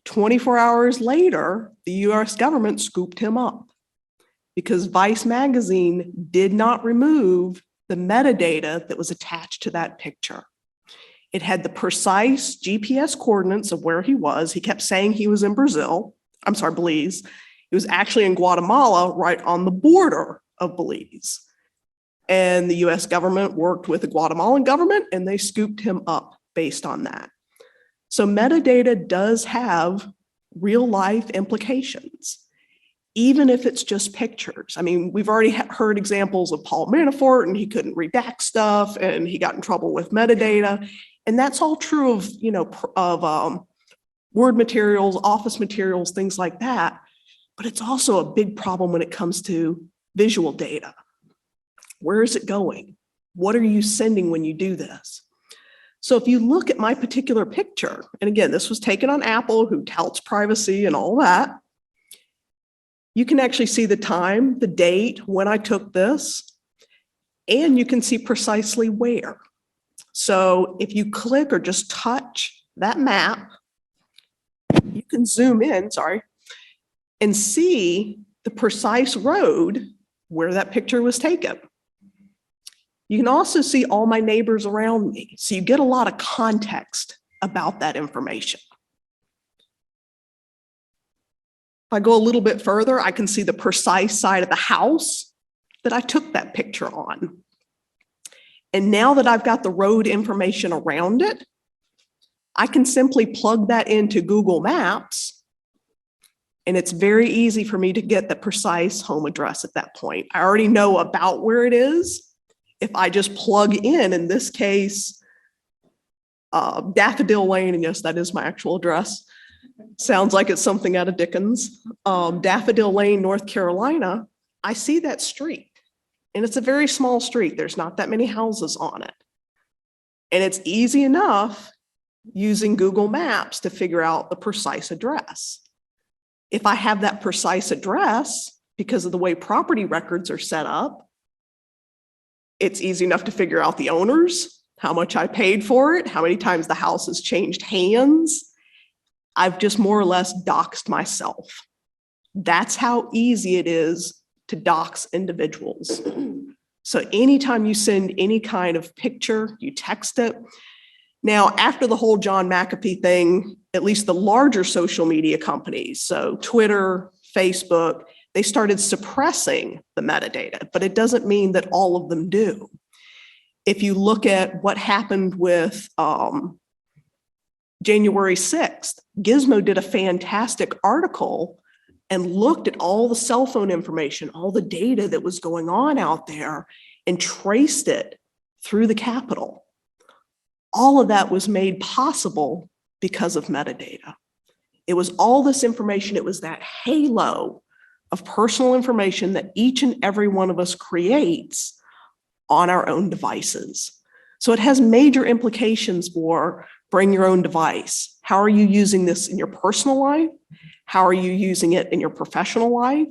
24 hours later, the US government scooped him up because Vice magazine did not remove the metadata that was attached to that picture. It had the precise GPS coordinates of where he was. He kept saying he was in Belize. He was actually in Guatemala, right on the border of Belize. And the US government worked with the Guatemalan government and they scooped him up based on that. So metadata does have real life implications, even if it's just pictures. I mean, we've already heard examples of Paul Manafort and he couldn't redact stuff and he got in trouble with metadata. And that's all true of, word materials, office materials, things like that. But it's also a big problem when it comes to visual data. Where is it going? What are you sending when you do this? So if you look at my particular picture, and again, this was taken on Apple, who touts privacy and all that, you can actually see the time, the date, when I took this, and you can see precisely where. So if you click or just touch that map, you can zoom in, and see the precise road where that picture was taken. You can also see all my neighbors around me. So you get a lot of context about that information. If I go a little bit further, I can see the precise side of the house that I took that picture on. And now that I've got the road information around it, I can simply plug that into Google Maps, and it's very easy for me to get the precise home address at that point. I already know about where it is. If I just plug in this case, Daffodil Lane, and yes, that is my actual address. Sounds like it's something out of Dickens. Daffodil Lane, North Carolina, I see that street. And it's a very small street. There's not that many houses on it. And it's easy enough using Google Maps to figure out the precise address. If I have that precise address, because of the way property records are set up, it's easy enough to figure out the owners, how much I paid for it, how many times the house has changed hands. I've just more or less doxed myself. That's how easy it is to dox individuals. So anytime you send any kind of picture, you text it. Now, after the whole John McAfee thing, at least the larger social media companies, so Twitter, Facebook, they started suppressing the metadata, but it doesn't mean that all of them do. If you look at what happened with January 6th, Gizmo did a fantastic article and looked at all the cell phone information, all the data that was going on out there, and traced it through the Capitol. All of that was made possible because of metadata. It was all this information. It was that halo of personal information that each and every one of us creates on our own devices. So it has major implications for bring your own device. How are you using this in your personal life? How are you using it in your professional life?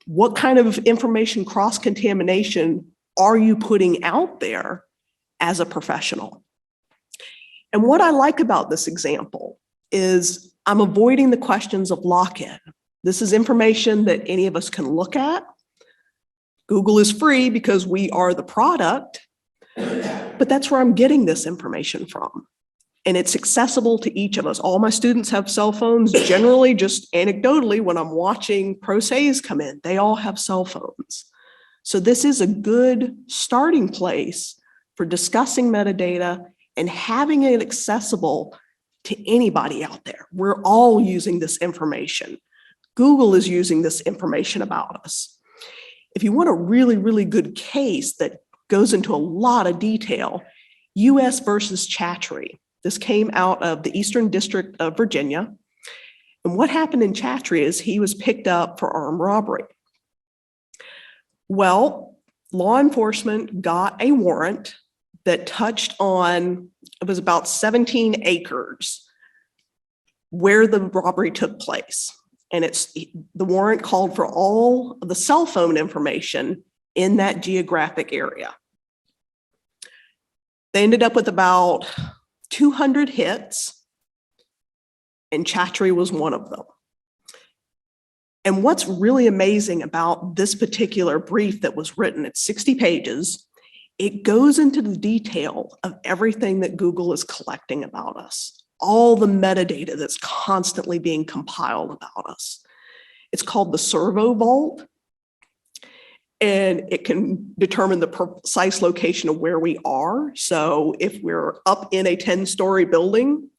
What kind of information cross-contamination are you putting out there as a professional? And what I like about this example is I'm avoiding the questions of lock-in. This is information that any of us can look at. Google is free because we are the product, but that's where I'm getting this information from. And it's accessible to each of us. All my students have cell phones. Generally, just anecdotally, when I'm watching pro se's come in, they all have cell phones. So this is a good starting place for discussing metadata and having it accessible to anybody out there. We're all using this information. Google is using this information about us. If you want a really, really good case that goes into a lot of detail, US versus Chattery. This came out of the Eastern District of Virginia. And what happened in Chattery is he was picked up for armed robbery. Well, law enforcement got a warrant that touched on, it was about 17 acres where the robbery took place. And the warrant called for all of the cell phone information in that geographic area. They ended up with about 200 hits, and Chattery was one of them. And what's really amazing about this particular brief that was written, it's 60 pages, it goes into the detail of everything that Google is collecting about us, all the metadata that's constantly being compiled about us. It's called the Servo Vault, and it can determine the precise location of where we are. So if we're up in a 10-story building,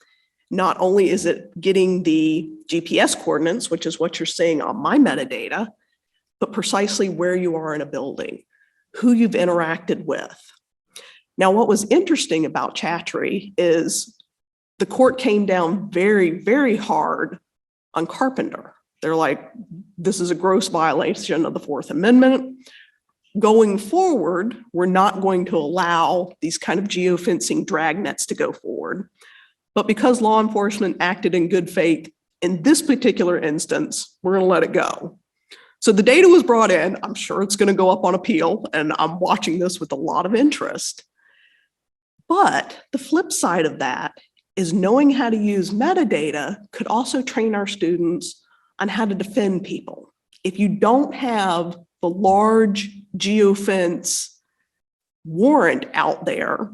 not only is it getting the GPS coordinates, which is what you're seeing on my metadata, but precisely where you are in a building, who you've interacted with. Now, what was interesting about Chattery is the court came down very, very hard on Carpenter. They're like, this is a gross violation of the Fourth Amendment. Going forward, we're not going to allow these kind of geofencing dragnets to go forward. But because law enforcement acted in good faith in this particular instance, we're going to let it go. So the data was brought in. I'm sure it's going to go up on appeal, and I'm watching this with a lot of interest. But the flip side of that is knowing how to use metadata could also train our students on how to defend people. If you don't have the large geofence warrant out there,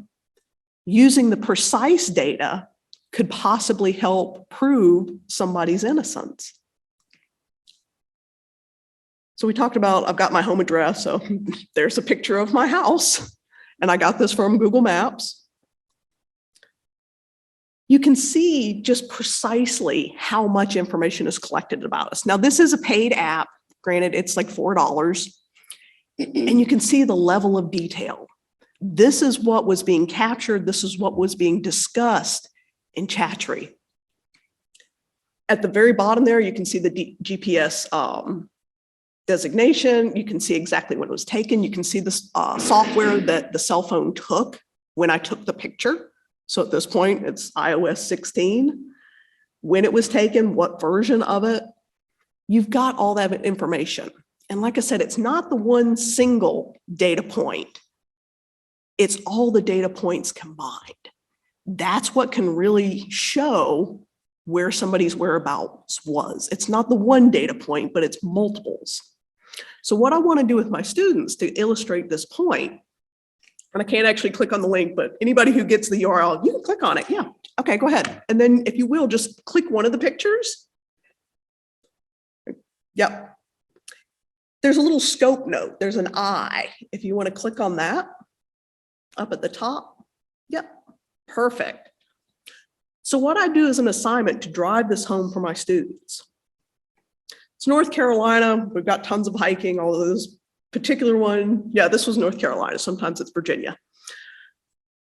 using the precise data could possibly help prove somebody's innocence. So we talked about, I've got my home address, so there's a picture of my house, and I got this from Google Maps. You can see just precisely how much information is collected about us. Now, this is a paid app. Granted, it's like $4, and you can see the level of detail. This is what was being captured. This is what was being discussed in Chattery. At the very bottom there, you can see the GPS designation. You can see exactly when it was taken. You can see the software that the cell phone took when I took the picture. So at this point, it's iOS 16. When it was taken, what version of it, you've got all that information. And like I said, it's not the one single data point. It's all the data points combined. That's what can really show where somebody's whereabouts was. It's not the one data point, but it's multiples. So what I want to do with my students to illustrate this point, and I can't actually click on the link, but anybody who gets the URL, you can click on it. Yeah, okay, go ahead. And then if you will, just click one of the pictures. Yep. There's a little scope note. There's an eye. If you want to click on that up at the top. Yep, perfect. So what I do as an assignment to drive this home for my students. It's North Carolina. We've got tons of hiking, although this particular one, yeah, this was North Carolina. Sometimes it's Virginia.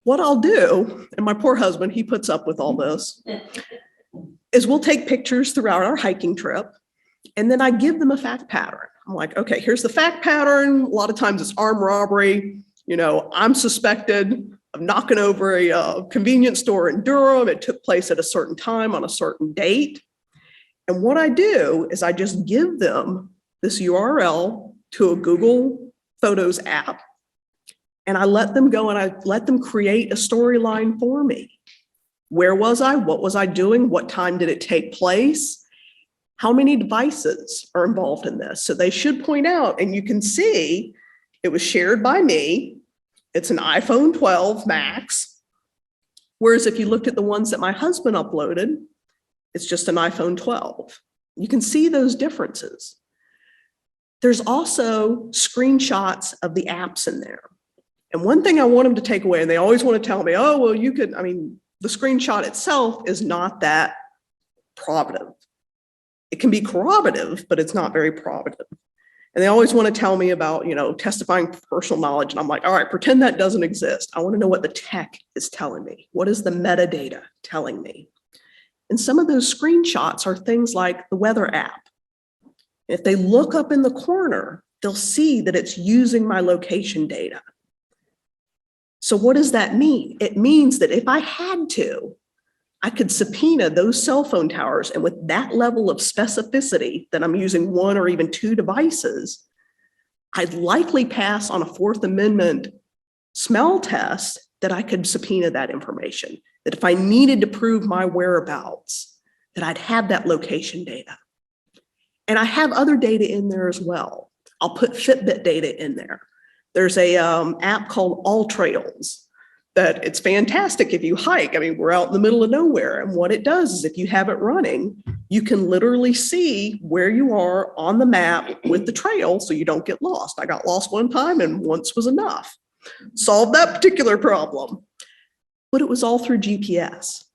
What I'll do, and my poor husband, he puts up with all this. is we'll take pictures throughout our hiking trip, and then I give them a fact pattern. I'm like, okay, here's the fact pattern. A lot of times it's armed robbery. You know, I'm suspected of knocking over a convenience store in Durham. It took place at a certain time on a certain date. And what I do is I just give them this URL to a Google Photos app, and I let them go and I let them create a storyline for me. Where was I? What was I doing? What time did it take place? How many devices are involved in this? So they should point out, and you can see it was shared by me. It's an iPhone 12 Max. Whereas if you looked at the ones that my husband uploaded, it's just an iPhone 12. You can see those differences. There's also screenshots of the apps in there. And one thing I want them to take away, and they always want to tell me, oh, well, you could, I mean, the screenshot itself is not that probative. It can be corroborative, but it's not very probative. And they always want to tell me about, you know, testifying personal knowledge. And I'm like, all right, pretend that doesn't exist. I want to know what the tech is telling me. What is the metadata telling me? And some of those screenshots are things like the weather app. If they look up in the corner, they'll see that it's using my location data. So what does that mean? It means that if I had to, I could subpoena those cell phone towers, and with that level of specificity that I'm using one or even two devices, I'd likely pass on a Fourth Amendment smell test that I could subpoena that information, that if I needed to prove my whereabouts, that I'd have that location data. And I have other data in there as well. I'll put Fitbit data in there. There's a app called All Trails that it's fantastic if you hike. I mean, we're out in the middle of nowhere. And what it does is if you have it running, you can literally see where you are on the map with the trail so you don't get lost. I got lost one time and once was enough. Solved that particular problem. But it was all through GPS.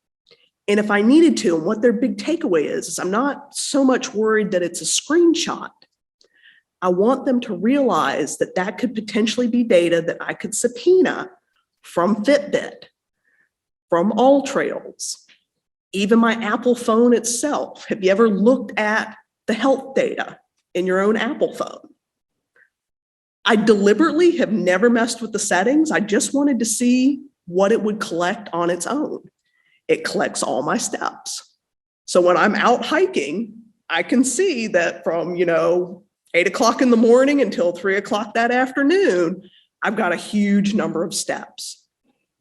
And if I needed to, and what their big takeaway is I'm not so much worried that it's a screenshot. I want them to realize that that could potentially be data that I could subpoena from Fitbit, from All Trails, even my Apple phone itself. Have you ever looked at the health data in your own Apple phone? I deliberately have never messed with the settings. I just wanted to see what it would collect on its own. It collects all my steps. So when I'm out hiking, I can see that from, 8 o'clock in the morning until 3 o'clock that afternoon, I've got a huge number of steps.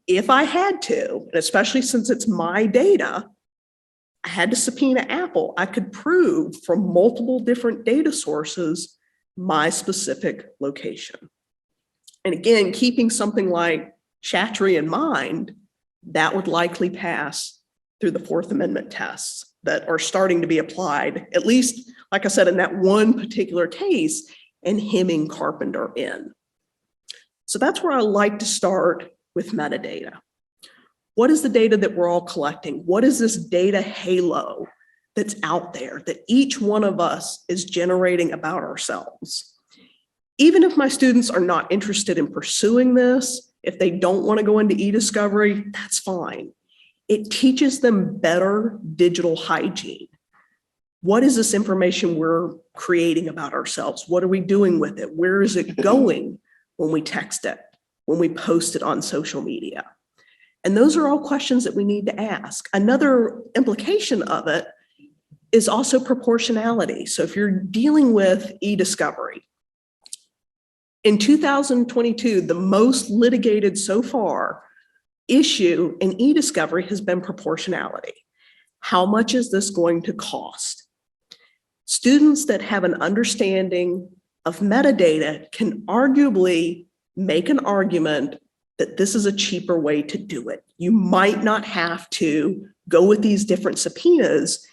If I had to, and especially since it's my data, I had to subpoena Apple, I could prove from multiple different data sources my specific location. And again, keeping something like Chatry in mind, that would likely pass through the Fourth Amendment tests that are starting to be applied, at least, like I said, in that one particular case, and hemming Carpenter in. So that's where I like to start with metadata. What is the data that we're all collecting? What is this data halo that's out there that each one of us is generating about ourselves? Even if my students are not interested in pursuing this, if they don't want to go into e-discovery, that's fine. It teaches them better digital hygiene. What is this information we're creating about ourselves? What are we doing with it? Where is it going when we text it, when we post it on social media? And those are all questions that we need to ask. Another implication of it is also proportionality. So if you're dealing with e-discovery, in 2022, the most litigated so far issue in e-discovery has been proportionality. How much is this going to cost? Students that have an understanding of metadata can arguably make an argument that this is a cheaper way to do it. You might not have to go with these different subpoenas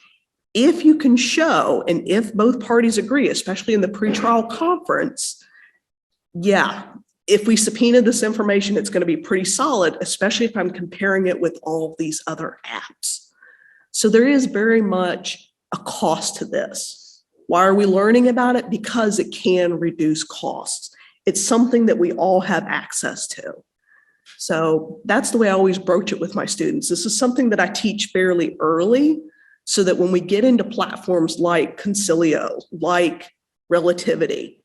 if you can show, and if both parties agree, especially in the pretrial conference, yeah, if we subpoena this information, it's going to be pretty solid, especially if I'm comparing it with all of these other apps. So there is very much a cost to this. Why are we learning about it? Because it can reduce costs. It's something that we all have access to. So that's the way I always broach it with my students. This is something that I teach fairly early so that when we get into platforms like Concilio, like Relativity,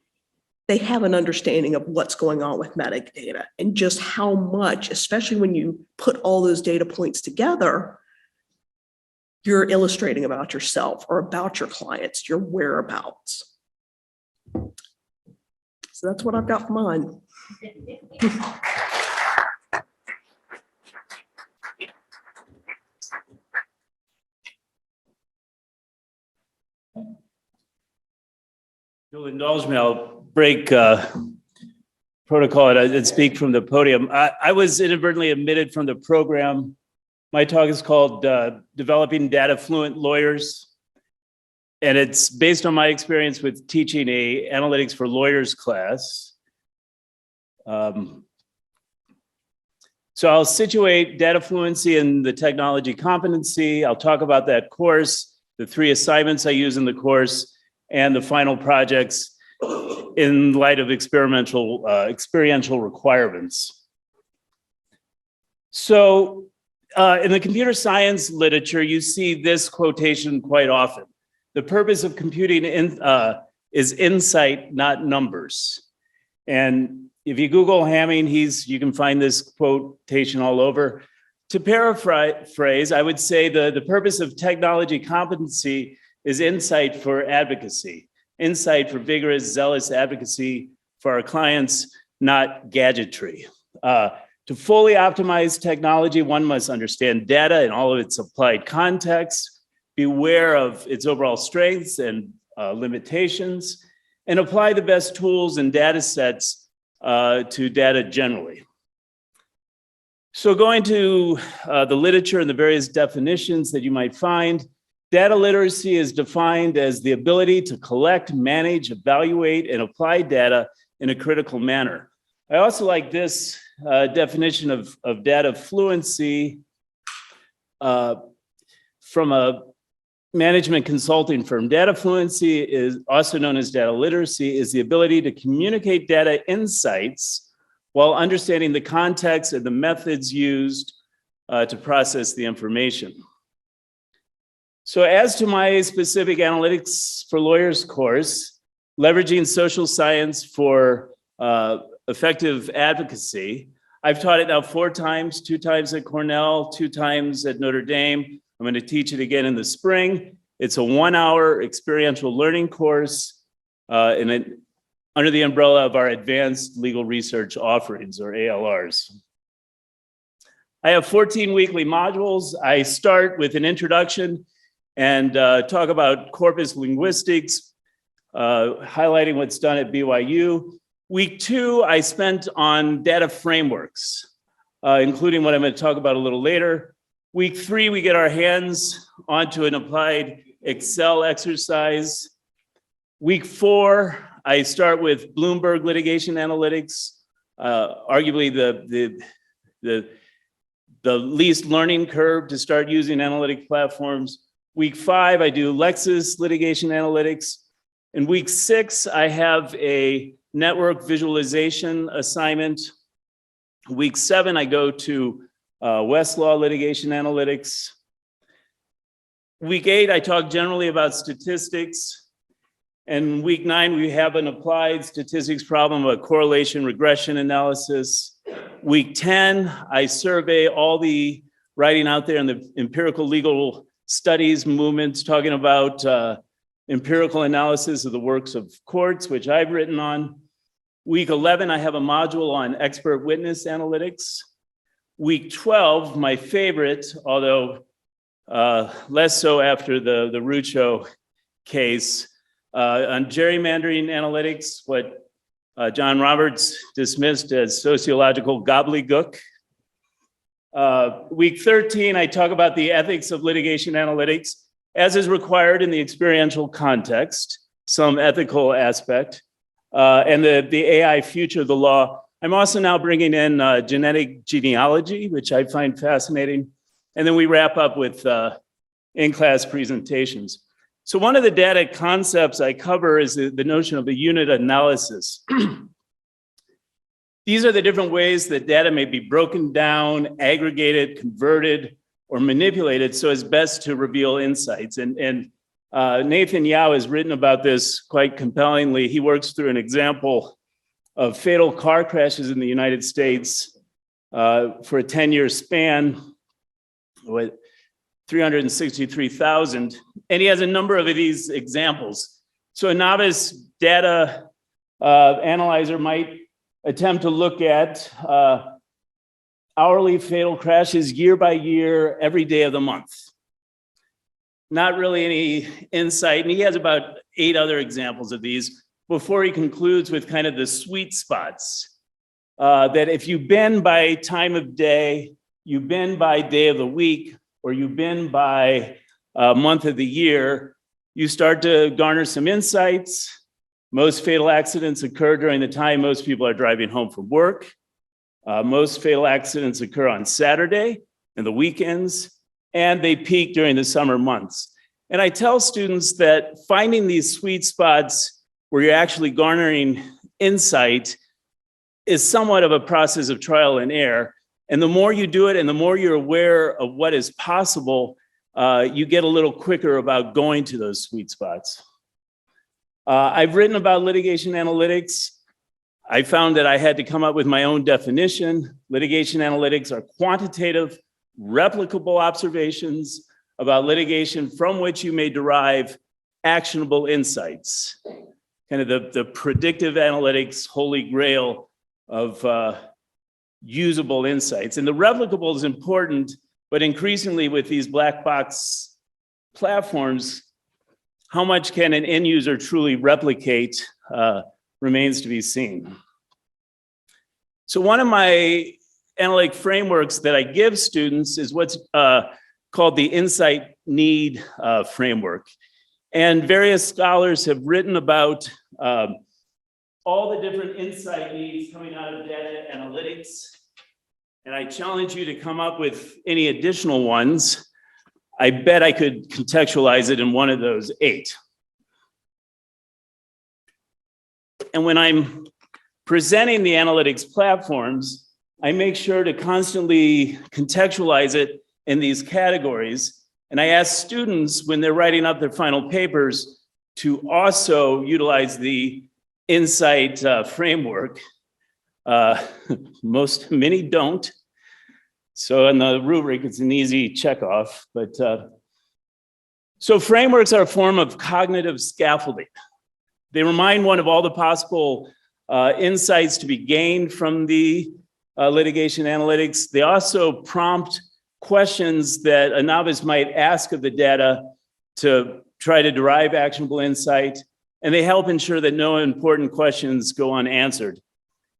they have an understanding of what's going on with metadata and just how much, especially when you put all those data points together, you're illustrating about yourself or about your clients, your whereabouts. So that's what I've got for mine. You'll indulge me, I'll break protocol and speak from the podium. I was inadvertently omitted from the program. My talk is called Developing Data Fluent Lawyers. And it's based on my experience with teaching a analytics for lawyers class. So I'll situate data fluency and the technology competency. I'll talk about that course, the 3 assignments I use in the course, and the final projects in light of experiential requirements. So in the computer science literature, you see this quotation quite often. The purpose of computing is insight, not numbers. And if you Google Hamming, you can find this quotation all over. To paraphrase, I would say the purpose of technology competency is insight for advocacy, insight for vigorous, zealous advocacy for our clients, not gadgetry. To fully optimize technology, one must understand data in all of its applied contexts, be aware of its overall strengths and limitations, and apply the best tools and data sets to data generally. So going to the literature and the various definitions that you might find, data literacy is defined as the ability to collect, manage, evaluate, and apply data in a critical manner. I also like this definition of data fluency from a management consulting firm. Data fluency is also known as data literacy, is the ability to communicate data insights while understanding the context and the methods used to process the information. So as to my specific analytics for lawyers course, leveraging social science for effective advocacy, I've taught it now 4 times, 2 times at Cornell, 2 times at Notre Dame. I'm going to teach it again in the spring. It's a 1-hour experiential learning course under the umbrella of our advanced legal research offerings, or ALRs. I have 14 weekly modules. I start with an introduction and talk about corpus linguistics, highlighting what's done at BYU. Week 2, I spent on data frameworks, including what I'm going to talk about a little later. Week 3, we get our hands onto an applied Excel exercise. Week 4, I start with Bloomberg litigation analytics, arguably the least learning curve to start using analytic platforms. Week 5, I do Lexis litigation analytics. In week 6, I have a network visualization assignment. Week 7, I go to Westlaw litigation analytics. Week 8, I talk generally about statistics. And week 9, we have an applied statistics problem, a correlation regression analysis. Week 10, I survey all the writing out there in the empirical legal studies movements, talking about empirical analysis of the works of courts, which I've written on. Week 11, I have a module on expert witness analytics. Week 12, my favorite, although less so after the Rucho case, on gerrymandering analytics, what John Roberts dismissed as sociological gobbledygook. Week 13, I talk about the ethics of litigation analytics, as is required in the experiential context, some ethical aspect, and the AI future of the law. I'm also now bringing in genetic genealogy, which I find fascinating. And then we wrap up with in-class presentations. So one of the data concepts I cover is the notion of a unit analysis. These are the different ways that data may be broken down, aggregated, converted, or manipulated so as best to reveal insights. And Nathan Yao has written about this quite compellingly. He works through an example of fatal car crashes in the United States for a 10-year span with 363,000. And he has a number of these examples. So a novice data analyzer might attempt to look at hourly fatal crashes year by year, every day of the month. Not really any insight. And he has about 8 other examples of these before he concludes with kind of the sweet spots. That if you bin by time of day, you bin by day of the week, or you bin by month of the year, you start to garner some insights. Most fatal accidents occur during the time most people are driving home from work. Most fatal accidents occur on Saturday and the weekends, and they peak during the summer months. And I tell students that finding these sweet spots where you're actually garnering insight is somewhat of a process of trial and error. And the more you do it and the more you're aware of what is possible, you get a little quicker about going to those sweet spots. I've written about litigation analytics. I found that I had to come up with my own definition. Litigation analytics are quantitative, replicable observations about litigation from which you may derive actionable insights. Kind of the predictive analytics holy grail of usable insights. And the replicable is important, but increasingly with these black box platforms, how much can an end user truly replicate remains to be seen. So one of my analytic frameworks that I give students is what's called the insight need framework. And various scholars have written about all the different insight needs coming out of data analytics. And I challenge you to come up with any additional ones. I bet I could contextualize it in one of those 8. And when I'm presenting the analytics platforms, I make sure to constantly contextualize it in these categories. And I ask students when they're writing up their final papers to also utilize the insight framework. Many don't. So in the rubric, it's an easy checkoff. But so frameworks are a form of cognitive scaffolding. They remind one of all the possible insights to be gained from the litigation analytics. They also prompt questions that a novice might ask of the data to try to derive actionable insight. And they help ensure that no important questions go unanswered.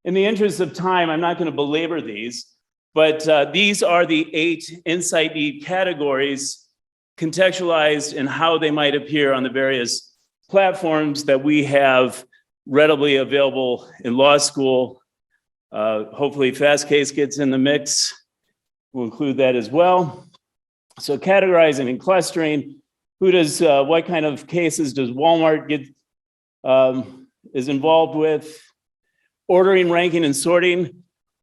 In the interest of time, I'm not going to belabor these, but these are the 8 insight need categories contextualized in how they might appear on the various platforms that we have readily available in law school. Hopefully Fastcase gets in the mix. We'll include that as well. So categorizing and clustering, what kind of cases does Walmart get, is involved with? Ordering, ranking, and sorting.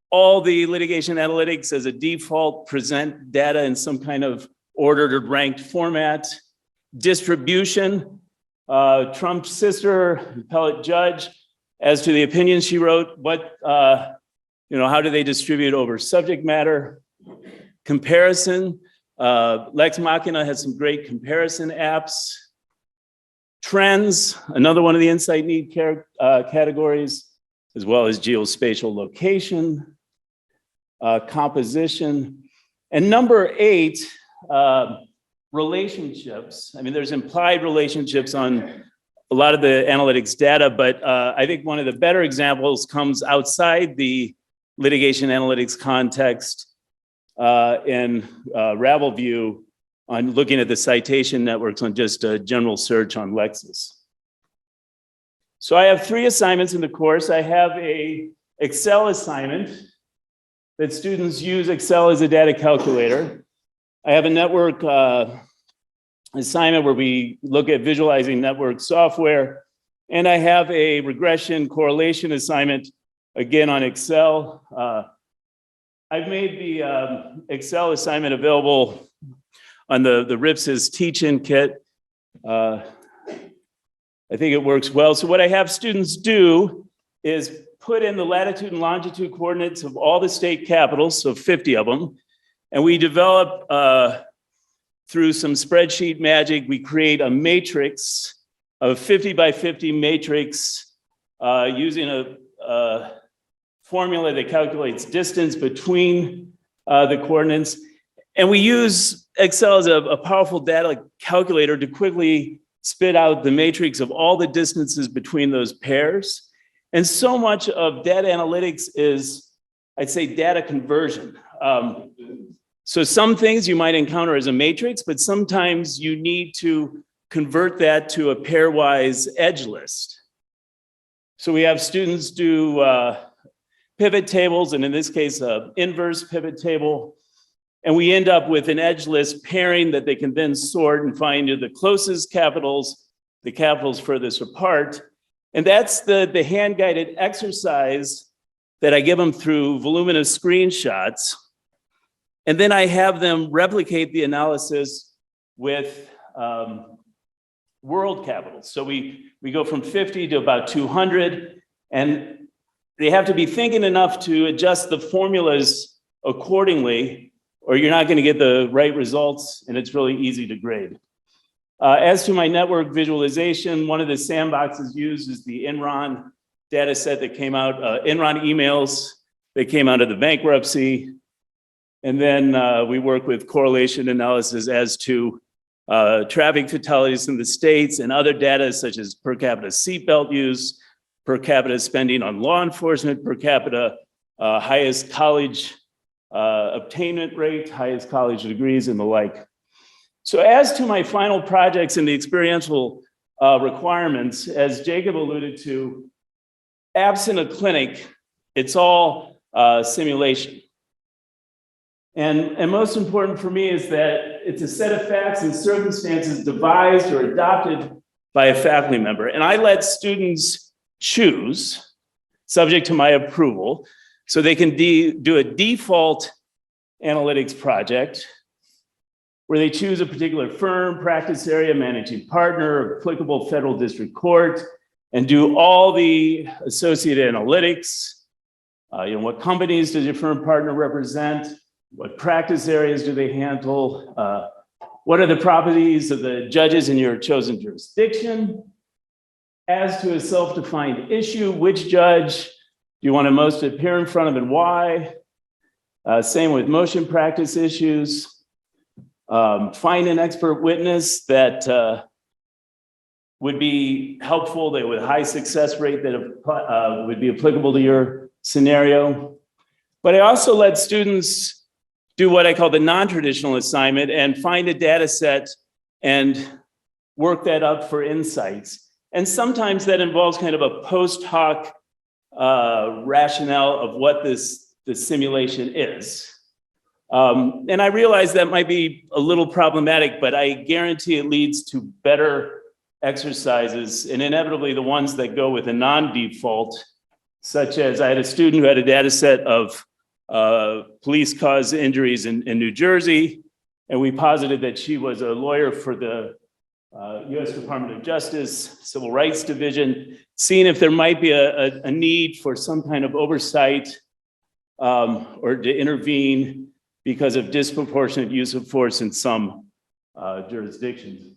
All the litigation analytics as a default present data in some kind of ordered or ranked format. Distribution. Trump's sister, appellate judge, as to the opinion she wrote, how do they distribute over subject matter? Comparison. Lex Machina has some great comparison apps. Trends, another one of the insight need categories, as well as geospatial location, composition. And number 8, relationships. I mean, there's implied relationships on a lot of the analytics data, but I think one of the better examples comes outside the litigation analytics context in RavelView on looking at the citation networks on just a general search on Lexis. So I have 3 assignments in the course. I have a Excel assignment that students use Excel as a data calculator. I have a network assignment where we look at visualizing network software. And I have a regression correlation assignment, again on Excel. I've made the Excel assignment available on the RIPS's teach-in kit. I think it works well. So what I have students do is put in the latitude and longitude coordinates of all the state capitals, so 50 of them, and we develop through some spreadsheet magic, we create a matrix, a 50 by 50 matrix using a formula that calculates distance between the coordinates. And we use Excel as a powerful data calculator to quickly spit out the matrix of all the distances between those pairs. And so much of data analytics is, I'd say, data conversion. So some things you might encounter as a matrix, but sometimes you need to convert that to a pairwise edge list. So we have students do pivot tables, and in this case, an inverse pivot table. And we end up with an edge list pairing that they can then sort and find the closest capitals, the capitals furthest apart. And that's the hand-guided exercise that I give them through voluminous screenshots. And then I have them replicate the analysis with world capitals. So we go from 50 to about 200, and they have to be thinking enough to adjust the formulas accordingly, or you're not going to get the right results, and it's really easy to grade. As to my network visualization, one of the sandboxes used is the Enron data set that came out, Enron emails that came out of the bankruptcy. And then we work with correlation analysis as to traffic fatalities in the states and other data such as per capita seatbelt use, per capita spending on law enforcement, per capita highest college obtainment rate, highest college degrees, and the like. So as to my final projects and the experiential requirements, as Jacob alluded to, absent a clinic, it's all simulation. And most important for me is that it's a set of facts and circumstances devised or adopted by a faculty member. And I let students choose, subject to my approval, so they can do a default analytics project where they choose a particular firm, practice area, managing partner, or applicable federal district court, and do all the associated analytics. What companies does your firm partner represent? What practice areas do they handle? What are the properties of the judges in your chosen jurisdiction? As to a self-defined issue, which judge do you want to most appear in front of and why? Same with motion practice issues. Find an expert witness that would be helpful, that with high success rate that would be applicable to your scenario. But I also let students do what I call the non-traditional assignment and find a data set and work that up for insights. And sometimes that involves kind of a post hoc rationale of what the simulation is. And I realize that might be a little problematic, but I guarantee it leads to better exercises, and inevitably the ones that go with a non-default, such as I had a student who had a data set of police caused injuries in New Jersey, and we posited that she was a lawyer for the US Department of Justice, Civil Rights Division, seeing if there might be a need for some kind of oversight or to intervene because of disproportionate use of force in some jurisdictions.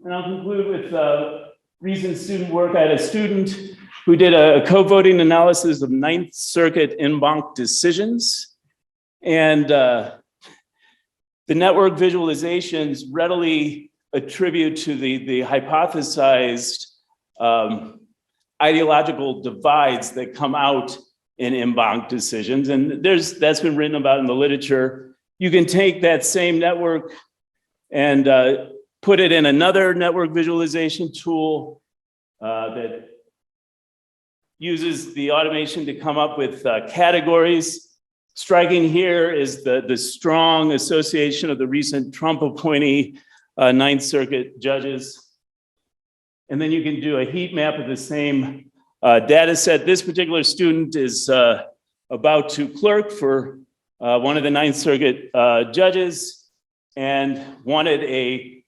And I'll conclude with recent student work. I had a student who did a co-voting analysis of Ninth Circuit en banc decisions. And the network visualizations readily attribute to the hypothesized ideological divides that come out in en banc decisions. And that's been written about in the literature. You can take that same network and put it in another network visualization tool that uses the automation to come up with categories. Striking here is the strong association of the recent Trump appointee Ninth Circuit judges. And then you can do a heat map of the same data set. This particular student is about to clerk for one of the Ninth Circuit judges, and wanted a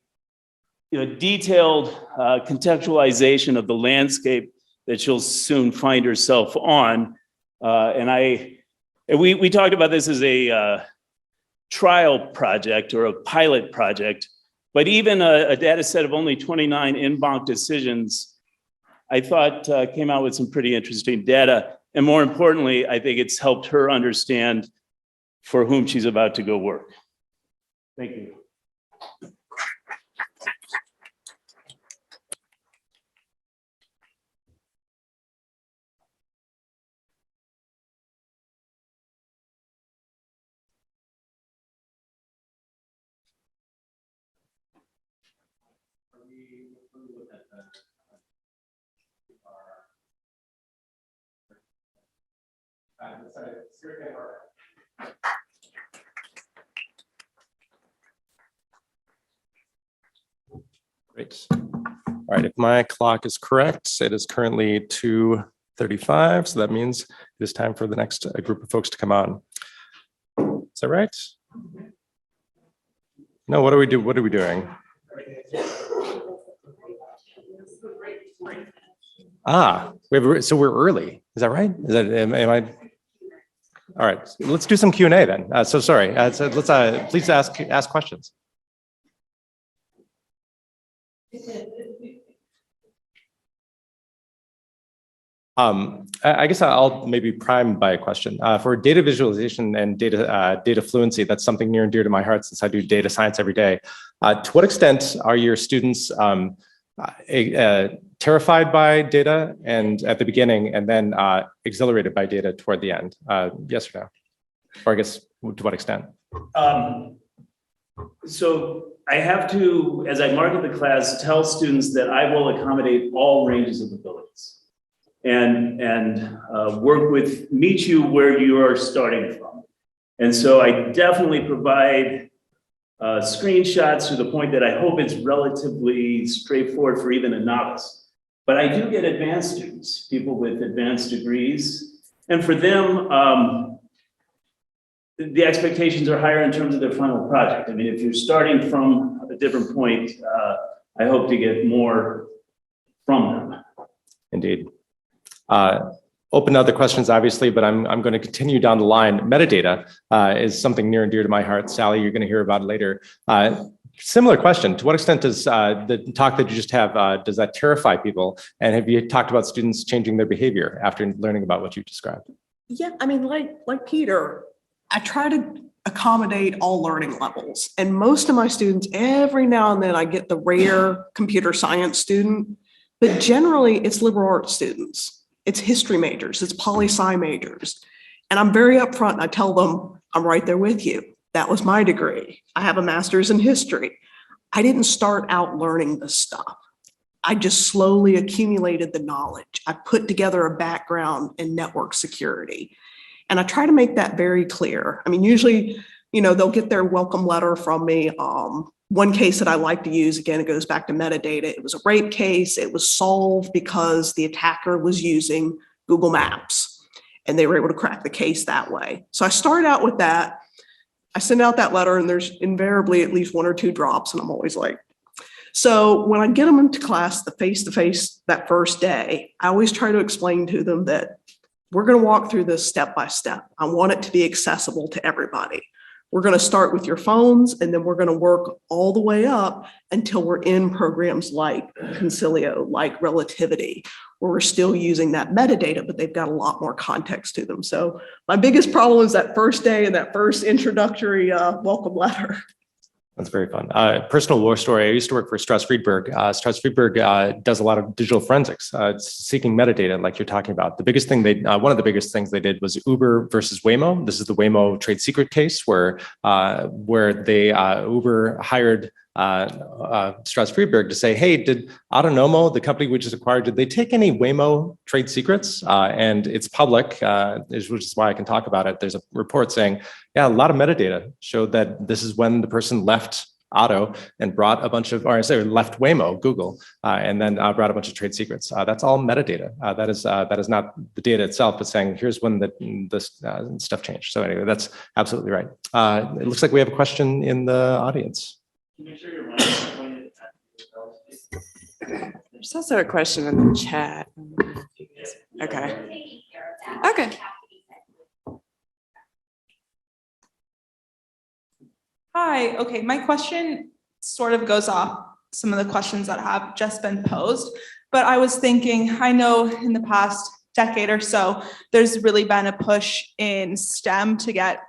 detailed contextualization of the landscape that she'll soon find herself on. We talked about this as a trial project or a pilot project, but even a data set of only 29 en banc decisions, I thought came out with some pretty interesting data. And more importantly, I think it's helped her understand for whom she's about to go work. Thank you. Great. All right, if my clock is correct, it is currently 2:35, so that means it is time for the next group of folks to come on. Is that right? No, what do we do? What are we doing? So we're early. Is that right? Is that, am I? All right, let's do some Q&A then. So sorry, so let's please ask questions. I guess I'll maybe prime by a question. For data visualization and data fluency, that's something near and dear to my heart since I do data science every day. To what extent are your students terrified by data and at the beginning, and then exhilarated by data toward the end? Yes or no? Or I guess to what extent? So I have to, as I market the class, tell students that I will accommodate all ranges of abilities and meet you where you are starting from. And so I definitely provide screenshots to the point that I hope it's relatively straightforward for even a novice. But I do get advanced students, people with advanced degrees. And for them, the expectations are higher in terms of their final project. I mean, if you're starting from a different point, I hope to get more from them. Indeed. Open to other questions, obviously, but I'm going to continue down the line. Metadata is something near and dear to my heart. Sally, you're going to hear about it later. Similar question. To what extent does the talk that you just have, does that terrify people? And have you talked about students changing their behavior after learning about what you described? Yeah, I mean, like Peter, I try to accommodate all learning levels. And most of my students, every now and then I get the rare computer science student, but generally it's liberal arts students. It's history majors, it's poli-sci majors. And I'm very upfront and I tell them, I'm right there with you. That was my degree. I have a master's in history. I didn't start out learning this stuff. I just slowly accumulated the knowledge. I put together a background in network security. And I try to make that very clear. I mean, usually, they'll get their welcome letter from me. One case that I like to use, again, it goes back to metadata. It was a rape case. It was solved because the attacker was using Google Maps and they were able to crack the case that way. So I start out with that. I send out that letter and there's invariably at least one or two drops. And I'm always like, so when I get them into class, the face-to-face that first day, I always try to explain to them that we're going to walk through this step by step. I want it to be accessible to everybody. We're going to start with your phones and then we're going to work all the way up until we're in programs like Concilio, like Relativity, where we're still using that metadata, but they've got a lot more context to them. So my biggest problem is that first day and that first introductory welcome letter. That's very fun. Personal war story. I used to work for Strauss Friedberg. Strauss Friedberg does a lot of digital forensics. It's seeking metadata like you're talking about. The biggest thing one of the biggest things they did was Uber versus Waymo. This is the Waymo trade secret case where Uber hired Strauss Friedberg to say, hey, did Autonomo, the company we just acquired, did they take any Waymo trade secrets? And it's public, which is why I can talk about it. There's a report saying, yeah, a lot of metadata showed that this is when the person left Otto and brought a bunch of, or I say left Waymo, Google, and then brought a bunch of trade secrets. That's all metadata. That is not the data itself, but saying here's when this stuff changed. So anyway, that's absolutely right. It looks like we have a question in the audience. There's also a question in the chat. Okay. Okay. Hi, okay, my question sort of goes off some of the questions that have just been posed, but I was thinking, I know in the past decade or so, there's really been a push in STEM to get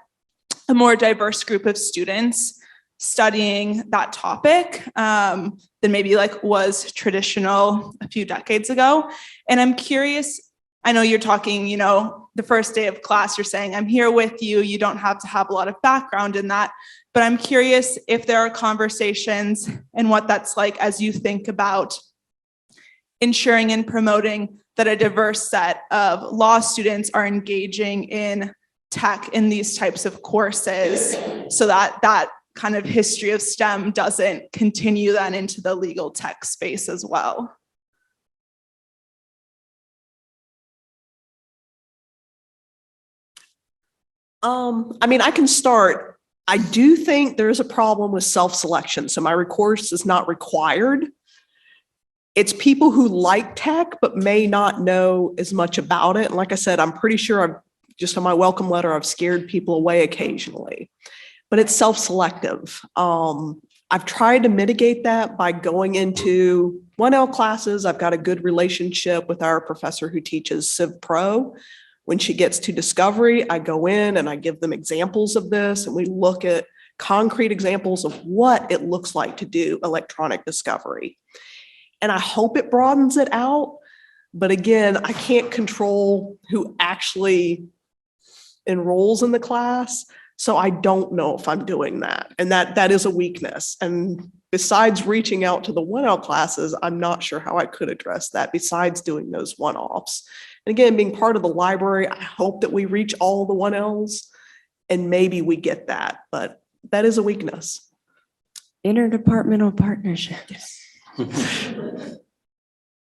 a more diverse group of students studying that topic than maybe like was traditional a few decades ago. And I'm curious, I know you're talking, you know, the first day of class, you're saying, I'm here with you. You don't have to have a lot of background in that. But I'm curious if there are conversations and what that's like as you think about ensuring and promoting that a diverse set of law students are engaging in tech in these types of courses so that that kind of history of STEM doesn't continue then into the legal tech space as well. I mean, I can start. I do think there's a problem with self-selection. So my course is not required. It's people who like tech, but may not know as much about it. And like I said, I'm pretty sure I've just on my welcome letter, I've scared people away occasionally, but it's self-selective. I've tried to mitigate that by going into 1L classes. I've got a good relationship with our professor who teaches Civ Pro. When she gets to discovery, I go in and I give them examples of this, and we look at concrete examples of what it looks like to do electronic discovery. And I hope it broadens it out. But again, I can't control who actually enrolls in the class. So I don't know if I'm doing that. And that is a weakness. And besides reaching out to the 1L classes, I'm not sure how I could address that besides doing those one-offs. And again, being part of the library, I hope that we reach all the 1Ls and maybe we get that, but that is a weakness. Interdepartmental partnerships.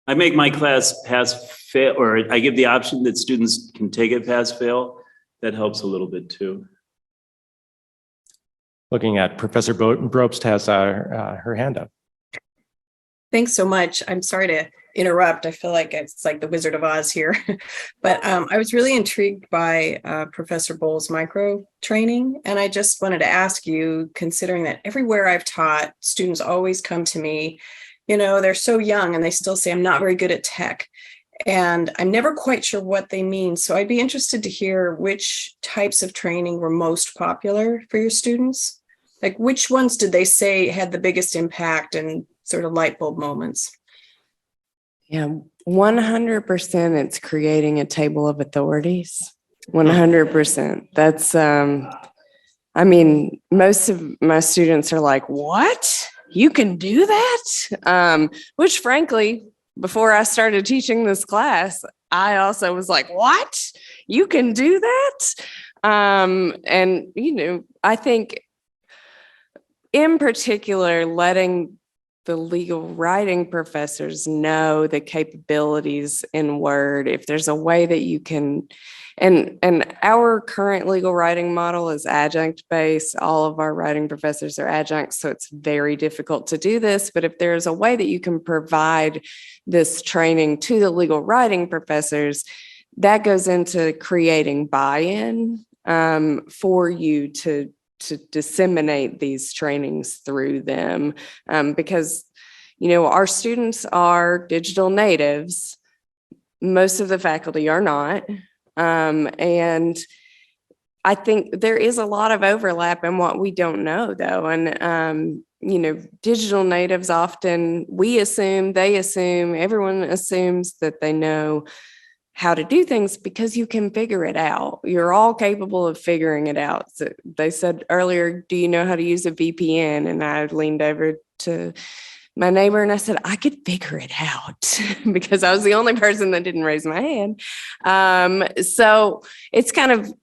I make my class pass fail, or I give the option that students can take it pass fail. That helps a little bit too. Looking at Professor Brobst has her hand up. Thanks so much. I'm sorry to interrupt. I feel like it's like the Wizard of Oz here. But I was really intrigued by Professor Bowles' micro training. And I just wanted to ask you, considering that everywhere I've taught, students always come to me, you know, they're so young and they still say, I'm not very good at tech. And I'm never quite sure what they mean. So I'd be interested to hear which types of training were most popular for your students. Like which ones did they say had the biggest impact and sort of light bulb moments? Yeah, 100% it's creating a table of authorities. 100%. That's, I mean, most of my students are like, what? You can do that? Which frankly, before I started teaching this class, I also was like, what? You can do that? And, you know, I think in particular, letting the legal writing professors know the capabilities in Word. If there's a way that you can, and our current legal writing model is adjunct based. All of our writing professors are adjuncts, so it's very difficult to do this. But if there's a way that you can provide this training to the legal writing professors, that goes into creating buy-in for you to disseminate these trainings through them, because, you know, our students are digital natives. Most of the faculty are not. And I think there is a lot of overlap in what we don't know though. And, you know, digital natives often, we assume, they assume, everyone assumes that they know how to do things because you can figure it out. You're all capable of figuring it out. So they said earlier, do you know how to use a VPN? And I leaned over to my neighbor and I said, I could figure it out because I was the only person that didn't raise my hand. So it's kind of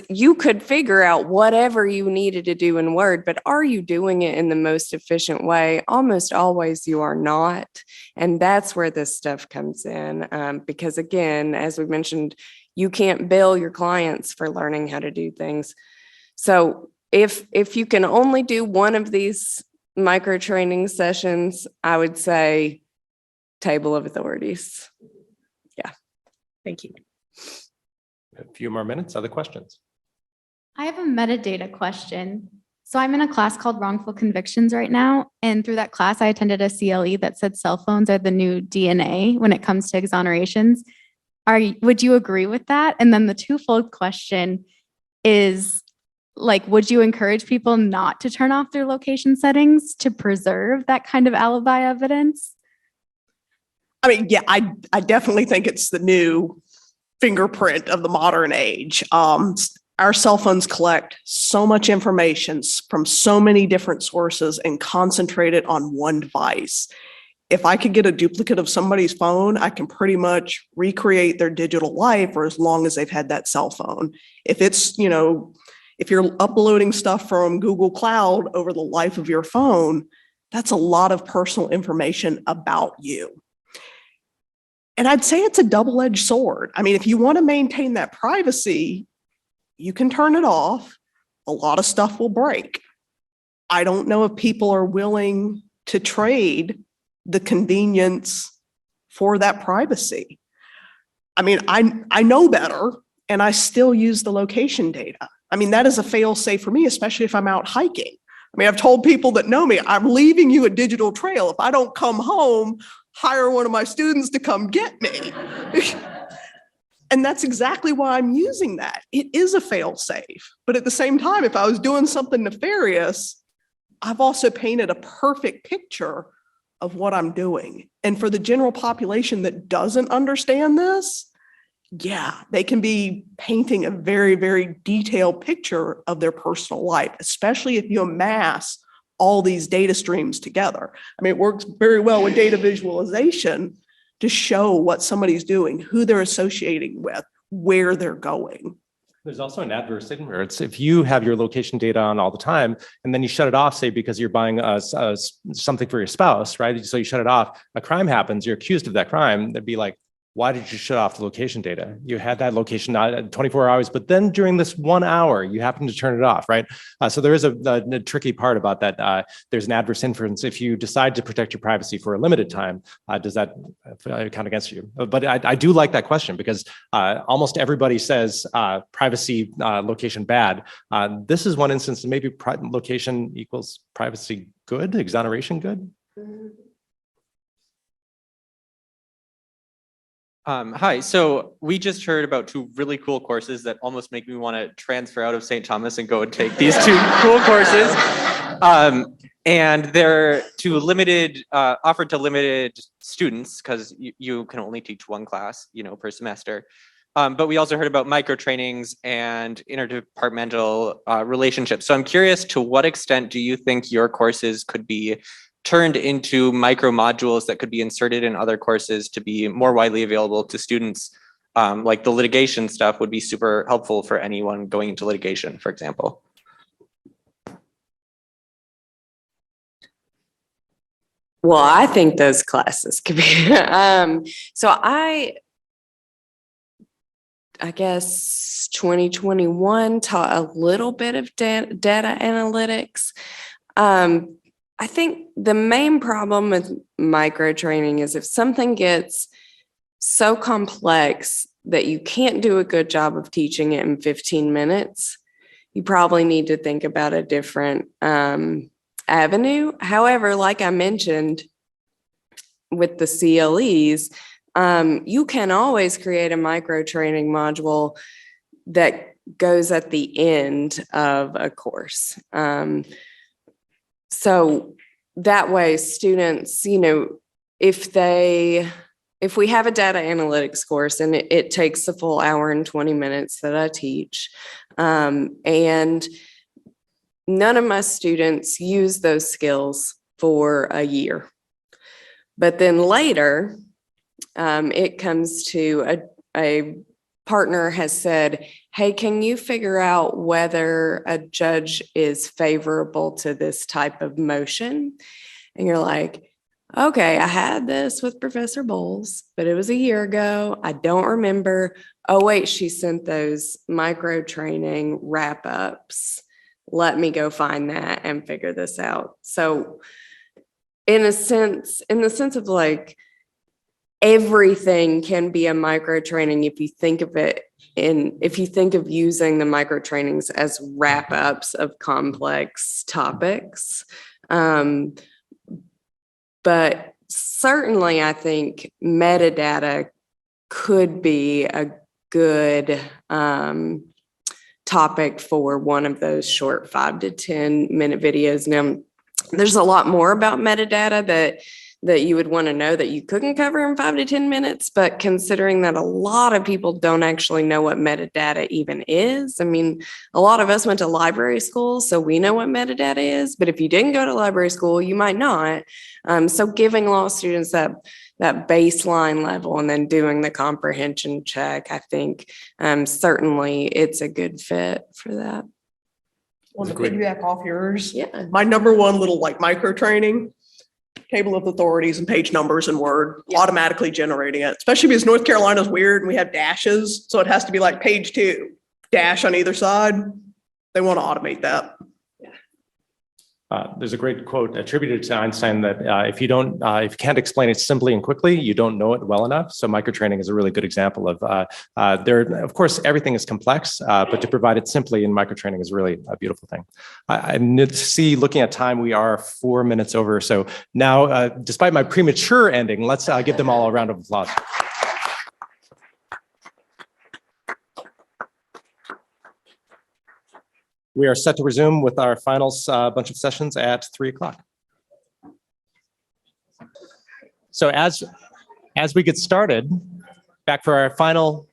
you could figure out whatever you needed to do in Word, but are you doing it in the most efficient way? Almost always you are not. And that's where this stuff comes in. Because again, as we mentioned, you can't bill your clients for learning how to do things. So if you can only do one of these micro training sessions, I would say table of authorities. Yeah. Thank you. A few more minutes. Other questions? I have a metadata question. So I'm in a class called Wrongful Convictions right now. And through that class, I attended a CLE that said cell phones are the new DNA when it comes to exonerations. Would you agree with that? And then the twofold question is, like, would you encourage people not to turn off their location settings to preserve that kind of alibi evidence? I mean, yeah, I definitely think it's the new fingerprint of the modern age. Our cell phones collect so much information from so many different sources and concentrate it on one device. If I could get a duplicate of somebody's phone, I can pretty much recreate their digital life for as long as they've had that cell phone. If it's, if you're uploading stuff from Google Cloud over the life of your phone, that's a lot of personal information about you. And I'd say it's a double-edged sword. I mean, if you want to maintain that privacy, you can turn it off. A lot of stuff will break. I don't know if people are willing to trade the convenience for that privacy. I mean, I know better, and I still use the location data. I mean, that is a fail-safe for me, especially if I'm out hiking. I mean, I've told people that know me, I'm leaving you a digital trail. If I don't come home, hire one of my students to come get me. And that's exactly why I'm using that. It is a fail-safe. But at the same time, if I was doing something nefarious, I've also painted a perfect picture of what I'm doing. And for the general population that doesn't understand this, yeah, they can be painting a very, very detailed picture of their personal life, especially if you amass all these data streams together. I mean, it works very well with data visualization to show what somebody's doing, who they're associating with, where they're going. There's also an adverse inverse. If you have your location data on all the time, and then you shut it off, say, because you're buying something for your spouse, right? So you shut it off, a crime happens, you're accused of that crime. They'd be like, why did you shut off the location data? You had that location 24 hours, but then during this 1 hour, you happen to turn it off, right? So there is a tricky part about that. There's an adverse inference. If you decide to protect your privacy for a limited time, does that count against you? But I do like that question because almost everybody says privacy location bad. This is one instance, maybe location equals privacy good, exoneration good. Hi, so we just heard about two really cool courses that almost make me want to transfer out of St. Thomas and go and take these two cool courses. And they're offered to limited students because you can only teach one class, per semester. But we also heard about micro trainings and interdepartmental relationships. So I'm curious, to what extent do you think your courses could be turned into micro modules that could be inserted in other courses to be more widely available to students? Like the litigation stuff would be super helpful for anyone going into litigation, for example. Well, I think those classes could be, so I guess 2021 taught a little bit of data analytics. I think the main problem with micro training is if something gets so complex that you can't do a good job of teaching it in 15 minutes, you probably need to think about a different avenue. However, like I mentioned with the CLEs, you can always create a micro training module that goes at the end of a course. So that way students, if we have a data analytics course and it takes the full hour and 20 minutes that I teach, and none of my students use those skills for a year. But then later, it comes to a partner has said, hey, can you figure out whether a judge is favorable to this type of motion? And you're like, okay, I had this with Professor Bowles, but it was a year ago. I don't remember. Oh, wait, she sent those micro training wrap ups. Let me go find that and figure this out. So in the sense of like, everything can be a micro training if you think of it if you think of using the micro trainings as wrap ups of complex topics. But certainly I think metadata could be a good topic for one of those short 5 to 10 minute videos. Now, there's a lot more about metadata that you would want to know that you couldn't cover in 5 to 10 minutes, but considering that a lot of people don't actually know what metadata even is. I mean, a lot of us went to library school, so we know what metadata is, but if you didn't go to library school, you might not. So giving law students that baseline level and then doing the comprehension check, I think certainly it's a good fit for that. Want to piggyback off yours? Yeah. My number one little like micro training, table of authorities and page numbers in Word, automatically generating it, especially because North Carolina's weird and we have dashes. So it has to be like page 2, dash on either side. They want to automate that. There's a great quote attributed to Einstein that if you can't explain it simply and quickly, you don't know it well enough. So microtraining is a really good example of of course, everything is complex, but to provide it simply in microtraining is really a beautiful thing. I see, looking at time, we are 4 minutes over. So now, despite my premature ending, let's give them all a round of applause. We are set to resume with our final bunch of sessions at 3 o'clock. So as we get started, back for our final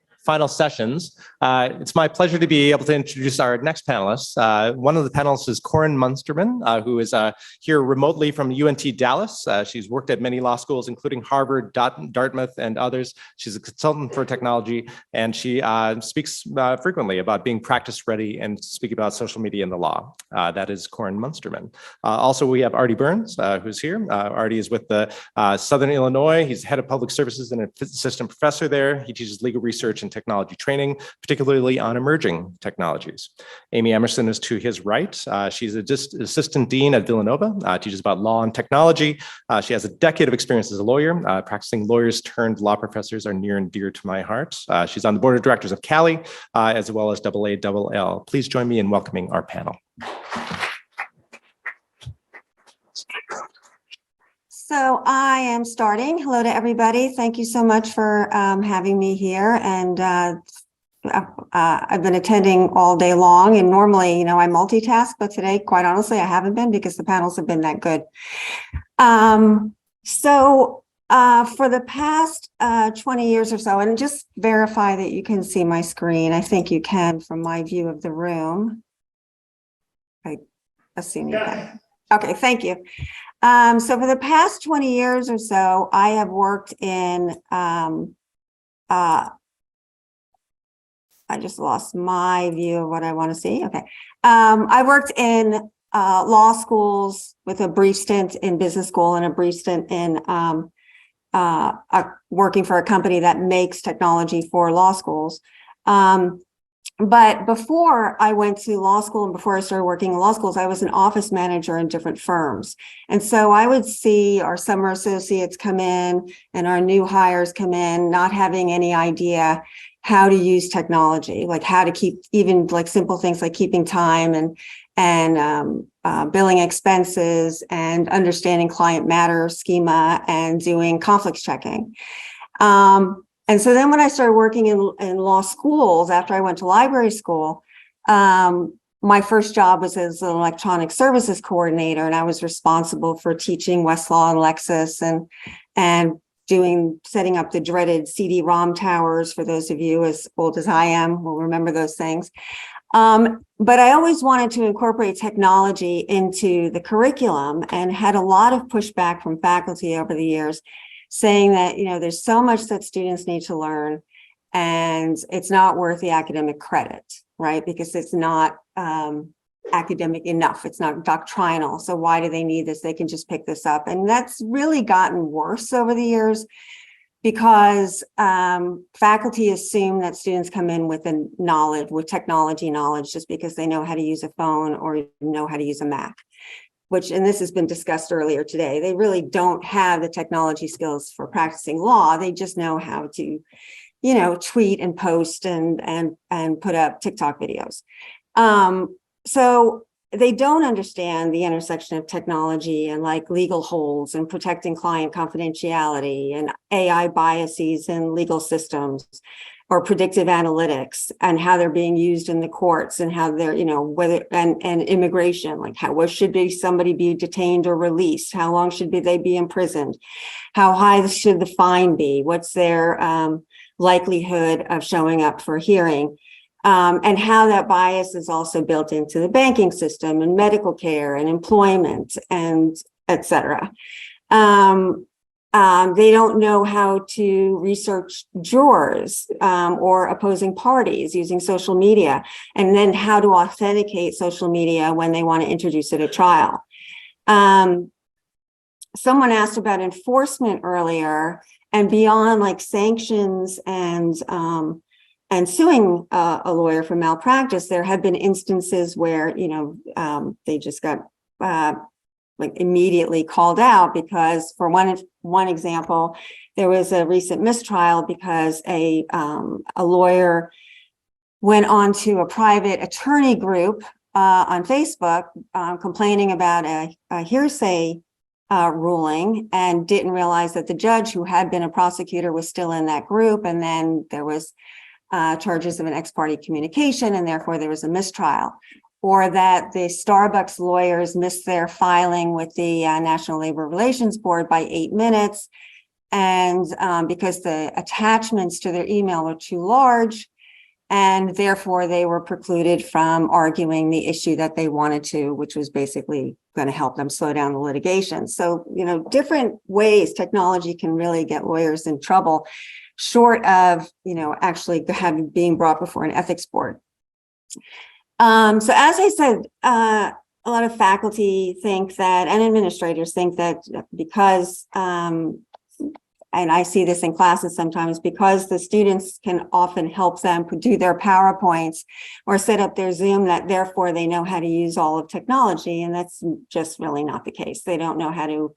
sessions, it's my pleasure to be able to introduce our next panelists. One of the panelists is Corinne Munsterman, who is here remotely from UNT Dallas. She's worked at many law schools, including Harvard, Dartmouth, and others. She's a consultant for technology, and she speaks frequently about being practice ready and speaking about social media in the law. That is Corinne Munsterman. Also, we have Artie Burns, who's here. Artie is with the Southern Illinois. He's head of public services and an assistant professor there. He teaches legal research and technology training, particularly on emerging technologies. Amy Emerson is to his right. She's an assistant dean at Villanova, teaches about law and technology. She has a decade of experience as a lawyer. Practicing lawyers turned law professors are near and dear to my heart. She's on the board of directors of Cali, as well as AALL. Please join me in welcoming our panel. So I am starting. Hello to everybody. Thank you so much for having me here. And I've been attending all day long, and normally, I multitask, but today, quite honestly, I haven't been because the panels have been that good. So for the past 20 years or so, and just verify that you can see my screen. I think you can from my view of the room. I assume you can. Okay, thank you. So for the past 20 years or so, I have worked in, I just lost my view of what I want to see. Okay. I worked in law schools with a brief stint in business school and a brief stint in working for a company that makes technology for law schools. But before I went to law school and before I started working in law schools, I was an office manager in different firms. And so I would see our summer associates come in and our new hires come in, not having any idea how to use technology, like how to keep even like simple things like keeping time and billing expenses and understanding client matter schema and doing conflicts checking. And so then when I started working in law schools, after I went to library school, my first job was as an electronic services coordinator, and I was responsible for teaching Westlaw and Lexis and setting up the dreaded CD-ROM towers. For those of you as old as I am will remember those things. But I always wanted to incorporate technology into the curriculum and had a lot of pushback from faculty over the years, saying that, there's so much that students need to learn and it's not worth the academic credit, right? Because it's not academic enough. It's not doctrinal. So why do they need this? They can just pick this up. And that's really gotten worse over the years because faculty assume that students come in with a knowledge, with technology knowledge, just because they know how to use a phone or know how to use a Mac, which, and this has been discussed earlier today, they really don't have the technology skills for practicing law. They just know how to, you know, tweet and post and put up TikTok videos. So they don't understand the intersection of technology and like legal holds and protecting client confidentiality and AI biases in legal systems or predictive analytics and how they're being used in the courts and how they're, you know, whether, and immigration, like how, what should be somebody be detained or released? How long should they be imprisoned? How high should the fine be? What's their likelihood of showing up for a hearing? And how that bias is also built into the banking system and medical care and employment and et cetera. They don't know how to research jurors or opposing parties using social media, and then how to authenticate social media when they want to introduce it at trial. Someone asked about enforcement earlier, and beyond like sanctions and suing a lawyer for malpractice, there have been instances where, you know, they just got like immediately called out because, for one example, there was a recent mistrial because a lawyer went on to a private attorney group on Facebook complaining about a hearsay ruling, and didn't realize that the judge, who had been a prosecutor, was still in that group. And then there was charges of an ex parte communication, and therefore there was a mistrial. Or that the Starbucks lawyers missed their filing with the National Labor Relations Board by 8 minutes. And because the attachments to their email were too large, and therefore they were precluded from arguing the issue that they wanted to, which was basically going to help them slow down the litigation. So, you know, different ways technology can really get lawyers in trouble, short of, you know, actually being brought before an ethics board. So as I said, a lot of faculty think that, and administrators think that because, and I see this in classes sometimes, because the students can often help them do their PowerPoints or set up their Zoom, that therefore they know how to use all of technology. And that's just really not the case. They don't know how to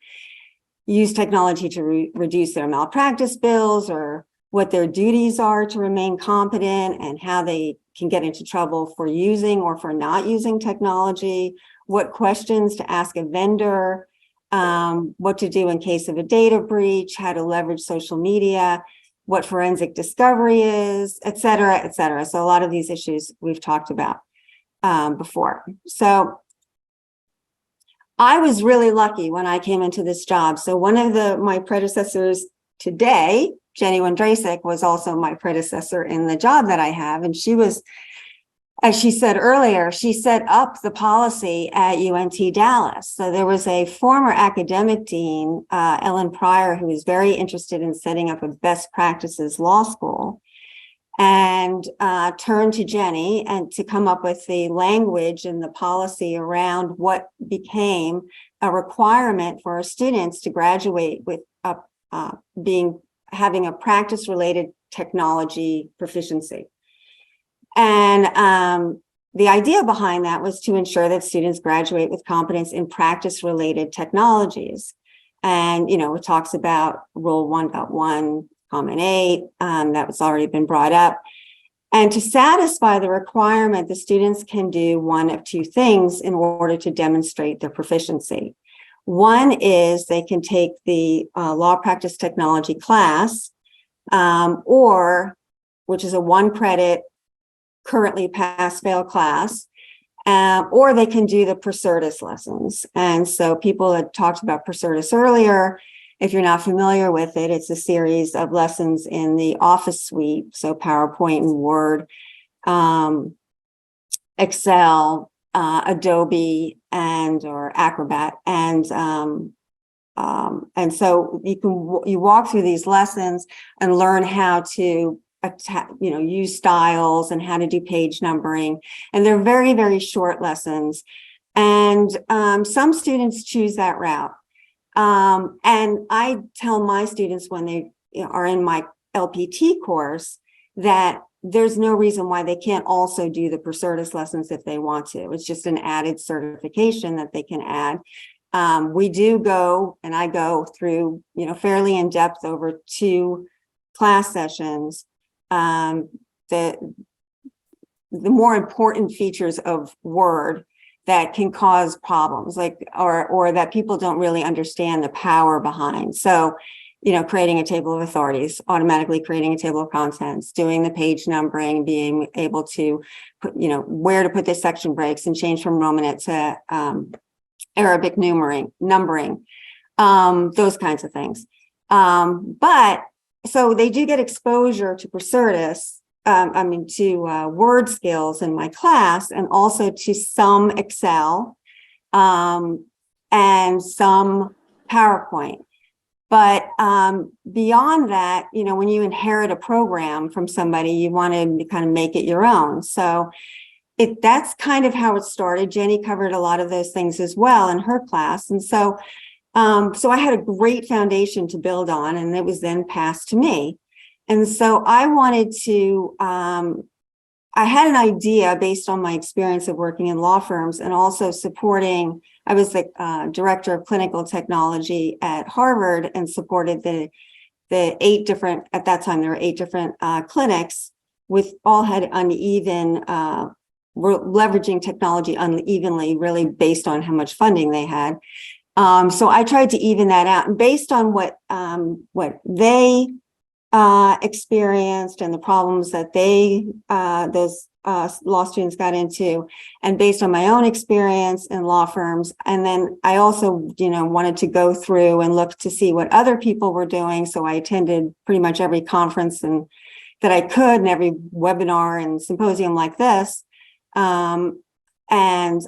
use technology to reduce their malpractice bills, or what their duties are to remain competent, and how they can get into trouble for using or for not using technology, what questions to ask a vendor, what to do in case of a data breach, how to leverage social media, what forensic discovery is, et cetera, et cetera. So a lot of these issues we've talked about before. So I was really lucky when I came into this job. So one of my predecessors today, Jenny Wendrasik, was also my predecessor in the job that I have. And she was, as she said earlier, she set up the policy at UNT Dallas. So there was a former academic dean, Ellen Pryor, who was very interested in setting up a best practices law school, and turned to Jenny and to come up with the language and the policy around what became a requirement for our students to graduate with having a practice-related technology proficiency. And the idea behind that was to ensure that students graduate with competence in practice-related technologies. And, you know, it talks about Rule 1.1, Comment 8, that was already been brought up. And to satisfy the requirement, the students can do one of two things in order to demonstrate their proficiency. One is they can take the law practice technology class, which is a 1-credit currently pass-fail class, or they can do the Procertus lessons. And so people had talked about Procertus earlier. If you're not familiar with it, it's a series of lessons in the Office suite, so PowerPoint and Word, Excel, Adobe, or Acrobat, and so you walk through these lessons and learn how to use styles and how to do page numbering. And they're very, very short lessons. And some students choose that route. And I tell my students when they are in my LPT course that there's no reason why they can't also do the Procertis lessons if they want to. It's just an added certification that they can add. We do go, and I go through, fairly in depth over 2 class sessions. The more important features of Word that can cause problems, or that people don't really understand the power behind. So, creating a table of authorities, automatically creating a table of contents, doing the page numbering, being able to put, where to put the section breaks and change from Romanet to Arabic numbering, those kinds of things. But so they do get exposure to Procertis, to word skills in my class, and also to some Excel and some PowerPoint. But beyond that, when you inherit a program from somebody, you want to kind of make it your own. So that's kind of how it started. Jenny covered a lot of those things as well in her class. And so I had a great foundation to build on, and it was then passed to me. And so I wanted to, I had an idea based on my experience of working in law firms and also supporting, I was the director of clinical technology at Harvard and supported the 8 different, at that time, there were 8 different clinics with all had uneven, were leveraging technology unevenly, really based on how much funding they had. So I tried to even that out, and based on what they experienced and the problems that those law students got into, and based on my own experience in law firms. And then I also, wanted to go through and look to see what other people were doing. So I attended pretty much every conference that I could, and every webinar and symposium like this. And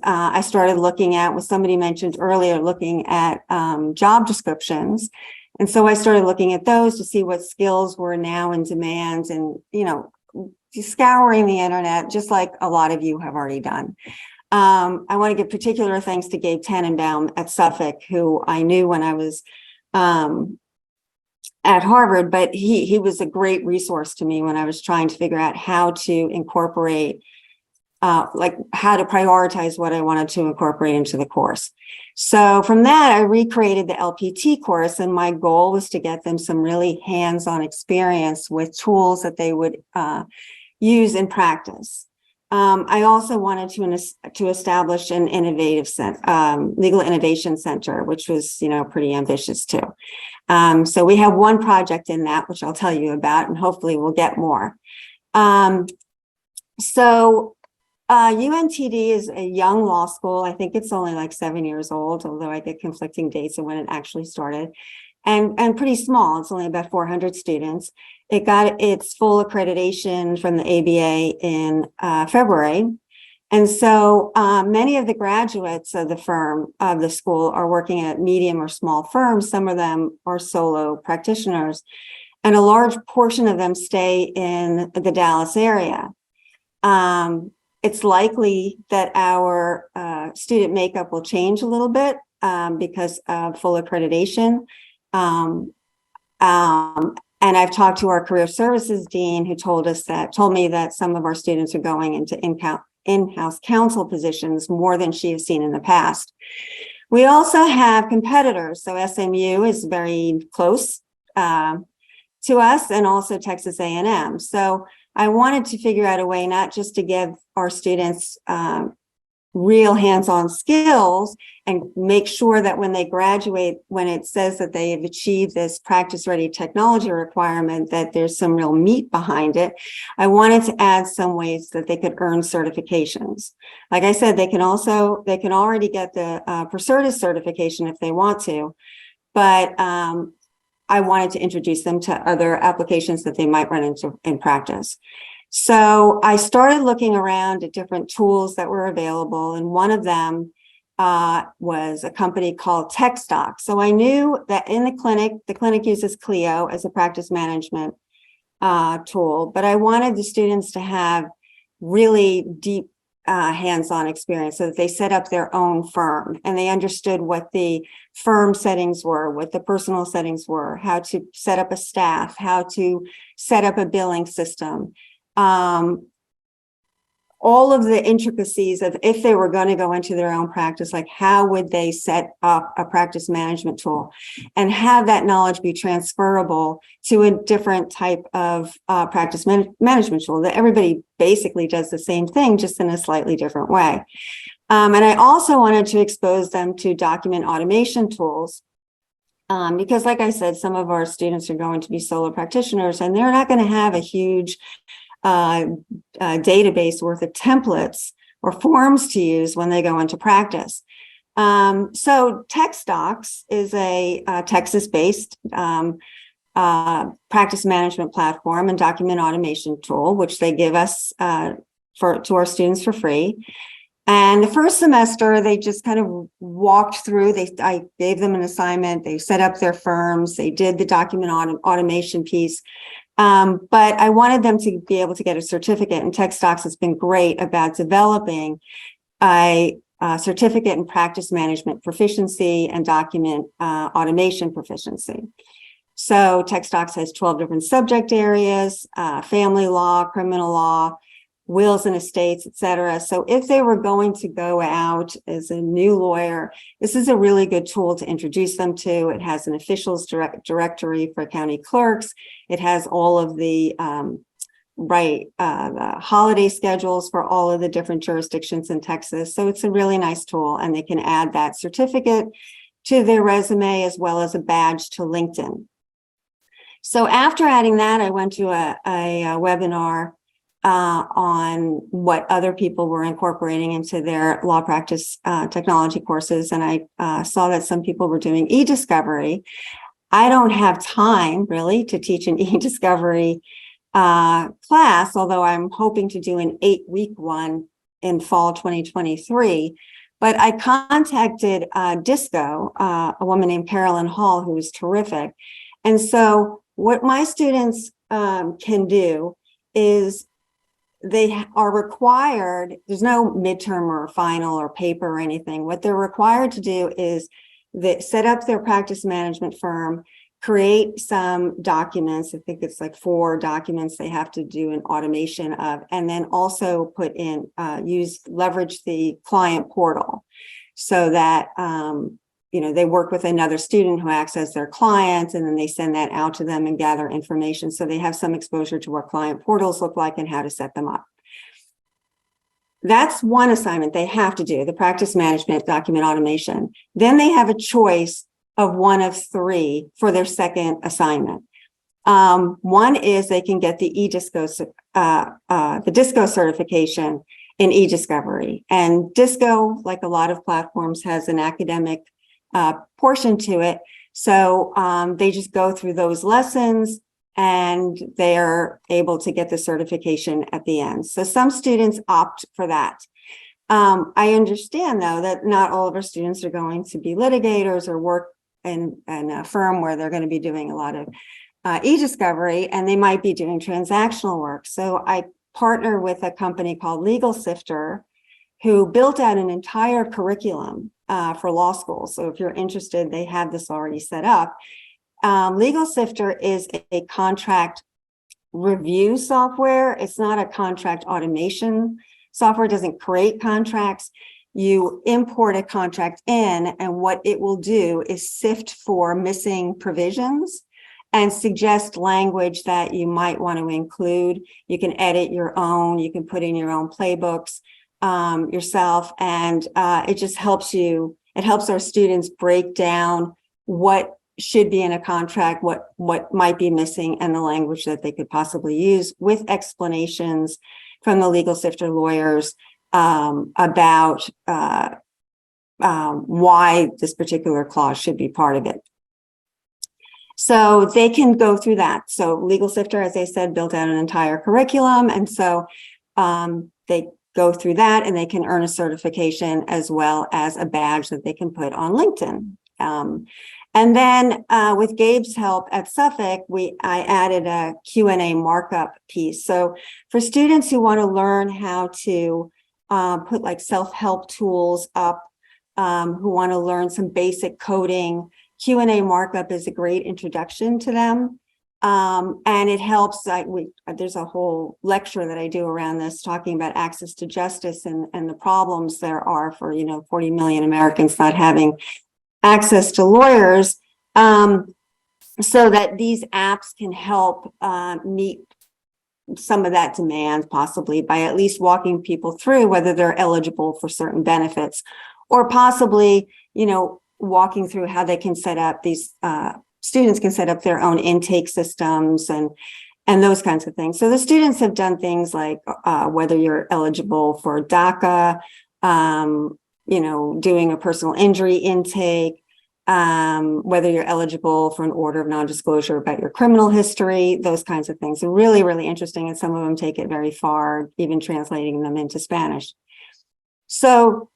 I started looking at what somebody mentioned earlier, looking at job descriptions. And so I started looking at those to see what skills were now in demand, and, scouring the internet, just like a lot of you have already done. I want to give particular thanks to Gabe Tannenbaum at Suffolk, who I knew when I was at Harvard, but he was a great resource to me when I was trying to figure out how to incorporate, how to prioritize what I wanted to incorporate into the course. So from that, I recreated the LPT course, and my goal was to get them some really hands-on experience with tools that they would use in practice. I also wanted to establish an legal innovation center, which was, pretty ambitious too. So we have one project in that, which I'll tell you about, and hopefully we'll get more. UNTD is a young law school. I think it's only like 7 years old, although I get conflicting dates of when it actually started, and pretty small. It's only about 400 students. It got its full accreditation from the ABA in February. And so many of the graduates of the school are working at medium or small firms. Some of them are solo practitioners, and a large portion of them stay in the Dallas area. It's likely that our student makeup will change a little bit because of full accreditation. And I've talked to our career services dean, who told me that some of our students are going into in-house counsel positions more than she has seen in the past. We also have competitors. So SMU is very close to us, and also Texas A&M. So I wanted to figure out a way not just to give our students real hands-on skills and make sure that when they graduate, when it says that they have achieved this practice-ready technology requirement, that there's some real meat behind it. I wanted to add some ways that they could earn certifications. Like I said, they can already get the Procertis certification if they want to, but I wanted to introduce them to other applications that they might run into in practice. So I started looking around at different tools that were available, and one of them was a company called TechStock. So I knew that in the clinic uses Clio as a practice management tool, but I wanted the students to have really deep hands-on experience so that they set up their own firm and they understood what the firm settings were, what the personal settings were, how to set up a staff, how to set up a billing system. All of the intricacies of if they were going to go into their own practice, like how would they set up a practice management tool and have that knowledge be transferable to a different type of practice management tool, that everybody basically does the same thing, just in a slightly different way. And I also wanted to expose them to document automation tools because, like I said, some of our students are going to be solo practitioners and they're not going to have a huge database worth of templates or forms to use when they go into practice. So TextDocs is a Texas-based practice management platform and document automation tool, which they give us to our students for free. And the first semester, they just kind of walked through. I gave them an assignment. They set up their firms. They did the document automation piece. But I wanted them to be able to get a certificate, and TextDocs has been great about developing a certificate in practice management proficiency and document automation proficiency. So TextDocs has 12 different subject areas, family law, criminal law, wills and estates, et cetera. So if they were going to go out as a new lawyer, this is a really good tool to introduce them to. It has an officials directory for county clerks. It has all of the the holiday schedules for all of the different jurisdictions in Texas. So it's a really nice tool, and they can add that certificate to their resume as well as a badge to LinkedIn. So after adding that, I went to a webinar on what other people were incorporating into their law practice technology courses. And I saw that some people were doing e-discovery. I don't have time really to teach an e-discovery class, although I'm hoping to do an 8-week one in fall 2023. But I contacted Disco, a woman named Carolyn Hall, who was terrific. And so what my students can do is they are required, there's no midterm or final or paper or anything. What they're required to do is set up their practice management firm, create some documents. I think it's like 4 documents they have to do an automation of, and then also put in, leverage the client portal so that, they work with another student who acts as their client, and then they send that out to them and gather information. So they have some exposure to what client portals look like and how to set them up. That's one assignment they have to do, the practice management document automation. Then they have a choice of one of 3 for their second assignment. One is they can get the Disco certification in e-discovery. And Disco, like a lot of platforms, has an academic portion to it. So they just go through those lessons and they're able to get the certification at the end. So some students opt for that. I understand, though, that not all of our students are going to be litigators or work in a firm where they're going to be doing a lot of e-discovery, and they might be doing transactional work. So I partner with a company called Legal Sifter, who built out an entire curriculum for law school. So if you're interested, they have this already set up. Legal Sifter is a contract review software. It's not a contract automation software. It doesn't create contracts. You import a contract in, and what it will do is sift for missing provisions and suggest language that you might want to include. You can edit your own, you can put in your own playbooks yourself, and it just helps you. It helps our students break down what should be in a contract, what might be missing, and the language that they could possibly use, with explanations from the Legal Sifter lawyers about why this particular clause should be part of it. So they can go through that. So Legal Sifter, as I said, built out an entire curriculum, and so they go through that, and they can earn a certification as well as a badge that they can put on LinkedIn And then with Gabe's help at Suffolk, I added a Q&A markup piece. So for students who want to learn how to put like self-help tools up, who want to learn some basic coding, Q&A markup is a great introduction to them. And it helps, there's a whole lecture that I do around this talking about access to justice and the problems there are for, 40 million Americans not having access to lawyers, so that these apps can help meet some of that demand, possibly by at least walking people through whether they're eligible for certain benefits, or possibly, walking through how they can set up these students can set up their own intake systems and those kinds of things. So the students have done things like whether you're eligible for DACA, doing a personal injury intake, whether you're eligible for an order of non-disclosure about your criminal history, those kinds of things are really, really interesting. And some of them take it very far, even translating them into Spanish. So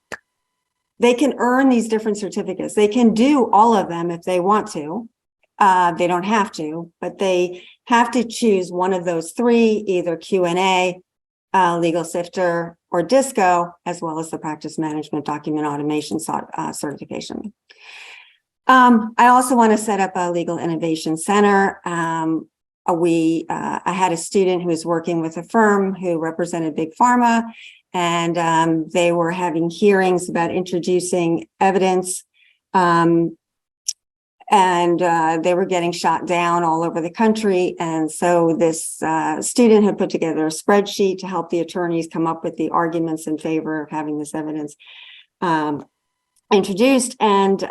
they can earn these different certificates. They can do all of them if they want to. They don't have to, but they have to choose one of those three, either Q&A, Legal Sifter, or DISCO, as well as the Practice Management Document Automation certification. I also want to set up a Legal Innovation Center. I had a student who was working with a firm who represented Big Pharma, and they were having hearings about introducing evidence, and they were getting shot down all over the country. And so this student had put together a spreadsheet to help the attorneys come up with the arguments in favor of having this evidence introduced. And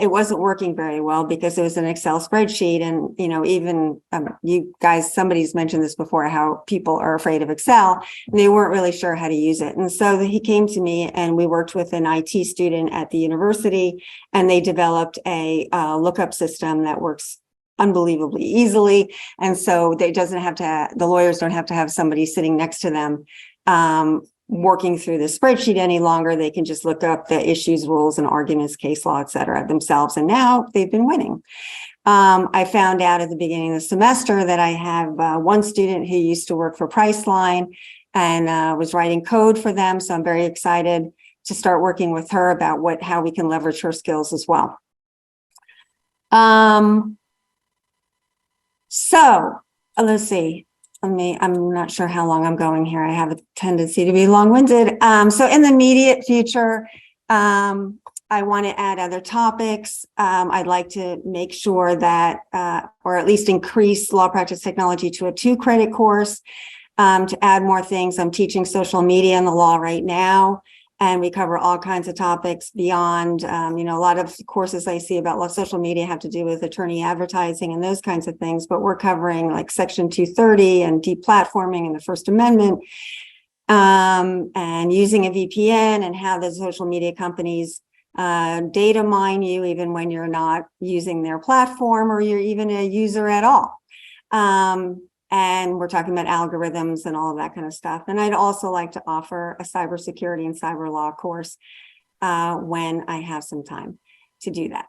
it wasn't working very well because it was an Excel spreadsheet. And, even you guys, somebody's mentioned this before, how people are afraid of Excel, and they weren't really sure how to use it. And so he came to me, and we worked with an IT student at the university, and they developed a lookup system that works unbelievably easily. And so the lawyers don't have to have somebody sitting next to them working through the spreadsheet any longer. They can just look up the issues, rules, and arguments, case law, et cetera, themselves. And now they've been winning. I found out at the beginning of the semester that I have one student who used to work for Priceline and was writing code for them. So I'm very excited to start working with her about how we can leverage her skills as well. So let's see. I'm not sure how long I'm going here. I have a tendency to be long-winded. So in the immediate future, I want to add other topics. I'd like to make sure that, or at least increase law practice technology to a 2-credit course, to add more things. I'm teaching social media in the law right now, and we cover all kinds of topics beyond, a lot of courses I see about social media have to do with attorney advertising and those kinds of things, but we're covering like Section 230 and deplatforming and the First Amendment, and using a VPN, and how the social media companies data mine you even when you're not using their platform or you're even a user at all. And we're talking about algorithms and all of that kind of stuff. And I'd also like to offer a cybersecurity and cyber law course when I have some time to do that.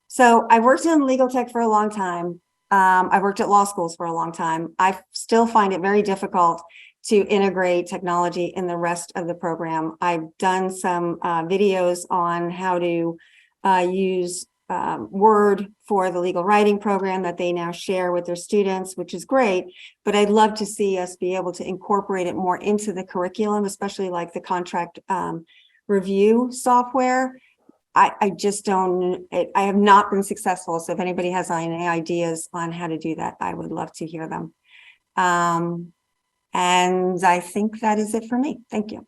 So I've worked in legal tech for a long time. I've worked at law schools for a long time. I still find it very difficult to integrate technology in the rest of the program. I've done some videos on how to use Word for the legal writing program that they now share with their students, which is great, but I'd love to see us be able to incorporate it more into the curriculum, especially like the contract review software. I just don't, I have not been successful. So if anybody has any ideas on how to do that, I would love to hear them. And I think that is it for me. Thank you.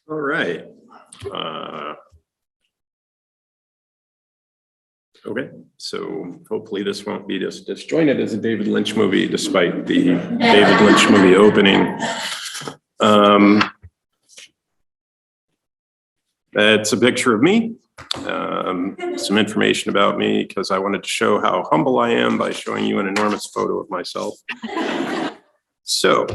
All right. Okay, so hopefully this won't be as disjointed as a David Lynch movie, despite the David Lynch movie opening. It's a picture of me, some information about me, because I wanted to show how humble I am by showing you an enormous photo of myself. So,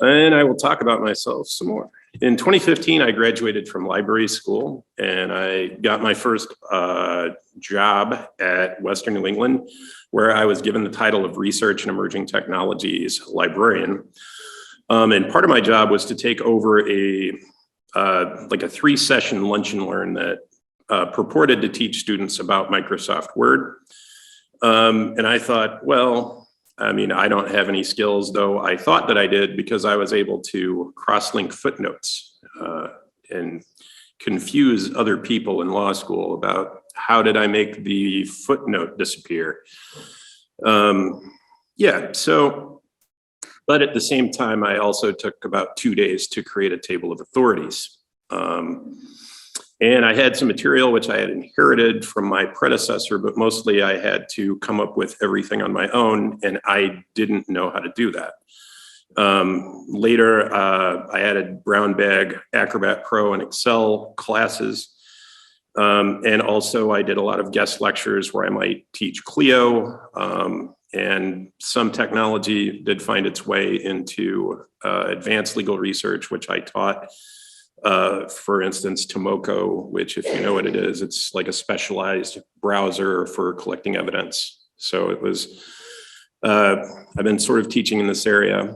and I will talk about myself some more. In 2015, I graduated from library school and I got my first job at Western New England, where I was given the title of Research and Emerging Technologies Librarian. And part of my job was to take over like a 3-session lunch and learn that purported to teach students about Microsoft Word. And I thought, well, I mean, I don't have any skills, though I thought that I did because I was able to cross-link footnotes and confuse other people in law school about how did I make the footnote disappear. Yeah, so, but at the same time, I also took about 2 days to create a table of authorities. And I had some material which I had inherited from my predecessor, but mostly I had to come up with everything on my own, and I didn't know how to do that. Later, I added brown bag, Acrobat Pro, and Excel classes. And also I did a lot of guest lectures where I might teach Clio, and some technology did find its way into advanced legal research, which I taught. For instance, Tomoko, which if you know what it is, it's like a specialized browser for collecting evidence. So it was, I've been sort of teaching in this area.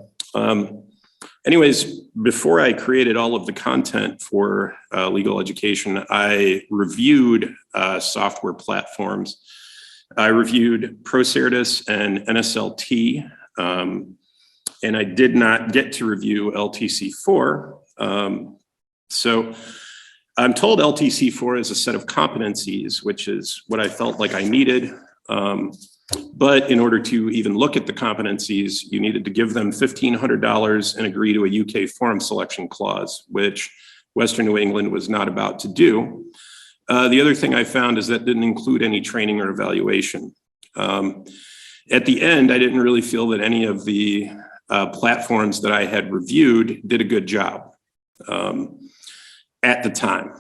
Anyways, before I created all of the content for legal education, I reviewed software platforms. I reviewed ProCertus and NSLT, and I did not get to review LTC4. So I'm told LTC4 is a set of competencies, which is what I felt like I needed. But in order to even look at the competencies, you needed to give them $1,500 and agree to a UK forum selection clause, which Western New England was not about to do. The other thing I found is that didn't include any training or evaluation. At the end, I didn't really feel that any of the platforms that I had reviewed did a good job. At the time.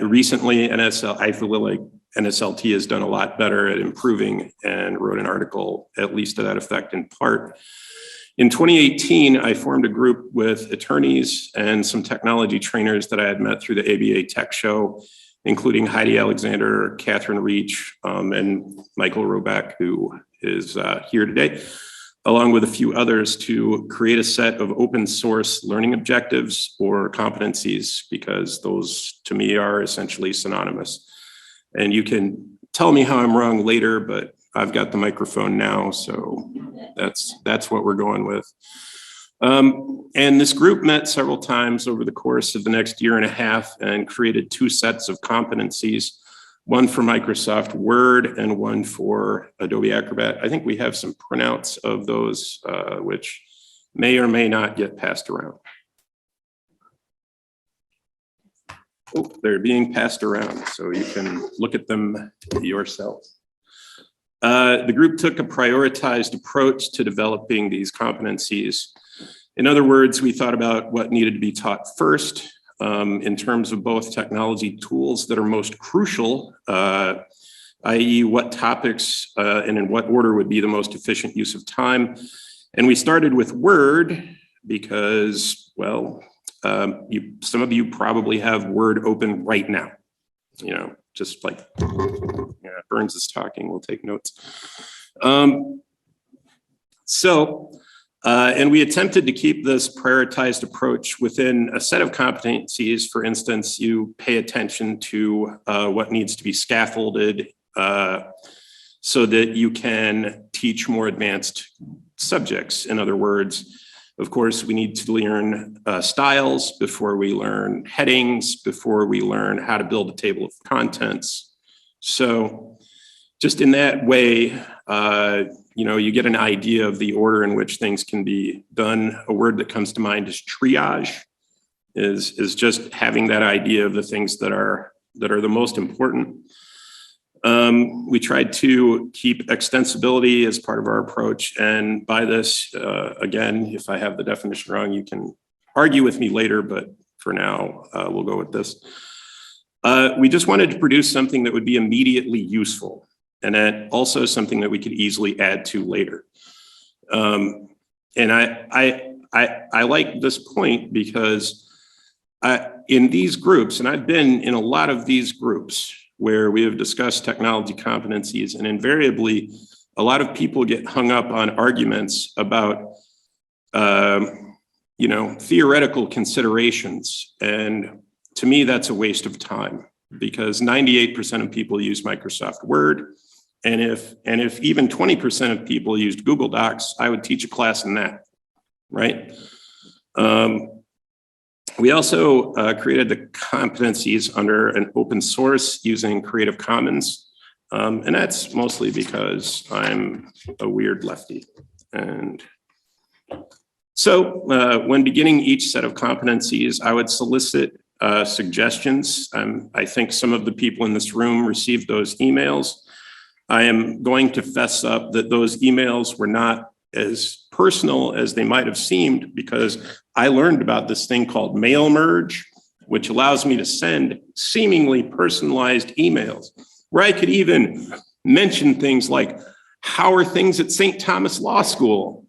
Recently, I feel like NSLT has done a lot better at improving and wrote an article, at least to that effect in part. In 2018, I formed a group with attorneys and some technology trainers that I had met through the ABA Tech Show, including Heidi Alexander, Catherine Reach, and Michael Robeck, who is here today, along with a few others, to create a set of open source learning objectives or competencies, because those to me are essentially synonymous. And you can tell me how I'm wrong later, but I've got the microphone now, so that's what we're going with. And this group met several times over the course of the next year and a half and created 2 sets of competencies, one for Microsoft Word and one for Adobe Acrobat. I think we have some printouts of those, which may or may not get passed around. Oh, they're being passed around, so you can look at them yourself. The group took a prioritized approach to developing these competencies. In other words, we thought about what needed to be taught first, in terms of both technology tools that are most crucial, i.e. what topics and in what order would be the most efficient use of time. And we started with Word because, well, some of you probably have Word open right now, you know, just like Burns is talking, we'll take notes. And we attempted to keep this prioritized approach within a set of competencies. For instance, you pay attention to what needs to be scaffolded so that you can teach more advanced subjects. In other words, of course, we need to learn styles before we learn headings, before we learn how to build a table of contents. So just in that way, you know, you get an idea of the order in which things can be done. A word that comes to mind is triage, is just having that idea of the things that are the most important. We tried to keep extensibility as part of our approach. And by this, again, if I have the definition wrong, you can argue with me later, but for now, we'll go with this. We just wanted to produce something that would be immediately useful, and that also something that we could easily add to later. And I like this point because in these groups, and I've been in a lot of these groups where we have discussed technology competencies, and invariably, a lot of people get hung up on arguments about, theoretical considerations. And to me, that's a waste of time, because 98% of people use Microsoft Word. And if even 20% of people used Google Docs, I would teach a class in that, right? We also created the competencies under an open source using Creative Commons. And that's mostly because I'm a weird lefty. And so when beginning each set of competencies, I would solicit suggestions. I think some of the people in this room received those emails. I am going to fess up that those emails were not as personal as they might have seemed, because I learned about this thing called mail merge, which allows me to send seemingly personalized emails, where I could even mention things like, how are things at St. Thomas Law School?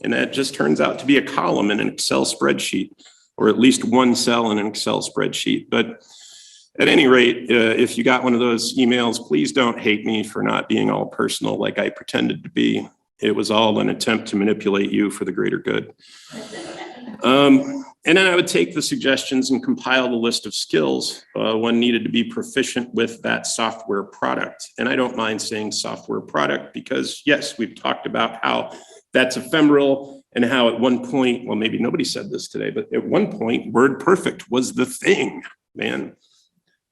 And that just turns out to be a column in an Excel spreadsheet, or at least one cell in an Excel spreadsheet. But at any rate, if you got one of those emails, please don't hate me for not being all personal like I pretended to be. It was all an attempt to manipulate you for the greater good. And then I would take the suggestions and compile the list of skills one needed to be proficient with that software product. And I don't mind saying software product, because yes, we've talked about how that's ephemeral, and how at one point, well, maybe nobody said this today, but at one point, WordPerfect was the thing, man.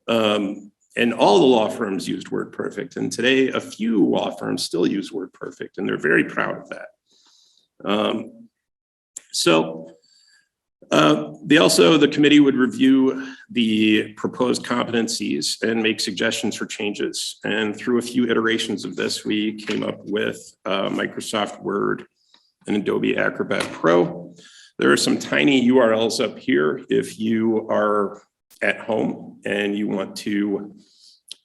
And all the law firms used WordPerfect. And today, a few law firms still use WordPerfect, and they're very proud of that. The committee would review the proposed competencies and make suggestions for changes. And through a few iterations of this, we came up with Microsoft Word and Adobe Acrobat Pro. There are some tiny URLs up here if you are at home and you want to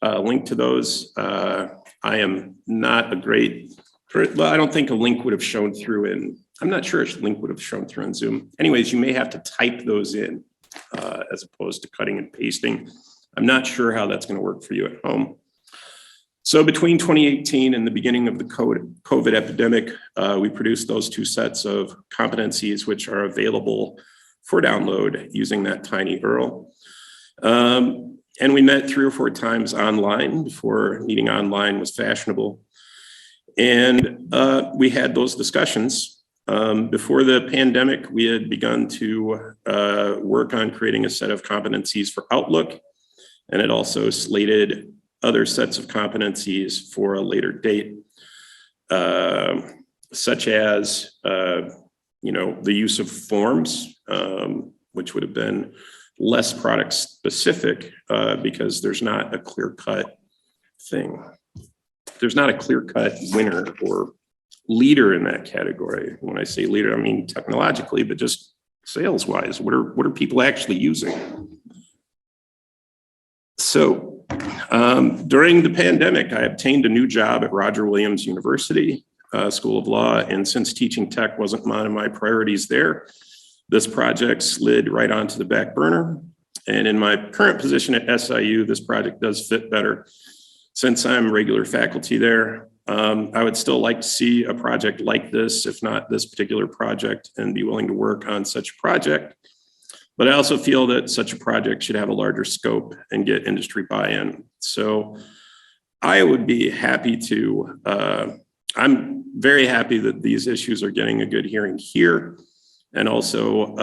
link to those. I am not a great, well, I don't think a link would have shown through in, I'm not sure if a link would have shown through on Zoom. Anyways, you may have to type those in as opposed to cutting and pasting. I'm not sure how that's going to work for you at home. So between 2018 and the beginning of the COVID epidemic, we produced those two sets of competencies, which are available for download using that tiny URL. And we met 3 or 4 times online before meeting online was fashionable. And we had those discussions. Before the pandemic, we had begun to work on creating a set of competencies for Outlook, and it also slated other sets of competencies for a later date, such as the use of forms, which would have been less product specific because there's not a clear-cut thing. There's not a clear-cut winner or leader in that category. When I say leader, I mean technologically, but just sales-wise, what are people actually using? So during the pandemic, I obtained a new job at Roger Williams University School of Law, and since teaching tech wasn't one of my priorities there, this project slid right onto the back burner. And in my current position at SIU, this project does fit better. Since I'm regular faculty there, I would still like to see a project like this, if not this particular project, and be willing to work on such a project. But I also feel that such a project should have a larger scope and get industry buy-in. So I would be happy to, I'm very happy that these issues are getting a good hearing here. And also,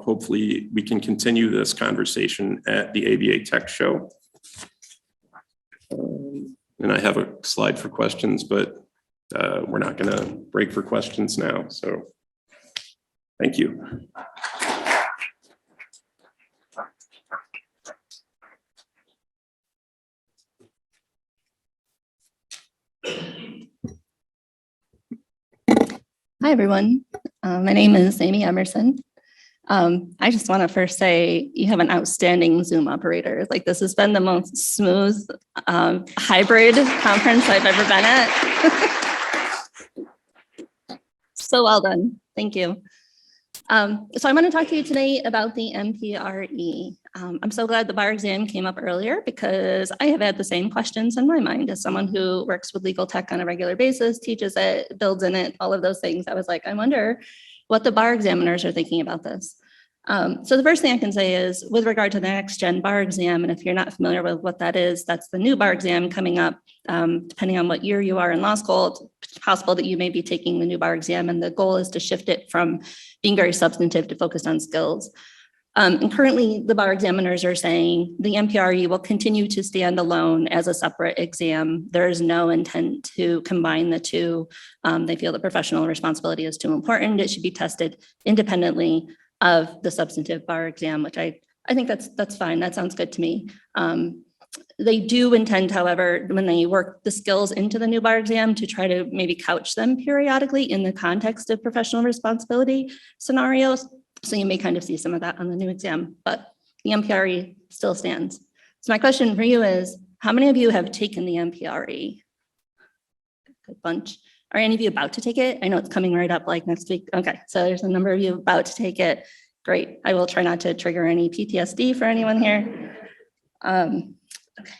hopefully we can continue this conversation at the ABA Tech Show. And I have a slide for questions, but we're not going to break for questions now. So thank you. Hi, everyone. My name is Amy Emerson. I just want to first say you have an outstanding Zoom operator. Like, this has been the most smooth hybrid conference I've ever been at. So well done. Thank you. So I'm going to talk to you today about the MPRE. I'm so glad the bar exam came up earlier because I have had the same questions in my mind as someone who works with legal tech on a regular basis, teaches it, builds in it, all of those things. I was like, I wonder what the bar examiners are thinking about this. So the first thing I can say is with regard to the next gen bar exam, and if you're not familiar with what that is, that's the new bar exam coming up. Depending on what year you are in law school, it's possible that you may be taking the new bar exam, and the goal is to shift it from being very substantive to focused on skills. And currently the bar examiners are saying the MPRE will continue to stand alone as a separate exam. There is no intent to combine the two. They feel that professional responsibility is too important. It should be tested independently of the substantive bar exam, which I think that's fine. That sounds good to me. They do intend, however, when they work the skills into the new bar exam, to try to maybe couch them periodically in the context of professional responsibility scenarios. So you may kind of see some of that on the new exam, but the MPRE still stands. So my question for you is, how many of you have taken the MPRE? Good bunch. Are any of you about to take it? I know it's coming right up like next week. Okay, so there's a number of you about to take it. Great. I will try not to trigger any PTSD for anyone here. Okay.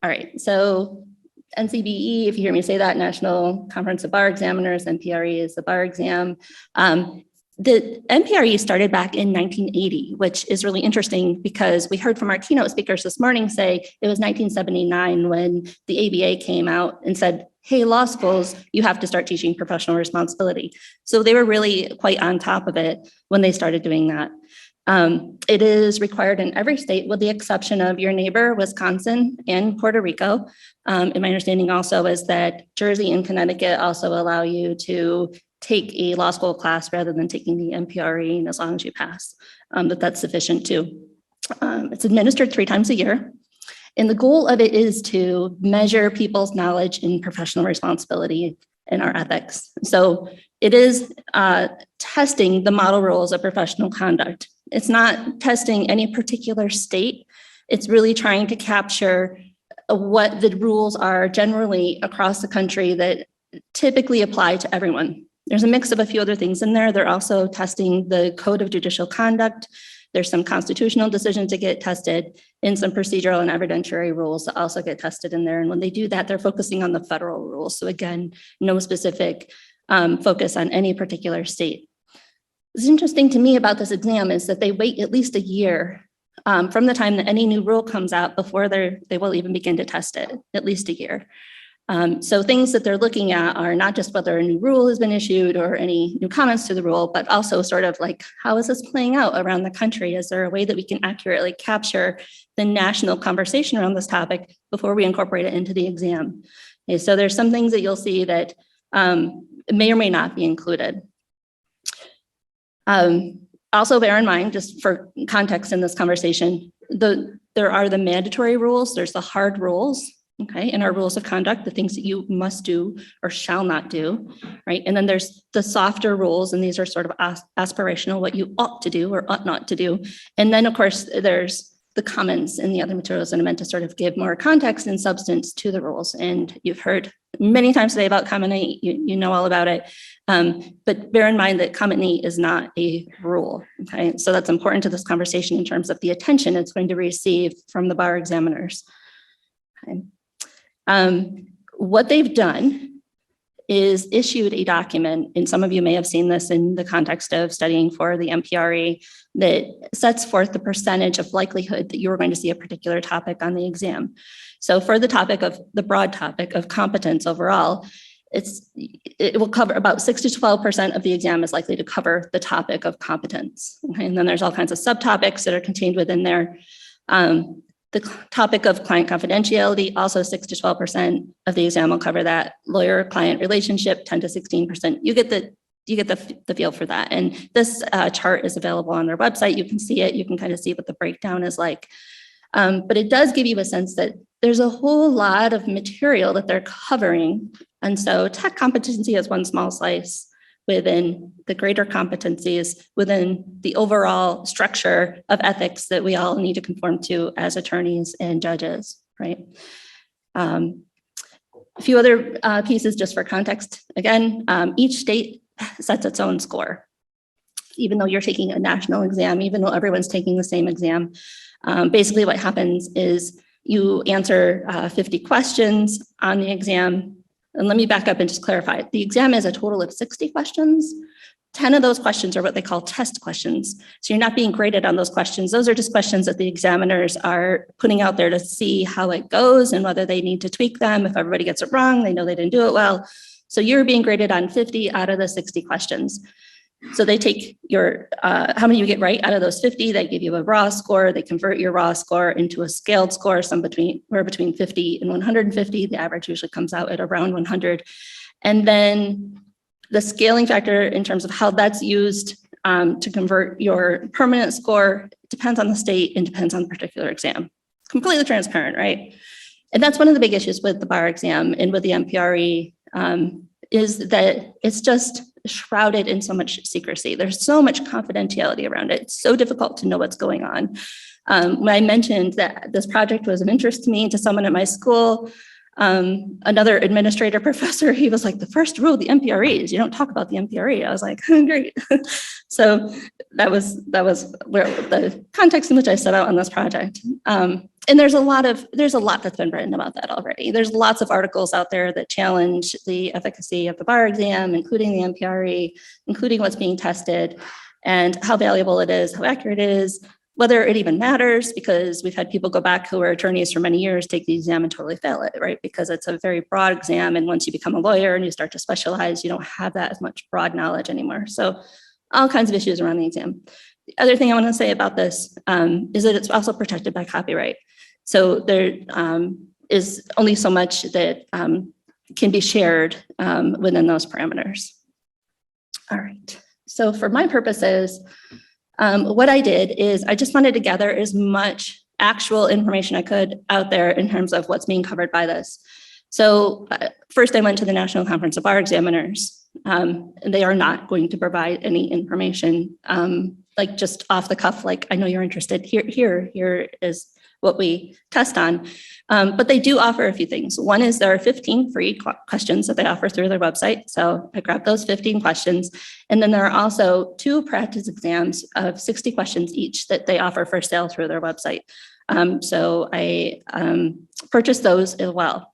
All right, so NCBE, if you hear me say that, National Conference of Bar Examiners, MPRE is the bar exam. The MPRE started back in 1980, which is really interesting because we heard from our keynote speakers this morning say it was 1979 when the ABA came out and said, hey, law schools, you have to start teaching professional responsibility. So they were really quite on top of it when they started doing that. It is required in every state with the exception of your neighbor, Wisconsin and Puerto Rico. And my understanding also is that Jersey and Connecticut also allow you to take a law school class rather than taking the MPRE, and as long as you pass, that's sufficient too. It's administered 3 times a year. And the goal of it is to measure people's knowledge in professional responsibility and our ethics. So it is testing the model rules of professional conduct. It's not testing any particular state. It's really trying to capture what the rules are generally across the country that typically apply to everyone. There's a mix of a few other things in there. They're also testing the Code of Judicial Conduct. There's some constitutional decisions that get tested and some procedural and evidentiary rules that also get tested in there. And when they do that, they're focusing on the federal rules. So again, no specific focus on any particular state. What's interesting to me about this exam is that they wait at least a year from the time that any new rule comes out before they will even begin to test it, at least a year. So things that they're looking at are not just whether a new rule has been issued or any new comments to the rule, but also sort of like, how is this playing out around the country? Is there a way that we can accurately capture the national conversation around this topic before we incorporate it into the exam? Okay, so there's some things that you'll see that may or may not be included. Also bear in mind, just for context in this conversation, there are the mandatory rules, there's the hard rules, okay, in our rules of conduct, the things that you must do or shall not do, right? And then there's the softer rules, and these are sort of aspirational, what you ought to do or ought not to do. And then of course, there's the comments in the other materials that are meant to sort of give more context and substance to the rules. And you've heard many times today about comment 8, you know all about it. But bear in mind that comment 8 is not a rule, okay? So that's important to this conversation in terms of the attention it's going to receive from the bar examiners. Okay. What they've done is issued a document, and some of you may have seen this in the context of studying for the MPRE, that sets forth the percentage of likelihood that you are going to see a particular topic on the exam. So for the topic of the broad topic of competence overall, it will cover about 6 to 12% of the exam is likely to cover the topic of competence. Okay? And then there's all kinds of subtopics that are contained within there. The topic of client confidentiality, also 6 to 12% of the exam will cover that. Lawyer-client relationship, 10 to 16%. You get the feel for that. And this chart is available on their website. You can see it. You can kind of see what the breakdown is like. But it does give you a sense that there's a whole lot of material that they're covering. And so tech competency is one small slice within the greater competencies, within the overall structure of ethics that we all need to conform to as attorneys and judges, right? A few other pieces just for context. Again, each state sets its own score. Even though you're taking a national exam, even though everyone's taking the same exam, basically what happens is you answer 50 questions on the exam. And let me back up and just clarify. The exam is a total of 60 questions. 10 of those questions are what they call test questions. So you're not being graded on those questions. Those are just questions that the examiners are putting out there to see how it goes and whether they need to tweak them. If everybody gets it wrong, they know they didn't do it well. So you're being graded on 50 out of the 60 questions. So they take your, how many you get right out of those 50, they give you a raw score, they convert your raw score into a scaled score, somewhere between 50 and 150. The average usually comes out at around 100. And then the scaling factor in terms of how that's used to convert your permanent score depends on the state and depends on the particular exam. Completely transparent, right? And that's one of the big issues with the bar exam and with the MPRE is that it's just shrouded in so much secrecy. There's so much confidentiality around it. It's so difficult to know what's going on. When I mentioned that this project was of interest to me, to someone at my school, another administrator professor, he was like, the first rule of the MPRE is you don't talk about the MPRE. I was like, great. So that was where the context in which I set out on this project. And there's a lot that's been written about that already. There's lots of articles out there that challenge the efficacy of the bar exam, including the MPRE, including what's being tested and how valuable it is, how accurate it is, whether it even matters, because we've had people go back who are attorneys for many years, take the exam and totally fail it, right? Because it's a very broad exam. And once you become a lawyer and you start to specialize, you don't have that as much broad knowledge anymore. So all kinds of issues around the exam. The other thing I want to say about this is that it's also protected by copyright. So there is only so much that can be shared within those parameters. All right. So for my purposes, what I did is I just wanted to gather as much actual information I could out there in terms of what's being covered by this. So first I went to the National Conference of Bar Examiners. And they are not going to provide any information like just off the cuff, like I know you're interested, here is what we test on. But they do offer a few things. One is there are 15 free questions that they offer through their website. So I grabbed those 15 questions. And then there are also 2 practice exams of 60 questions each that they offer for sale through their website. So I purchased those as well.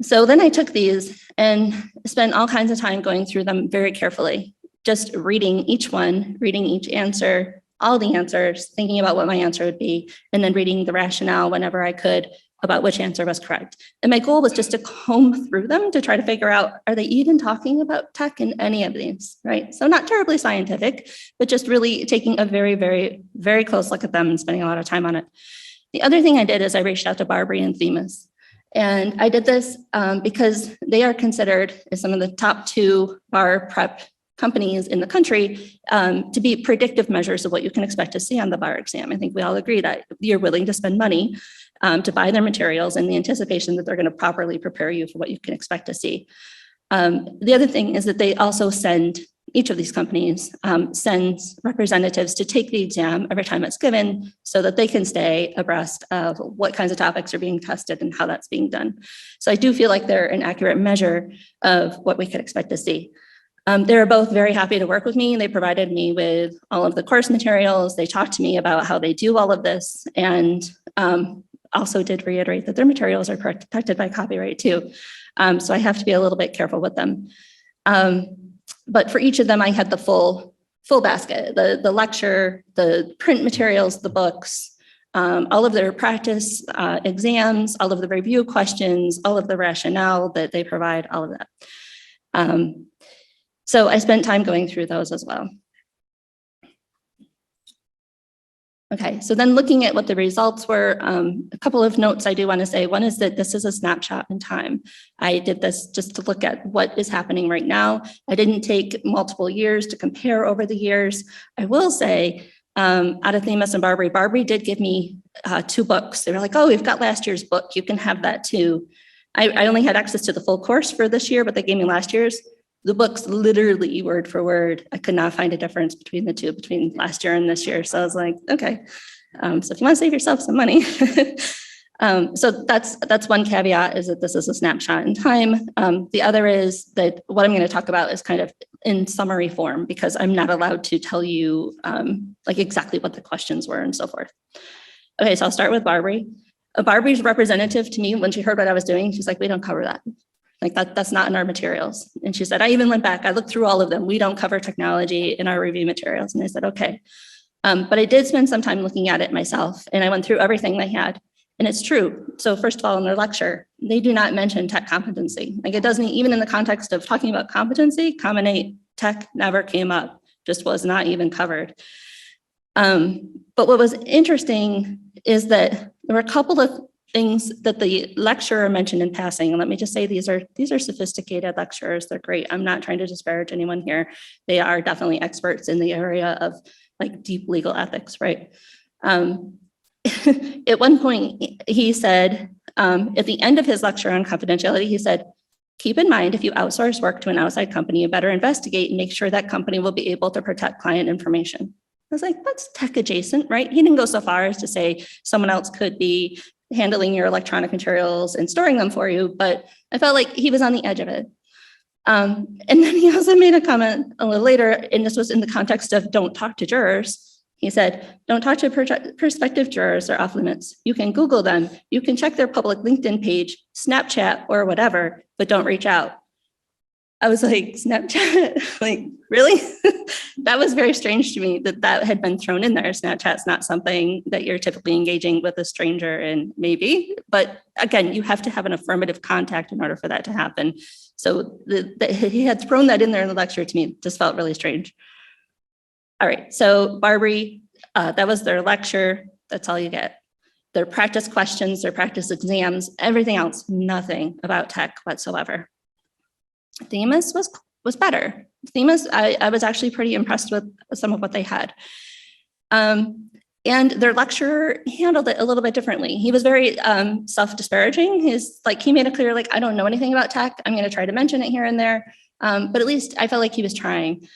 So then I took these and spent all kinds of time going through them very carefully, just reading each one, reading each answer, all the answers, thinking about what my answer would be, and then reading the rationale whenever I could about which answer was correct. And my goal was just to comb through them to try to figure out, are they even talking about tech in any of these, right? So not terribly scientific, but just really taking a very, very, very close look at them and spending a lot of time on it. The other thing I did is I reached out to Barbary and Themis. And I did this because they are considered as some of the top 2 bar prep companies in the country to be predictive measures of what you can expect to see on the bar exam. I think we all agree that you're willing to spend money to buy their materials in the anticipation that they're going to properly prepare you for what you can expect to see. The other thing is that they also send, each of these companies sends representatives to take the exam every time it's given so that they can stay abreast of what kinds of topics are being tested and how that's being done. So I do feel like they're an accurate measure of what we could expect to see. They're both very happy to work with me. They provided me with all of the course materials. They talked to me about how they do all of this and also did reiterate that their materials are protected by copyright too. So I have to be a little bit careful with them. But for each of them, I had the full basket, the lecture, the print materials, the books, all of their practice exams, all of the review questions, all of the rationale that they provide, all of that. So I spent time going through those as well. Okay, so then looking at what the results were, a couple of notes I do want to say. One is that this is a snapshot in time. I did this just to look at what is happening right now. I didn't take multiple years to compare over the years. I will say out of Themis and Barbary. Barbary did give me 2 books. They were like, oh, we've got last year's book. You can have that too. I only had access to the full course for this year, but they gave me last year's. The book's literally word for word. I could not find a difference between the two, between last year and this year. So I was like, okay. So if you want to save yourself some money. So that's one caveat, is that this is a snapshot in time. The other is that what I'm going to talk about is kind of in summary form, because I'm not allowed to tell you like exactly what the questions were and so forth. Okay, so I'll start with Barbary. Barbie's representative to me, when she heard what I was doing, she's like, we don't cover that. Like that's not in our materials. And she said, I even went back, I looked through all of them. We don't cover technology in our review materials. And I said, okay. But I did spend some time looking at it myself, and I went through everything they had. And it's true. So first of all, in their lecture, they do not mention tech competency. Like it doesn't, even in the context of talking about competency, Common 8 tech never came up, just was not even covered. But what was interesting is that there were a couple of things that the lecturer mentioned in passing. And let me just say, these are sophisticated lecturers. They're great. I'm not trying to disparage anyone here. They are definitely experts in the area of like deep legal ethics, right? At one point, he said, at the end of his lecture on confidentiality, he said, keep in mind, if you outsource work to an outside company, you better investigate and make sure that company will be able to protect client information. I was like, that's tech adjacent, right? He didn't go so far as to say someone else could be handling your electronic materials and storing them for you, but I felt like he was on the edge of it. And then he also made a comment a little later, and this was in the context of don't talk to jurors. He said, don't talk to prospective jurors, they're off limits. You can Google them, you can check their public LinkedIn page, Snapchat, or whatever, but don't reach out. I was like, Snapchat, like, really? That was very strange to me that had been thrown in there. Snapchat's not something that you're typically engaging with a stranger in, maybe. But again, you have to have an affirmative contact in order for that to happen. So he had thrown that in there in the lecture to me. It just felt really strange. All right, so Barbary, that was their lecture. That's all you get. Their practice questions, their practice exams, everything else, nothing about tech whatsoever. Themis was better. Themis, I was actually pretty impressed with some of what they had. And their lecturer handled it a little bit differently. He was very self-disparaging. He made it clear, like, I don't know anything about tech. I'm going to try to mention it here and there. But at least I felt like he was trying.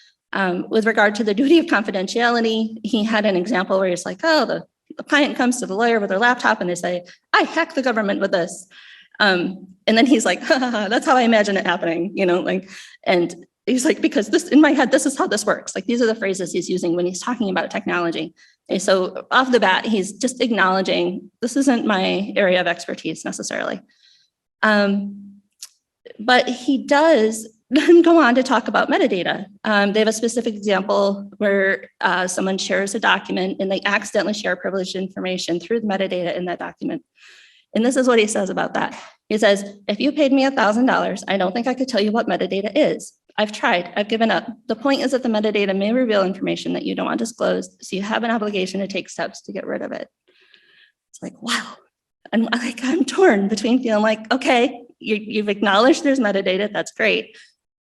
With regard to the duty of confidentiality, he had an example where he's like, oh, the client comes to the lawyer with their laptop and they say, I hacked the government with this. And then he's like, that's how I imagine it happening, and he's like, because this in my head, this is how this works. Like, these are the phrases he's using when he's talking about technology. And so off the bat, he's just acknowledging this isn't my area of expertise necessarily. But he does then go on to talk about metadata. They have a specific example where someone shares a document and they accidentally share privileged information through the metadata in that document. And this is what he says about that. He says, if you paid me $1,000, I don't think I could tell you what metadata is. I've tried, I've given up. The point is that the metadata may reveal information that you don't want disclosed, so you have an obligation to take steps to get rid of it. It's like, wow. And I'm torn between feeling like, okay, you've acknowledged there's metadata, that's great.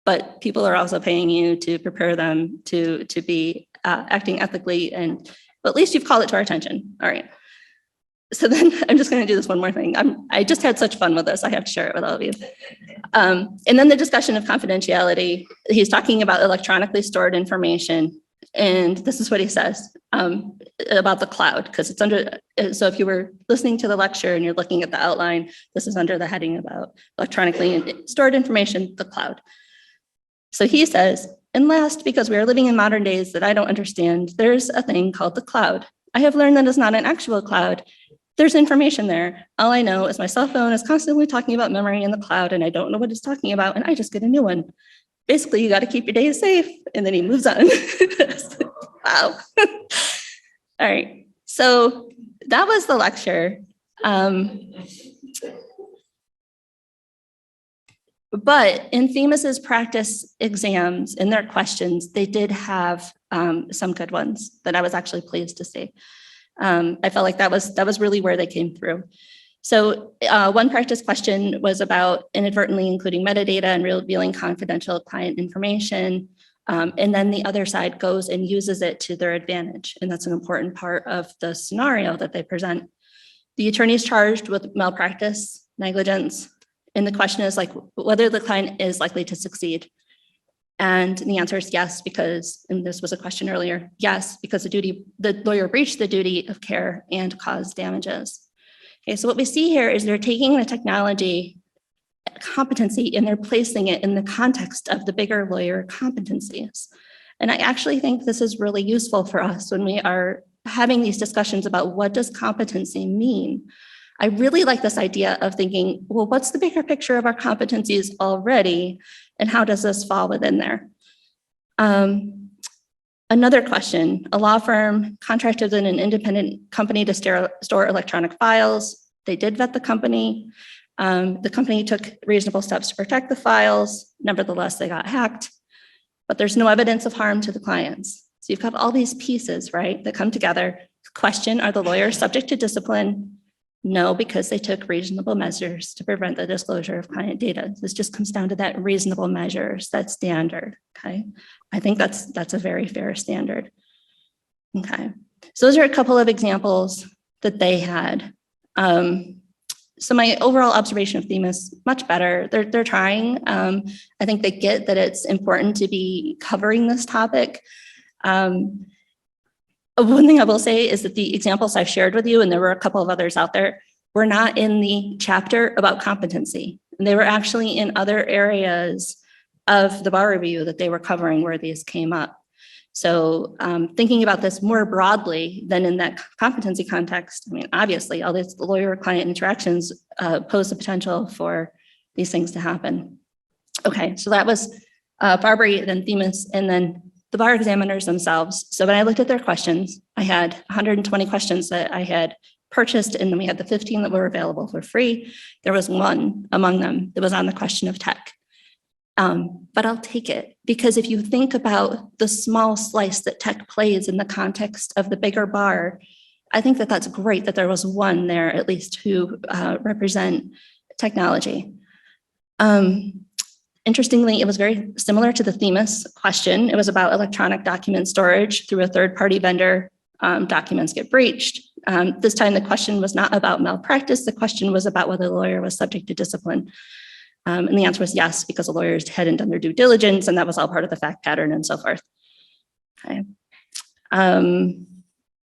But people are also paying you to prepare them to be acting ethically, and well, at least you've called it to our attention. All right. So then I'm just going to do this one more thing. I just had such fun with this. I have to share it with all of you. And then the discussion of confidentiality, he's talking about electronically stored information. And this is what he says about the cloud, because it's under, so if you were listening to the lecture and you're looking at the outline, this is under the heading about electronically stored information, the cloud. So he says, and last, because we are living in modern days that I don't understand, there's a thing called the cloud. I have learned that it's not an actual cloud. There's information there. All I know is my cell phone is constantly talking about memory in the cloud, and I don't know what it's talking about, and I just get a new one. Basically, you got to keep your data safe. And then he moves on. Wow. All right. So that was the lecture. But in Themis's practice exams, in their questions, they did have some good ones that I was actually pleased to see. I felt like that was really where they came through. So one practice question was about inadvertently including metadata and revealing confidential client information. And then the other side goes and uses it to their advantage. And that's an important part of the scenario that they present. The attorney is charged with malpractice, negligence, and the question is like whether the client is likely to succeed. And the answer is yes, because, and this was a question earlier, yes, because the lawyer breached the duty of care and caused damages. Okay, so what we see here is they're taking the technology competency and they're placing it in the context of the bigger lawyer competencies. And I actually think this is really useful for us when we are having these discussions about what does competency mean. I really like this idea of thinking, well, what's the bigger picture of our competencies already, and how does this fall within there? Another question, a law firm contracted with an independent company to store electronic files. They did vet the company. The company took reasonable steps to protect the files. Nevertheless, they got hacked, but there's no evidence of harm to the clients. So you've got all these pieces, right, that come together. Question, are the lawyers subject to discipline? No, because they took reasonable measures to prevent the disclosure of client data. This just comes down to that reasonable measures, that standard, okay? I think that's a very fair standard. Okay, so those are a couple of examples that they had. So my overall observation of theme is much better. They're trying. I think they get that it's important to be covering this topic. One thing I will say is that the examples I've shared with you, and there were a couple of others out there, were not in the chapter about competency. And they were actually in other areas of the bar review that they were covering where these came up. So thinking about this more broadly than in that competency context, I mean, obviously all these lawyer-client interactions pose the potential for these things to happen. Okay, so that was Barbary, then Themis, and then the bar examiners themselves. So when I looked at their questions, I had 120 questions that I had purchased, and then we had the 15 that were available for free. There was one among them that was on the question of tech. But I'll take it, because if you think about the small slice that tech plays in the context of the bigger bar, I think that that's great that there was one there at least who represent technology. Interestingly, it was very similar to the Themis question. It was about electronic document storage through a third-party vendor. Documents get breached. This time the question was not about malpractice. The question was about whether the lawyer was subject to discipline. And the answer was yes, because the lawyers hadn't done their due diligence, and that was all part of the fact pattern and so forth. Okay.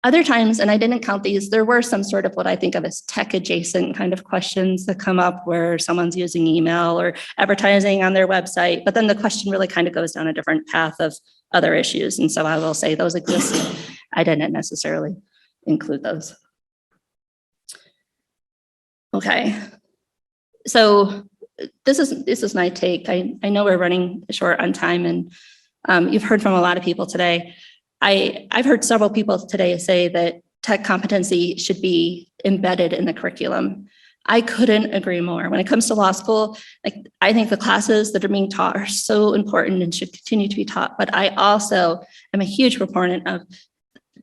Other times, and I didn't count these, there were some sort of what I think of as tech adjacent kind of questions that come up where someone's using email or advertising on their website, but then the question really kind of goes down a different path of other issues. And so I will say those exist. I didn't necessarily include those. Okay. So this is my take. I know we're running short on time, and you've heard from a lot of people today. I've heard several people today say that tech competency should be embedded in the curriculum. I couldn't agree more. When it comes to law school, I think the classes that are being taught are so important and should continue to be taught. But I also am a huge proponent of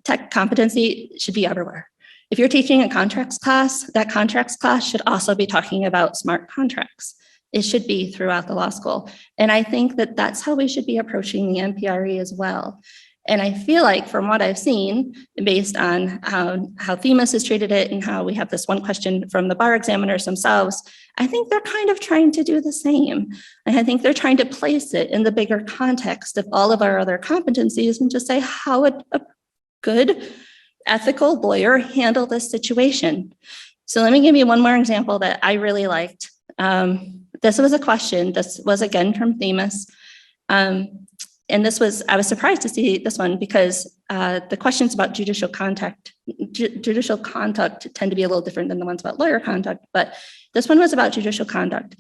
tech competency should be everywhere. If you're teaching a contracts class, that contracts class should also be talking about smart contracts. It should be throughout the law school. And I think that that's how we should be approaching the NPRE as well. And I feel like from what I've seen, based on how Themis has treated it and how we have this one question from the bar examiners themselves, I think they're kind of trying to do the same. And I think they're trying to place it in the bigger context of all of our other competencies and just say, how would a good ethical lawyer handle this situation? So let me give you one more example that I really liked. This was a question, this was again from Themis. And this was, I was surprised to see this one because the questions about judicial conduct tend to be a little different than the ones about lawyer conduct, but this one was about judicial conduct.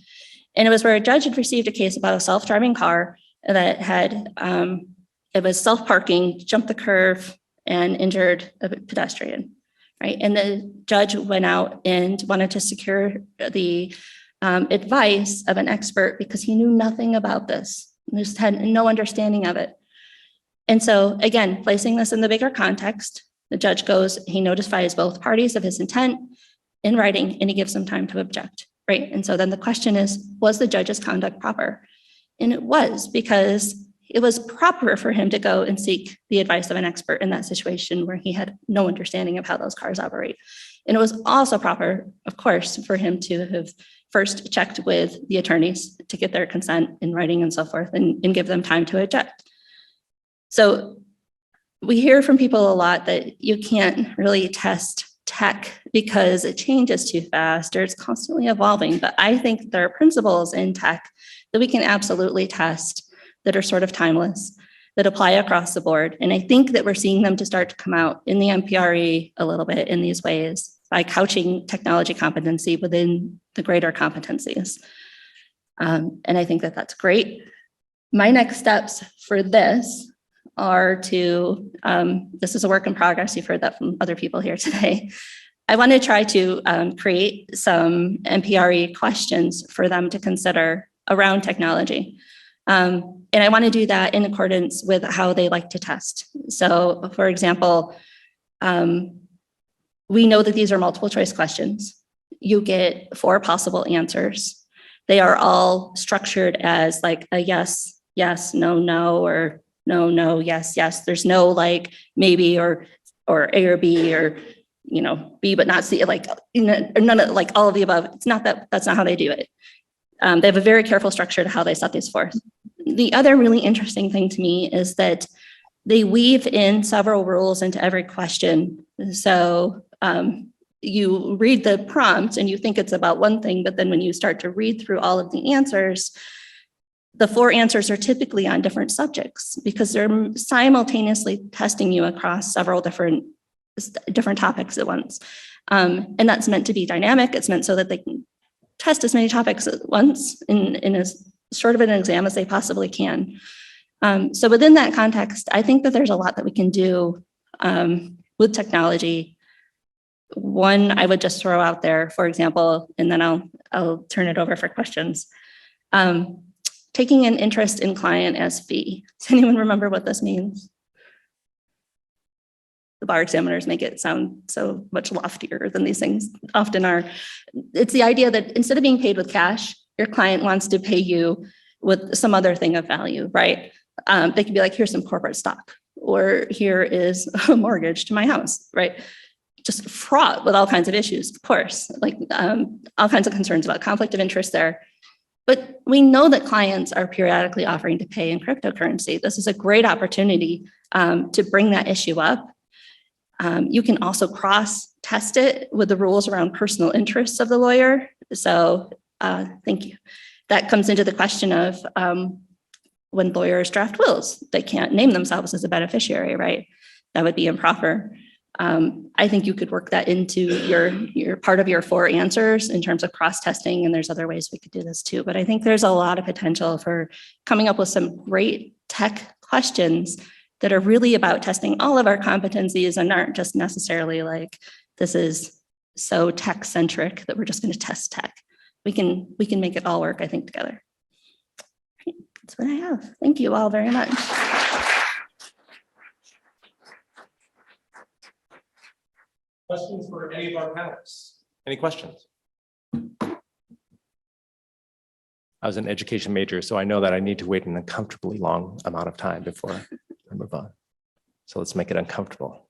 And it was where a judge had received a case about a self-driving car that had, it was self-parking, jumped the curve and injured a pedestrian, right? And the judge went out and wanted to secure the advice of an expert because he knew nothing about this. Just had no understanding of it. And so again, placing this in the bigger context, the judge goes, he notifies both parties of his intent in writing, and he gives them time to object, right? And so then the question is, was the judge's conduct proper? And it was, because it was proper for him to go and seek the advice of an expert in that situation where he had no understanding of how those cars operate. And it was also proper, of course, for him to have first checked with the attorneys to get their consent in writing and so forth, and give them time to object. So we hear from people a lot that you can't really test tech because it changes too fast or it's constantly evolving. But I think there are principles in tech that we can absolutely test that are sort of timeless, that apply across the board. And I think that we're seeing them to start to come out in the MPRE a little bit in these ways by couching technology competency within the greater competencies. And I think that that's great. My next steps for this are to, this is a work in progress. You've heard that from other people here today. I want to try to create some MPRE questions for them to consider around technology. And I want to do that in accordance with how they like to test. So for example, we know that these are multiple choice questions. You get 4 possible answers. They are all structured as like a yes, yes, no, no, or no, no, yes, yes. There's no like maybe or A or B or, you know, B but not C, like none of like all of the above. It's not that, that's not how they do it. They have a very careful structure to how they set these forth. The other really interesting thing to me is that they weave in several rules into every question. So you read the prompt and you think it's about one thing, but then when you start to read through all of the answers, the 4 answers are typically on different subjects because they're simultaneously testing you across several different topics at once. And that's meant to be dynamic. It's meant so that they can test as many topics at once in as short of an exam as they possibly can. So within that context, I think that there's a lot that we can do with technology. One, I would just throw out there, for example, and then I'll turn it over for questions. Taking an interest in client as fee. Does anyone remember what this means? The bar examiners make it sound so much loftier than these things often are. It's the idea that instead of being paid with cash, your client wants to pay you with some other thing of value, right? They can be like, here's some corporate stock, or here is a mortgage to my house, right? Just fraught with all kinds of issues, of course, like all kinds of concerns about conflict of interest there. But we know that clients are periodically offering to pay in cryptocurrency. This is a great opportunity to bring that issue up. You can also cross-test it with the rules around personal interests of the lawyer. So thank you. That comes into the question of when lawyers draft wills, they can't name themselves as a beneficiary, right? That would be improper. I think you could work that into your part of your 4 answers in terms of cross-testing, and there's other ways we could do this too. But I think there's a lot of potential for coming up with some great tech questions that are really about testing all of our competencies and aren't just necessarily like, this is so tech-centric that we're just going to test tech. We can make it all work, I think, together. That's what I have. Thank you all very much. Questions for any of our panelists? Any questions? I was an education major, so I know that I need to wait an uncomfortably long amount of time before I move on. So let's make it uncomfortable.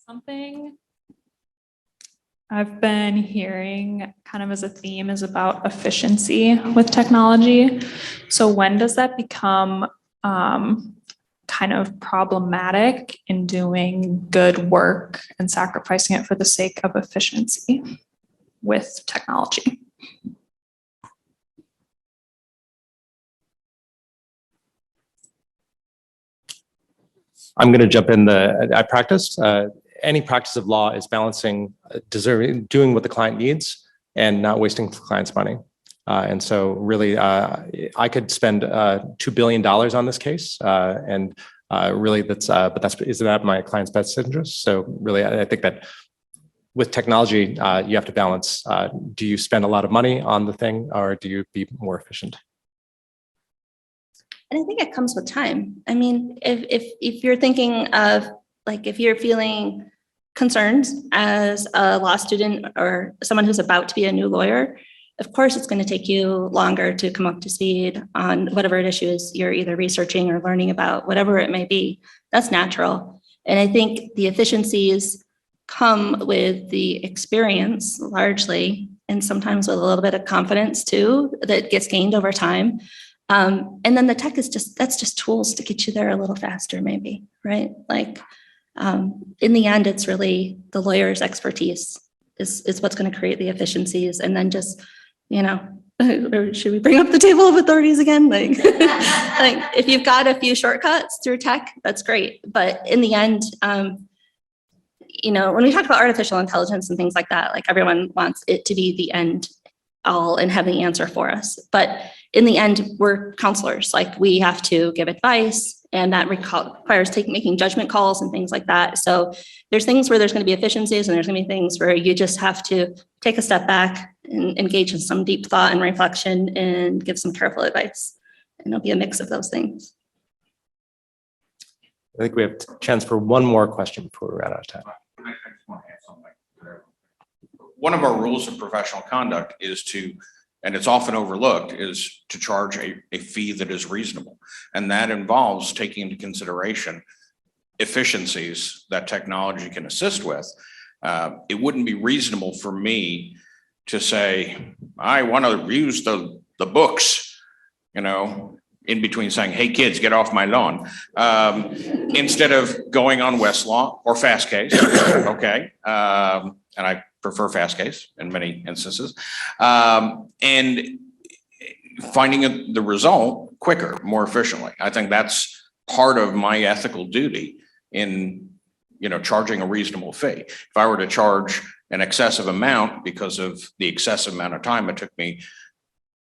Something I've been hearing kind of as a theme is about efficiency with technology. So when does that become kind of problematic in doing good work and sacrificing it for the sake of efficiency with technology? I'm going to jump in. I practiced. Any practice of law is balancing doing what the client needs and not wasting the client's money. And so really, I could spend $2 billion on this case. And really is that my client's best interest? So really, I think that with technology, you have to balance, do you spend a lot of money on the thing or do you be more efficient? And I think it comes with time. I mean, if you're thinking of like, if you're feeling concerns as a law student or someone who's about to be a new lawyer. Of course, it's going to take you longer to come up to speed on whatever issues you're either researching or learning about, whatever it may be. That's natural. And I think the efficiencies come with the experience largely, and sometimes with a little bit of confidence too, that gets gained over time. And then the tech is that's just tools to get you there a little faster, maybe, right? Like in the end, it's really the lawyer's expertise is what's going to create the efficiencies. And then just, or should we bring up the table of authorities again? Like, like if you've got a few shortcuts through tech, that's great. But in the end, when we talk about artificial intelligence and things like that, like everyone wants it to be the end all and have the answer for us. But in the end, we're counselors. Like we have to give advice, and that requires making judgment calls and things like that. So there's things where there's going to be efficiencies, and there's going to be things where you just have to take a step back and engage in some deep thought and reflection and give some careful advice. And it'll be a mix of those things. I think we have a chance for one more question before we run out of time. I just want to add something. One of our rules of professional conduct is to, and it's often overlooked, is to charge a fee that is reasonable. And that involves taking into consideration efficiencies that technology can assist with. It wouldn't be reasonable for me to say, I want to use the books, in between saying, hey, kids, get off my lawn, instead of going on Westlaw or Fastcase, okay? And I prefer Fastcase in many instances, and finding the result quicker, more efficiently. I think that's part of my ethical duty in, charging a reasonable fee. If I were to charge an excessive amount because of the excessive amount of time it took me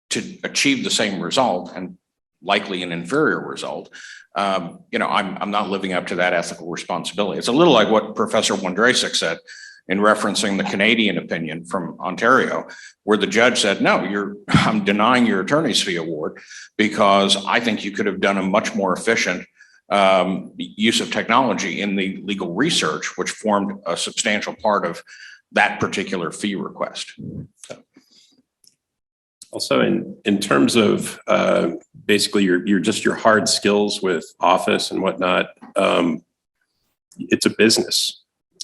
to achieve the same result, and likely an inferior result, I'm not living up to that ethical responsibility. It's a little like what Professor Wondrasek said in referencing the Canadian opinion from Ontario, where the judge said, no, I'm denying your attorney's fee award because I think you could have done a much more efficient use of technology in the legal research, which formed a substantial part of that particular fee request. So. Also, in terms of basically your hard skills with Office and whatnot, it's a business.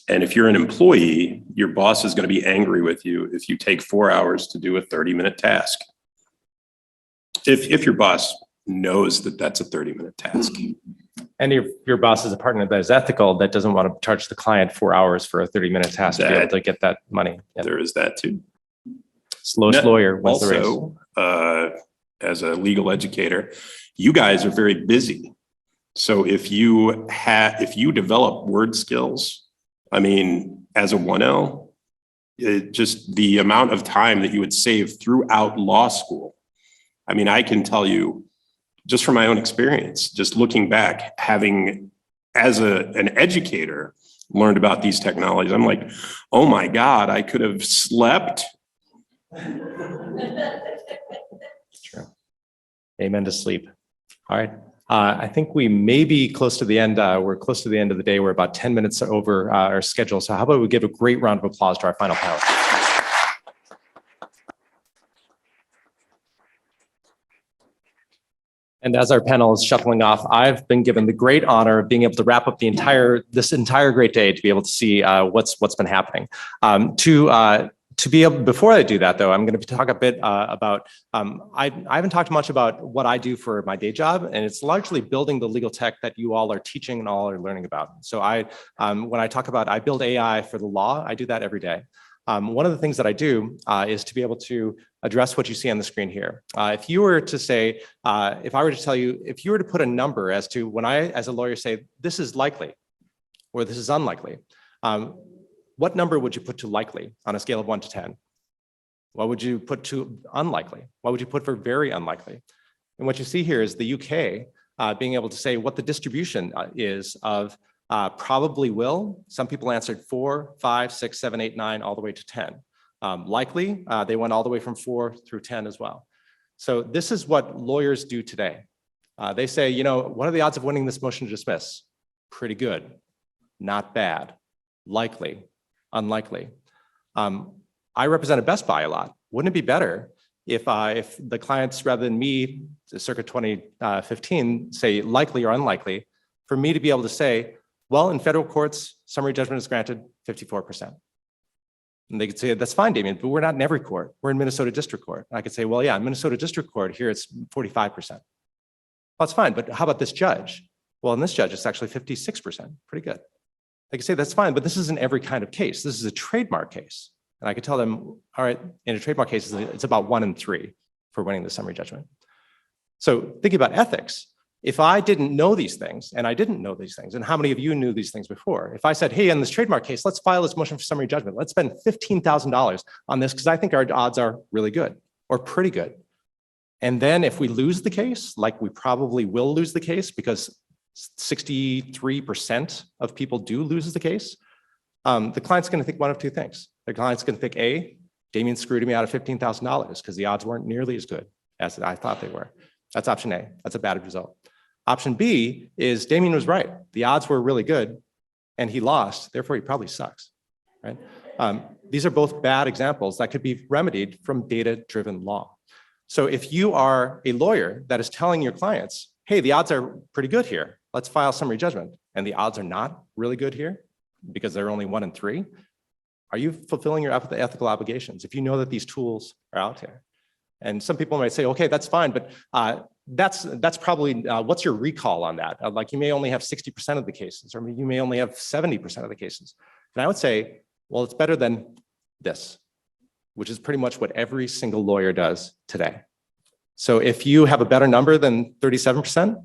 And if you're an employee, your boss is going to be angry with you if you take 4 hours to do a 30-minute task. If your boss knows that that's a 30-minute task. And if your boss is a partner that is ethical, that doesn't want to charge the client 4 hours for a 30-minute task to be able to get that money. Yep. There is that too. Slowest lawyer wins the race. Also, as a legal educator, you guys are very busy. So if you develop word skills, as a 1L, just the amount of time that you would save throughout law school. I can tell you just from my own experience, just looking back, having as an educator learned about these technologies, I'm like, oh my God, I could have slept. True. Amen to sleep. All right. I think we may be close to the end. We're close to the end of the day. We're about 10 minutes over our schedule. So how about we give a great round of applause to our final panel. And as our panel is shuffling off, I've been given the great honor of being able to wrap up this entire great day to be able to see what's been happening. To be able, before I do that though, I'm going to talk a bit about, I haven't talked much about what I do for my day job, and it's largely building the legal tech that you all are teaching and all are learning about. So when I talk about, I build AI for the law, I do that every day. One of the things that I do is to be able to address what you see on the screen here. If you were to say, if I were to tell you, if you were to put a number as to when I, as a lawyer, say, this is likely, or this is unlikely, what number would you put to likely on a scale of 1 to 10? What would you put to unlikely? What would you put for very unlikely? And what you see here is the UK being able to say what the distribution is of probably will. Some people answered 4, 5, 6, 7, 8, 9, all the way to 10. Likely, they went all the way from 4 through 10 as well. So this is what lawyers do today. They say, what are the odds of winning this motion to dismiss? Pretty good, not bad. likely, unlikely. I represented Best Buy a lot. Wouldn't it be better if the clients, rather than me, circa 2015, say likely or unlikely, for me to be able to say, well, in federal courts, summary judgment is granted 54%. And they could say, that's fine, Damien, but we're not in every court. We're in Minnesota District Court. And I could say, well, yeah, in Minnesota District Court, here it's 45%. Well, that's fine, but how about this judge? Well, in this judge, it's actually 56%, pretty good. They could say, that's fine, but this isn't every kind of case. This is a trademark case. And I could tell them, all right, in a trademark case, it's about 1 in 3 for winning the summary judgment. So thinking about ethics, if I didn't know these things, and I didn't know these things, and how many of you knew these things before? If I said, hey, in this trademark case, let's file this motion for summary judgment. Let's spend $15,000 on this because I think our odds are really good or pretty good. And then if we lose the case, like we probably will lose the case because 63% of people do lose the case, the client's going to think one of two things. The client's going to think, A, Damien screwed me out of $15,000 because the odds weren't nearly as good as I thought they were. That's option A. That's a bad result. Option B is Damien was right. The odds were really good and he lost. Therefore, he probably sucks, right? These are both bad examples that could be remedied from data-driven law. So if you are a lawyer that is telling your clients, hey, the odds are pretty good here, let's file summary judgment, and the odds are not really good here because they're only 1 in 3, are you fulfilling your ethical obligations if you know that these tools are out there? And some people might say, okay, that's fine, but that's probably, what's your recall on that? Like you may only have 60% of the cases, or you may only have 70% of the cases. And I would say, well, it's better than this, which is pretty much what every single lawyer does today. So if you have a better number than 37%,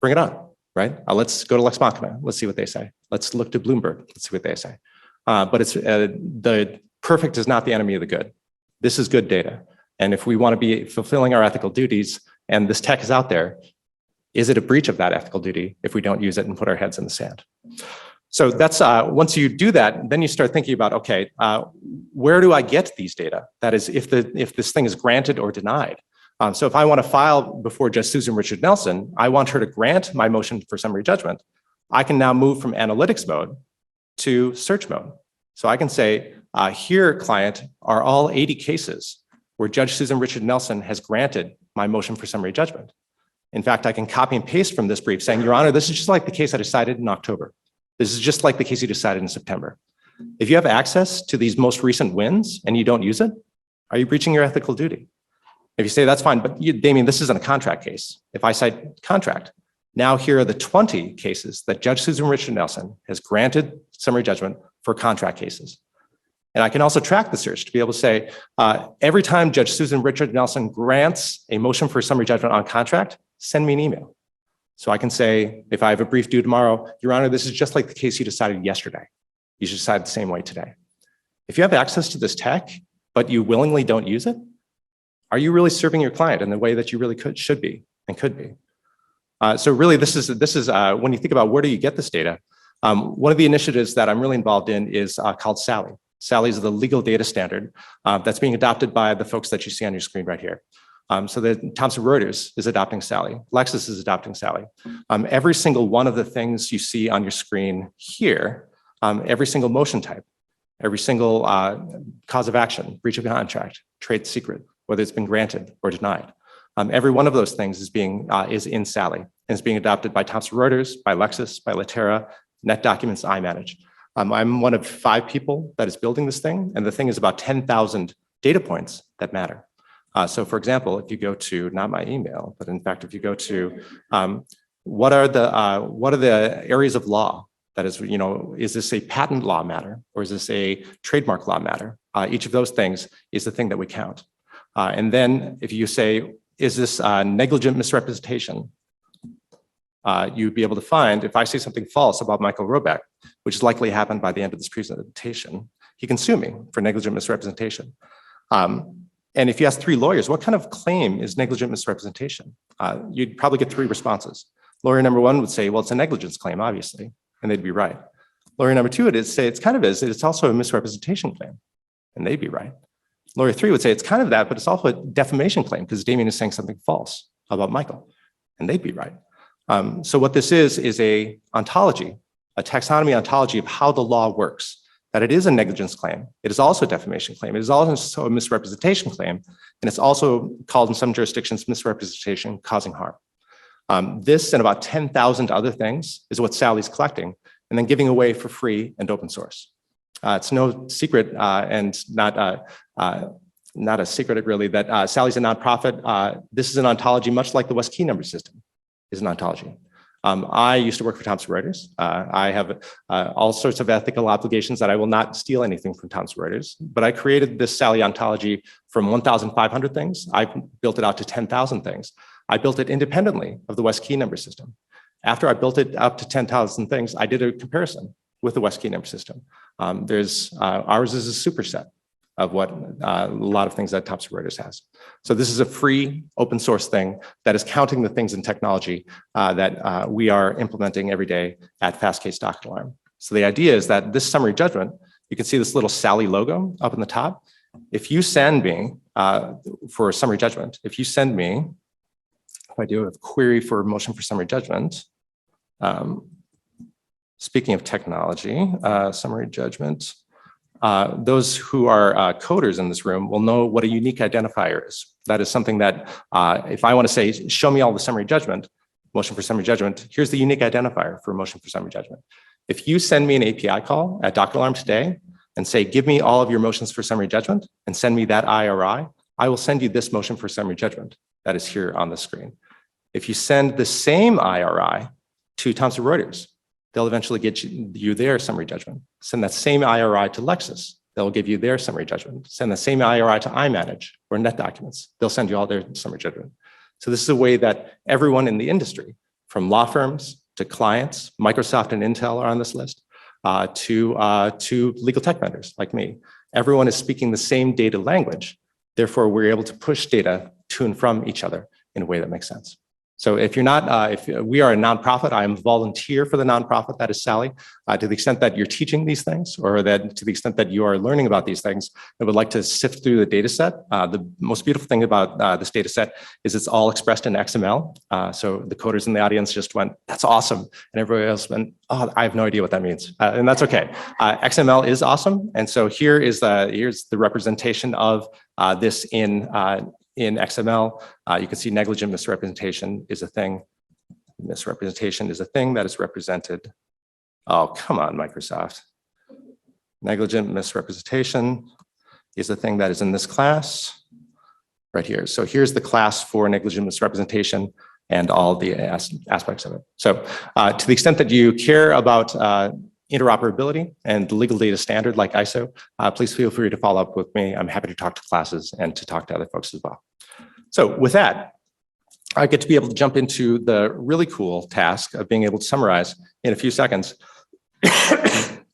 bring it on, right? Let's go to Lex Machina. Let's see what they say. Let's look to Bloomberg. Let's see what they say. But it's the perfect is not the enemy of the good. This is good data. And if we want to be fulfilling our ethical duties and this tech is out there, is it a breach of that ethical duty if we don't use it and put our heads in the sand? So that's once you do that, then you start thinking about, okay, where do I get these data? That is, if this thing is granted or denied. So if I want to file before Judge Susan Richard Nelson, I want her to grant my motion for summary judgment. I can now move from analytics mode to search mode. So I can say, here, client, are all 80 cases where Judge Susan Richard Nelson has granted my motion for summary judgment. In fact, I can copy and paste from this brief saying, Your Honor, this is just like the case I decided in October. This is just like the case you decided in September. If you have access to these most recent wins and you don't use it, are you breaching your ethical duty? If you say that's fine, but Damien, this isn't a contract case. If I cite contract, now here are the 20 cases that Judge Susan Richard Nelson has granted summary judgment for contract cases. And I can also track the search to be able to say, every time Judge Susan Richard Nelson grants a motion for summary judgment on contract, send me an email. So I can say, if I have a brief due tomorrow, Your Honor, this is just like the case you decided yesterday. You should decide the same way today. If you have access to this tech, but you willingly don't use it, are you really serving your client in the way that you really should be and could be? So really, this is when you think about where do you get this data, one of the initiatives that I'm really involved in is called SALLY. SALLY is the legal data standard that's being adopted by the folks that you see on your screen right here. So the Thomson Reuters is adopting SALLY. Lexis is adopting SALLY. Every single one of the things you see on your screen here, every single motion type, every single cause of action, breach of contract, trade secret, whether it's been granted or denied. Every one of those things is in SALLY and is being adopted by Thomson Reuters, by Lexis, by Litera, NetDocuments, iManage. I'm one of 5 people that is building this thing, and the thing is about 10,000 data points that matter. So for example, if you go to, not my email, but in fact, if you go to, what are the areas of law that is this a patent law matter or is this a trademark law matter? Each of those things is the thing that we count. And then if you say, is this negligent misrepresentation? You'd be able to find, if I say something false about Michael Robeck, which is likely happened by the end of this presentation, he can sue me for negligent misrepresentation. And if you ask 3 lawyers, what kind of claim is negligent misrepresentation? You'd probably get 3 responses. Lawyer number 1 would say, well, it's a negligence claim, obviously, and they'd be right. Lawyer number 2 would say, it's also a misrepresentation claim, and they'd be right. Lawyer 3 would say, it's kind of that, but it's also a defamation claim because Damien is saying something false about Michael, and they'd be right. So what this is a ontology, a taxonomy ontology of how the law works. that it is a negligence claim. It is also a defamation claim. It is also a misrepresentation claim. And it's also called in some jurisdictions misrepresentation causing harm. This and about 10,000 other things is what Sally's collecting and then giving away for free and open source. It's no secret and not a secret really that Sally's a nonprofit. This is an ontology much like the West Key number system is an ontology. I used to work for Thomson Reuters. I have all sorts of ethical obligations that I will not steal anything from Thomson Reuters, but I created this Sally ontology from 1,500 things. I built it out to 10,000 things. I built it independently of the West Key number system. After I built it up to 10,000 things, I did a comparison with the West Key number system. Ours is a superset of what a lot of things that Thomson Reuters has. So this is a free open source thing that is counting the things in technology that we are implementing every day at Fastcase Docket Alarm. So the idea is that this summary judgment, you can see this little Sally logo up in the top. If you send me for a summary judgment, if you send me, if I do a query for motion for summary judgment, speaking of technology, summary judgment, those who are coders in this room will know what a unique identifier is. That is something that if I want to say, show me all the summary judgment, motion for summary judgment, here's the unique identifier for motion for summary judgment. If you send me an API call at Docket Alarm today and say, give me all of your motions for summary judgment and send me that IRI, I will send you this motion for summary judgment that is here on the screen. If you send the same IRI to Thomson Reuters, they'll eventually get you their summary judgment. Send that same IRI to Lexis, they'll give you their summary judgment. Send the same IRI to iManage or NetDocuments, they'll send you all their summary judgment. So this is a way that everyone in the industry, from law firms to clients, Microsoft and Intel are on this list, to legal tech vendors like me. Everyone is speaking the same data language. Therefore, we're able to push data to and from each other in a way that makes sense. So if you're not, if we are a nonprofit, I am a volunteer for the nonprofit, that is Sally. To the extent that you're teaching these things, or that to the extent that you are learning about these things, I would like to sift through the data set. The most beautiful thing about this data set is it's all expressed in XML. So the coders in the audience just went, that's awesome. And everybody else went, oh, I have no idea what that means. And that's okay. XML is awesome. And so here's the representation of this in XML. You can see negligent misrepresentation is a thing. Misrepresentation is a thing that is represented. Oh, come on, Microsoft. Negligent misrepresentation is a thing that is in this class right here. So here's the class for negligent misrepresentation and all the aspects of it. So to the extent that you care about interoperability and the legal data standard like ISO, please feel free to follow up with me. I'm happy to talk to classes and to talk to other folks as well. So with that, I get to be able to jump into the really cool task of being able to summarize in a few seconds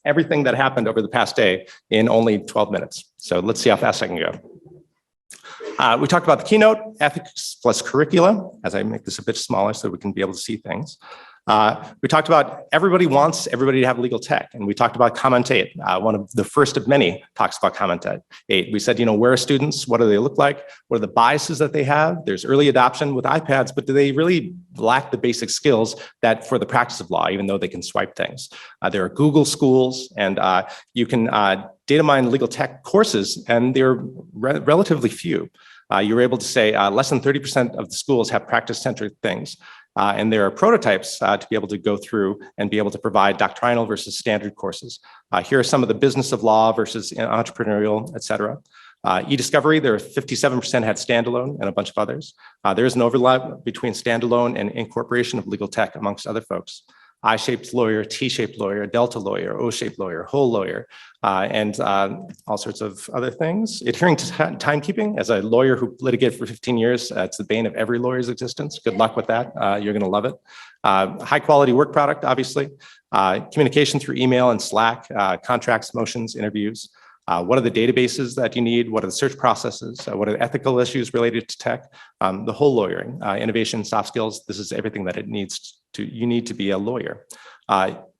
everything that happened over the past day in only 12 minutes. So let's see how fast I can go. We talked about the keynote, ethics plus curricula, as I make this a bit smaller so we can be able to see things. We talked about everybody wants everybody to have legal tech, and we talked about Comment 8. One of the first of many talks about Comment 8. We said, where are students? What do they look like? What are the biases that they have? There's early adoption with iPads, but do they really lack the basic skills that for the practice of law, even though they can swipe things? There are Google schools, and you can data mine legal tech courses, and they're relatively few. You're able to say less than 30% of the schools have practice-centered things. And there are prototypes to be able to go through and be able to provide doctrinal versus standard courses. Here are some of the business of law versus entrepreneurial, et cetera. E-discovery, there are 57% had standalone and a bunch of others. There is an overlap between standalone and incorporation of legal tech amongst other folks. I-shaped lawyer, T-shaped lawyer, delta lawyer, O-shaped lawyer, whole lawyer, and all sorts of other things. Adhering to timekeeping, as a lawyer who litigated for 15 years, it's the bane of every lawyer's existence. Good luck with that. You're gonna love it. High quality work product, obviously. Communication through email and Slack, contracts, motions, interviews. What are the databases that you need? What are the search processes? What are the ethical issues related to tech? The whole lawyering, innovation, soft skills. This is everything that you need to be a lawyer.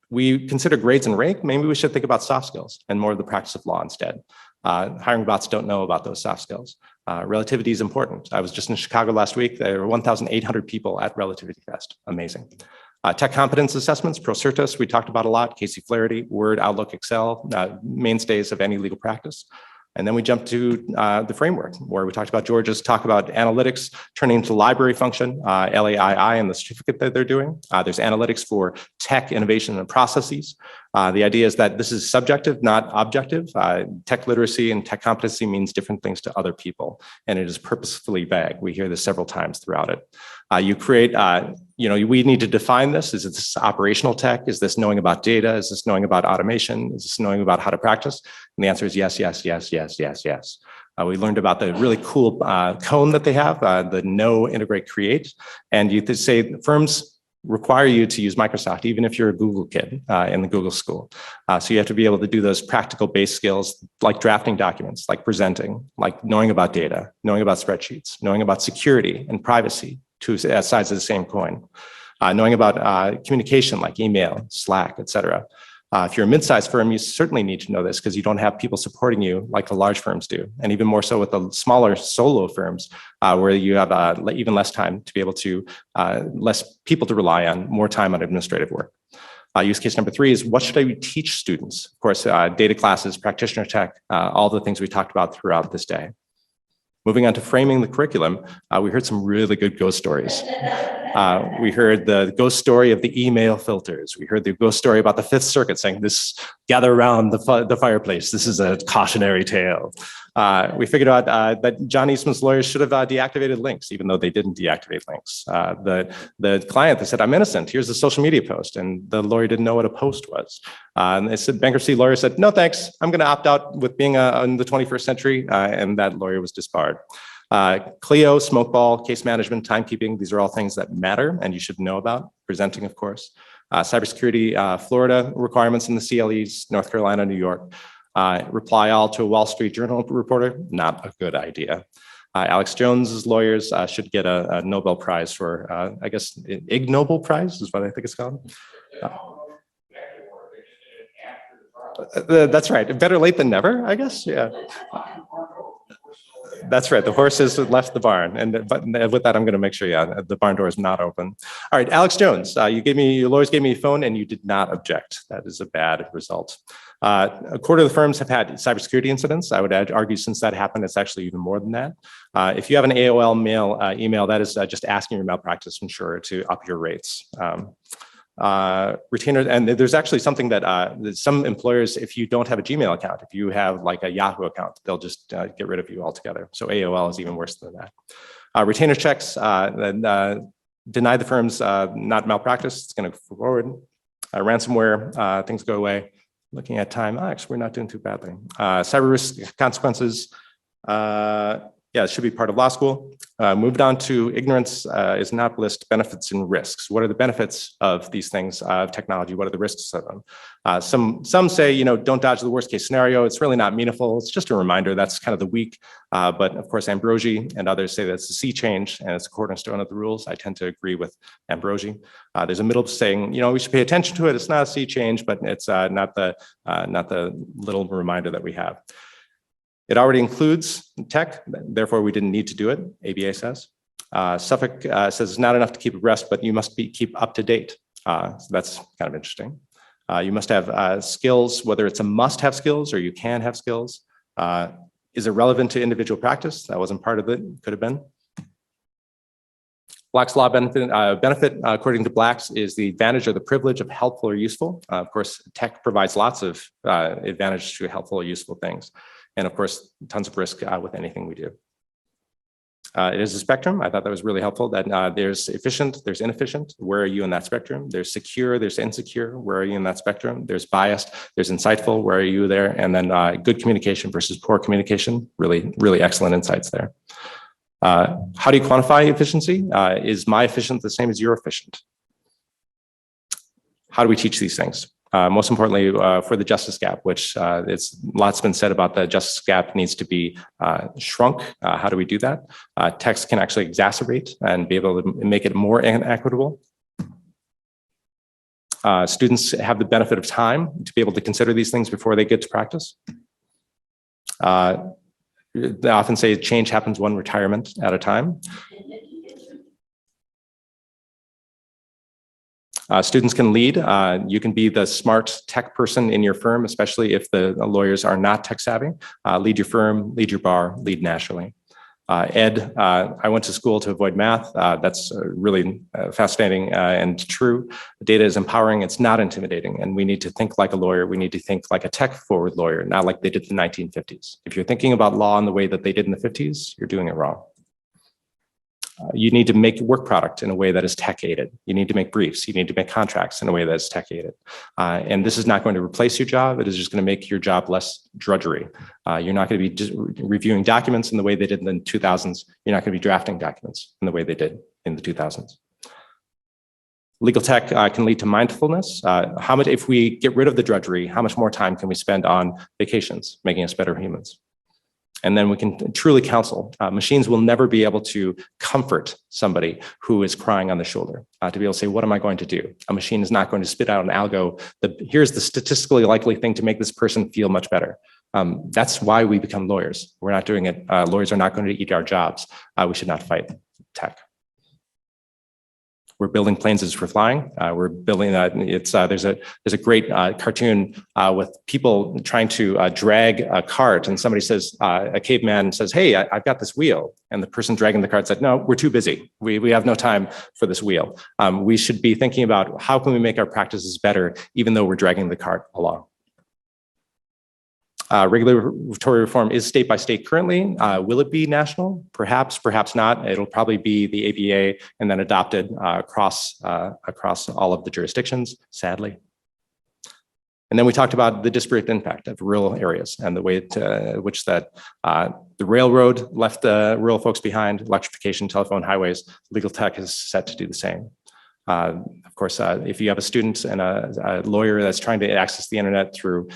We consider grades and rank. Maybe we should think about soft skills and more of the practice of law instead. Hiring bots don't know about those soft skills. Relativity is important. I was just in Chicago last week. There were 1,800 people at Relativity Fest. Amazing. Tech competence assessments, ProCertus, we talked about a lot, Casey Flaherty, Word, Outlook, Excel, mainstays of any legal practice. And then we jumped to the framework where we talked about George's talk about analytics turning into library function, LAII and the certificate that they're doing. There's analytics for tech innovation and processes. The idea is that this is subjective, not objective. Tech literacy and tech competency means different things to other people, and it is purposefully vague. We hear this several times throughout it. You create, we need to define this. Is this operational tech? Is this knowing about data? Is this knowing about automation? Is this knowing about how to practice? And the answer is yes, yes, yes, yes, yes, yes. We learned about the really cool cone that they have, the know, integrate, create. And you could say firms require you to use Microsoft, even if you're a Google kid in the Google school. So you have to be able to do those practical base skills like drafting documents, like presenting, like knowing about data, knowing about spreadsheets, knowing about security and privacy, two sides of the same coin. Knowing about communication like email, Slack, et cetera. If you're a mid-sized firm, you certainly need to know this because you don't have people supporting you like the large firms do. And even more so with the smaller solo firms where you have even less time to be able to, less people to rely on, more time on administrative work. Use case number 3 is what should I teach students? Of course, data classes, practitioner tech, all the things we talked about throughout this day. Moving on to framing the curriculum, we heard some really good ghost stories. We heard the ghost story of the email filters. We heard the ghost story about the Fifth Circuit saying, "This gather around the fireplace. This is a cautionary tale." We figured out that John Eastman's lawyers should have deactivated links, even though they didn't deactivate links. The client, they said, "I'm innocent. Here's a social media post," and the lawyer didn't know what a post was. And they said, bankruptcy lawyer said, "No, thanks. I'm going to opt out with being in the 21st century," and that lawyer was disbarred. Clio, smokeball, case management, timekeeping, these are all things that matter and you should know about. Presenting, of course. Cybersecurity, Florida requirements in the CLEs, North Carolina, New York. Reply all to a Wall Street Journal reporter, not a good idea. Alex Jones's lawyers should get a Nobel Prize for, I guess, Ig Nobel Prize is what I think it's called. That's right. Better late than never, I guess. Yeah. That's right. The horses left the barn. But with that, I'm going to make sure, the barn door is not open. All right, Alex Jones, your lawyers gave me a phone and you did not object. That is a bad result. A quarter of the firms have had cybersecurity incidents. I would argue since that happened, it's actually even more than that. If you have an AOL mail email, that is just asking your malpractice insurer to up your rates. Retainer, and there's actually something that some employers, if you don't have a Gmail account, if you have like a Yahoo account, they'll just get rid of you altogether. So AOL is even worse than that. Retainer checks, deny the firms not malpractice, it's going to go forward. Ransomware, things go away. Looking at time, actually, we're not doing too badly. Cyber risk consequences, it should be part of law school. Moved on to ignorance is not list benefits and risks. What are the benefits of these things, of technology? What are the risks of them? Some say, don't dodge the worst case scenario. It's really not meaningful. It's just a reminder. That's kind of the weak. But of course, Ambrosi and others say that's a sea change and it's a cornerstone of the rules. I tend to agree with Ambrosi. There's a middle saying, we should pay attention to it. It's not a sea change, but it's not the little reminder that we have. It already includes tech, therefore we didn't need to do it, ABA says. Suffolk says it's not enough to keep abreast, but you must keep up to date. So that's kind of interesting. You must have skills, whether it's a must-have skills or you can have skills. Is it relevant to individual practice? That wasn't part of it, could have been. Black's Law benefit, according to Black's, is the advantage or the privilege of helpful or useful. Of course, tech provides lots of advantage to helpful or useful things. And of course, tons of risk with anything we do. It is a spectrum. I thought that was really helpful that there's efficient, there's inefficient. Where are you in that spectrum? There's secure, there's insecure. Where are you in that spectrum? There's biased, there's insightful. Where are you there? And then good communication versus poor communication. Really, really excellent insights there. How do you quantify efficiency? Is my efficient the same as your efficient? How do we teach these things? Most importantly, for the justice gap, which it's lots been said about the justice gap needs to be shrunk. How do we do that? Text can actually exacerbate and be able to make it more equitable. Students have the benefit of time to be able to consider these things before they get to practice. They often say change happens one retirement at a time. Students can lead. You can be the smart tech person in your firm, especially if the lawyers are not tech savvy. Lead your firm, lead your bar, lead nationally. Ed, I went to school to avoid math. That's really fascinating and true. Data is empowering, it's not intimidating, and we need to think like a lawyer. We need to think like a tech-forward lawyer, not like they did in the 1950s. If you're thinking about law in the way that they did in the 50s, you're doing it wrong. You need to make work product in a way that is tech-aided. You need to make briefs. You need to make contracts in a way that is tech-aided. And this is not going to replace your job. It is just going to make your job less drudgery. You're not going to be just reviewing documents in the way they did in the 2000s. You're not going to be drafting documents in the way they did in the 2000s. Legal tech can lead to mindfulness. How much, if we get rid of the drudgery, how much more time can we spend on vacations, making us better humans? And then we can truly counsel. Machines will never be able to comfort somebody who is crying on the shoulder, to be able to say, what am I going to do? A machine is not going to spit out an algo that here's the statistically likely thing to make this person feel much better. That's why we become lawyers. We're not doing it. Lawyers are not going to eat our jobs. We should not fight tech. We're building planes as we're flying. We're building there's a great cartoon with people trying to drag a cart, and somebody says, a caveman says, hey, I've got this wheel. And the person dragging the cart said, no, we're too busy. We have no time for this wheel. We should be thinking about how can we make our practices better, even though we're dragging the cart along. Regulatory reform is state by state currently. Will it be national? Perhaps, perhaps not. It'll probably be the ABA and then adopted across all of the jurisdictions, sadly. And then we talked about the disparate impact of rural areas and the way to which that the railroad left the rural folks behind, electrification, telephone, highways, legal tech is set to do the same. Of course, if you have a student and a lawyer that's trying to access the internet through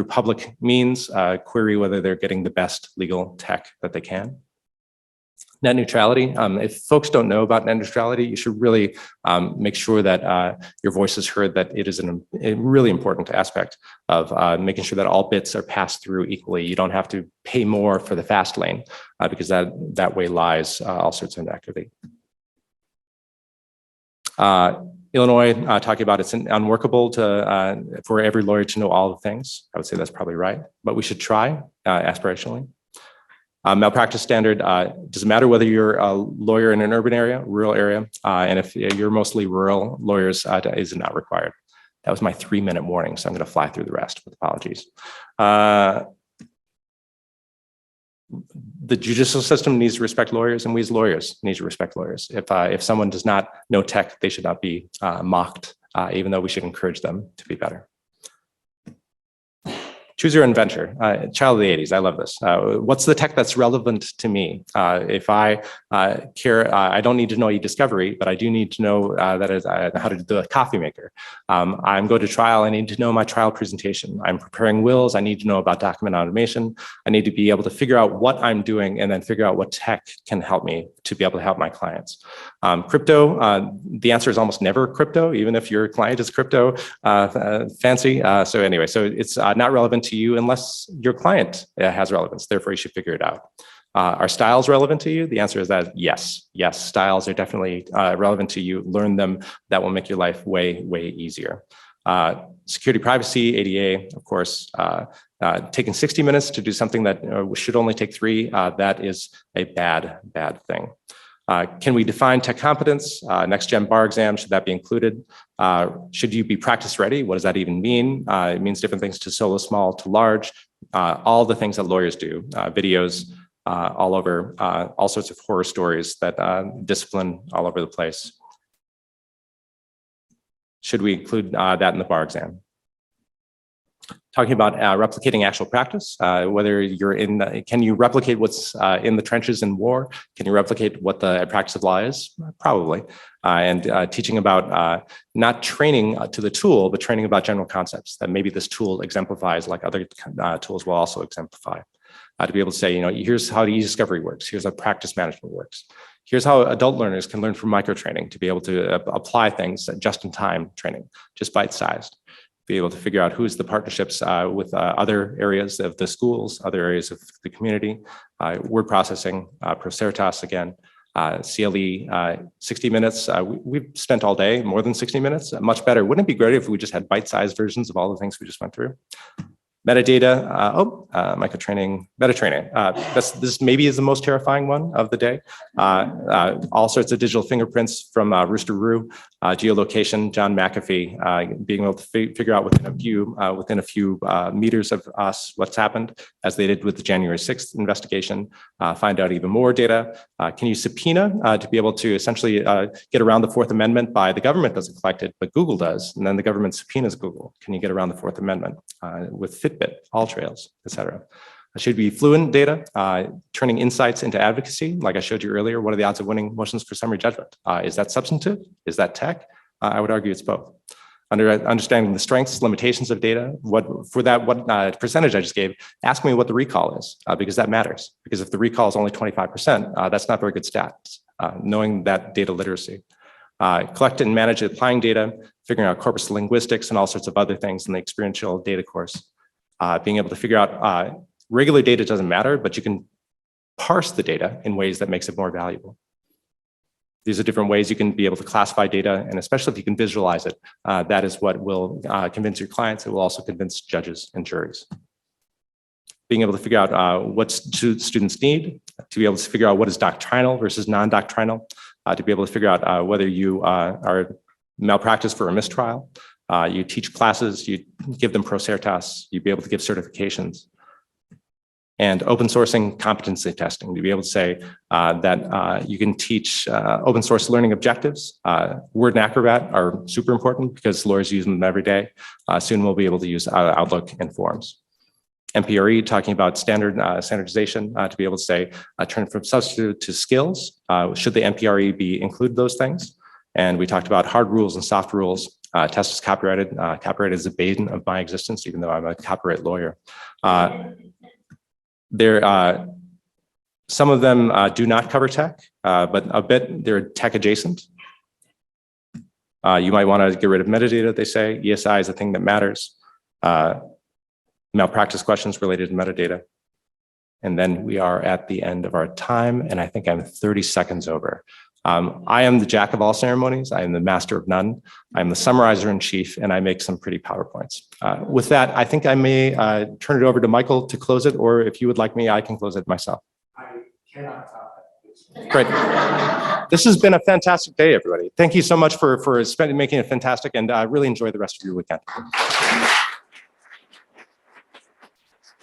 public means, query whether they're getting the best legal tech that they can. Net neutrality. If folks don't know about net neutrality, you should really make sure that your voice is heard, that it is a really important aspect of making sure that all bits are passed through equally. You don't have to pay more for the fast lane because that way lies all sorts of inequity. Illinois, talking about it's unworkable for every lawyer to know all the things. I would say that's probably right, but we should try aspirationally. Malpractice standard, doesn't matter whether you're a lawyer in an urban area, rural area, and if you're mostly rural, lawyers is not required. That was my 3-minute warning, so I'm going to fly through the rest with apologies. The judicial system needs to respect lawyers, and we as lawyers need to respect lawyers. If someone does not know tech, they should not be mocked, even though we should encourage them to be better. Choose your inventor, child of the 80s. I love this. What's the tech that's relevant to me? If I care, I don't need to know e-discovery, but I do need to know how to do the coffee maker. I'm going to trial, I need to know my trial presentation. I'm preparing wills, I need to know about document automation. I need to be able to figure out what I'm doing and then figure out what tech can help me to be able to help my clients. Crypto, the answer is almost never crypto, even if your client is crypto fancy. So anyway, so it's not relevant to you unless your client has relevance. Therefore, you should figure it out. Are styles relevant to you? The answer is that yes. Yes, styles are definitely relevant to you. Learn them. That will make your life way, way easier. Security, privacy, ADA, of course. Taking 60 minutes to do something that should only take 3, that is a bad, bad thing. Can we define tech competence? Next gen bar exam, should that be included? Should you be practice ready? What does that even mean? It means different things to solo, small, to large. All the things that lawyers do, videos all over, all sorts of horror stories that discipline all over the place. Should we include that in the bar exam? Talking about replicating actual practice, whether you're can you replicate what's in the trenches in war? Can you replicate what the practice of law is? Probably. And teaching about not training to the tool, but training about general concepts that maybe this tool exemplifies like other tools will also exemplify. To be able to say, here's how the e-discovery works. Here's how practice management works. Here's how adult learners can learn from micro-training to be able to apply things just-in-time training, just bite-sized. Be able to figure out who's the partnerships with other areas of the schools, other areas of the community, word processing, Procertas again, CLE 60 minutes. We've spent all day, more than 60 minutes, much better. Wouldn't it be great if we just had bite-sized versions of all the things we just went through? Metadata, microtraining, meta-training. This maybe is the most terrifying one of the day. All sorts of digital fingerprints from Roosteroo, geolocation, John McAfee, being able to figure out within a few meters of us what's happened, as they did with the January 6th investigation, find out even more data. Can you subpoena to be able to essentially get around the Fourth Amendment by the government doesn't collect it, but Google does, and then the government subpoenas Google. Can you get around the Fourth Amendment with Fitbit, AllTrails, et cetera? It should be fluent data, turning insights into advocacy. Like I showed you earlier, what are the odds of winning motions for summary judgment? Is that substantive? Is that tech? I would argue it's both. Understanding the strengths, limitations of data, what percentage I just gave, ask me what the recall is, because that matters. Because if the recall is only 25%, that's not very good stats, knowing that data literacy. Collect and manage applying data, figuring out corpus linguistics and all sorts of other things in the experiential data course. Being able to figure out regular data doesn't matter, but you can parse the data in ways that makes it more valuable. These are different ways you can be able to classify data, and especially if you can visualize it, that is what will convince your clients. It will also convince judges and juries. Being able to figure out what students need, to be able to figure out what is doctrinal versus non-doctrinal, to be able to figure out whether you are malpractice for a mistrial. You teach classes, you give them Procertas, you'd be able to give certifications. And open sourcing competency testing, to be able to say that you can teach open source learning objectives. Word and Acrobat are super important because lawyers use them every day. Soon we'll be able to use Outlook and Forms. MPRE, talking about standardization, to be able to say, turn from substitute to skills. Should the MPRE be include those things? And we talked about hard rules and soft rules. Test is copyrighted. Copyright is a bane of my existence, even though I'm a copyright lawyer. Some of them do not cover tech, but a bit they're tech adjacent. You might want to get rid of metadata, they say. ESI is a thing that matters. Malpractice questions related to metadata. And then we are at the end of our time, and I think I'm 30 seconds over. I am the jack of all ceremonies. I am the master of none. I'm the summarizer in chief, and I make some pretty PowerPoints. With that, I think I may turn it over to Michael to close it, or if you would like me, I can close it myself. I cannot top it. Great. This has been a fantastic day, everybody. Thank you so much for making it fantastic, and really enjoy the rest of your weekend.